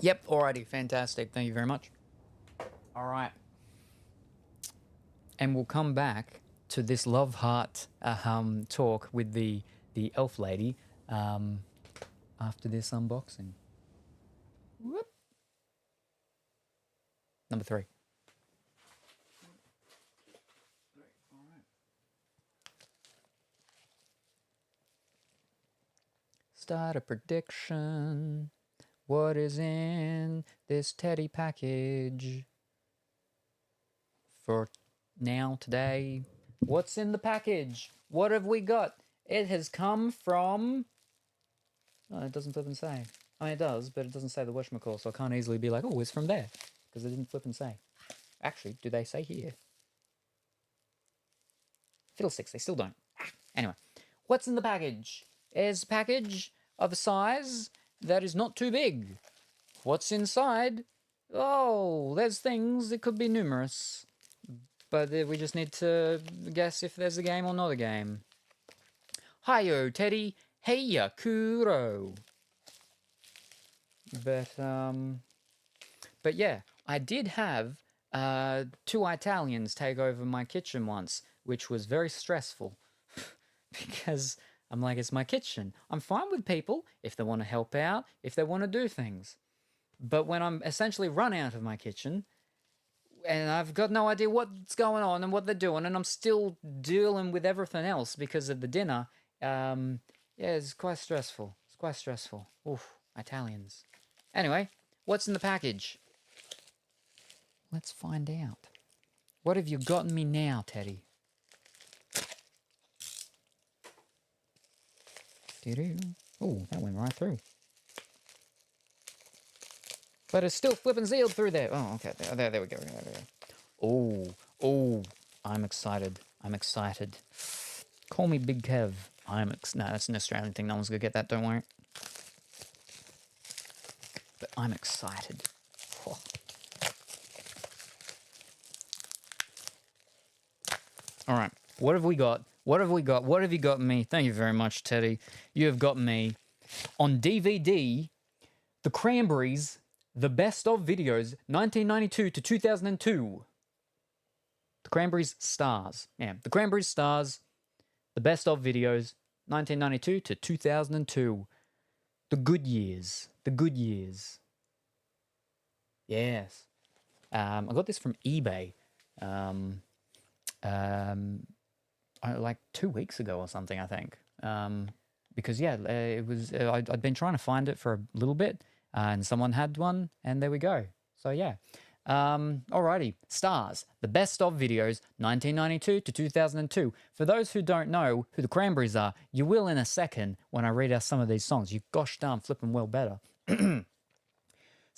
Yep, alrighty, fantastic. Thank you very much. All right. And we'll come back to this love heart talk with the elf lady after this unboxing. Whoop. Number 3. start a prediction. What is in this Teddy package? For now, today, what's in the package? What have we got? It has come from... Oh, it doesn't flip and say. I mean, it does, but it doesn't say the whatchamacall, so I can't easily be like, oh, it's from there, because it didn't flip and say. Actually, do they say here? Fiddlesticks, they still don't. Anyway, what's in the package? It's a package of a size that is not too big. What's inside? Oh, there's things. It could be numerous. But we just need to guess if there's a game or not a game. Hiyo, Teddy. Heya, Kuro. But yeah, I did have 2 Italians take over my kitchen once, which was very stressful. Because I'm like, it's my kitchen. I'm fine with people if they want to help out, if they want to do things. But when I'm essentially run out of my kitchen, and I've got no idea what's going on and what they're doing, and I'm still dealing with everything else because of the dinner, yeah, it's quite stressful. It's quite stressful. Oof, Italians. Anyway, what's in the package? Let's find out. What have you gotten me now, Teddy? Oh, that went right through. But it's still flipping sealed through there. Oh, okay. There we go. There we go. Oh, I'm excited. I'm excited. Call me Big Kev. No, that's an Australian thing. No one's going to get that, don't worry. But I'm excited. Oh. All right. What have we got? What have we got? What have you got me? Thank you very much, Teddy. You have got me on DVD, The Cranberries, The Best of Videos, 1992 to 2002. The Cranberries Stars. Yeah, The Cranberries Stars, The Best of Videos, 1992 to 2002. The good years. The good years. Yes. I got this from eBay. Like 2 weeks ago or something, I think. Because, yeah, it was. I'd been trying to find it for a little bit, and someone had one, and there we go. So, yeah. Alrighty. Stars. The Best of Videos, 1992 to 2002. For those who don't know who the Cranberries are, you will in a second when I read out some of these songs. You gosh darn flipping well better.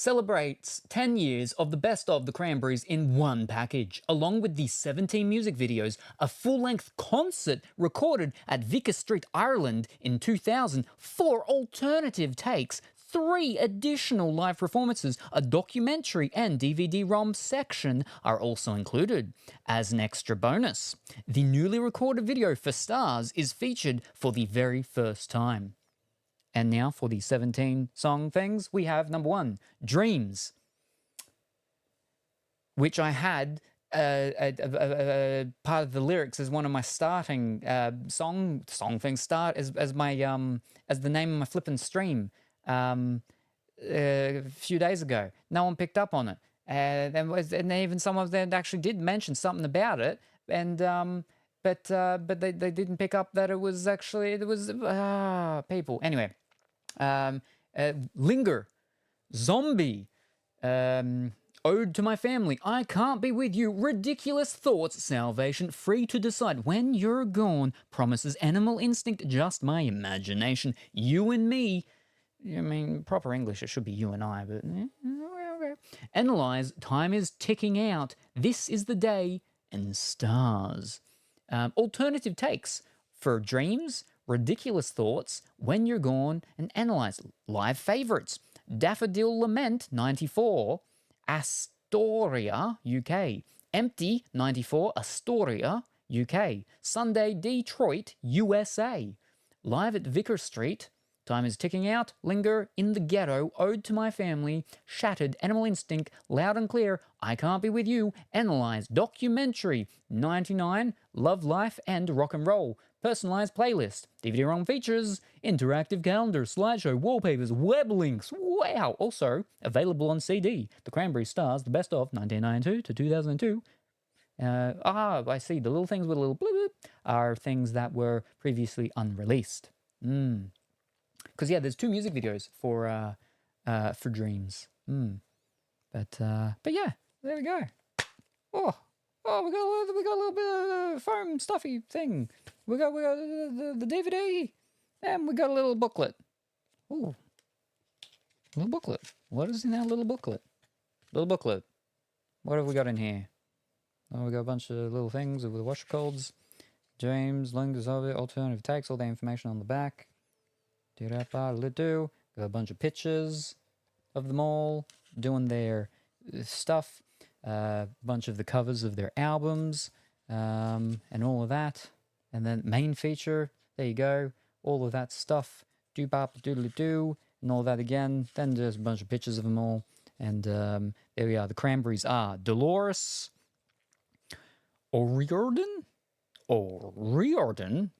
Celebrates 10 years of the best of the Cranberries in one package, along with the 17 music videos, a full-length concert recorded at Vicar Street, Ireland in 2000, 4 alternative takes, 3 additional live performances, a documentary and DVD-ROM section are also included. As an extra bonus, the newly recorded video for Stars is featured for the very first time. And now for the 17 song things, we have number 1, Dreams, which I had part of the lyrics as one of my starting song things start as my as the name of my flippin' stream a few days ago. No one picked up on it, and even some of them actually did mention something about it, and but they didn't pick up that it was people. Anyway, Linger, Zombie, Ode to My Family, I Can't Be With You, Ridiculous Thoughts, Salvation, Free to Decide, When You're Gone, Promises, Animal Instinct, Just My Imagination, You and Me. I mean, proper English, it should be you and I, but... okay. Analyze, Time Is Ticking Out, This Is the Day, and Stars. Alternative takes for Dreams, Ridiculous Thoughts, When You're Gone, and Analyze. Live favourites, Daffodil Lament, 94, Astoria, UK. Empty, 94, Astoria, UK. Sunday, Detroit, USA. Live at Vicar Street, Time Is Ticking Out, Linger, In the Ghetto, Ode to My Family, Shattered, Animal Instinct, Loud and Clear, I Can't Be With You, Analyze, Documentary, 99, Love Life and Rock and Roll, Personalized Playlist, DVD-ROM features, Interactive Calendar, Slideshow, Wallpapers, Web Links, wow! Also, available on CD, The Cranberry Stars, The Best of, 1992 to 2002. I see, the little things with a little bloop are things that were previously unreleased. Because yeah, there's 2 music videos for Dreams. But yeah, there we go. Oh, we got a little bit of foam stuffy thing. We got the DVD, and we got a little booklet. Ooh, little booklet. What is in that little booklet? Little booklet. What have we got in here? Oh, we got a bunch of little things with what you calls. James, links of it, alternative takes, all the information on the back. Do. Got a bunch of pictures of them all doing their stuff. A bunch of the covers of their albums, and all of that. And then main feature, there you go. All of that stuff. Doo-bop, doodly-doo, and all that again. Then there's a bunch of pictures of them all. And there we are. The Cranberries are Dolores O'Riordan,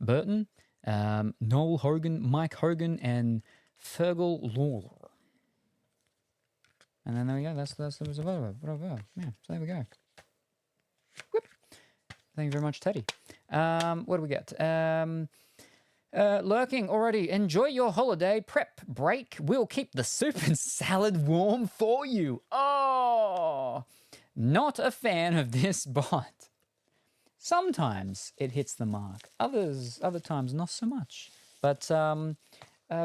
Burton, Noel Hogan, Mike Hogan, and Fergal Lawler. And then there we go. That's the whatever. Yeah, so there we go. Whoop. Thank you very much, Teddy. What do we get? Lurking already. Enjoy your holiday prep break. We'll keep the soup and salad warm for you. Oh, not a fan of this bot. Sometimes it hits the mark. Other times not so much. But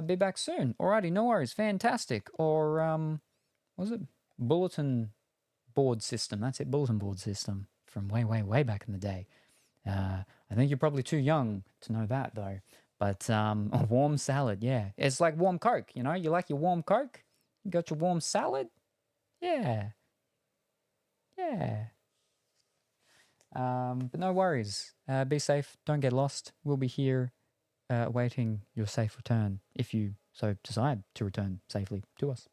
be back soon. Alrighty, no worries. Fantastic. Or what was it? Bulletin board system. That's it. Bulletin board system from way back in the day. I think you're probably too young to know that though. But a warm salad, yeah. It's like warm Coke, you know? You like your warm Coke? You got your warm salad? Yeah. Yeah. But no worries. Be safe. Don't get lost. We'll be here awaiting your safe return if you so decide to return safely to us.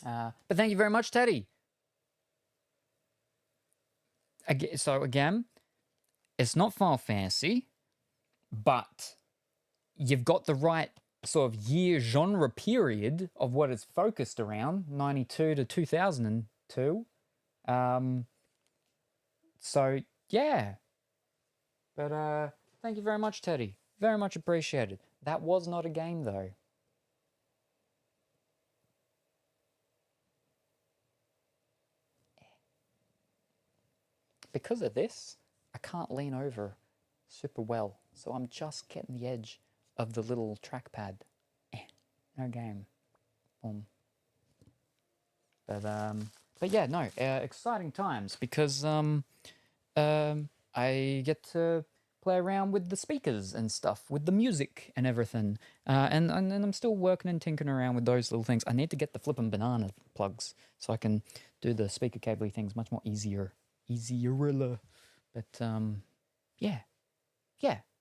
But thank you very much, Teddy. So again, it's not Final Fantasy, but you've got the right sort of year genre period of what it's focused around, 92 to 2002. So, yeah. But thank you very much, Teddy. Very much appreciated. That was not a game, though. Because of this, I can't lean over super well. So I'm just getting the edge of the little trackpad. No game. Boom. But yeah, no, exciting times because I get to play around with the speakers and stuff, with the music and everything. And I'm still working and tinkering around with those little things. I need to get the flippin' banana plugs so I can do the speaker cable things much more easier. But yeah.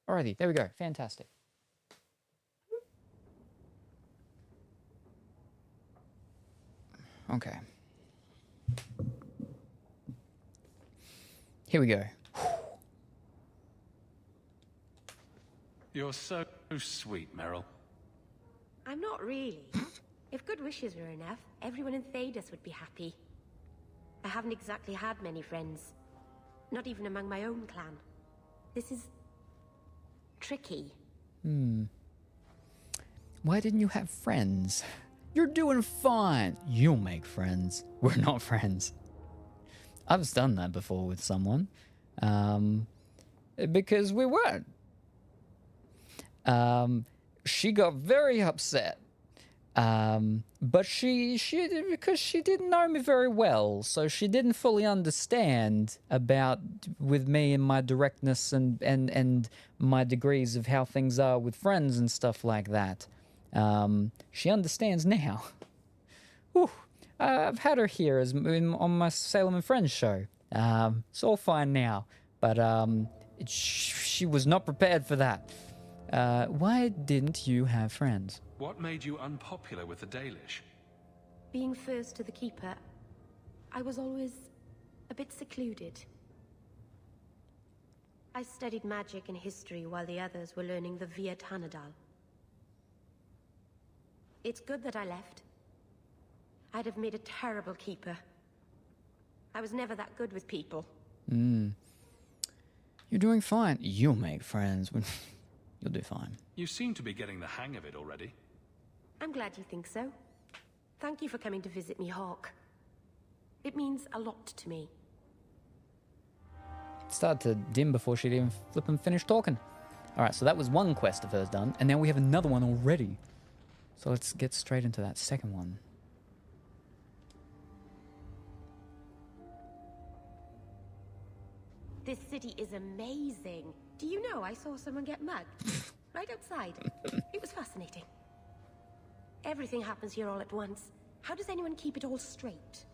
Alrighty, there we go. Fantastic. Okay. Here we go. You're so sweet, Meryl. I'm not really. If good wishes were enough, everyone in Thedas would be happy. I haven't exactly had many friends. Not even among my own clan. This is tricky. Why didn't you have friends? You're doing fine. You'll make friends. We're not friends. I've done that before with someone. Because we weren't. She got very upset. But she because she didn't know me very well, so she didn't fully understand about with me and my directness and my degrees of how things are with friends and stuff like that. She understands now. Whew. I've had her here on my Salem and Friends show. It's all fine now, but she was not prepared for that. Why didn't you have friends? What made you unpopular with the Dalish? Being first to the Keeper, I was always a bit secluded. I studied magic and history while the others were learning the Via Tanadal. It's good that I left. I'd have made a terrible Keeper. I was never that good with people. You're doing fine. You'll make friends. You'll do fine. You seem to be getting the hang of it already. I'm glad you think so. Thank you for coming to visit me, Hawk. It means a lot to me. It started to dim before she'd even flippin' finished talking. Alright, so that was one quest of hers done, and now we have another one already. So let's get straight into that second one. This city is amazing. Do you know I saw someone get mugged? Right outside. It was fascinating. Everything happens here all at once. How does anyone keep it all straight?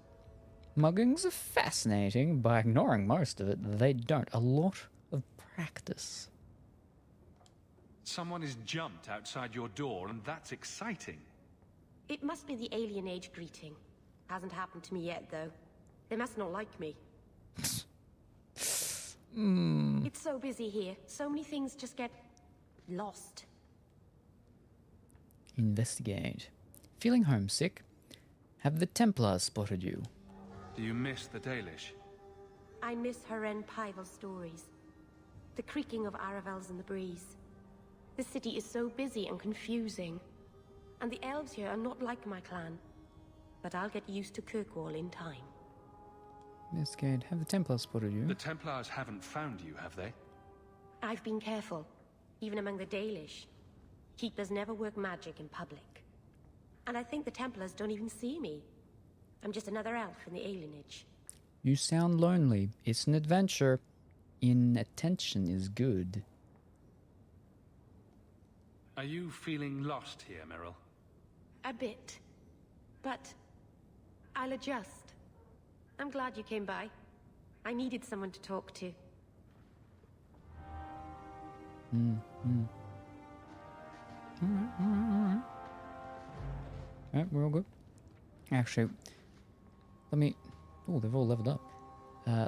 Muggings are fascinating. By ignoring most of it, they don't. A lot of practice. Someone has jumped outside your door, and that's exciting. It must be the alien age greeting. Hasn't happened to me yet, though. They must not like me. It's so busy here. So many things just get lost. Investigate. Feeling homesick? Have the Templars spotted you? Do you miss the Dalish? I miss Haren Pival stories. The creaking of Aravels in the breeze. The city is so busy and confusing. And the elves here are not like my clan. But I'll get used to Kirkwall in time. Investigate. Have the Templars spotted you? The Templars haven't found you, have they? I've been careful, even among the Dalish. Keepers never work magic in public. And I think the Templars don't even see me. I'm just another elf in the alienage. You sound lonely. It's an adventure. Inattention is good. Are you feeling lost here, Meryl? A bit. But I'll adjust. I'm glad you came by. I needed someone to talk to. Alright. Alright, we're all good. Actually, let me... Oh, they've all leveled up.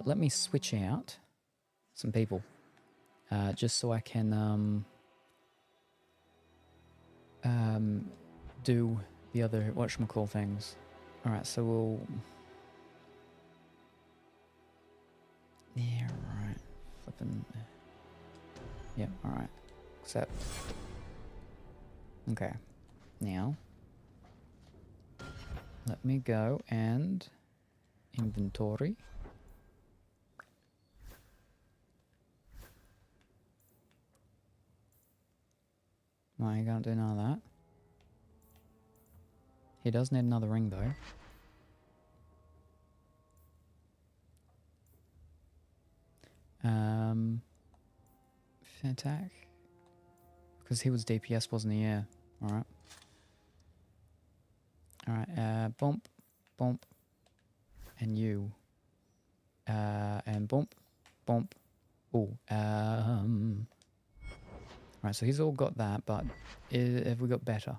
Let me switch out some people. Just so I can do the other whatchamacall things. Alright, so we'll... Yeah, right. Flipping... Yep, alright. Accept. Okay. Now... Let me go and... Inventory. No, you can't do none of that. He does need another ring, though. Attack. Because he was DPS, wasn't he? Yeah. Alright. Alright, bump, bump, and you. And bump, bump. Oh, Right, so he's all got that, but have we got better?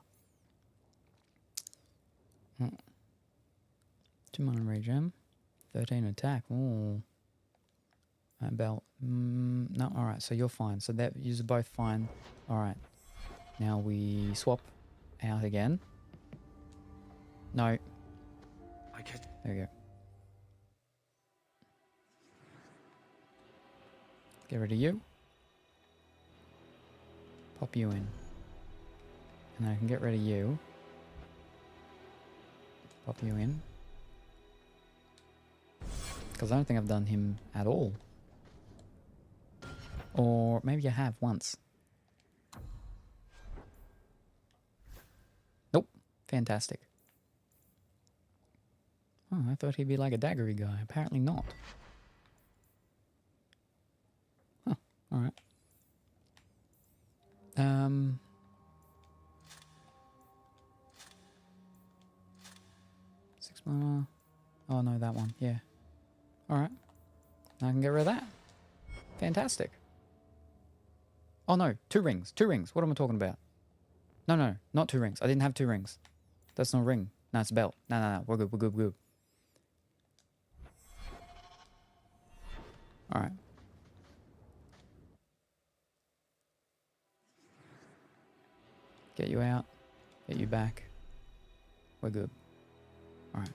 2 mana regen, 13 attack. Oh, belt. No, all right. So you're fine. So that you're both fine. All right. Now we swap out again. No. I get. There we go. Get rid of you. Pop you in. And I can get rid of you. Pop you in. Because I don't think I've done him at all. Or maybe I have once. Nope. Fantastic. Oh, I thought he'd be like a daggery guy. Apparently not. Huh. Alright. 6 mana. Oh no, that one. Yeah. Alright. Now I can get rid of that. Fantastic. Oh no, 2 rings. 2 rings. What am I talking about? No, no, not 2 rings. I didn't have 2 rings. That's not a ring. No, it's a belt. No, no, no. We're good, we're good, we're good. Alright. Get you out. Get you back. We're good. Alright.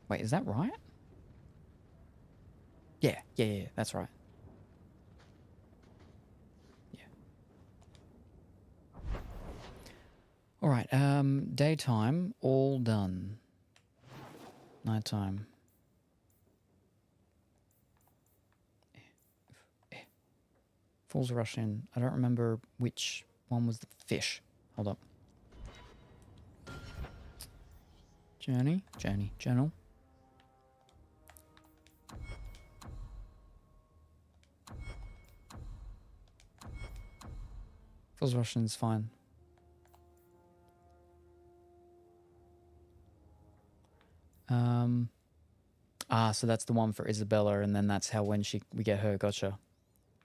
Wait, is that right? Yeah, that's right. All right, daytime, all done. Nighttime. Fools rush in. I don't remember which one was the fish. Hold up. Journal. Fools rush in's fine. So that's the one for Isabella, and then that's how we get her. Gotcha.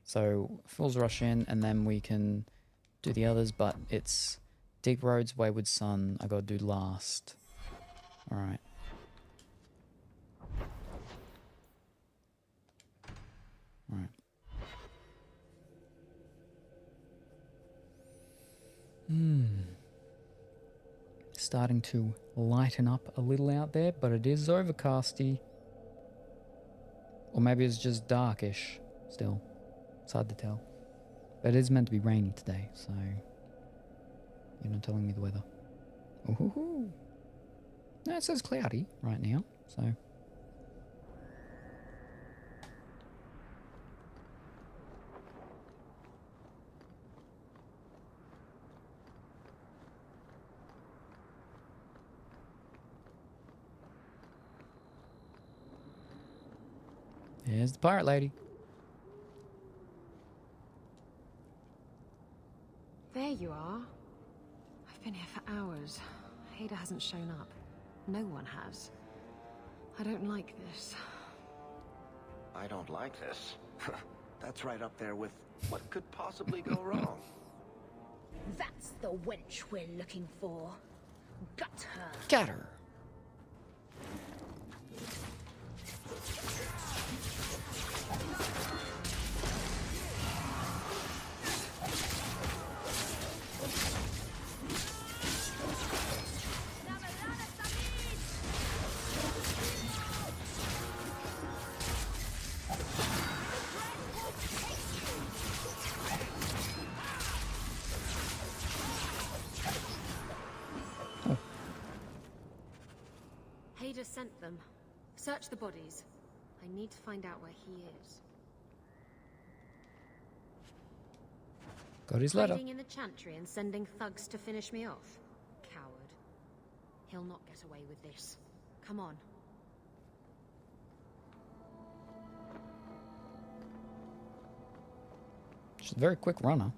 So Fools rush in, and then we can do the others, but it's Deep Roads, Wayward Son. I gotta do last. All right. All right. Starting to lighten up a little out there, but it is overcasty. Or maybe it's just darkish still. It's hard to tell. But it is meant to be rainy today, so you're not telling me the weather. Ooh. No, it says cloudy right now, so. There's the pirate lady. There you are. I've been here for hours. Ada hasn't shown up. No one has. I don't like this. I don't like this. That's right up there with what could possibly go wrong. That's the wench we're looking for. Gut her. Got her. Ada sent them. Search the bodies. I need to find out where he is. Got his letter. Hiding in the chantry and sending thugs to finish me off. Coward. He'll not get away with this. Come on. She's a very quick runner.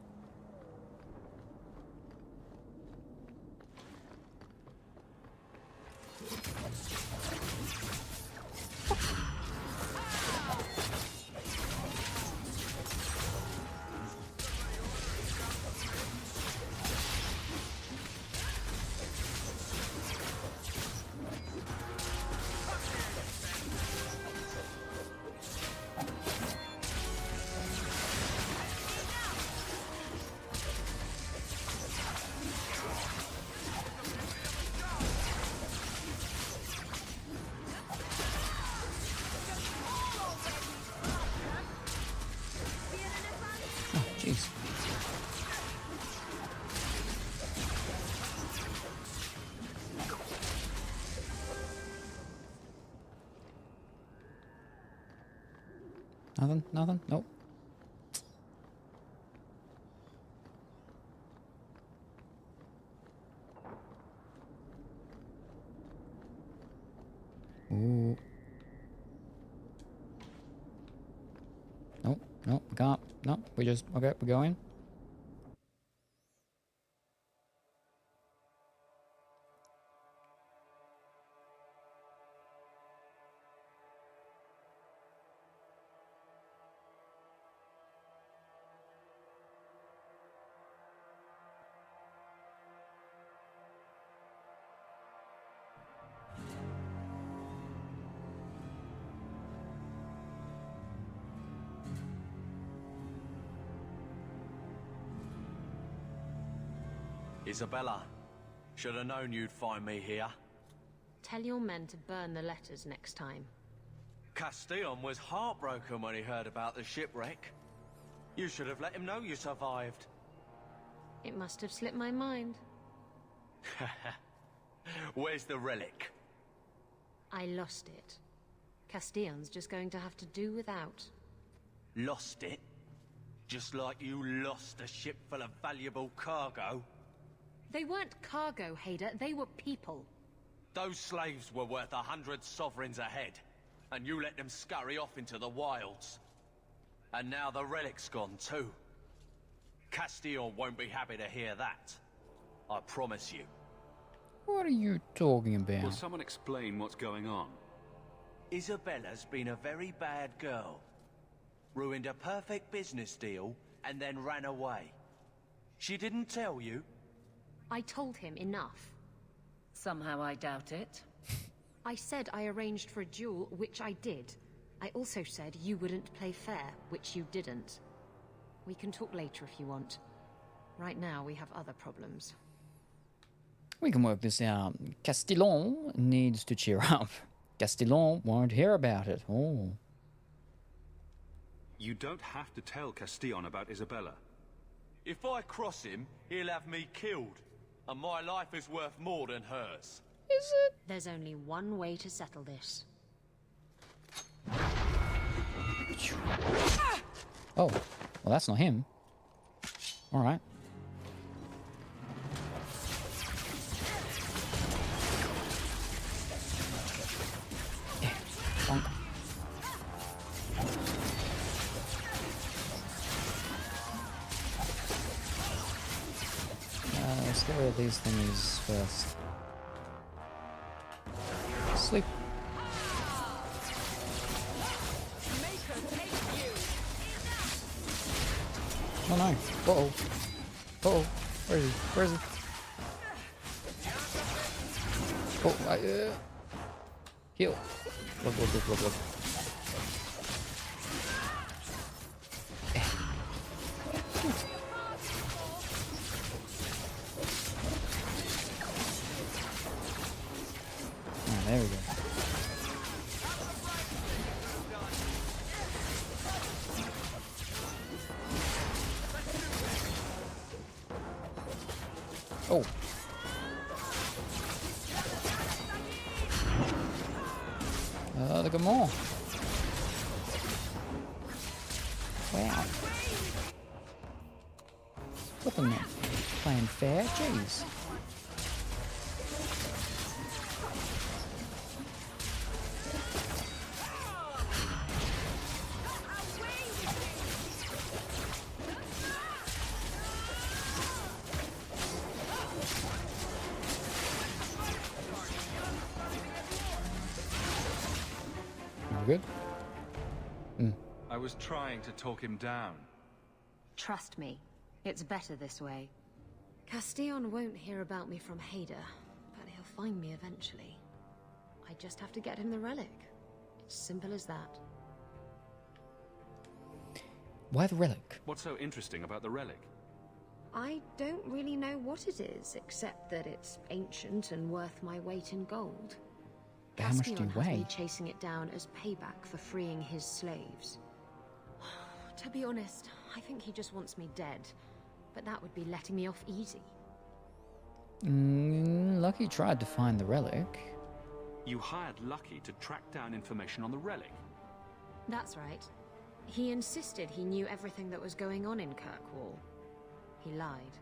Jeez. Nothing? Nope. Ooh. Nope, we can't. No, okay, we're going. Isabella, should have known you'd find me here. Tell your men to burn the letters next time. Castillon was heartbroken when he heard about the shipwreck. You should have let him know you survived. It must have slipped my mind. Where's the relic? I lost it. Castillon's just going to have to do without. Lost it? Just like you lost a ship full of valuable cargo? They weren't cargo, Hader. They were people. Those slaves were worth 100 sovereigns a head, and you let them scurry off into the wilds. And now the relic's gone too. Castillon won't be happy to hear that. I promise you. What are you talking about? Will someone explain what's going on? Isabella's been a very bad girl. Ruined a perfect business deal, and then ran away. She didn't tell you? I told him enough. Somehow I doubt it. I said I arranged for a duel, which I did. I also said you wouldn't play fair, which you didn't. We can talk later if you want. Right now, we have other problems. We can work this out. Castillon needs to cheer up. Castillon won't hear about it. Oh. You don't have to tell Castillon about Isabella. If I cross him, he'll have me killed. And my life is worth more than hers. Is it? There's only one way to settle this. Oh, well, that's not him. All right. Bonk. Let's get rid of these thingies first. Sleep. Oh no. Uh-oh. Uh-oh. Where is he? Where is he? Oh, heal. Look. Oh, there we go. Oh. Look at more. Wow. Look at that. Playing fair. Jeez. Good? I was trying to talk him down. Trust me, it's better this way. Castillon won't hear about me from Hader, but he'll find me eventually. I just have to get him the relic. It's simple as that. Why the relic? What's so interesting about the relic? I don't really know what it is, except that it's ancient and worth my weight in gold. But how much do you Castillon has weigh? me chasing it down as payback for freeing his slaves. To be honest, I think he just wants me dead, but that would be letting me off easy. Lucky tried to find the relic. You hired Lucky to track down information on the relic. That's right. He insisted he knew everything that was going on in Kirkwall. He lied.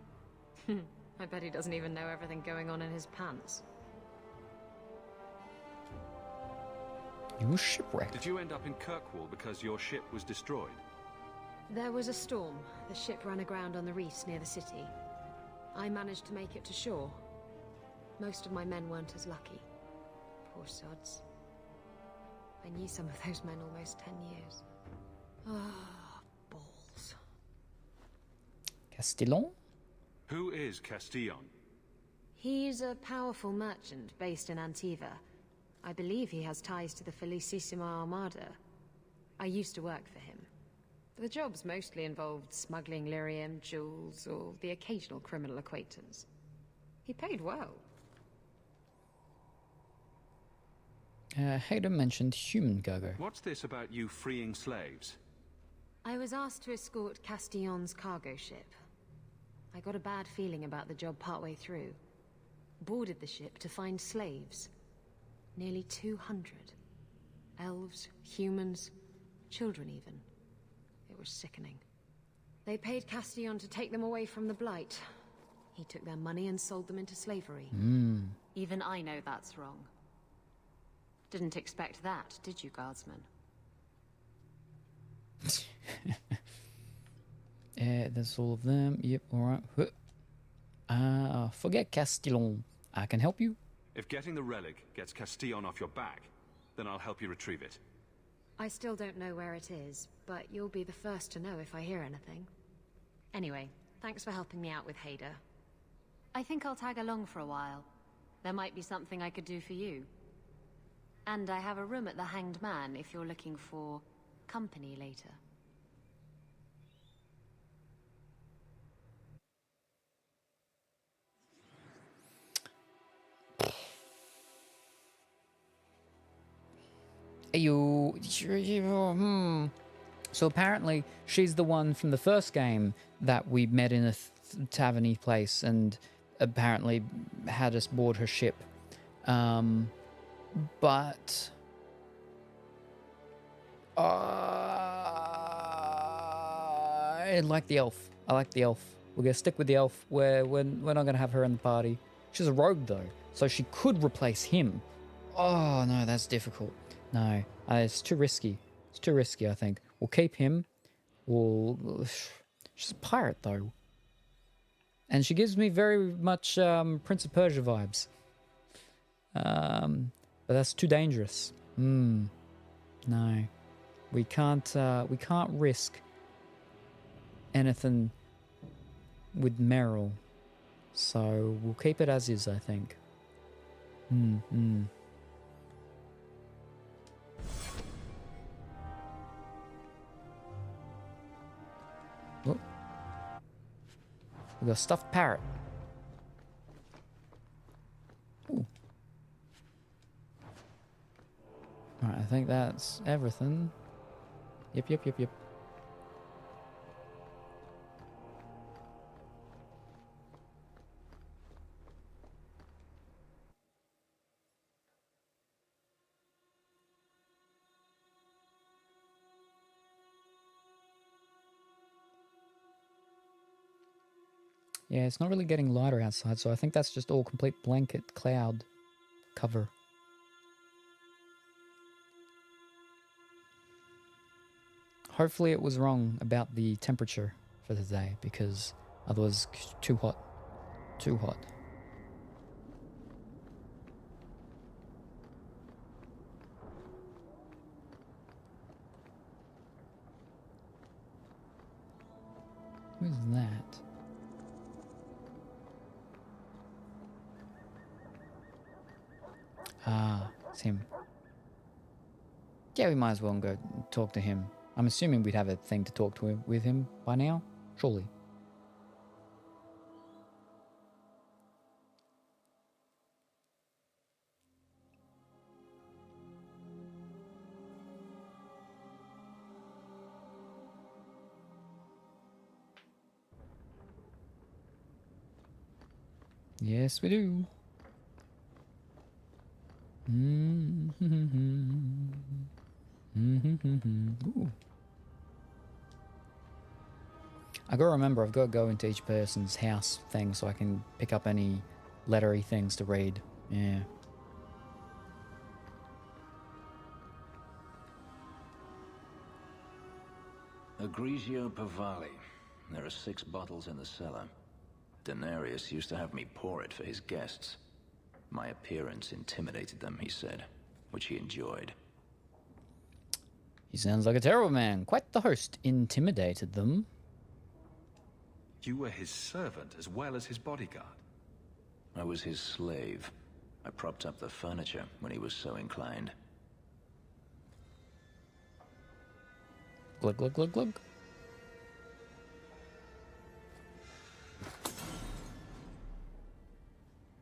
I bet he doesn't even know everything going on in his pants. You were shipwrecked. Did you end up in Kirkwall because your ship was destroyed? There was a storm. The ship ran aground on the reefs near the city. I managed to make it to shore. Most of my men weren't as lucky. Poor sods. I knew some of those men almost 10 years. Ah, balls. Castillon? Who is Castillon? He's a powerful merchant based in Antiva. I believe he has ties to the Felicissima Armada. I used to work for him. The jobs mostly involved smuggling lyrium, jewels, or the occasional criminal acquaintance. He paid well. Hader mentioned human cargo. What's this about you freeing slaves? I was asked to escort Castillon's cargo ship. I got a bad feeling about the job partway through. boarded the ship to find slaves. Nearly 200. Elves, humans, children even. It was sickening. They paid Castillon to take them away from the Blight. He took their money and sold them into slavery. Even I know that's wrong. Didn't expect that, did you, Guardsman? Yeah, that's all of them. Yep, alright. Forget Castillon. I can help you. If getting the relic gets Castillon off your back, then I'll help you retrieve it. I still don't know where it is, but you'll be the first to know if I hear anything. Anyway, thanks for helping me out with Hader. I think I'll tag along for a while. There might be something I could do for you. And I have a room at the Hanged Man if you're looking for company later. So apparently she's the one from the first game that we met in a tavern-y place and apparently had us board her ship. But I like the elf. I like the elf. We're going to stick with the elf. We're not going to have her in the party. She's a rogue, though, so she could replace him. Oh, no, that's difficult. No, it's too risky. It's too risky, I think. We'll keep him. She's a pirate, though. And she gives me very much Prince of Persia vibes. But that's too dangerous. No. We can't risk anything with Meryl. So we'll keep it as is, I think. Oh. We got a stuffed parrot. Ooh. Right, I think that's everything. Yep. Yeah, it's not really getting lighter outside, so I think that's just all complete blanket cloud cover. Hopefully it was wrong about the temperature for the day, because otherwise too hot. Too hot. Who's that? Ah, it's him. Yeah, we might as well go talk to him. I'm assuming we'd have a thing to talk to him with him by now, surely. Yes, we do. Ooh. I gotta remember, I've got to go into each person's house thing so I can pick up any lettery things to read. Yeah. Egregio Pavali. There are 6 bottles in the cellar. Denarius used to have me pour it for his guests. My appearance intimidated them, he said, which he enjoyed. He sounds like a terrible man. Quite the host. Intimidated them. You were his servant as well as his bodyguard. I was his slave. I propped up the furniture when he was so inclined. Glug, glug, glug, glug.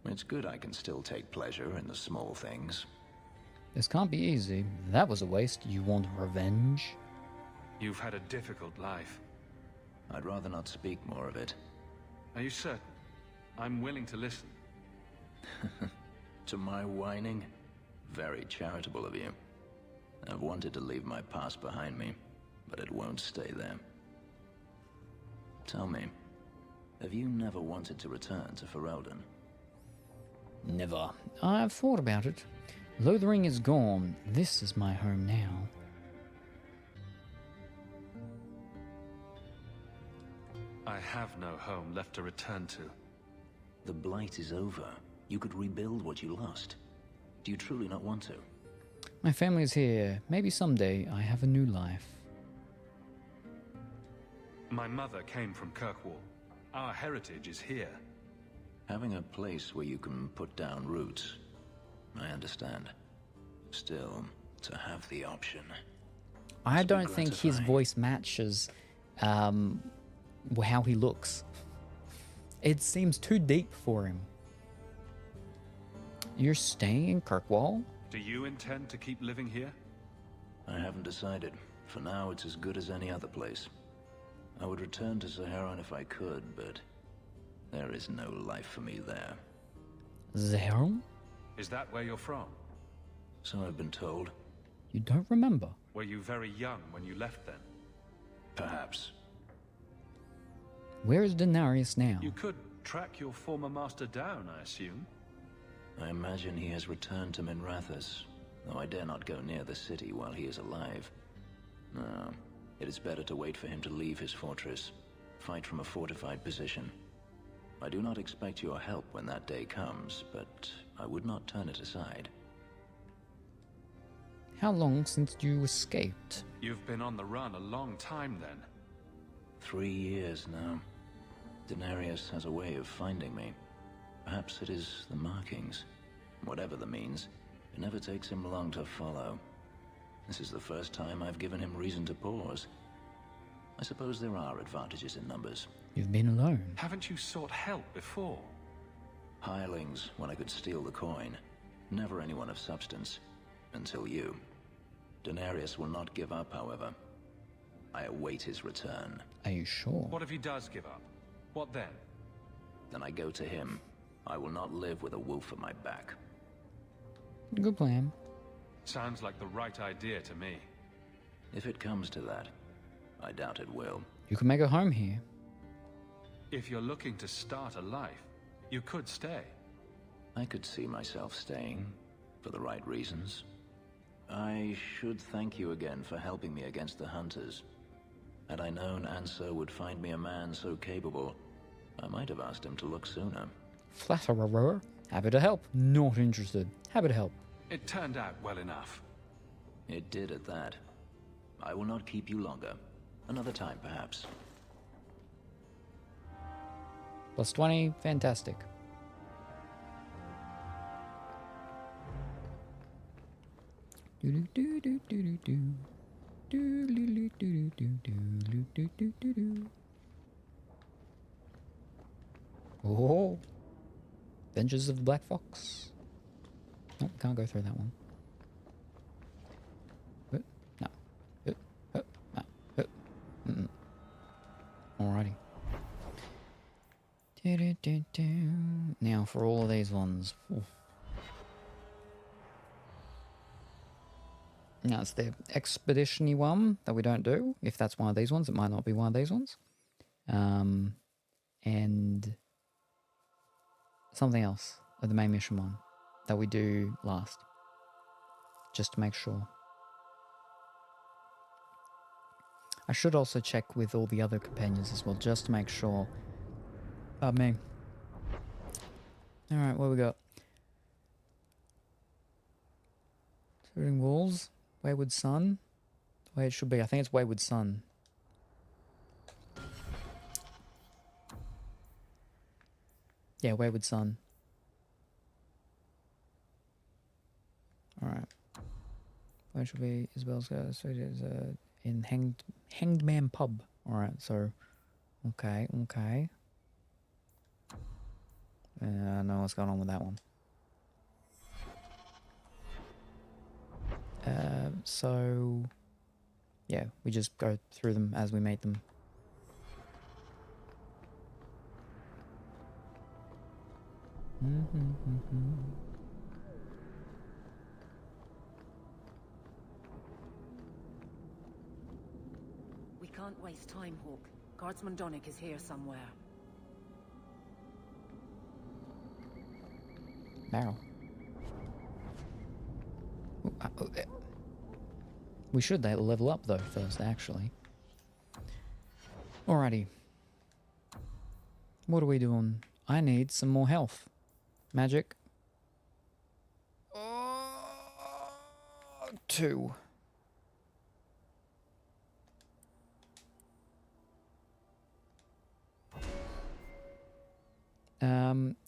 It's good I can still take pleasure in the small things. This can't be easy. That was a waste. You want revenge? You've had a difficult life. I'd rather not speak more of it. Are you certain? I'm willing to listen. To my whining? Very charitable of you. I've wanted to leave my past behind me, but it won't stay there. Tell me, have you never wanted to return to Ferelden? Never. I've thought about it. Lothering is gone. This is my home now. I have no home left to return to. The Blight is over. You could rebuild what you lost. Do you truly not want to? My family is here. Maybe someday I have a new life. My mother came from Kirkwall. Our heritage is here. Having a place where you can put down roots, I understand. Still, to have the option. I don't think his voice matches how he looks. It seems too deep for him. You're staying in Kirkwall? Do you intend to keep living here? I haven't decided. For now, it's as good as any other place. I would return to Zaharon if I could, but there is no life for me there. Zaharon? Is that where you're from? So I've been told. You don't remember? Were you very young when you left then? Perhaps. Where is Denarius now? You could track your former master down, I assume. I imagine he has returned to Minrathous, though I dare not go near the city while he is alive. No, it is better to wait for him to leave his fortress, fight from a fortified position. I do not expect your help when that day comes, but I would not turn it aside. How long since you escaped? You've been on the run a long time then. 3 years now. Denarius has a way of finding me. Perhaps it is the markings. Whatever the means, it never takes him long to follow. This is the first time I've given him reason to pause. I suppose there are advantages in numbers. You've been alone. Haven't you sought help before? Hirelings, when I could steal the coin. Never anyone of substance. Until you. Denarius will not give up, however. I await his return. Are you sure? What if he does give up? What then? Then I go to him. I will not live with a wolf at my back. Good plan. Sounds like the right idea to me. If it comes to that, I doubt it will. You can make a home here. If you're looking to start a life, you could stay. I could see myself staying, for the right reasons. I should thank you again for helping me against the hunters. Had I known Ansar would find me a man so capable, I might have asked him to look sooner. Flatterer. Happy to help. Not interested. Happy to help. It turned out well enough. It did at that. I will not keep you longer. Another time, perhaps. Plus 20. Fantastic. Oh. Adventures of the Black Fox. Nope, can't go through that one. No. No. Alrighty. Now for all of these ones. Oof. Now it's the expedition-y one that we don't do. If that's one of these ones, it might not be one of these ones. And something else, the main mission one, that we do last. Just to make sure. I should also check with all the other companions as well, just to make sure. Oh, me. Alright, what we got? Shooting Walls. Wayward Sun. The way it should be. I think it's Wayward Sun. Yeah, Wayward Sun. Alright. Where should be Isabel's so it is in Hanged Man Pub. Alright, so okay. I know what's going on with that one. So yeah, we just go through them as we made them. We can't waste time, Hawk. Guardsman Donnick is here somewhere. Barrel. We should level up though first, actually. Alrighty. What are we doing? I need some more health. Magic. 2.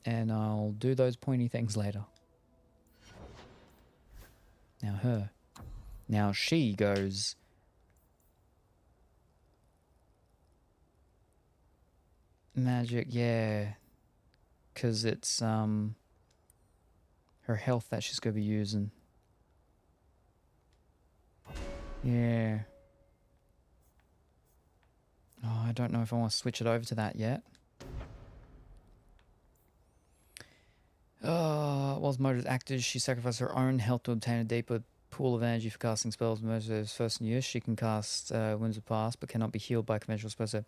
And I'll do those pointy things later. Now her. Now she goes... Magic, yeah. Because it's, her health that she's going to be using. Yeah. Oh, I don't know if I want to switch it over to that yet. Whilst mode is active, she sacrifices her own health to obtain a deeper pool of energy for casting spells. Most of those first in use, she can cast Winds of Past, but cannot be healed by conventional spells. So,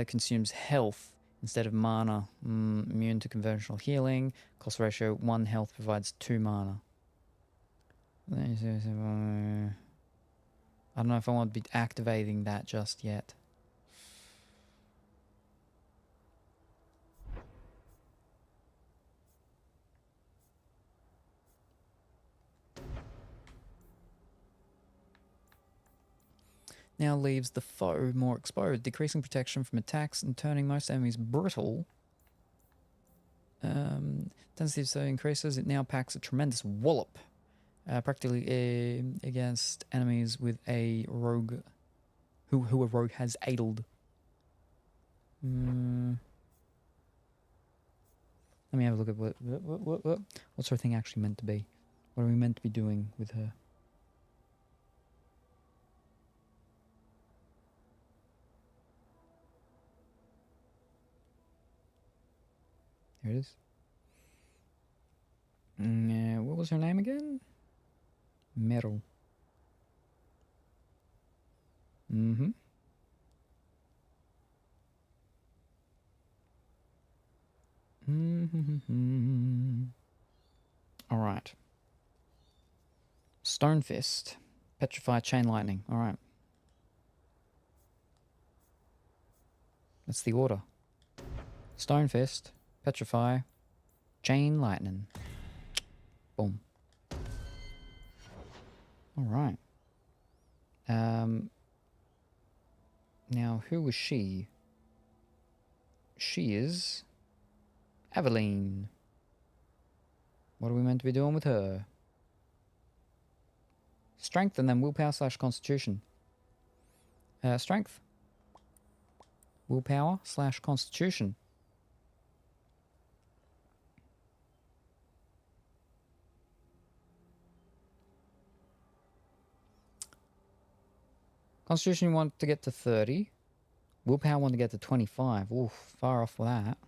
consumes health instead of mana. Immune to conventional healing. Cost ratio 1 health provides 2 mana. I don't know if I want to be activating that just yet. Now leaves the foe more exposed, decreasing protection from attacks and turning most enemies brittle. Intensity so increases. It now packs a tremendous wallop, practically against enemies with a rogue, who a rogue has aidled. Let me have a look at what's her thing actually meant to be. What are we meant to be doing with her? Here it is. What was her name again? Meryl. Alright. Stone Fist. Petrify Chain Lightning. Alright. That's the order. Stone Fist. Petrify. Chain Lightning. Boom. Alright. Now, who was she? She is... Aveline. What are we meant to be doing with her? Strength and then willpower / constitution. Strength. Willpower / constitution. Constitution you want to get to 30. Willpower want to get to 25. Oof, far off with that.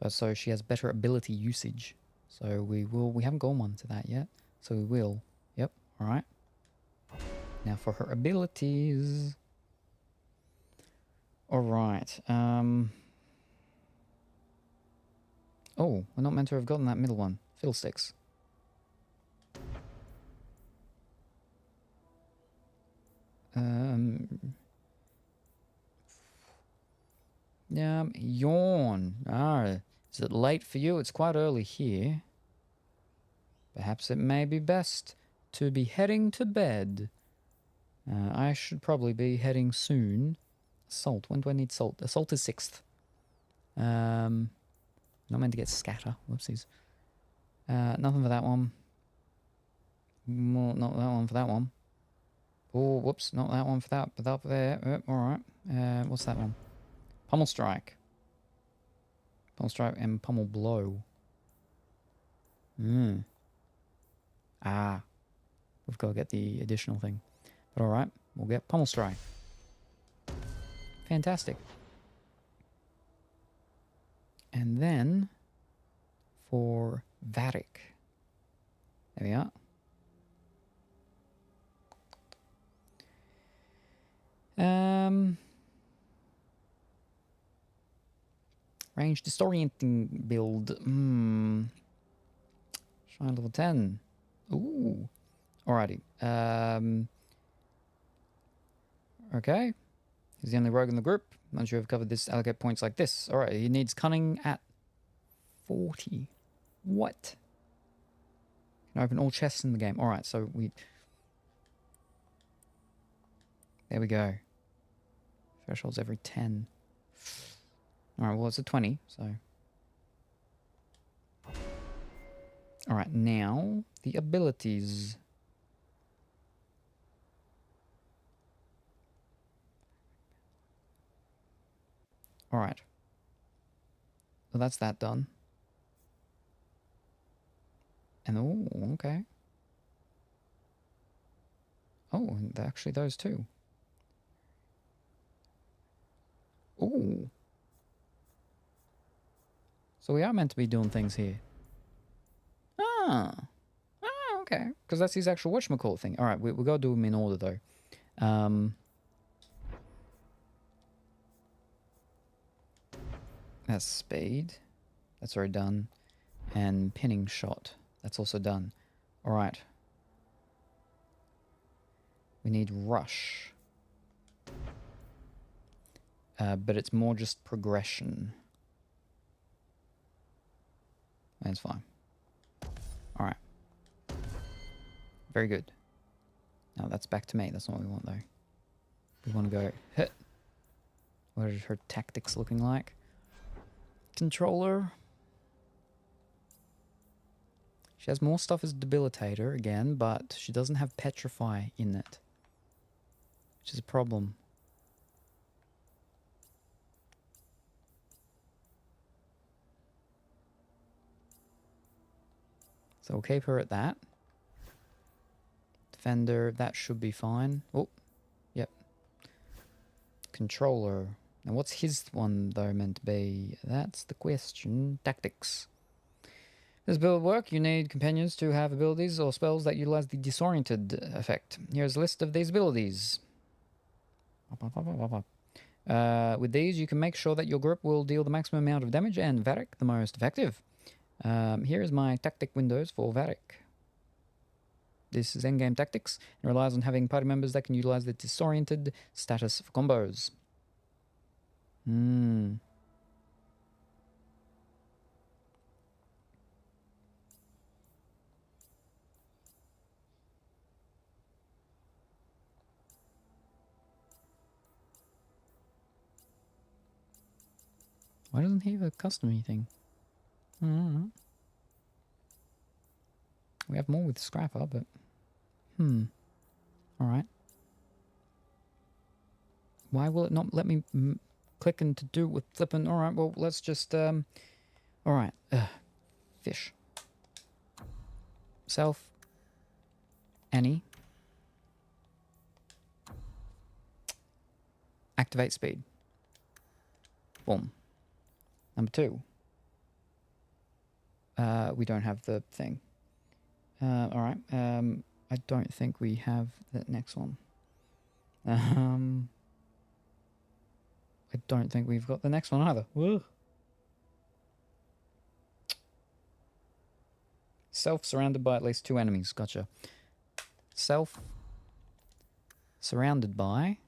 But so she has better ability usage. So we haven't gone one to that yet. So we will. Yep, alright. Now for her abilities. Alright. Oh, we're not meant to have gotten that middle one. Fiddlesticks. Yawn. Is it late for you? It's quite early here. Perhaps it may be best to be heading to bed. I should probably be heading soon. Salt. When do I need salt? Salt is 6th. Not meant to get scatter. Whoopsies. Nothing for that one. Not that one for that one. Oh, whoops. Not that one for that. But up there. Alright. What's that one? Pummel Strike. Pummel Strike and Pummel Blow. We've got to get the additional thing. But alright, we'll get Pummel Strike. Fantastic. And then for Varric. There we are. Range disorienting build. Shine level 10. Ooh. Alrighty. Okay. He's the only rogue in the group. Once you have covered this, allocate points like this. Alright, he needs cunning at 40. What? Can open all chests in the game. Alright, so we... There we go. Thresholds every 10. Alright, well, it's a 20, so... Alright, now, the abilities. Alright. Well, that's that done. And, oh, okay. Oh, and actually those two. Ooh. So we are meant to be doing things here. Ah. Ah, okay. Because that's his actual whatchamacallit thing. Alright, we got to do them in order, though. That's speed. That's already done. And pinning shot. That's also done. Alright. We need rush. But it's more just progression. That's fine. Alright. Very good. Now that's back to me. That's not what we want, though. We want to go hit. What is her tactics looking like? Controller. She has more stuff as debilitator again, but she doesn't have petrify in it, which is a problem. So we'll keep her at that. Defender, that should be fine. Oh, yep. Controller. Now what's his one, though, meant to be? That's the question. Tactics. This build work, you need companions to have abilities or spells that utilize the disoriented effect. Here's a list of these abilities. With these, you can make sure that your group will deal the maximum amount of damage and Varric the most effective. Here is my tactic windows for Varric. This is endgame tactics and relies on having party members that can utilize the disoriented status for combos. Why doesn't he have a custom thing? I don't know. We have more with Scrapper, but... Alright. Why will it not let me click and to do with flipping? Alright, well, let's just... Alright. Fish. Self. Annie. Activate speed. Boom. Number 2. We don't have the thing. Alright. I don't think we have the next one. I don't think we've got the next one either. Whoa. Self surrounded by at least 2 enemies. Gotcha. Self surrounded by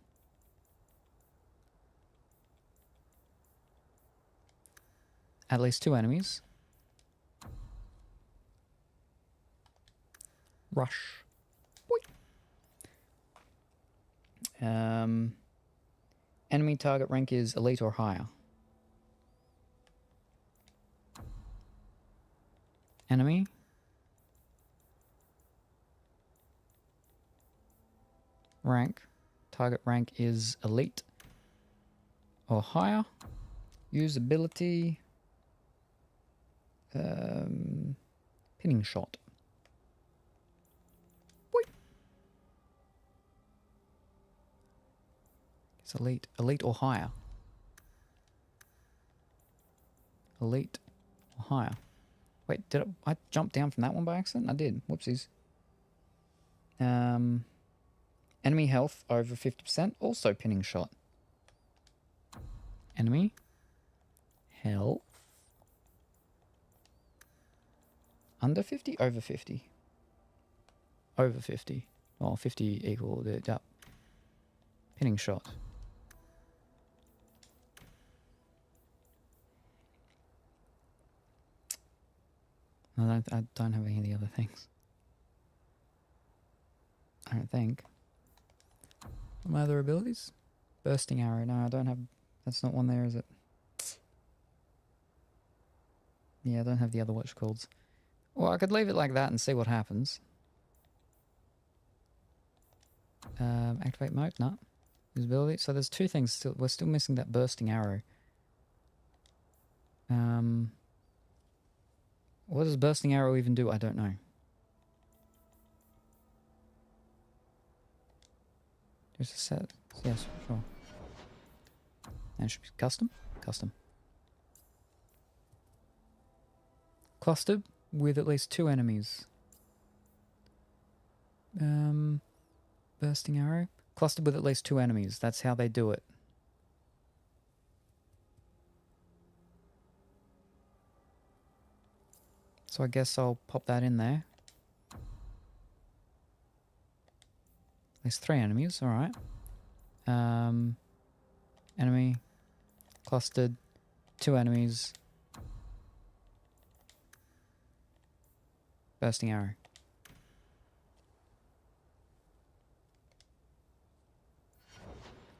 at least 2 enemies. Rush. Enemy target rank is elite or higher. Enemy. Rank. Target rank is elite or higher. Use ability. Pinning shot. It's elite or higher. Elite. Or higher. Wait, did I jump down from that one by accident? I did. Whoopsies. Enemy health over 50%. Also pinning shot. Enemy health under 50, over 50. Over 50. Well, 50 equal the pinning shot. No, I don't have any of the other things. I don't think. My other abilities? Bursting arrow. No, I don't have. That's not one there, is it? Yeah, I don't have the other witch calls. Well, I could leave it like that and see what happens. Activate mode? No. Visibility. So there's two things still. We're still missing that bursting arrow. What does bursting arrow even do? I don't know. There's a set. Yes, sure. And it should be custom? Custom. Clustered with at least 2 enemies. Bursting arrow. Clustered with at least 2 enemies. That's how they do it. So I guess I'll pop that in there. At least 3 enemies, alright. Enemy. Clustered. 2 enemies. Bursting arrow.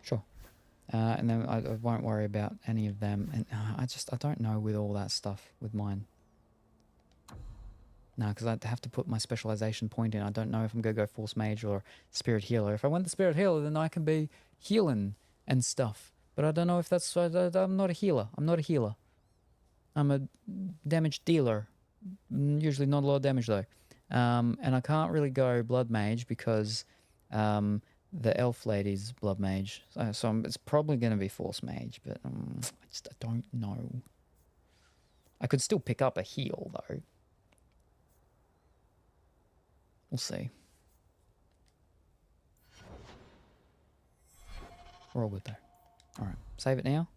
Sure. And then I won't worry about any of them. And I don't know with all that stuff with mine. No, because I'd have to put my specialization point in. I don't know if I'm going to go Force Mage or Spirit Healer. If I went the Spirit Healer, then I can be healing and stuff. But I don't know if that's... I'm not a healer. I'm not a healer. I'm a damage dealer. Usually not a lot of damage, though. And I can't really go Blood Mage because the Elf Lady's Blood Mage. So it's probably going to be Force Mage, but I don't know. I could still pick up a heal, though. We'll see. We're all good though. Alright, save it now.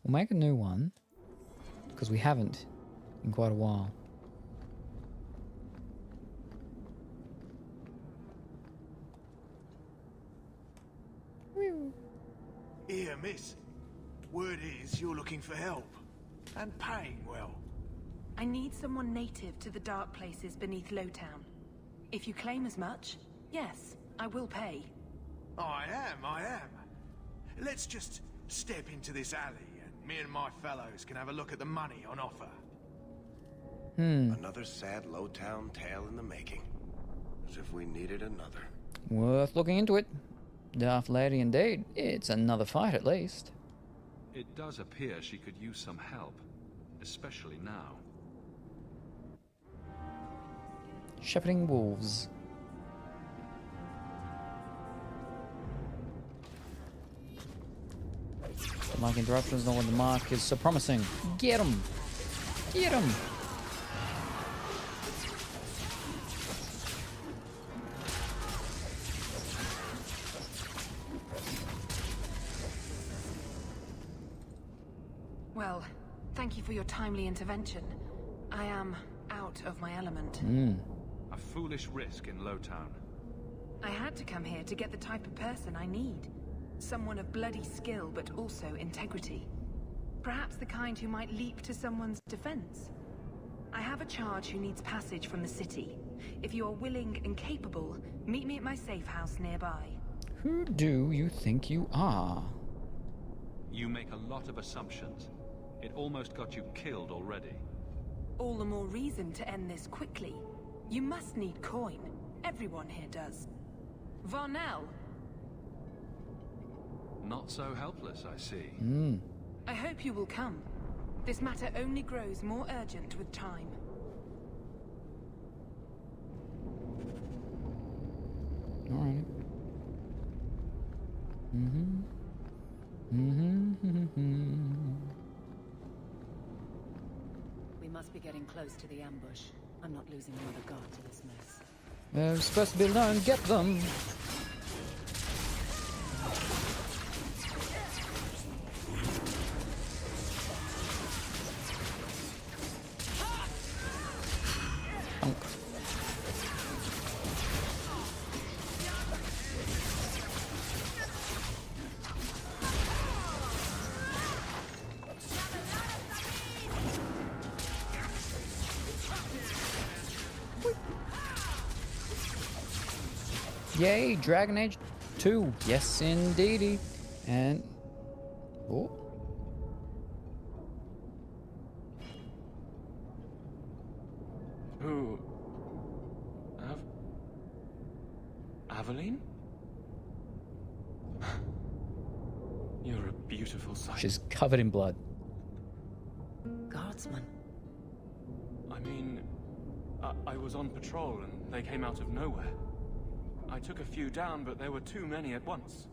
We'll make a new one, because we haven't in quite a while. Here, miss. Word is you're looking for help. And paying well. I need someone native to the dark places beneath Lowtown. If you claim as much, yes, I will pay. I am. Let's just step into this alley and me and my fellows can have a look at the money on offer. Another sad Lowtown tale in the making. As if we needed another. Worth looking into it. Daft lady indeed. It's another fight at least. It does appear she could use some help, especially now. Shepherding wolves. Like interruptions, not when the mark is so promising. Get him! Get him! Well, thank you for your timely intervention. I am out of my element. A foolish risk in Lowtown. I had to come here to get the type of person I need. Someone of bloody skill, but also integrity. Perhaps the kind who might leap to someone's defense. I have a charge who needs passage from the city. If you are willing and capable, meet me at my safe house nearby. Who do you think you are? You make a lot of assumptions. It almost got you killed already. All the more reason to end this quickly. You must need coin. Everyone here does. Varnell! Not so helpless, I see. I hope you will come. This matter only grows more urgent with time. Alright. must be getting close to the ambush. I'm not losing another guard to this mess. We're supposed to be alone. Get them. Yay, Dragon Age 2. Yes, indeedy. And... oh. Who... Aveline? You're a beautiful sight. She's covered in blood. Guardsman. I mean, I was on patrol and they came out of nowhere. I took a few down, but there were too many at once.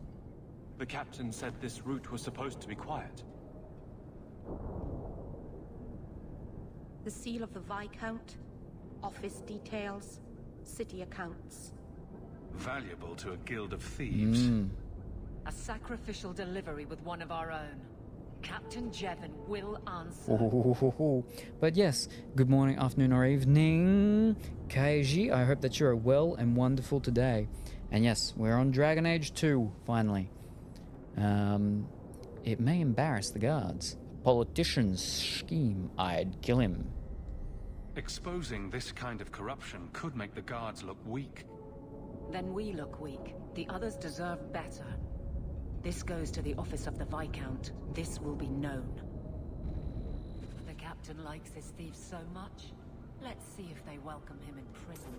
The captain said this route was supposed to be quiet. The seal of the Viscount, office details, city accounts. Valuable to a guild of thieves. A sacrificial delivery with one of our own. Captain Jevon will answer. Ooh. But yes, good morning, afternoon, or evening, Keiji. I hope that you're well and wonderful today. And yes, we're on Dragon Age 2, finally. It may embarrass the guards. Politicians scheme I'd kill him. Exposing this kind of corruption could make the guards look weak. Then we look weak. The others deserve better. This goes to the office of the Viscount. This will be known. The captain likes his thieves so much. Let's see if they welcome him in prison.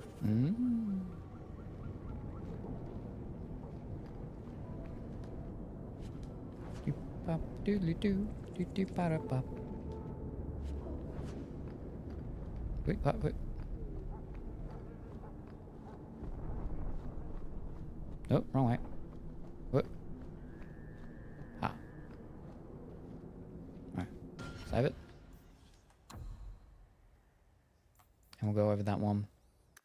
Wait. Oh, wrong way. What? Ah. Alright. Save it. And we'll go over that one.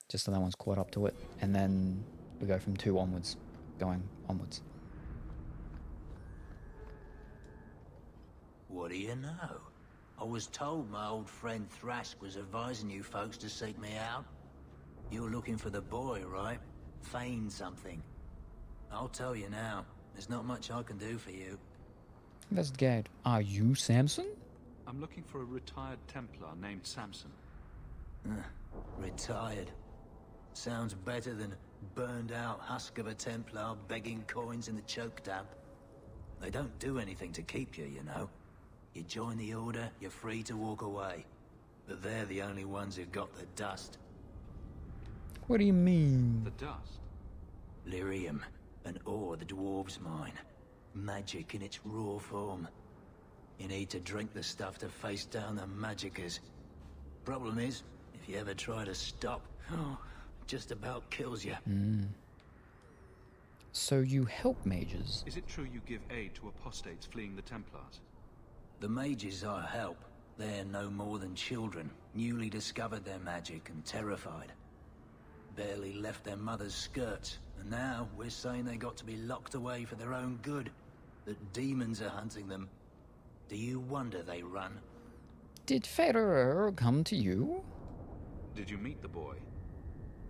Just so that one's caught up to it. And then we go from 2 onwards. Going onwards. What do you know? I was told my old friend Thrask was advising you folks to seek me out. You're looking for the boy, right? Feign something. I'll tell you now, there's not much I can do for you. Investigate. Are you Samson? I'm looking for a retired Templar named Samson. Retired. Sounds better than burned out husk of a Templar begging coins in the choke damp. They don't do anything to keep you, you know. You join the Order, you're free to walk away. But they're the only ones who've got the dust. What do you mean? The dust? Lyrium, an ore the dwarves mine. Magic in its raw form. You need to drink the stuff to face down the magicers. Problem is, if you ever try to stop, just about kills you. So you help mages? Is it true you give aid to apostates fleeing the Templars? The mages I help, they're no more than children, newly discovered their magic and terrified. Barely left their mother's skirts, and now we're saying they got to be locked away for their own good. That demons are hunting them. Do you wonder they run? Did Federer come to you? Did you meet the boy?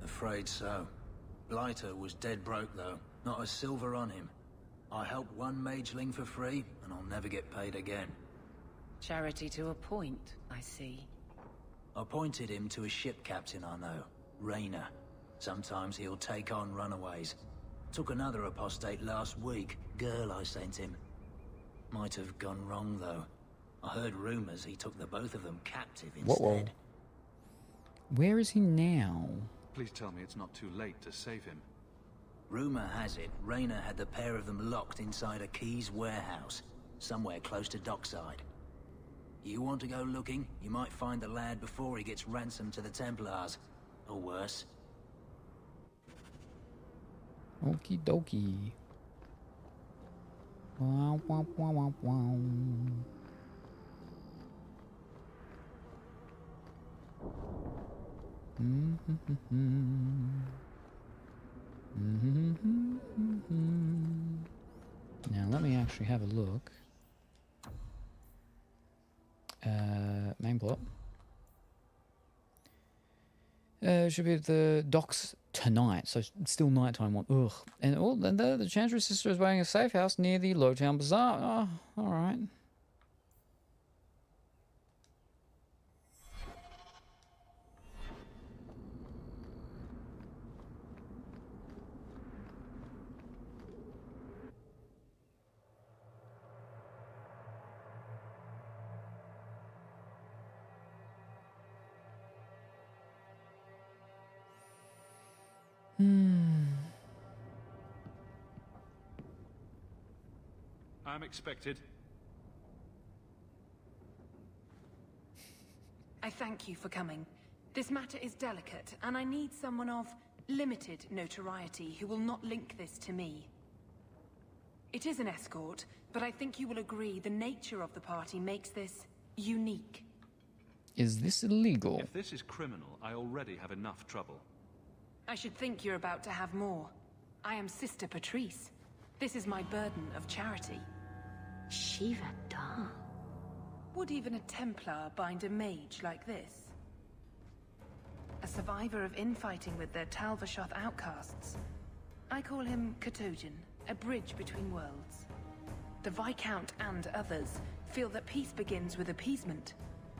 Afraid so. Blighter was dead broke though, not a silver on him. I helped one mageling for free, and I'll never get paid again. Charity to a point, I see. I pointed him to a ship captain I know, Rayner. Sometimes he'll take on runaways. Took another apostate last week, girl I sent him. Might have gone wrong though. I heard rumors he took the both of them captive instead. Whoa. Where is he now? Please tell me it's not too late to save him. Rumor has it, Rayner had the pair of them locked inside a Keys warehouse, somewhere close to dockside. You want to go looking, you might find the lad before he gets ransomed to the Templars. Or worse. Okie dokie. Wow, wow, wow, wow, wow. Now let me actually have a look. Main plot. Should be at the docks tonight, so it's still nighttime. Ugh. And the Chancery's sister is wearing a safe house near the Lowtown Bazaar. Oh, alright. I'm expected. I thank you for coming. This matter is delicate, and I need someone of limited notoriety who will not link this to me. It is an escort, but I think you will agree the nature of the party makes this unique. Is this illegal? If this is criminal, I already have enough trouble. I should think you're about to have more. I am Sister Patrice. This is my burden of charity. Shiva Da. Would even a Templar bind a mage like this? A survivor of infighting with their Talvashoth outcasts. I call him Katojan, a bridge between worlds. The Viscount and others feel that peace begins with appeasement.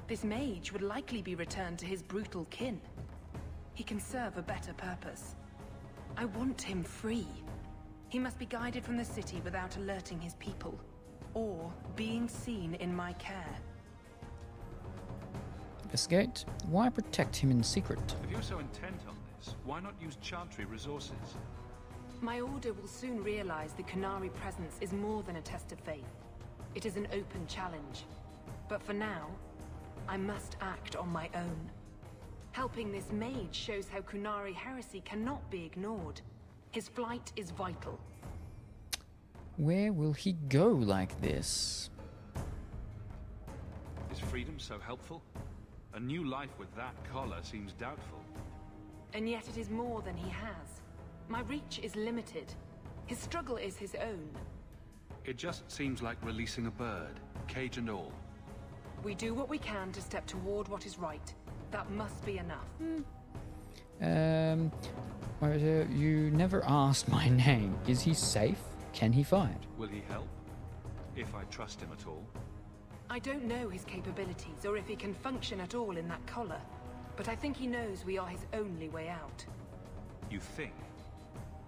This mage would likely be returned to his brutal kin. He can serve a better purpose. I want him free. He must be guided from the city without alerting his people, or being seen in my care. Investigate. Why protect him in secret? If you're so intent on this, why not use Chantry resources? My order will soon realize the Kunari presence is more than a test of faith. It is an open challenge. But for now, I must act on my own. Helping this mage shows how Kunari heresy cannot be ignored. His flight is vital. Where will he go like this? Is freedom so helpful? A new life with that collar seems doubtful. And yet it is more than he has. My reach is limited. His struggle is his own. It just seems like releasing a bird, cage and all. We do what we can to step toward what is right. That must be enough. You never asked my name. Is he safe? Can he fight? Will he help? If I trust him at all. I don't know his capabilities, or if he can function at all in that collar. But I think he knows we are his only way out. You think?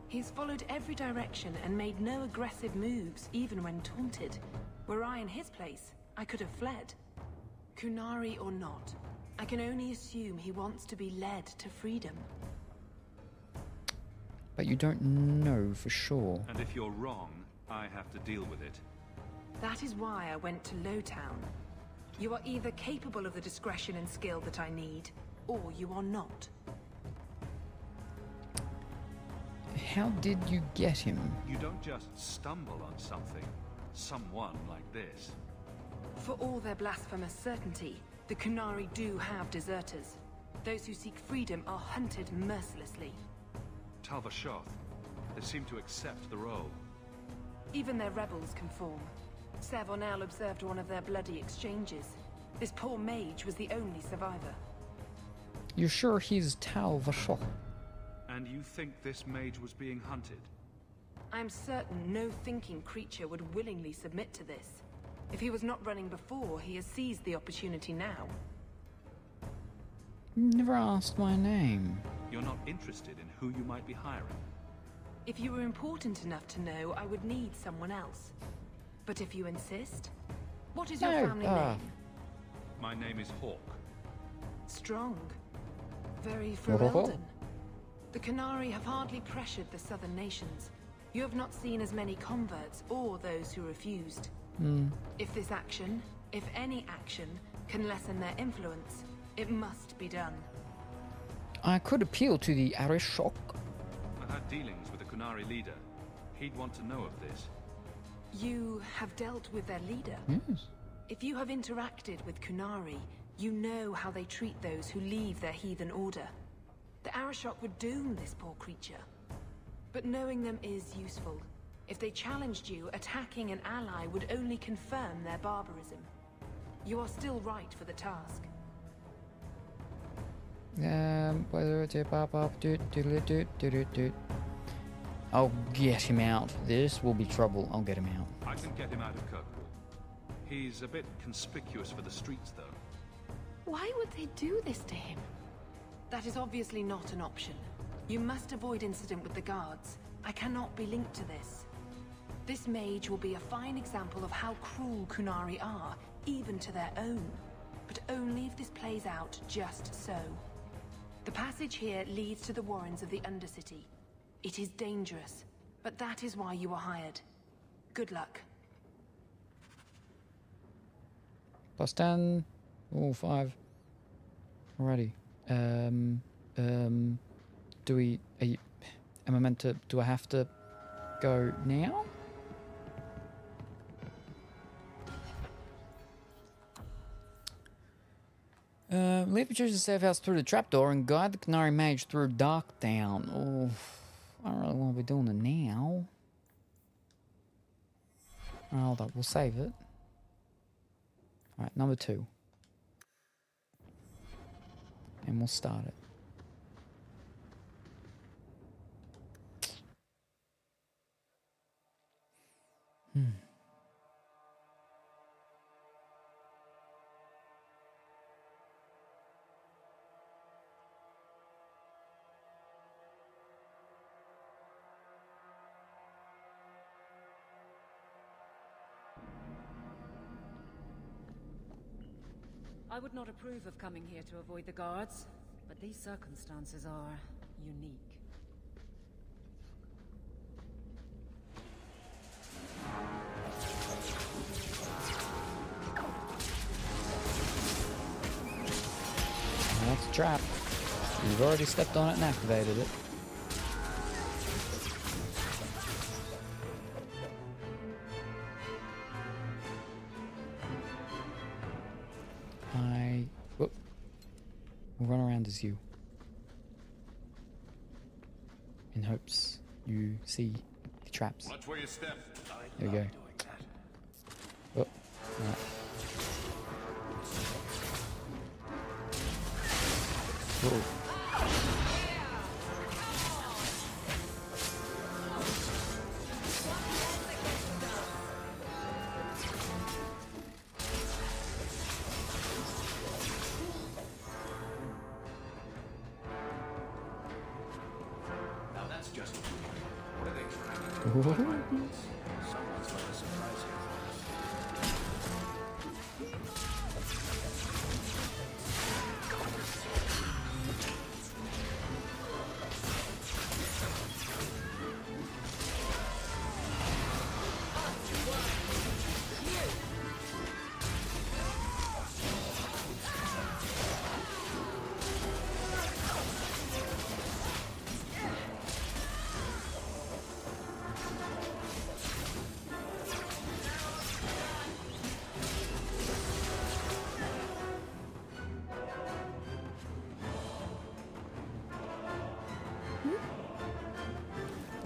He's followed every direction and made no aggressive moves, even when taunted. Were I in his place, I could have fled. Kunari or not, I can only assume he wants to be led to freedom. But you don't know for sure. And if you're wrong, I have to deal with it. That is why I went to Lowtown. You are either capable of the discretion and skill that I need, or you are not. How did you get him? You don't just stumble on something. Someone like this. For all their blasphemous certainty, the Kunari do have deserters. Those who seek freedom are hunted mercilessly. Talvashoth. They seem to accept the role. Even their rebels conform. Savonel observed one of their bloody exchanges. This poor mage was the only survivor. You're sure he's Talvashoth? And you think this mage was being hunted? I'm certain no thinking creature would willingly submit to this. If he was not running before, he has seized the opportunity now. Never asked my name. You're not interested in who you might be hiring? If you were important enough to know, I would need someone else. But if you insist, what is your family name? My name is Hawk. Strong. Very Ferelden. The Kunari have hardly pressured the southern nations. You have not seen as many converts or those who refused. If this action, if any action, can lessen their influence, it must be done. I could appeal to the Arishok. I've had dealings with the Kunari leader. He'd want to know of this. You have dealt with their leader? Yes. If you have interacted with Kunari, you know how they treat those who leave their heathen order. The Arashok would doom this poor creature. But knowing them is useful. If they challenged you, attacking an ally would only confirm their barbarism. You are still right for the task. I'll get him out. This will be trouble. I'll get him out. I can get him out of Kirkwall. He's a bit conspicuous for the streets, though. Why would they do this to him? That is obviously not an option. You must avoid incident with the guards. I cannot be linked to this. This mage will be a fine example of how cruel Kunari are, even to their own. But only if this plays out just so. The passage here leads to the warrens of the Undercity. It is dangerous, but that is why you were hired. Good luck. Plus 10. Oh, 5. Alrighty. Do we... am I meant to... Do I have to go now? Lead the choose the safe house through the trapdoor and guide the Canary Mage through Darktown. Oh, I don't really want to be doing it now. Hold up, we'll save it. Alright, number 2. And we'll start it. I would not approve of coming here to avoid the guards, but these circumstances are unique. That's a trap. You've already stepped on it and activated it. We'll run around as you. In hopes you see the traps. Watch where you step. There we go. Oh, right. Whoa.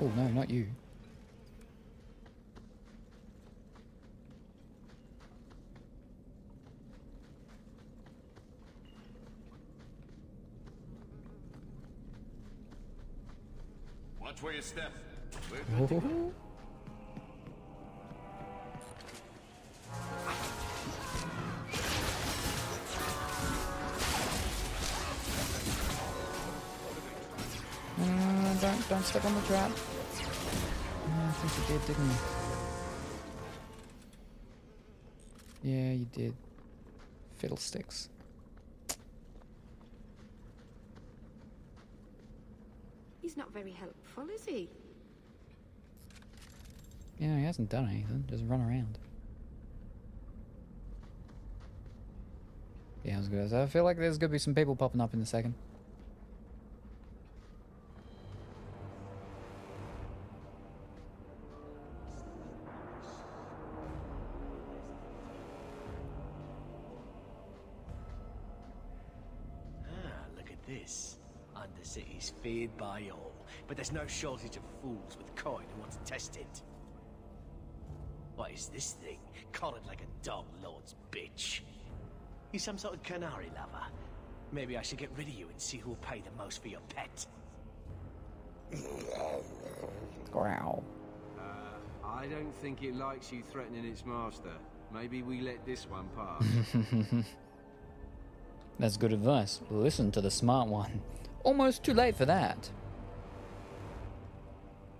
Oh, no, not you. Watch where you step. Oh. Don't step on the trap. I think you did, didn't you? Yeah, you did. Fiddlesticks. He's not very helpful, is he? Yeah, he hasn't done anything. Just run around. Yeah, I was gonna say, I feel like there's gonna be some people popping up in a second. Look at this. I Undercity's feared by all, but there's no shortage of fools with coin who want to test it. What is this thing? Collared like a dog lord's bitch. You some sort of canary lover? Maybe I should get rid of you and see who'll pay the most for your pet. Growl. I don't think it likes you threatening its master. Maybe we let this one pass. That's good advice. Listen to the smart one. Almost too late for that.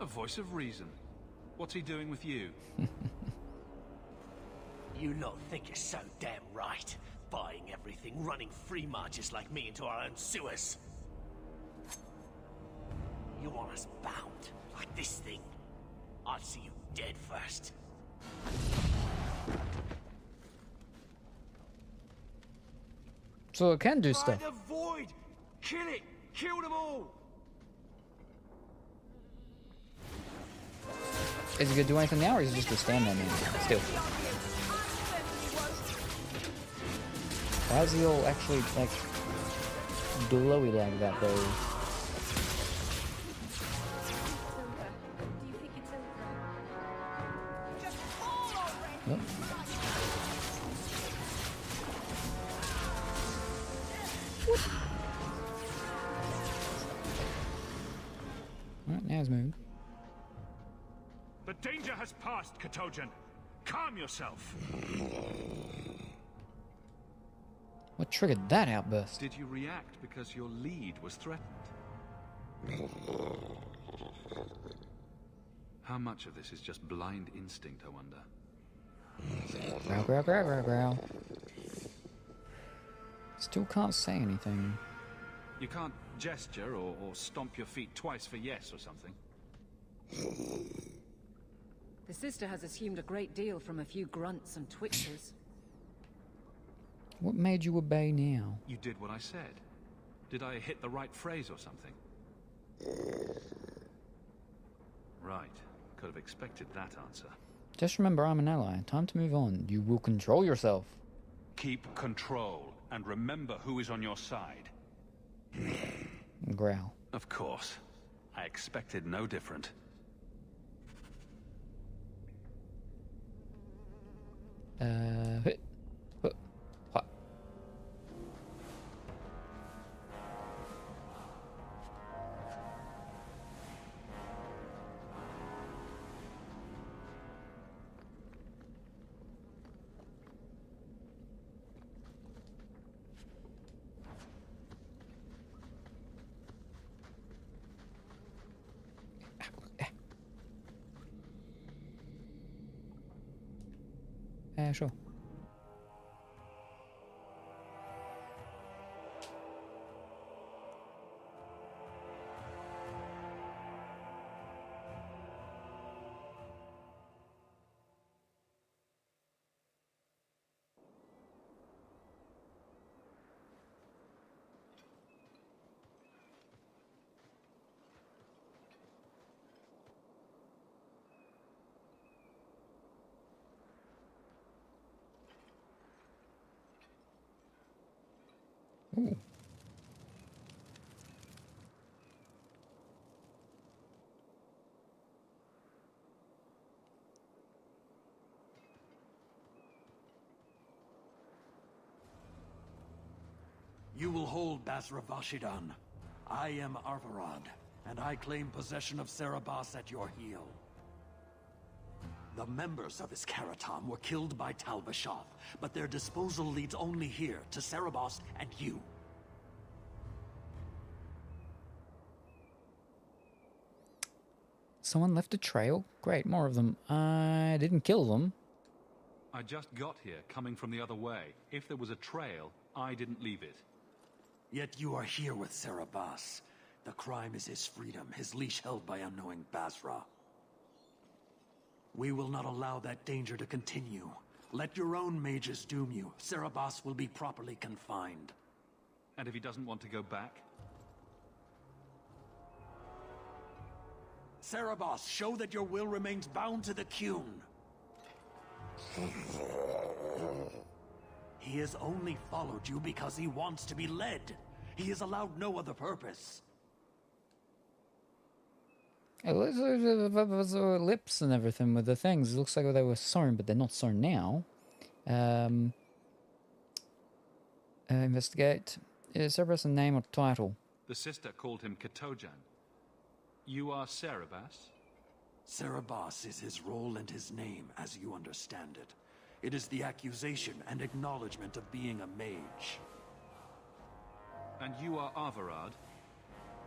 A voice of reason. What's he doing with you? You lot think you're so damn right. Buying everything, running free marches like me into our own sewers. You want us bound, like this thing? I'll see you dead first. So it can do stuff. By the void! Kill it! Kill them all! Is he gonna do anything now, or is he just gonna stand there now? Still. Why is he all actually, like, glowy like that, though? Nope. Alright, now he's moving. The danger has passed, Katojan. Calm yourself. What triggered that outburst? Did you react because your lead was threatened? How much of this is just blind instinct, I wonder? Growl, growl, growl, growl, growl. Still can't say anything. You can't gesture or stomp your feet twice for yes or something? The sister has assumed a great deal from a few grunts and twitches. What made you obey now? You did what I said. Did I hit the right phrase or something? Right. Could have expected that answer. Just remember, I'm an ally. Time to move on. You will control yourself. Keep control, and remember who is on your side. Growl. Of course. I expected no different. Hit. What? Sure. Ooh. You will hold Basra Vashidan. I am Arvarad, and I claim possession of Serabas at your heel. The members of his Karatam were killed by Tal Vashoth, but their disposal leads only here, to Serabas and you. Someone left a trail? Great, more of them. I didn't kill them. I just got here, coming from the other way. If there was a trail, I didn't leave it. Yet you are here with Serabas. The crime is his freedom, his leash held by unknowing Basra. We will not allow that danger to continue. Let your own mages doom you. Serabas will be properly confined. And if he doesn't want to go back? Serabas, show that your will remains bound to the Qun. He has only followed you because he wants to be led. He has allowed no other purpose. Lips and everything with the things. It looks like they were sewn, but they're not sewn now. Investigate. Is Cerberus a name or title? The sister called him Katojan. You are Cerebas? Cerebas is his role and his name, as you understand it. It is the accusation and acknowledgement of being a mage. And you are Arvarad?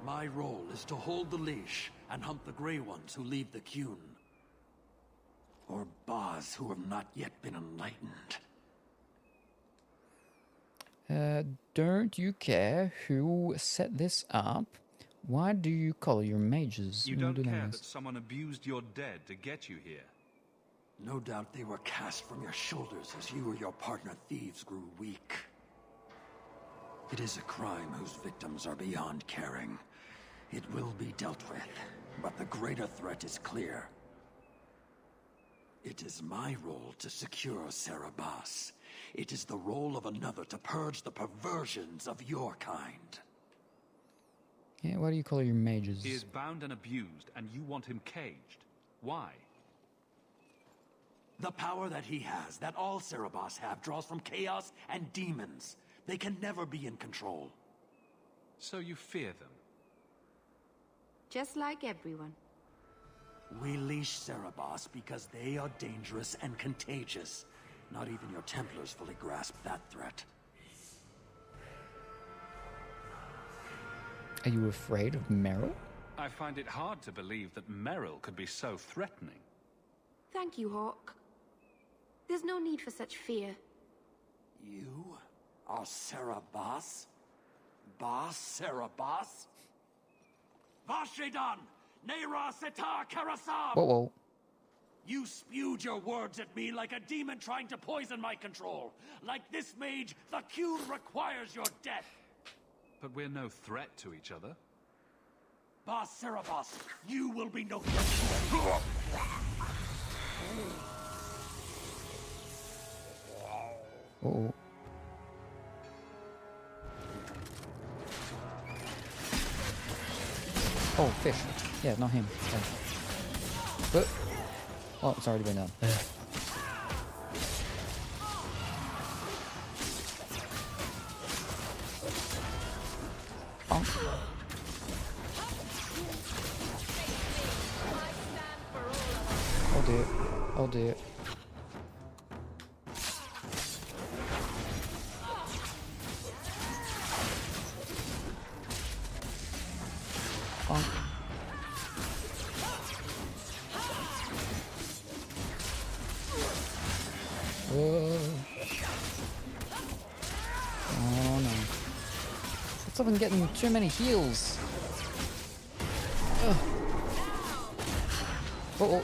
My role is to hold the leash and hunt the Grey Ones who leave the Qun. Or Baz who have not yet been enlightened. Don't you care who set this up? Why do you call your mages? You don't care that someone abused your dead to get you here? No doubt they were cast from your shoulders as you or your partner thieves grew weak. It is a crime whose victims are beyond caring. It will be dealt with, but the greater threat is clear. It is my role to secure Cerebas. It is the role of another to purge the perversions of your kind. Yeah, why do you call your mages? He is bound and abused, and you want him caged. Why? The power that he has, that all Cerebas have, draws from chaos and demons. They can never be in control. So you fear them? Just like everyone. We leash Cerebas because they are dangerous and contagious. Not even your Templars fully grasp that threat. Are you afraid of Meryl? I find it hard to believe that Meryl could be so threatening. Thank you, Hawk. There's no need for such fear. You are Cerebas? Cerebas? Vashidan! Nera Setar Karasam! Whoa. You spewed your words at me like a demon trying to poison my control. Like this mage, the Qun requires your death. But we're no threat to each other. Cerebas, you will be no threat. Uh-oh. Oh, fish. Yeah, not him. But, oh, it's already been done. Bonk. Oh dear. Oh dear. Bonk. Whoa. Oh no. What's up with getting too many heals? Ugh. Uh-oh.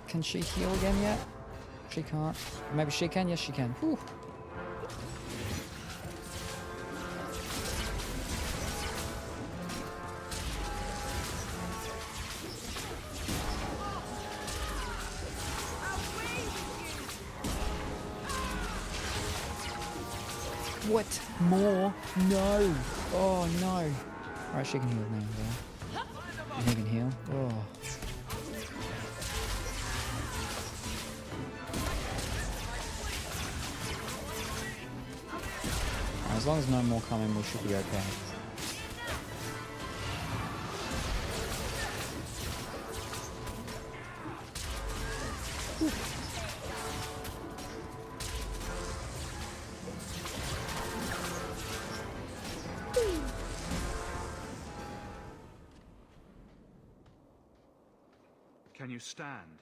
Can she heal again yet? She can't. Maybe she can? Yes, she can. Whew. What? More? No. Oh, no. Alright, she can heal now. Though. And he can heal. Oh. As long as no more coming, we should be okay. Can you stand?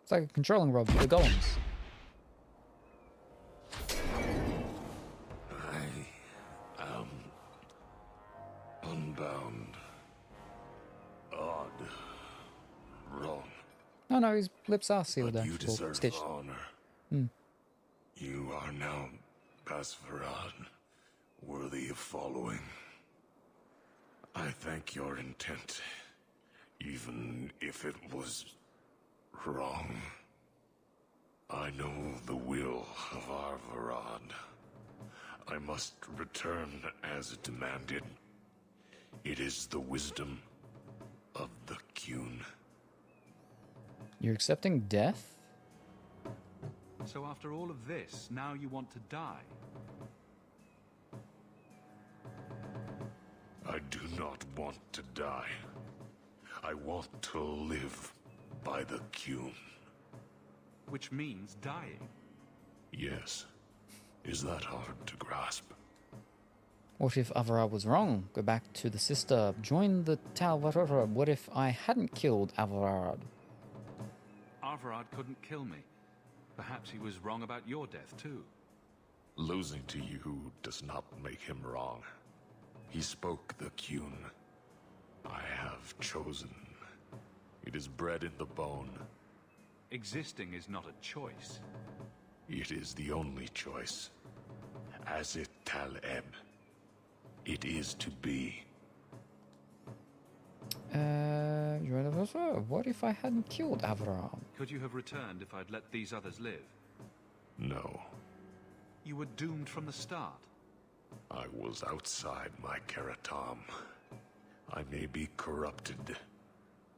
It's like a controlling rod for the golems. I am unbound. Odd. Wrong. Oh no, his lips are sealed. But you deserve stitched. honor. Hmm. You are now Basvarad, worthy of following. I thank your intent, even if it was wrong. I know the will of Arvarad. I must return as demanded. It is the wisdom of the Qun. You're accepting death? So after all of this, now you want to die? I do not want to die. I want to live by the Qun. Which means dying. Yes. Is that hard to grasp? What if Avarad was wrong? Go back to the sister. Join the Tal. What if I hadn't killed Avarad? Arvarad couldn't kill me. Perhaps he was wrong about your death, too. Losing to you does not make him wrong. He spoke the Qun. I have chosen. It is bred in the bone. Existing is not a choice. It is the only choice. As it Taleb. It is to be. What if I hadn't killed Avarad? Could you have returned if I'd let these others live? No. You were doomed from the start. I was outside my Karatam. I may be corrupted.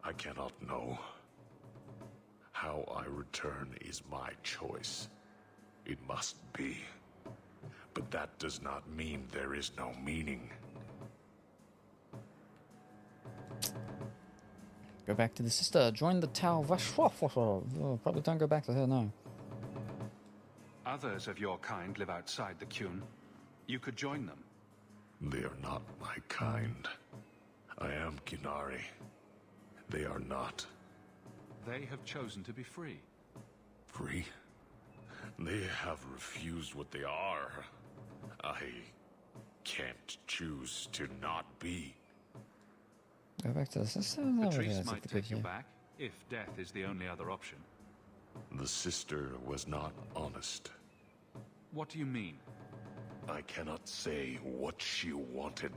I cannot know. How I return is my choice. It must be. But that does not mean there is no meaning. Go back to the sister. Join the Tal. Probably don't go back to her, no. Others of your kind live outside the Qun. You could join them. They are not my kind. I am Qunari. They are not. They have chosen to be free. Free? They have refused what they are. I can't choose to not be. Go back to the sister? Patrice might take you back, if death is the only other option. The sister was not honest. What do you mean? I cannot say what she wanted,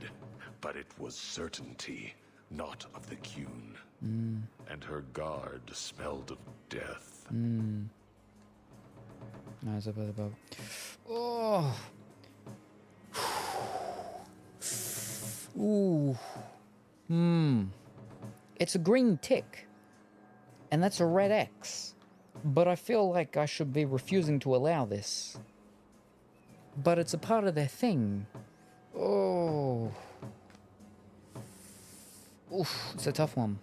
but it was certainty, not of the Qun. And her guard smelled of death. Nice above. Oh. Ooh. It's a green tick. And that's a red X. But I feel like I should be refusing to allow this. But it's a part of their thing. Oh. Oof, it's a tough one.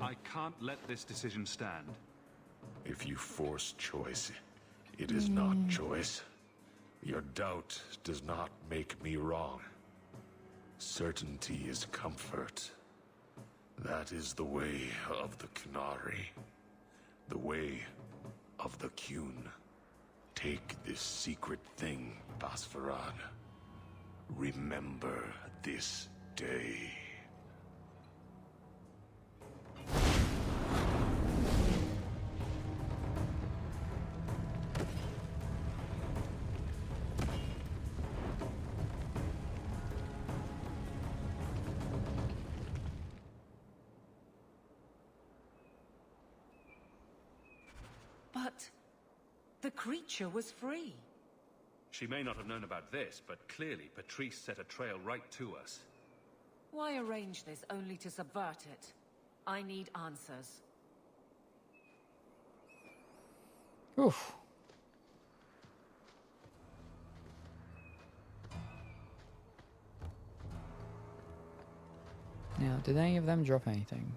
I can't let this decision stand. If you force choice, it is not choice. Your doubt does not make me wrong. Certainty is comfort. That is the way of the Qunari. The way of the Qun. Take this secret thing, Basvarad. Remember this day. But the creature was free. She may not have known about this, but clearly Patrice set a trail right to us. Why arrange this only to subvert it? I need answers. Oof. Now, did any of them drop anything?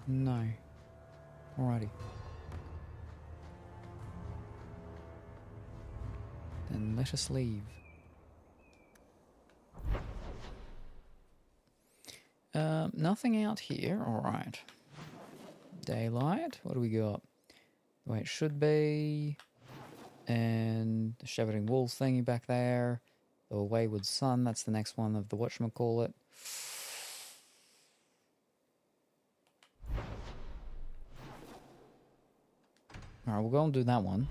No. Alrighty. Then let us leave. Nothing out here. Alright. Daylight. What do we got? Wait, should be... And the Shivering Wolves thingy back there. The Wayward Sun, that's the next one of the whatchamacallit. Alright, we'll go and do that one.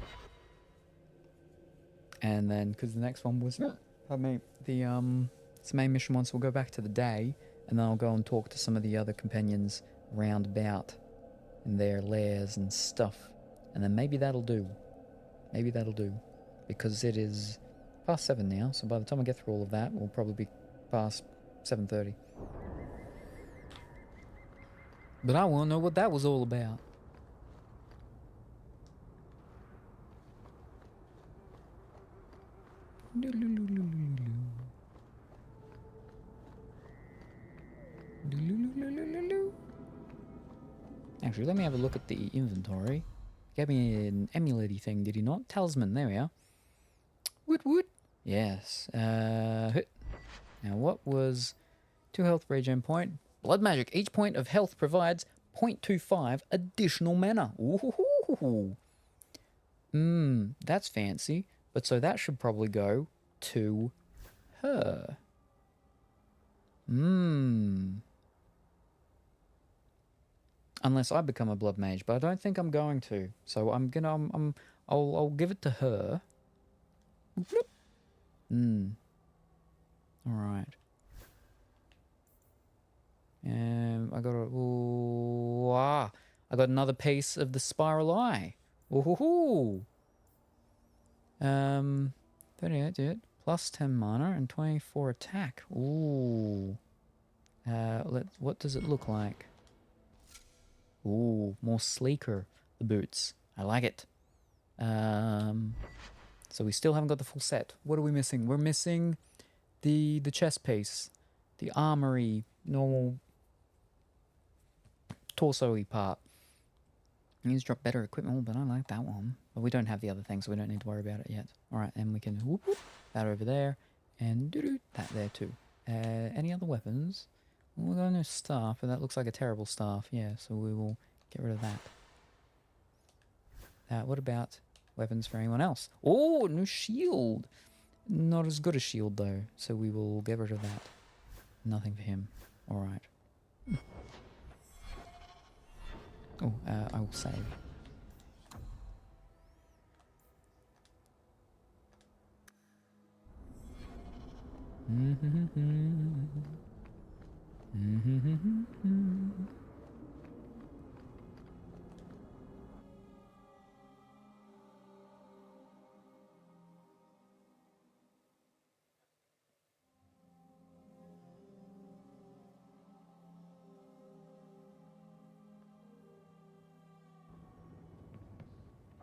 And then, because the next one was, pardon me, it's the main mission one, so we'll go back to the day, and then I'll go and talk to some of the other companions round about in their lairs and stuff. And then maybe that'll do. Maybe that'll do. Because it is past 7 now, so by the time I get through all of that, we'll probably be past 7:30. But I want to know what that was all about. Actually, let me have a look at the inventory. Gave me an amulet-y thing, did he not? Talisman, there we are. Woot. Yes. Now, what was 2 health regen point? Blood magic. Each point of health provides 0.25 additional mana. Ooh. That's fancy. But so that should probably go to her. Unless I become a blood mage, but I don't think I'm going to. So I'll give it to her. Alright. I got another piece of the spiral eye. Ooh. 38 did. Plus 10 mana and 24 attack. Ooh. What does it look like? Ooh, more sleeker, the boots. I like it. So we still haven't got the full set. What are we missing? We're missing the chest piece, the armory, normal torso-y part. It needs to drop better equipment, but I like that one. But we don't have the other thing, so we don't need to worry about it yet. Alright, and we can whoop that over there, and that there too. Any other weapons? We'll go no staff, but that looks like a terrible staff. Yeah, so we will get rid of that. What about weapons for anyone else? Oh, new shield! Not as good a shield, though, so we will get rid of that. Nothing for him. Alright. Oh, I will save.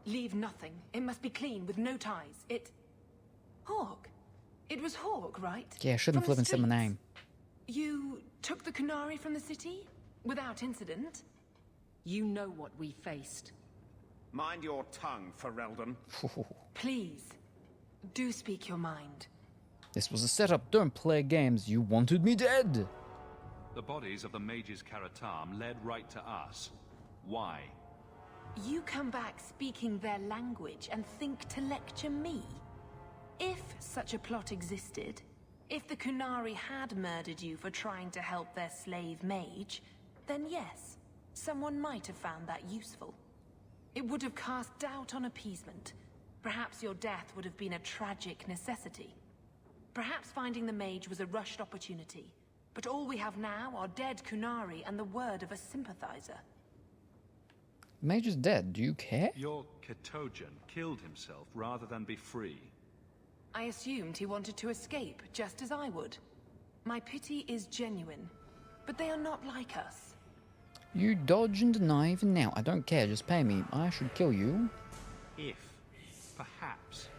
Leave nothing. It must be clean, with no ties. Hawk. It was Hawk, right? Yeah, I shouldn't flip and say my name. You took the Kunari from the city? Without incident? You know what we faced. Mind your tongue, Ferelden. Please, do speak your mind. This was a setup. Don't play games. You wanted me dead. The bodies of the mages Karatam led right to us. Why? You come back speaking their language and think to lecture me? If such a plot existed, if the Kunari had murdered you for trying to help their slave mage, then yes, someone might have found that useful. It would have cast doubt on appeasement. Perhaps your death would have been a tragic necessity. Perhaps finding the mage was a rushed opportunity. But all we have now are dead Kunari and the word of a sympathizer. Mage is dead. Do you care? Your Ketojan killed himself rather than be free. I assumed he wanted to escape, just as I would. My pity is genuine, but they are not like us. You dodge and deny even now. I don't care, just pay me. I should kill you. If, perhaps,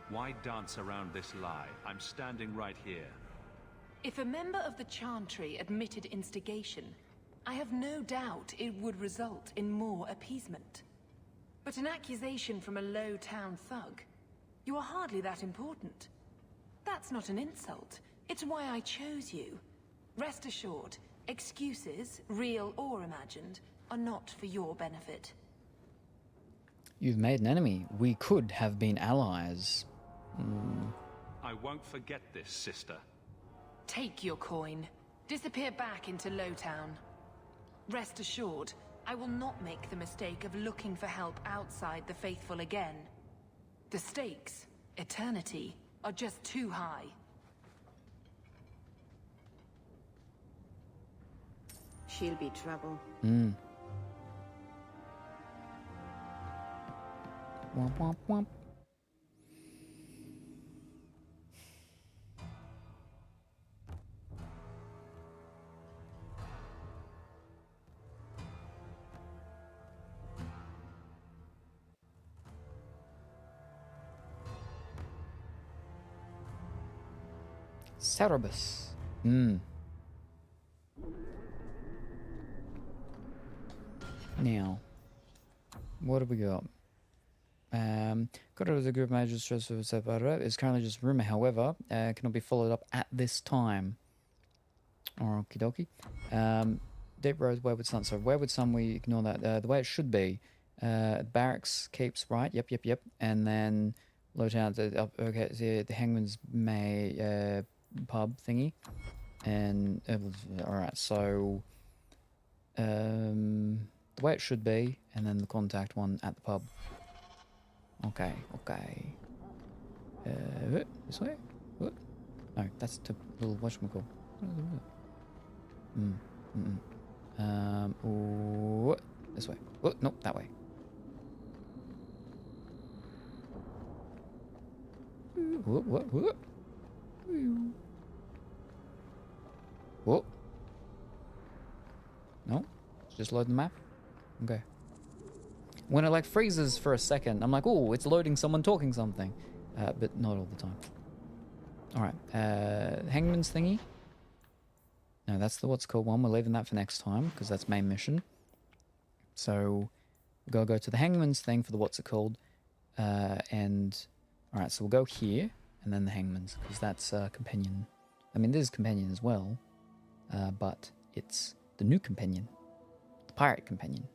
why dance around this lie? I'm standing right here. If a member of the Chantry admitted instigation, I have no doubt it would result in more appeasement. But an accusation from a low-town thug, you are hardly that important. That's not an insult. It's why I chose you. Rest assured, excuses, real or imagined, are not for your benefit. You've made an enemy. We could have been allies. I won't forget this, sister. Take your coin. Disappear back into Lowtown. Rest assured, I will not make the mistake of looking for help outside the Faithful again. The stakes, eternity, are just too high. She'll be trouble. Womp womp womp. Cerebus. Now, what have we got? Got it as a group major stress of Separa is currently just rumor, however, cannot be followed up at this time. Okie dokie. Deep Road, Wayward Sun. So Wayward Sun, we ignore that. The way it should be. Barracks keeps right. Yep. And then Lowtown. Okay, so the Hangman's May pub thingy. And alright, so the way it should be, and then the contact one at the pub. Okay. This way? What? No, that's the little whatchamacall. This way. Oh, nope, that way. What? Whoa. No, it's just loading the map. Okay. When it like freezes for a second, I'm like, oh, it's loading someone talking something. But not all the time. Alright, Hangman's thingy. No, that's the what's called one. We're leaving that for next time, because that's main mission. So, we've got to go to the Hangman's thing for the what's it called. Alright, so we'll go here, and then the Hangman's, because that's companion. I mean, there's companion as well. But it's the new companion. The pirate companion.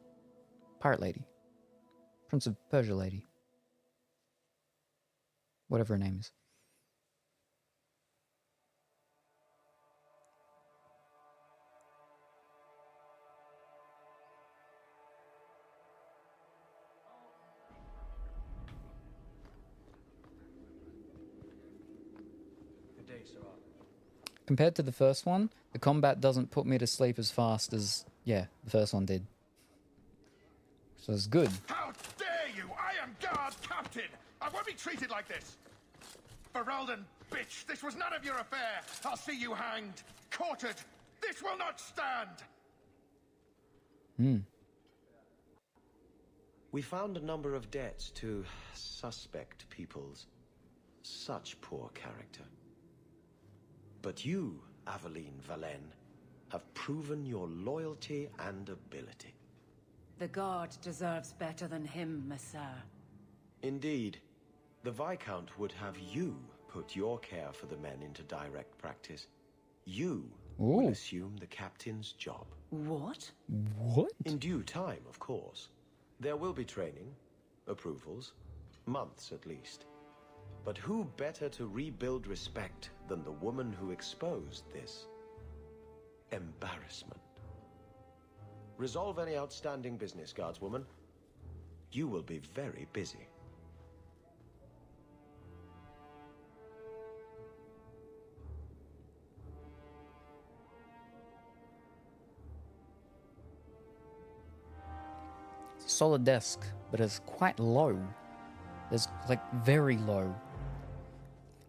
Pirate lady. Prince of Persia lady. Whatever her name is. Good day, Sir. Compared to the first one, the combat doesn't put me to sleep as fast as, the first one did. So it's good. How dare you! I am guard captain! I won't be treated like this! Ferelden, bitch, this was none of your affair! I'll see you hanged, quartered! This will not stand! We found a number of debts to suspect peoples. Such poor character. But you, Aveline Valen, have proven your loyalty and ability. The guard deserves better than him, Messire. Indeed. The Viscount would have you put your care for the men into direct practice. You will assume the captain's job. What? What? In due time, of course. There will be training, approvals, months at least. But who better to rebuild respect than the woman who exposed this embarrassment? Resolve any outstanding business, guardswoman. You will be very busy. It's a solid desk, but it's quite low. It's like very low.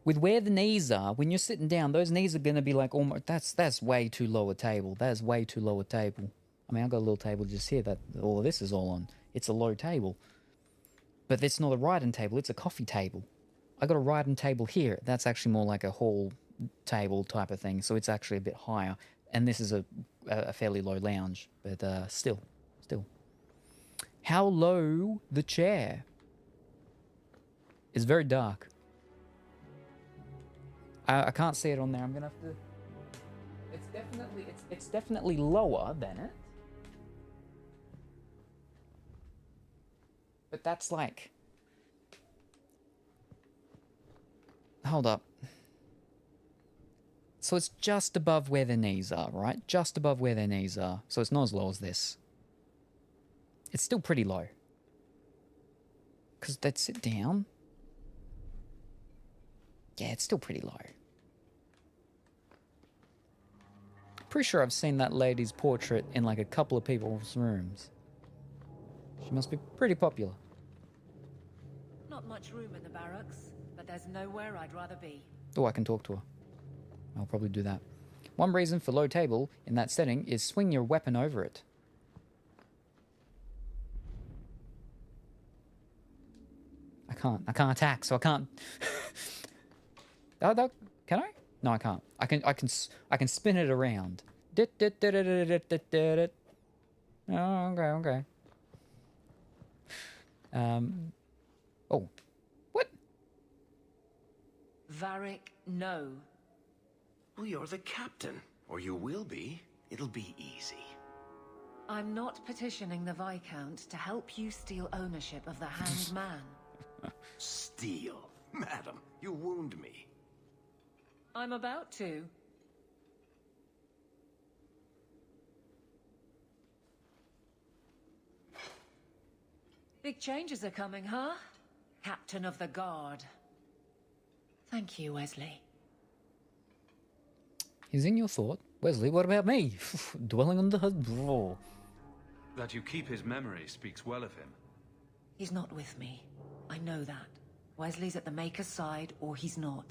With where the knees are, when you're sitting down, those knees are going to be like almost, that's way too low a table. That is way too low a table. I mean, I've got a little table just here that all of this is all on. It's a low table. But it's not a writing table, it's a coffee table. I got a writing table here. That's actually more like a hall table type of thing, so it's actually a bit higher. And this is a fairly low lounge, but still. How low the chair? It's very dark. I can't see it on there. I'm gonna have to. It's definitely lower than it. But that's like... Hold up. So it's just above where their knees are, right? Just above where their knees are. So it's not as low as this. It's still pretty low. Because they'd sit down. Yeah, it's still pretty low. Pretty sure I've seen that lady's portrait in like a couple of people's rooms. She must be pretty popular. Not much room in the barracks, but there's nowhere I'd rather be. Oh, I can talk to her. I'll probably do that. One reason for low table in that setting is swing your weapon over it. I can't attack, so I can't. Oh, can I? No, I can't. I can spin it around. Oh, okay. Oh, what? Varric, no. Well, you're the captain, or you will be. It'll be easy. I'm not petitioning the Viscount to help you steal ownership of the Hanged Man. Steal? Madam, you wound me. I'm about to. Big changes are coming, huh? Captain of the Guard. Thank you, Wesley. He's in your thought. Wesley, what about me? Dwelling on the husband. That you keep his memory speaks well of him. He's not with me. I know that. Wesley's at the Maker's side, or he's not.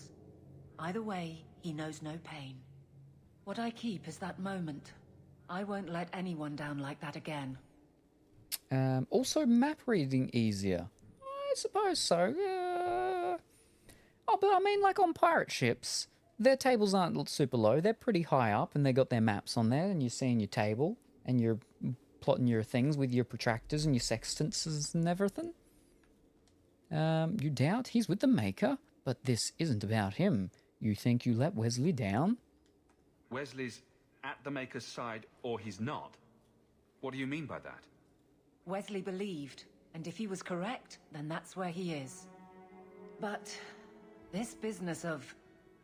Either way, he knows no pain. What I keep is that moment. I won't let anyone down like that again. Also, map reading easier. I suppose so. Oh, but I mean, like on pirate ships, their tables aren't super low. They're pretty high up, and they got their maps on there, and you're seeing your table, and you're plotting your things with your protractors and your sextances and everything. You doubt he's with the Maker, but this isn't about him. You think you let Wesley down? Wesley's at the Maker's side, or he's not? What do you mean by that? Wesley believed, and if he was correct, then that's where he is. But this business of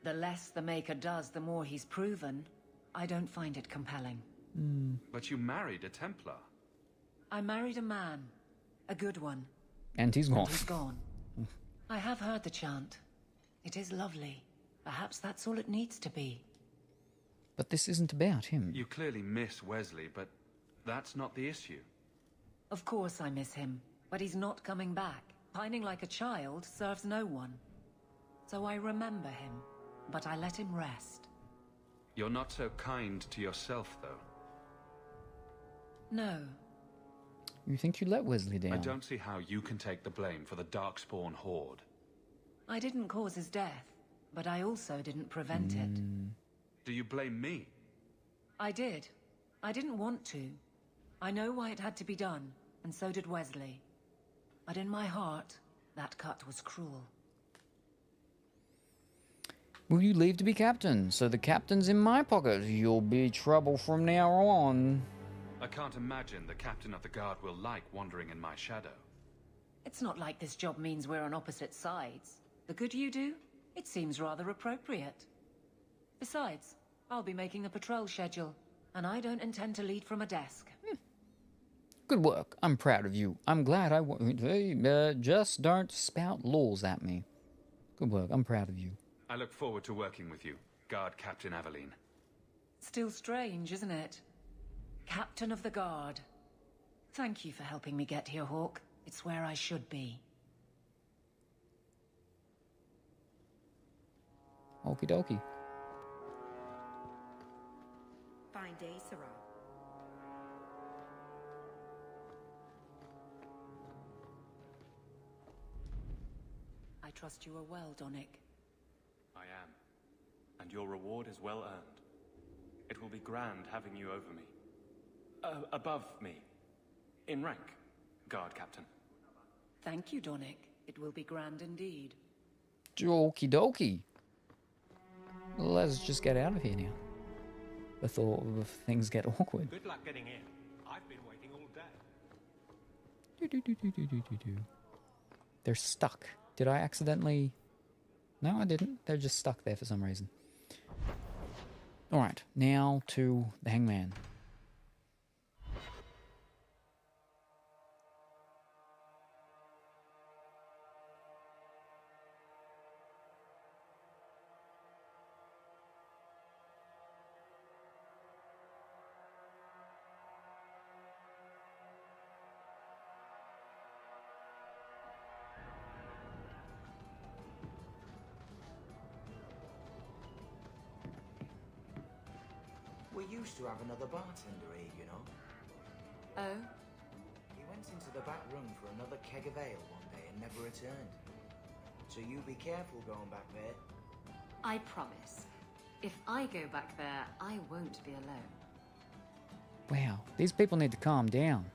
the less the Maker does, the more he's proven, I don't find it compelling. But you married a Templar. I married a man. A good one. And he's gone. And he's gone. I have heard the chant. It is lovely. Perhaps that's all it needs to be. But this isn't about him. You clearly miss Wesley, but that's not the issue. Of course I miss him, but he's not coming back. Pining like a child serves no one. So I remember him, but I let him rest. You're not so kind to yourself, though. No. You think you let Wesley down? I don't see how you can take the blame for the Darkspawn Horde. I didn't cause his death, but I also didn't prevent it. Do you blame me? I did. I didn't want to. I know why it had to be done, and so did Wesley. But in my heart, that cut was cruel. Will you leave to be captain? So the captain's in my pocket. You'll be trouble from now on. I can't imagine the captain of the guard will like wandering in my shadow. It's not like this job means we're on opposite sides. The good you do, it seems rather appropriate. Besides, I'll be making a patrol schedule, and I don't intend to lead from a desk. Good work. I'm proud of you. I'm glad I won't. Just don't spout laws at me. Good work. I'm proud of you. I look forward to working with you, Guard Captain Aveline. Still strange, isn't it? Captain of the Guard. Thank you for helping me get here, Hawk. It's where I should be. Okie dokie. Fine day, Sarah. I trust you are well, Donick. I am. And your reward is well earned. It will be grand having you over me. Above me. In rank, Guard Captain. Thank you, Donick. It will be grand indeed. Okie dokie. Let's just get out of here now. Before things get awkward. Good luck getting in. I've been waiting all day. They're stuck. Did I accidentally... No, I didn't. They're just stuck there for some reason. Alright, now to the Hangman. We used to have another bartender here, you know. Oh? He went into the back room for another keg of ale one day and never returned. So you be careful going back there. I promise. If I go back there, I won't be alone. Wow, these people need to calm down.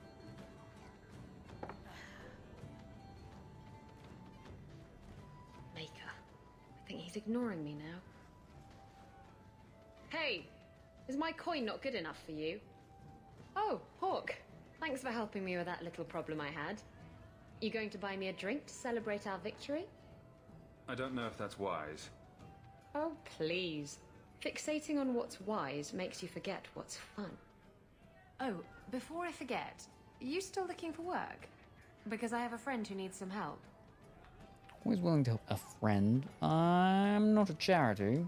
Maker. I think he's ignoring me now. Hey! Is my coin not good enough for you? Oh, Hawk. Thanks for helping me with that little problem I had. You going to buy me a drink to celebrate our victory? I don't know if that's wise. Oh, please. Fixating on what's wise makes you forget what's fun. Oh, before I forget, are you still looking for work? Because I have a friend who needs some help. Always willing to help a friend. I'm not a charity.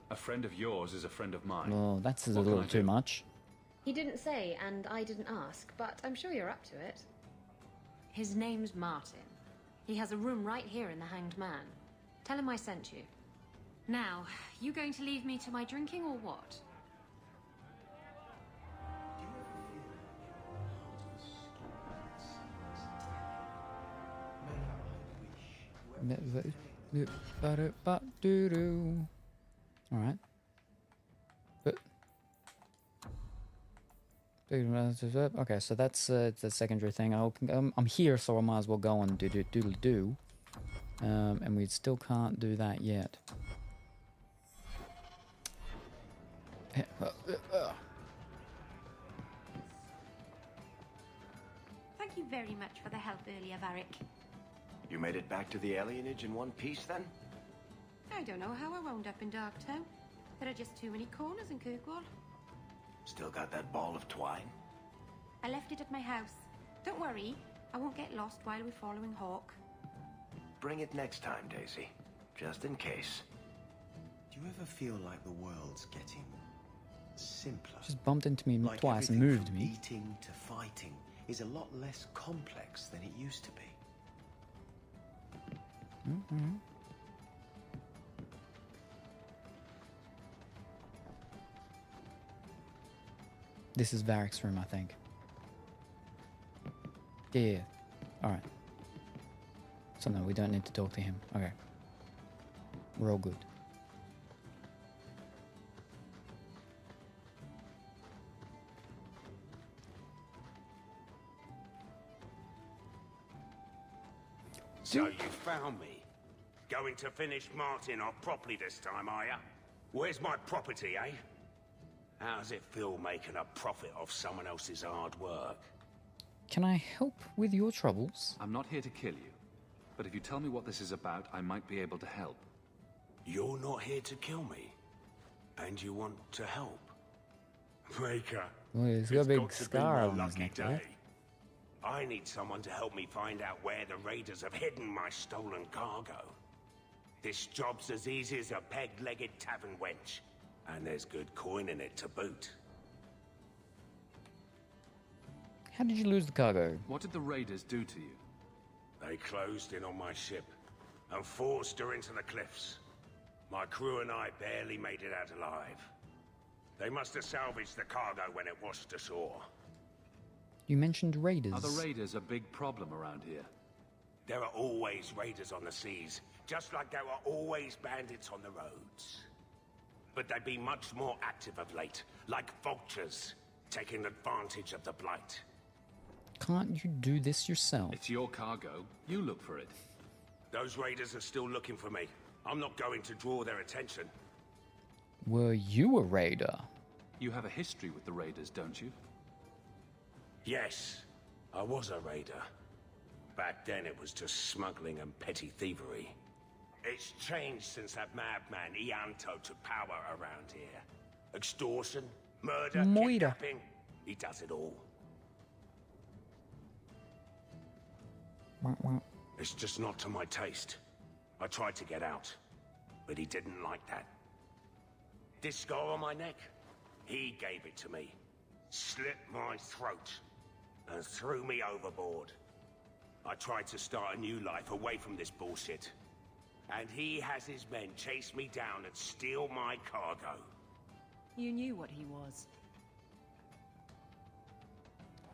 A friend of yours is a friend of mine. Oh, that's a What can little I too do? much. He didn't say, and I didn't ask, but I'm sure you're up to it. His name's Martin. He has a room right here in the Hanged Man. Tell him I sent you. Now, you going to leave me to my drinking or what? Alright. Okay, so that's the secondary thing. I'm here, so I might as well go and do. And we still can't do that yet. Thank you very much for the help earlier, Varric. You made it back to the alienage in one piece, then? I don't know how I wound up in Darktown. There are just too many corners in Kirkwall. Still got that ball of twine? I left it at my house. Don't worry, I won't get lost while we're following Hawk. Bring it next time, Daisy. Just in case. Do you ever feel like the world's getting simpler? Just bumped into me Like twice and everything moved from me. eating to fighting is a lot less complex than it used to be. This is Varric's room, I think. Yeah. Alright. So no, we don't need to talk to him. Okay. We're all good. So you found me. Going to finish Martin off properly this time, are ya? Where's my property, eh? How's it feel making a profit off someone else's hard work? Can I help with your troubles? I'm not here to kill you, but if you tell me what this is about, I might be able to help. You're not here to kill me, and you want to help? Maker, Well, he's got a big scar on his neck there. I need someone to help me find out where the raiders have hidden my stolen cargo. This job's as easy as a peg-legged tavern wench, and there's good coin in it to boot. How did you lose the cargo? What did the raiders do to you? They closed in on my ship and forced her into the cliffs. My crew and I barely made it out alive. They must have salvaged the cargo when it washed ashore. You mentioned raiders. Are the raiders a big problem around here? There are always raiders on the seas, just like there are always bandits on the roads. But they've been much more active of late, like vultures, taking advantage of the blight. Can't you do this yourself? It's your cargo. You look for it. Those raiders are still looking for me. I'm not going to draw their attention. Were you a raider? You have a history with the raiders, don't you? Yes, I was a raider. Back then it was just smuggling and petty thievery. It's changed since that madman Ianto took power around here. Extortion, murder, kidnapping. He does it all. It's just not to my taste. I tried to get out, but he didn't like that. This scar on my neck, he gave it to me. Slit my throat and threw me overboard. I tried to start a new life away from this bullshit. And he has his men chase me down and steal my cargo. You knew what he was.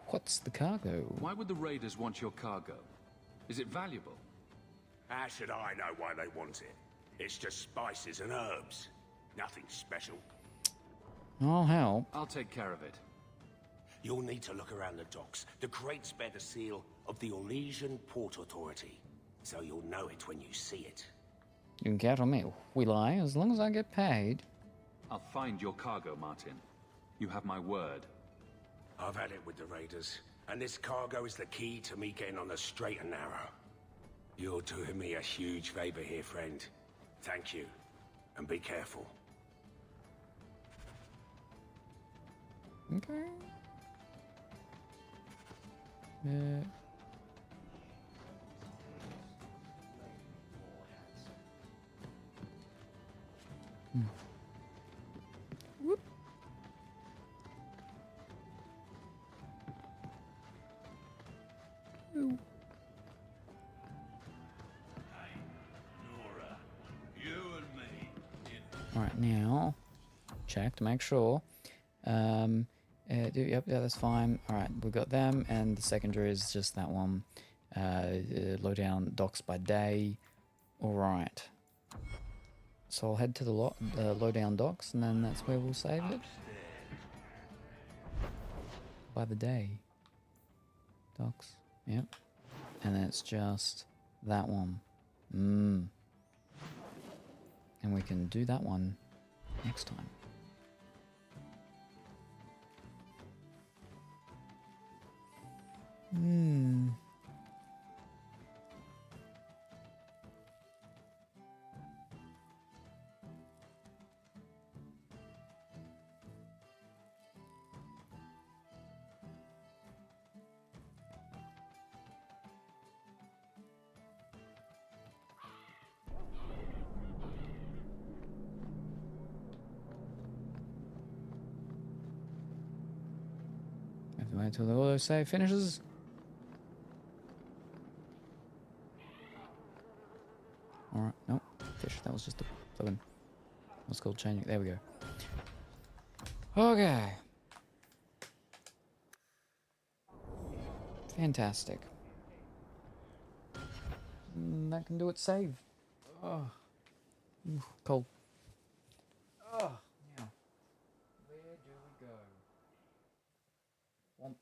What's the cargo? Why would the raiders want your cargo? Is it valuable? How should I know why they want it? It's just spices and herbs. Nothing special. I'll help. I'll take care of it. You'll need to look around the docks. The crates bear the seal of the Orlesian Port Authority, so you'll know it when you see it. You can count on me. Will I? As long as I get paid. I'll find your cargo, Martin. You have my word. I've had it with the raiders, and this cargo is the key to me getting on the straight and narrow. You're doing me a huge favor here, friend. Thank you, and be careful. Okay. Whoop. Ooh. Alright, now check to make sure. Yep, yeah, that's fine. Alright, we've got them, and the secondary is just that one. Low down docks by day. Alright. So I'll head to the low down docks, and then that's where we'll save it. By the day. Docks. Yep. And then it's just that one. And we can do that one next time. Have to wait until the autosave finishes. Alright, nope. Fish, that was just a fucking... What's called changing? There we go. Okay. Fantastic. That can do it, save. Oh. Ooh, cold. Oh, now. Where do we go? Bump.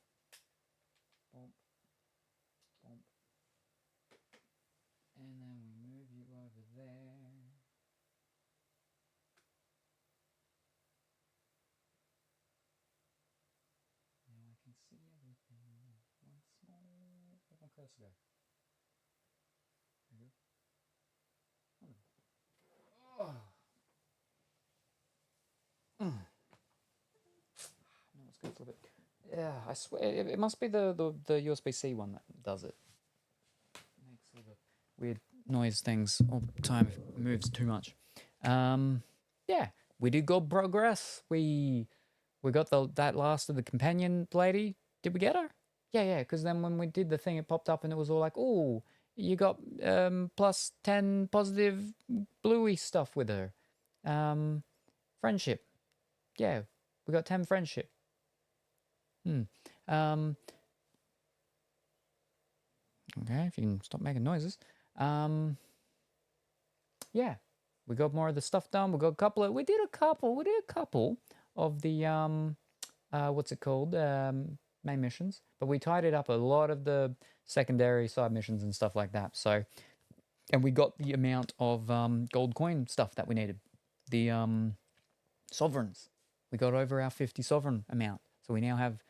Bump. Bump. And then we move you over there. Now I can see everything once more. Where'd my cursor go? There you go. Oh. No, let's go flip it. Yeah, I swear it must be the USB-C one that does it. Makes all the weird noise things all the time if it moves too much. Yeah, we did good progress. We got that last of the companion lady. Did we get her? Yeah, because then when we did the thing, it popped up and it was all like, oh, you got plus 10 positive bluey stuff with her. Friendship. Yeah, we got 10 friendship. Okay, if you can stop making noises. Yeah, we got more of the stuff done. We did a couple of the what's it called? Main missions, but we tidied up a lot of the secondary side missions and stuff like that. So, and we got the amount of gold coin stuff that we needed. The sovereigns. We got over our 50 sovereign amount. So we now have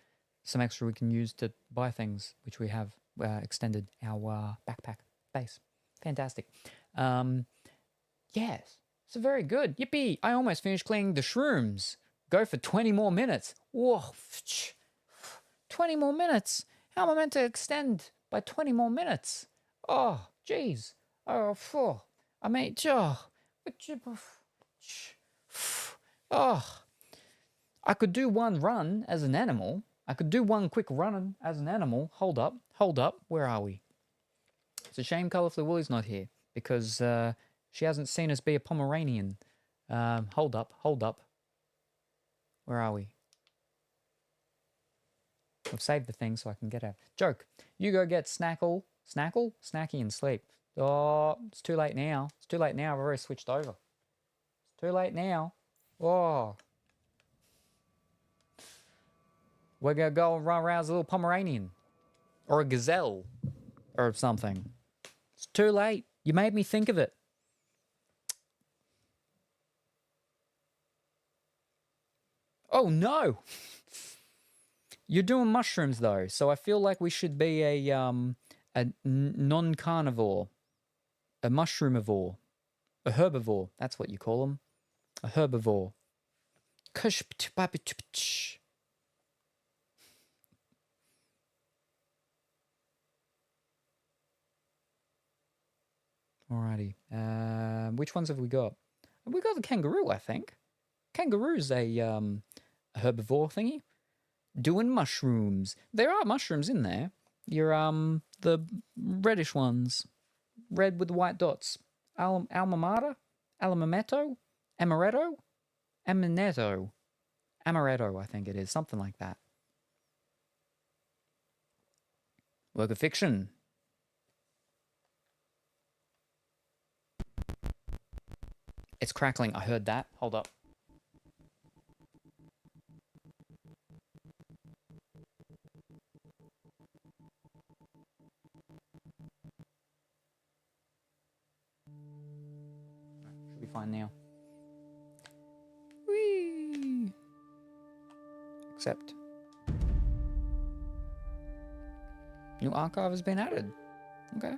some extra we can use to buy things, which we have extended our backpack base. Fantastic. Yes, so very good. Yippee! I almost finished cleaning the shrooms. Go for 20 more minutes. Whoa, 20 more minutes. How am I meant to extend by 20 more minutes? Oh, jeez. Oh, I mean, I could do one run as an animal. I could do one quick run as an animal. Hold up. Where are we? It's a shame Colourfully Woolly's not here because she hasn't seen us be a Pomeranian. Hold up. Where are we? I've saved the thing so I can get out. Joke. You go get Snackle, Snacky and sleep. Oh, it's too late now. I've already switched over. It's too late now. Oh. We're going to go and run around as a little Pomeranian. Or a gazelle. Or something. It's too late. You made me think of it. Oh, no. You're doing mushrooms, though. So I feel like we should be a non-carnivore. A mushroomivore. A herbivore. That's what you call them. A herbivore. Alrighty. Which ones have we got? We got the kangaroo, I think. Kangaroo's a herbivore thingy. Doing mushrooms. There are mushrooms in there. You're the reddish ones. Red with the white dots. Alma mater? Alamametto? Amaretto? Amaretto, I think it is. Something like that. Work of fiction. It's crackling. I heard that. Hold up. Should be fine now. Whee! Accept. New archive has been added. Okay.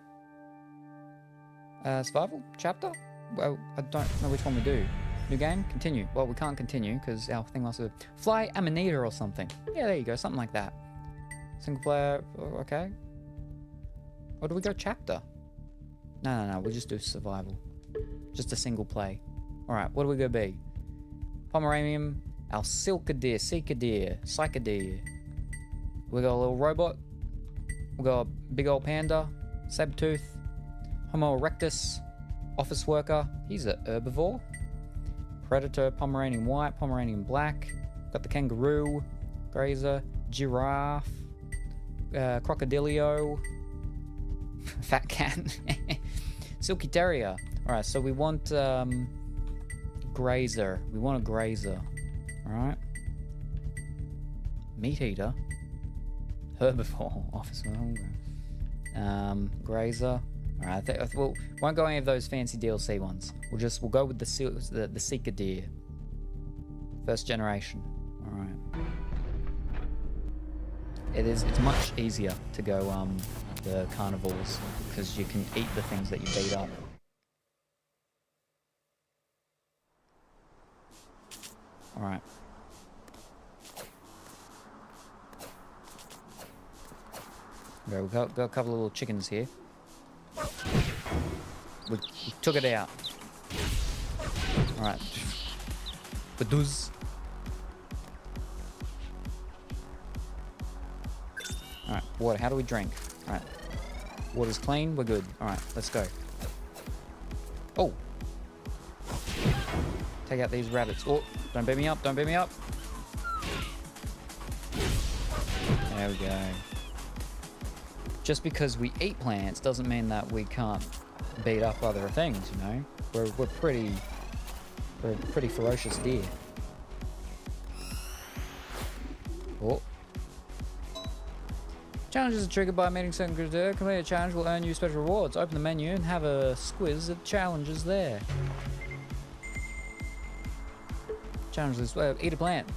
Survival chapter? Well, I don't know which one we do. New game? Continue. Well, we can't continue because our thing must have... Fly Amanita or something. Yeah, there you go. Something like that. Single player... Okay. Or do we go chapter? No. We'll just do survival. Just a single play. Alright, what do we go be? Pomeranian, Alcilcadeer, Seecadeer, Psychadeer. We got a little robot. We got a big old panda. Sabretooth. Homo erectus. Office worker. He's a herbivore. Predator, Pomeranian white, Pomeranian black. Got the kangaroo. Grazer. Giraffe. Crocodilio. Fat cat. Silky terrier. Alright, so we want grazer. We want a grazer. Alright. Meat eater. Herbivore. Office worker. Grazer. Alright, we won't go any of those fancy DLC ones. We'll go with the Seeker deer. First generation. Alright. It's much easier to go the carnivores because you can eat the things that you beat up. Alright. Okay, we've got a couple of little chickens here. We took it out. Alright. Badooz. Alright, water. How do we drink? Alright. Water's clean. We're good. Alright, let's go. Oh. Take out these rabbits. Oh, don't beat me up. Don't beat me up. There we go. Just because we eat plants doesn't mean that we can't beat up other things, you know? We're pretty ferocious deer. Oh. Challenges are triggered by meeting certain criteria. Complete a challenge will earn you special rewards. Open the menu and have a squiz at challenges there. Challenges. Eat a plant.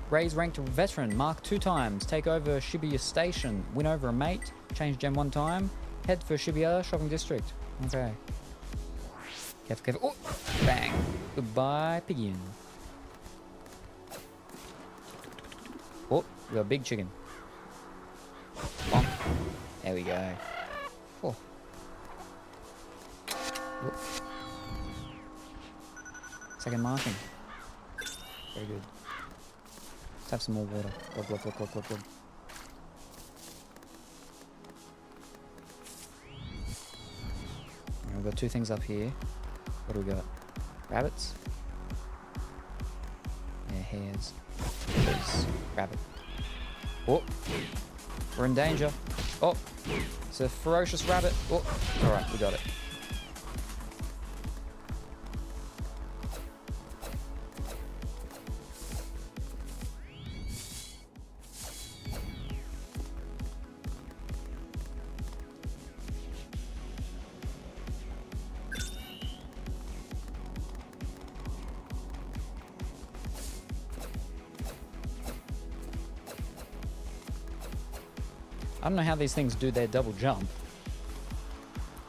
Raise rank to veteran. Mark 2 times. Take over Shibuya Station. Win over a mate. Change gem 1 time. Head for Shibuya Shopping District. Okay. Careful, careful. Oh, bang. Goodbye, pigeon. Oh, we got a big chicken. Bonk. There we go. Oh. Whoop. Second marking. Very good. Let's have some more water. Glug, glug, glug, glug, glug, glug. We've got 2 things up here. What do we got? Rabbits? Yeah, hares. Please. Rabbit. Oh! We're in danger. Oh! It's a ferocious rabbit. Oh! Alright, we got it. I don't know how these things do their double jump.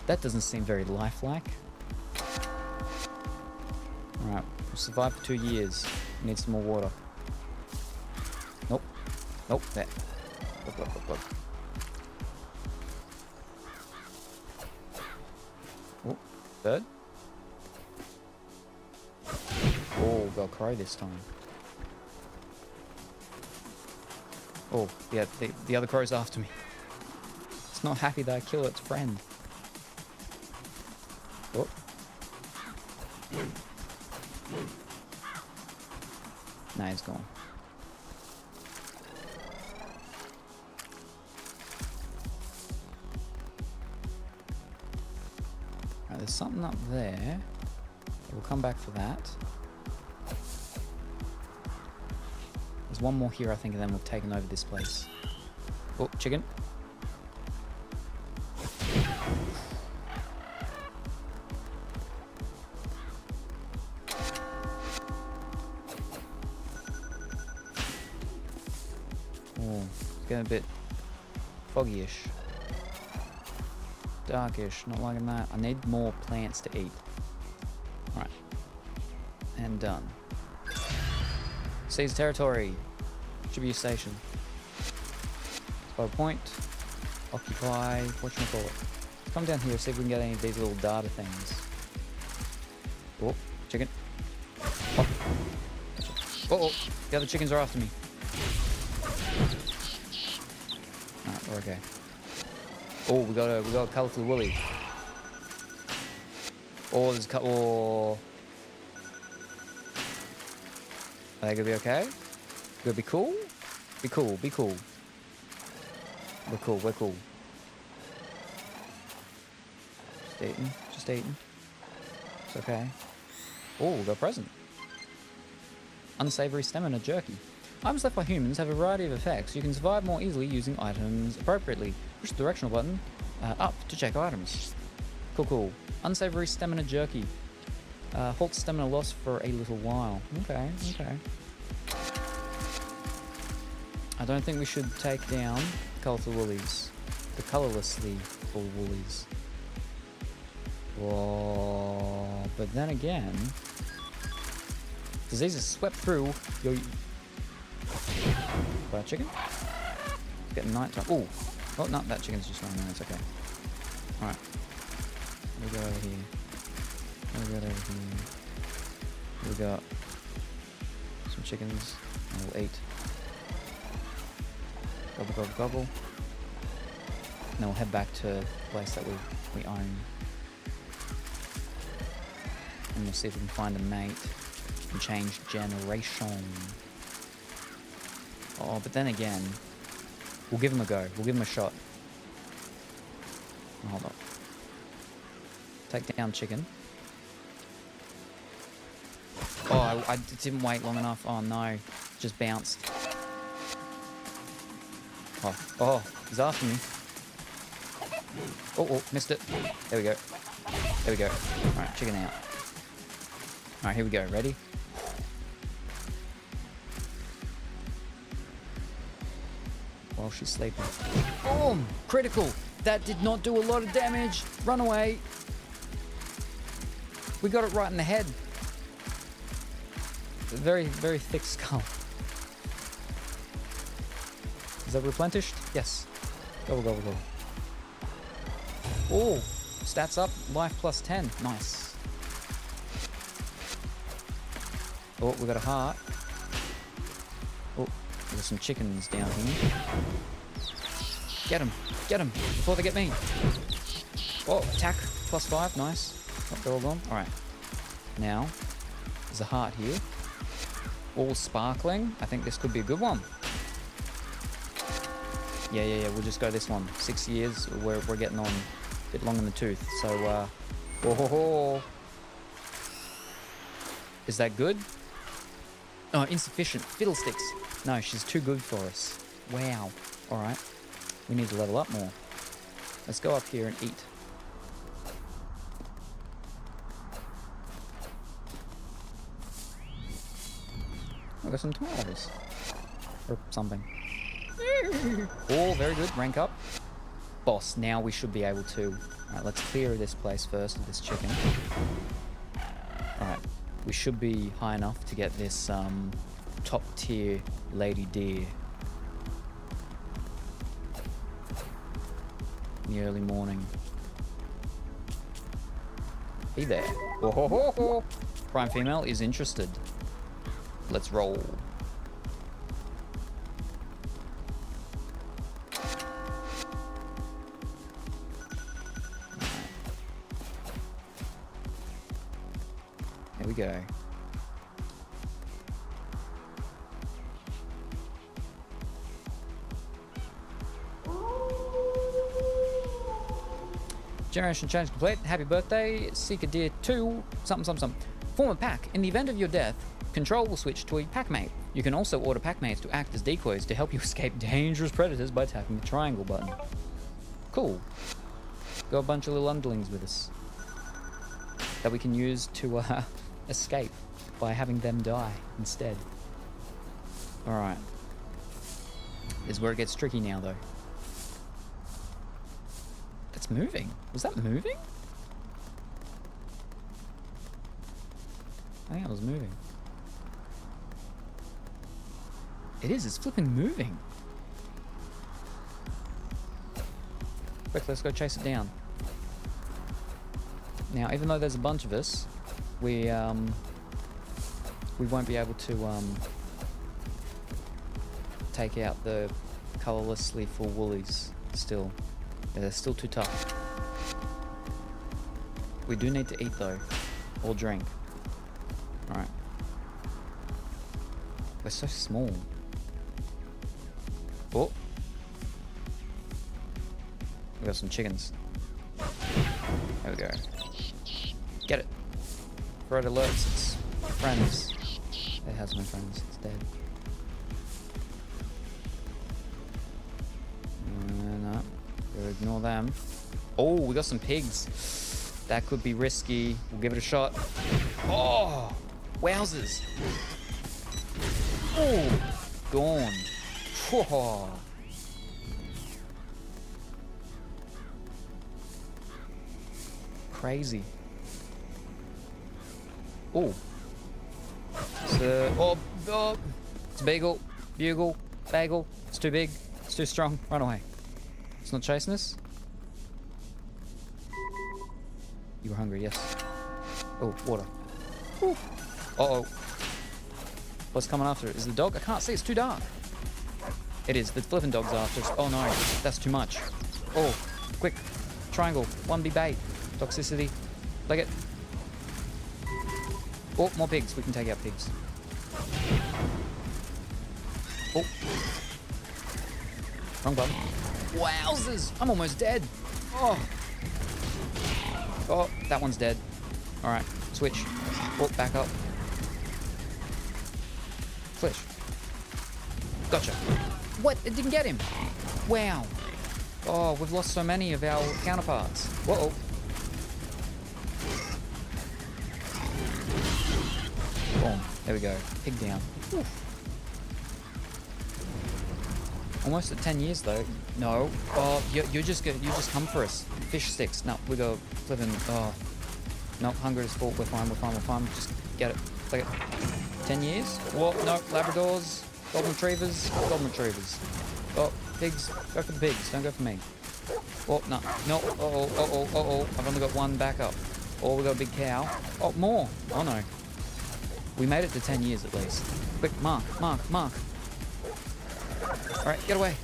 That doesn't seem very lifelike. Alright, we'll survive for 2 years. We need some more water. Nope. Nope, there. Look, look, look, look. Oh, bird. Oh, got a crow this time. Oh, yeah, the other crow's after me. It's not happy that I killed its friend. Oh. Nah, he's gone. Right, there's something up there. We'll come back for that. There's one more here, I think, and then we've taken over this place. Oh, chicken. Oh, it's getting a bit foggy-ish. Darkish, not liking that. I need more plants to eat. Alright. And done. Seize territory. Shibuya Station. Spot point. Occupy. Whatchamacallit. Let's come down here, see if we can get any of these little data things. Oh, chicken. Oh. Oh, the other chickens are after me. Alright, we're okay. Oh, we got a colourful woolly. Oh, there's a oh. Are they gonna be okay? Gonna be cool? Be cool, be cool. We're cool, we're cool. Just eating, just eating. It's okay. Oh, we got a present. Unsavory stamina jerky. Items left by humans have a variety of effects. You can survive more easily using items appropriately. Push the directional button up to check items. Cool, cool. Unsavory stamina jerky. Halt stamina loss for a little while. Okay, okay. I don't think we should take down colourful woolies. The colourlessly full woolies. Whoa. But then again, diseases swept through your... Got a chicken? It's getting night time. Ooh. Oh, no, that chicken's just running around. It's okay. Alright. We go over here. We got over here. We got some chickens. And we'll eat. Gobble, gobble, gobble. And then we'll head back to the place that we own. And we'll see if we can find a mate and change generation. Oh, but then again, we'll give him a go. We'll give him a shot. Oh, hold up. Take down chicken. Oh, I didn't wait long enough. Oh no, just bounced. Oh, he's after me. Oh, missed it. There we go. There we go. Alright, chicken out. Alright, here we go. Ready? while she's sleeping. Boom! Critical! That did not do a lot of damage. Run away. We got it right in the head. Very, very thick skull. Is that replenished? Yes. Go, go, go. Oh, stats up. Life plus 10. Nice. Oh, we got a heart. Oh, there's some chickens down here. Get them. Get them before they get me. Oh, attack plus 5. Nice. Oh, they're all gone. All right. Now, there's a heart here. All sparkling. I think this could be a good one. Yeah. We'll just go this one. 6 years. We're getting on a bit long in the tooth. So, whoa. Is that good? Oh, insufficient. Fiddlesticks. No, she's too good for us. Wow. All right. We need to level up more. Let's go up here and eat. I got some tomatoes. Or something. Oh, very good. Rank up. Boss. Now we should be able to... Alright, let's clear this place first of this chicken. Alright. We should be high enough to get this top tier lady deer. In the early morning. Be there. Oh, ho, ho, ho. Prime female is interested. Let's roll. Here we go. Generation change complete. Happy birthday. Seek a deer 2. Something. Form a pack. In the event of your death, control will switch to a packmate. You can also order packmates to act as decoys to help you escape dangerous predators by tapping the triangle button. Cool. Got a bunch of little underlings with us that we can use to escape by having them die instead. Alright. This is where it gets tricky now, though. It's moving. Was that moving? I think it was moving. It is. It's flipping moving. Quick, let's go chase it down. Now, even though there's a bunch of us, we won't be able to take out the colorlessly full woolies still. Yeah, they're still too tough. We do need to eat though, or drink. Alright. We're so small. Oh! We got some chickens. There we go. Get it. Before it alerts its friends. It has no friends. It's dead. No. We'll ignore them. Oh, we got some pigs. That could be risky. We'll give it a shot. Oh! Wowzers! Oh! Gone. Whoa. Crazy. Oh. So, oh, it's a beagle, bugle, bagel. It's too big. It's too strong. Run away. It's not chasing us. You were hungry, yes. Oh, water. Ooh. Uh-oh. What's coming after it? Is the dog? I can't see. It's too dark. It is. The flipping dog's after us. Oh no, that's too much. Oh, quick. Triangle. 1B bait. Toxicity. Leg it. Oh, more pigs. We can take out pigs. Oh. Wrong button. Wowzers! I'm almost dead. Oh. Oh, that one's dead. Alright, switch. Oh, back up. Flish. Gotcha. What? It didn't get him. Wow. Oh, we've lost so many of our counterparts. Whoa. Boom. There we go. Pig down. Oof. Almost at 10 years though. No. Oh, you just come for us. Fish sticks. No, we go flipping. Oh. No, hunger is full. We're fine. Just get it. Take it. 10 years? What? No, Labradors, golden retrievers. Oh, pigs. Go for the pigs. Don't go for me. Oh, no. Oh. I've only got one backup. Oh, we got a big cow. Oh, more. Oh, no. We made it to 10 years at least. Quick, mark. Alright, get away.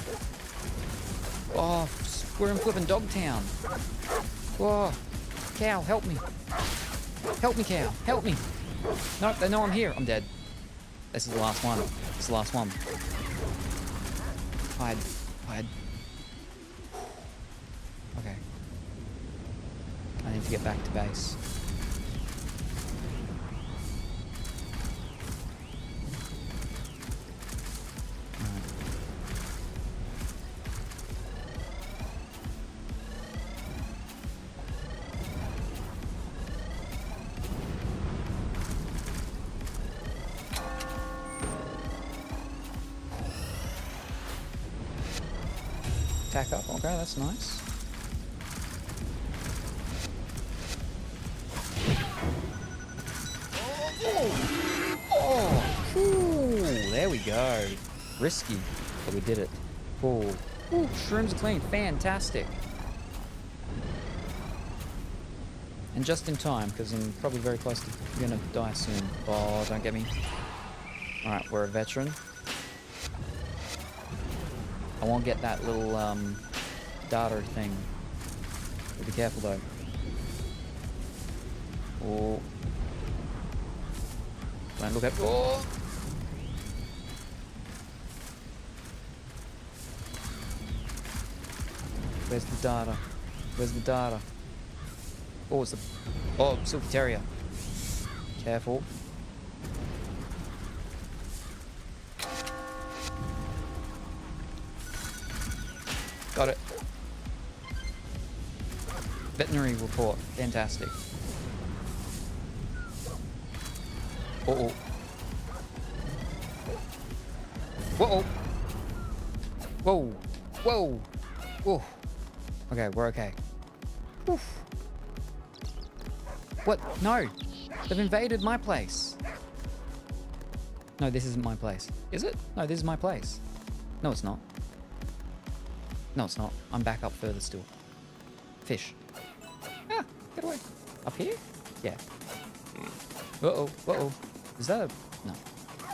Oh, we're in flipping Dogtown. Whoa. Cow, help me. Help me, cow. Help me. No, they know I'm here. I'm dead. This is the last one. Hide. Okay. I need to get back to base. Tack up. Okay, that's nice. Ooh, there we go. Risky, but we did it. Ooh, shrooms are clean. Fantastic. And just in time, because I'm probably very close to gonna die soon. Oh, don't get me. Alright, we're a veteran. I won't get that little data thing. Be careful though. Oh. Don't look at. Oh. Where's the data? Oh, it's the. Oh, Silky Terrier. Careful. Got it. Veterinary report. Fantastic. Uh-oh. Whoa. Whoa. Whoa. Okay, we're okay. Oof. What? No. They've invaded my place. No, this isn't my place. Is it? No, this is my place. No, it's not. No, it's not. I'm back up further still. Fish. Ah, get away. Up here? Yeah. Uh-oh. Is that a... No.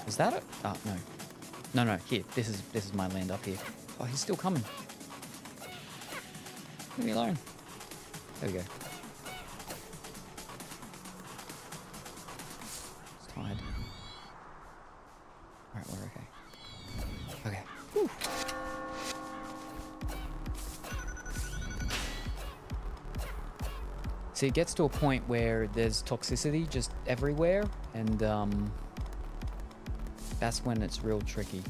Is that a... Oh, no. No, here. This is my land up here. Oh, he's still coming. Leave me alone. There we go. It's tired. Alright, we're okay. Okay. Whew. See, it gets to a point where there's toxicity just everywhere, and that's when it's real tricky.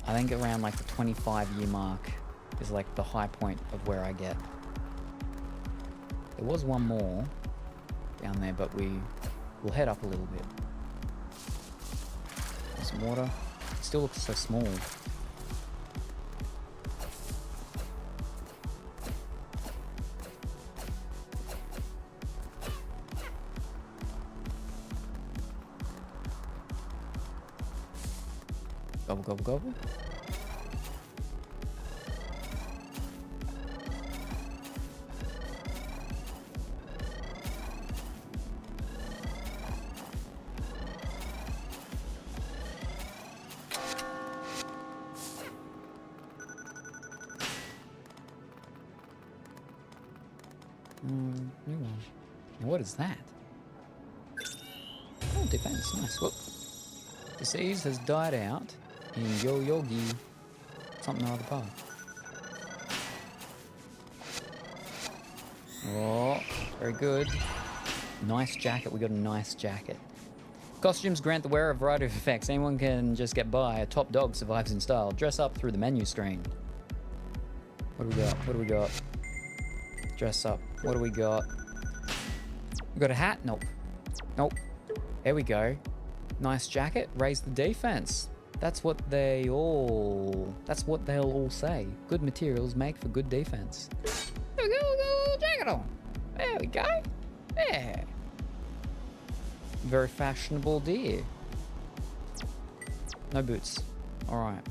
I think around like the 25-year mark is like the high point of where I get. There was one more down there, but we'll head up a little bit. There's some water. It still looks so small. Gobble. New one. What is that? Oh, defense. Nice. Whoop. Disease has died out in Yogi something or other part. Oh, very good. Nice jacket. We got a nice jacket. Costumes grant the wearer a variety of effects. Anyone can just get by. A top dog survives in style. Dress up through the menu screen. What do we got? Dress up. What do we got? We got a hat? Nope. There we go. Nice jacket. Raise the defense. That's what they'll all say. Good materials make for good defense. There we go, jacket on. There we go. Yeah. Very fashionable deer. No boots. Alright.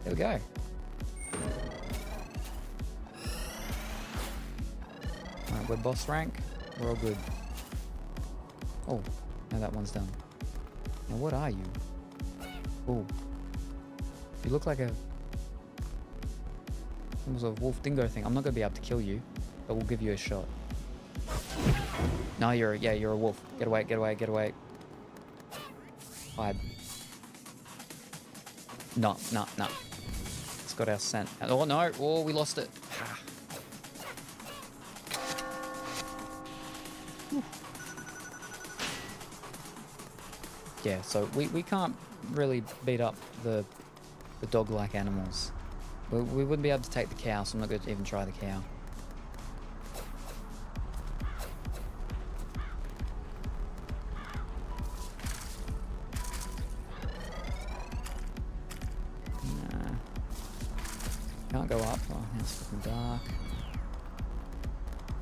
There we go. Alright, we're boss rank. We're all good. Oh, now that one's done. Now what are you? Oh. You look like a... almost a wolf dingo thing. I'm not going to be able to kill you, but we'll give you a shot. No, you're a wolf. Get away, get away, get away. Hide. No. It's got our scent. Oh no, oh, we lost it. Yeah, so we can't really beat up the dog-like animals. We wouldn't be able to take the cow, so I'm not going to even try the cow. Nah. Can't go up. Oh, now it's fucking dark.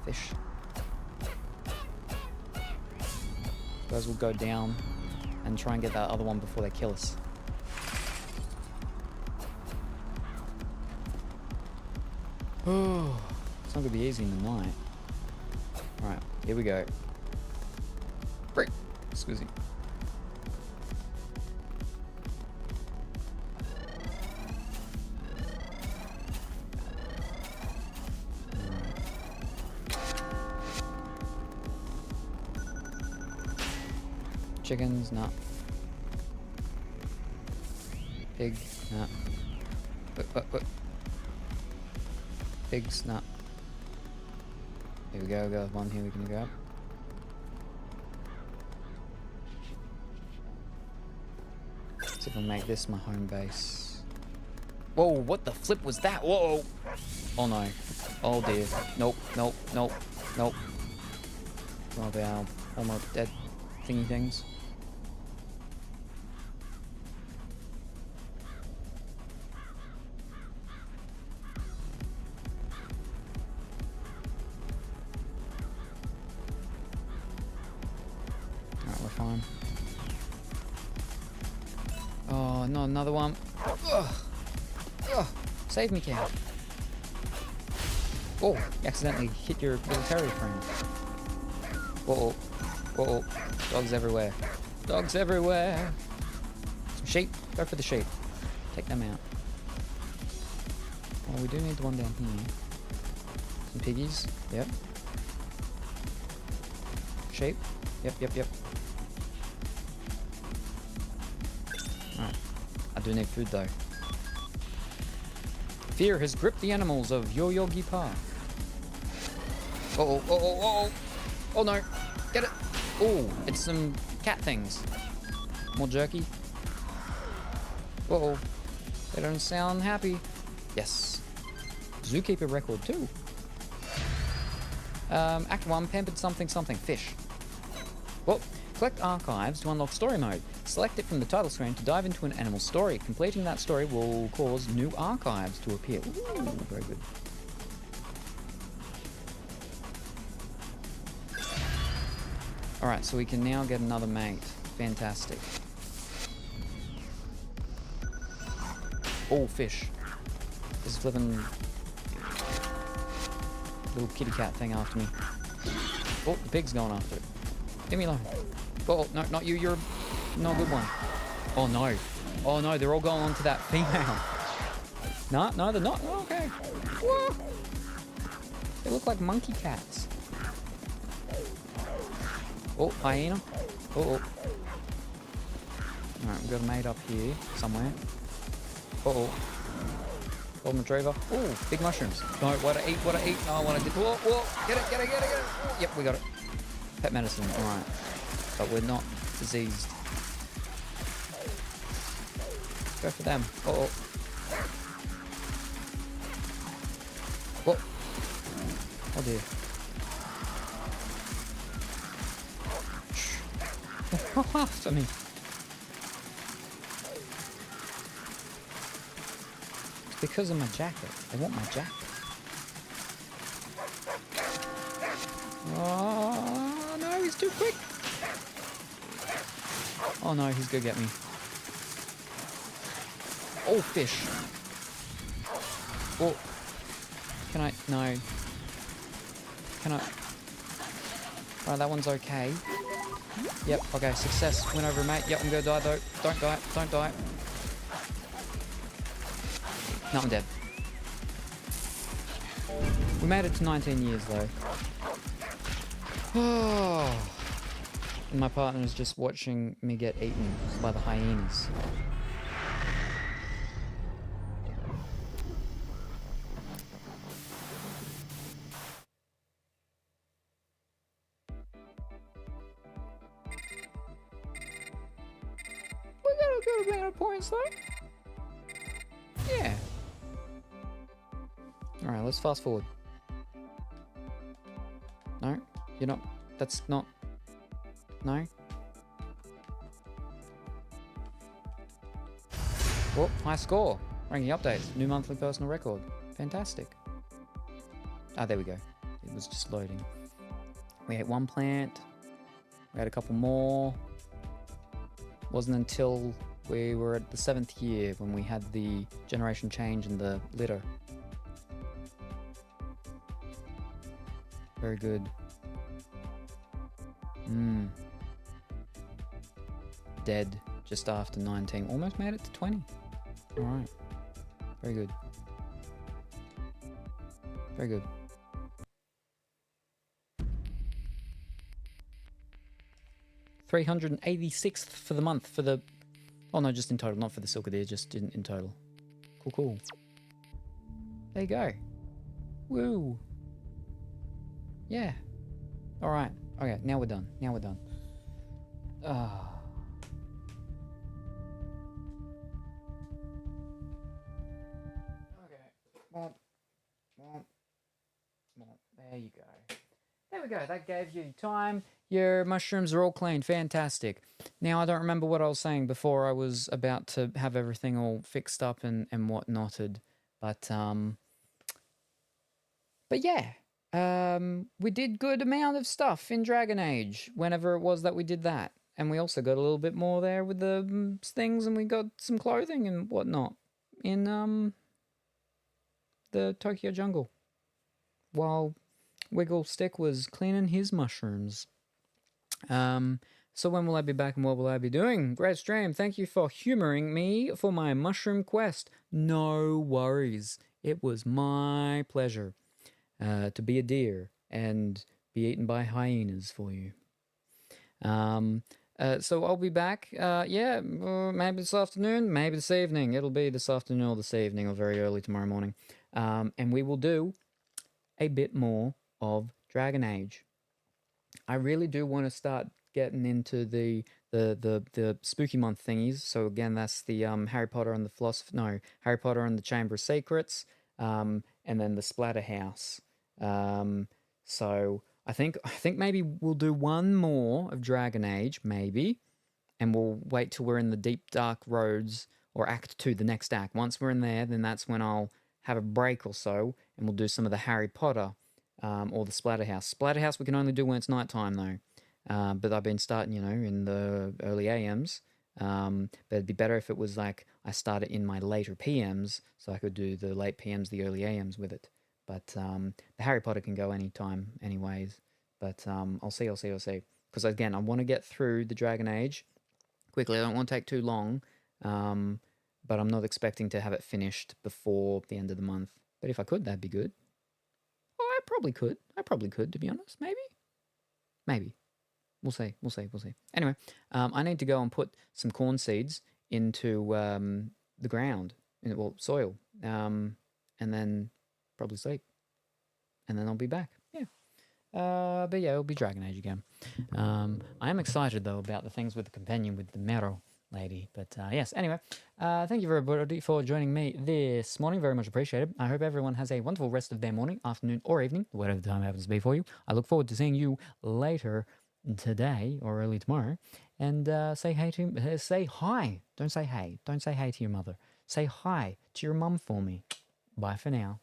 Fish. Guys will go down and try and get that other one before they kill us. Oh, it's not gonna be easy in the night. Alright, here we go. Break! Excuse me. Chickens, nah. Pig, nah. What? Pigs, nah. Here we go, we got one here we can grab. Let's see if I make this my home base. Whoa, what the flip was that? Whoa! Oh no. Oh dear. Nope. One of our almost dead thingy things. Fine. Oh, not another one. Ugh. Save me, cow. Oh, you accidentally hit your little terrier friend. Uh-oh. Dogs everywhere. Dogs everywhere. Some sheep. Go for the sheep. Take them out. Oh, we do need the one down here. Some piggies. Yep. Sheep. Yep. Alright. I do need food though. Fear has gripped the animals of Yoyogi Park. Uh-oh. Oh no. Get it. Oh, it's some cat things. More jerky. Uh-oh. They don't sound happy. Yes. Zookeeper record too. Act 1, pampered something. Fish. Well, collect archives to unlock story mode. Select it from the title screen to dive into an animal story. Completing that story will cause new archives to appear. Ooh, very good. Alright, so we can now get another mate. Fantastic. Oh, fish. This flipping little kitty cat thing after me. Oh, the pig's going after it. Leave me alone. Oh, no, not you. You're not a good one. Oh, no. Oh, no, they're all going on to that female. No, they're not. Oh, okay. Whoa. They look like monkey cats. Oh, hyena. Oh. Alright, we've got a mate up here somewhere. Oh. Golden retriever. Oh, big mushrooms. No, what I eat. Oh, what I did. Whoa. Get it. Oh, yep, we got it. Pet medicine. Alright. But we're not diseased. Go for them. Uh-oh. What? Oh dear. After me. because of my jacket. They want my jacket. Oh, no, he's too quick. Oh, no, he's gonna get me. Oh, fish. Oh. Can I? No. Can I? Alright, that one's okay. Yep, okay, success. Win over a mate. Yep, I'm gonna die though. Don't die, don't die. No, I'm dead. We made it to 19 years though. Oh. And my partner is just watching me get eaten by the hyenas. We got a good amount of points though. Yeah. Alright, let's fast forward. No? You're not... That's not... No? Well, high score. Ranking updates. New monthly personal record. Fantastic. Ah, there we go. It was just loading. We ate one plant. We had a couple more. Wasn't until we were at the 7th year when we had the generation change in the litter. Very good. Dead just after 19. Almost made it to 20. Alright. Very good. Very good. $386th for the month for the... Oh no, just in total, not for the Silkadir, just in total. Cool, cool. There you go. Woo! Yeah. Alright. Okay, now we're done. Now we're done. Ah. Okay. Well, there you go. There we go. That gave you time. Your mushrooms are all clean. Fantastic. Now, I don't remember what I was saying before I was about to have everything all fixed up and whatnotted. But yeah. We did good amount of stuff in Dragon Age whenever it was that we did that. And we also got a little bit more there with the things, and we got some clothing and whatnot in the Tokyo jungle. While Wiggle Stick was cleaning his mushrooms. So when will I be back and what will I be doing? Great stream. Thank you for humoring me for my mushroom quest. No worries. It was my pleasure to be a deer and be eaten by hyenas for you. So I'll be back. Maybe this afternoon, maybe this evening. It'll be this afternoon or this evening or very early tomorrow morning. And we will do a bit more of Dragon Age. I really do want to start getting into the spooky month thingies. So again, that's the Harry Potter and the Harry Potter and the Chamber of Secrets, and then the Splatterhouse. So I think maybe we'll do one more of Dragon Age, maybe, and we'll wait till we're in the Deep Dark Roads or Act 2, the next act. Once we're in there, then that's when I'll have a break or so, and we'll do some of the Harry Potter. Or the Splatterhouse. Splatterhouse we can only do when it's nighttime though. But I've been starting, in the early AMs. But it'd be better if it was like I started in my later PMs, so I could do the late PMs, the early AMs with it. But the Harry Potter can go anytime, anyways. But I'll see. Because again, I want to get through the Dragon Age quickly. I don't want to take too long. But I'm not expecting to have it finished before the end of the month. But if I could, that'd be good. I probably could, to be honest. Maybe. We'll see. Anyway, I need to go and put some corn seeds into the ground, soil, and then probably sleep. And then I'll be back. Yeah. But yeah, it'll be Dragon Age again. I am excited, though, about the things with the companion with the Meryl lady. But yes, anyway, thank you everybody for joining me this morning. Very much appreciated. I hope everyone has a wonderful rest of their morning, afternoon, or evening, whatever the time happens to be for you. I look forward to seeing you later today or early tomorrow. And say hi. Don't say hey. Don't say hey to your mother. Say hi to your mum for me. Bye for now.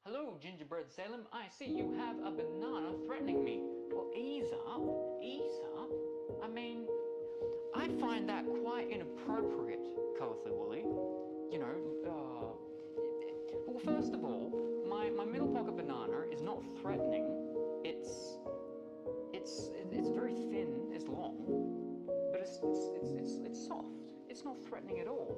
Hello, Gingerbread Salem. I see you have a banana threatening me. Well, ease up. Ease up. I mean, I find that quite inappropriate, Colorfully Woolly. You know, well, first of all, my middle pocket banana is not threatening. It's very thin, it's long, but it's soft. It's not threatening at all.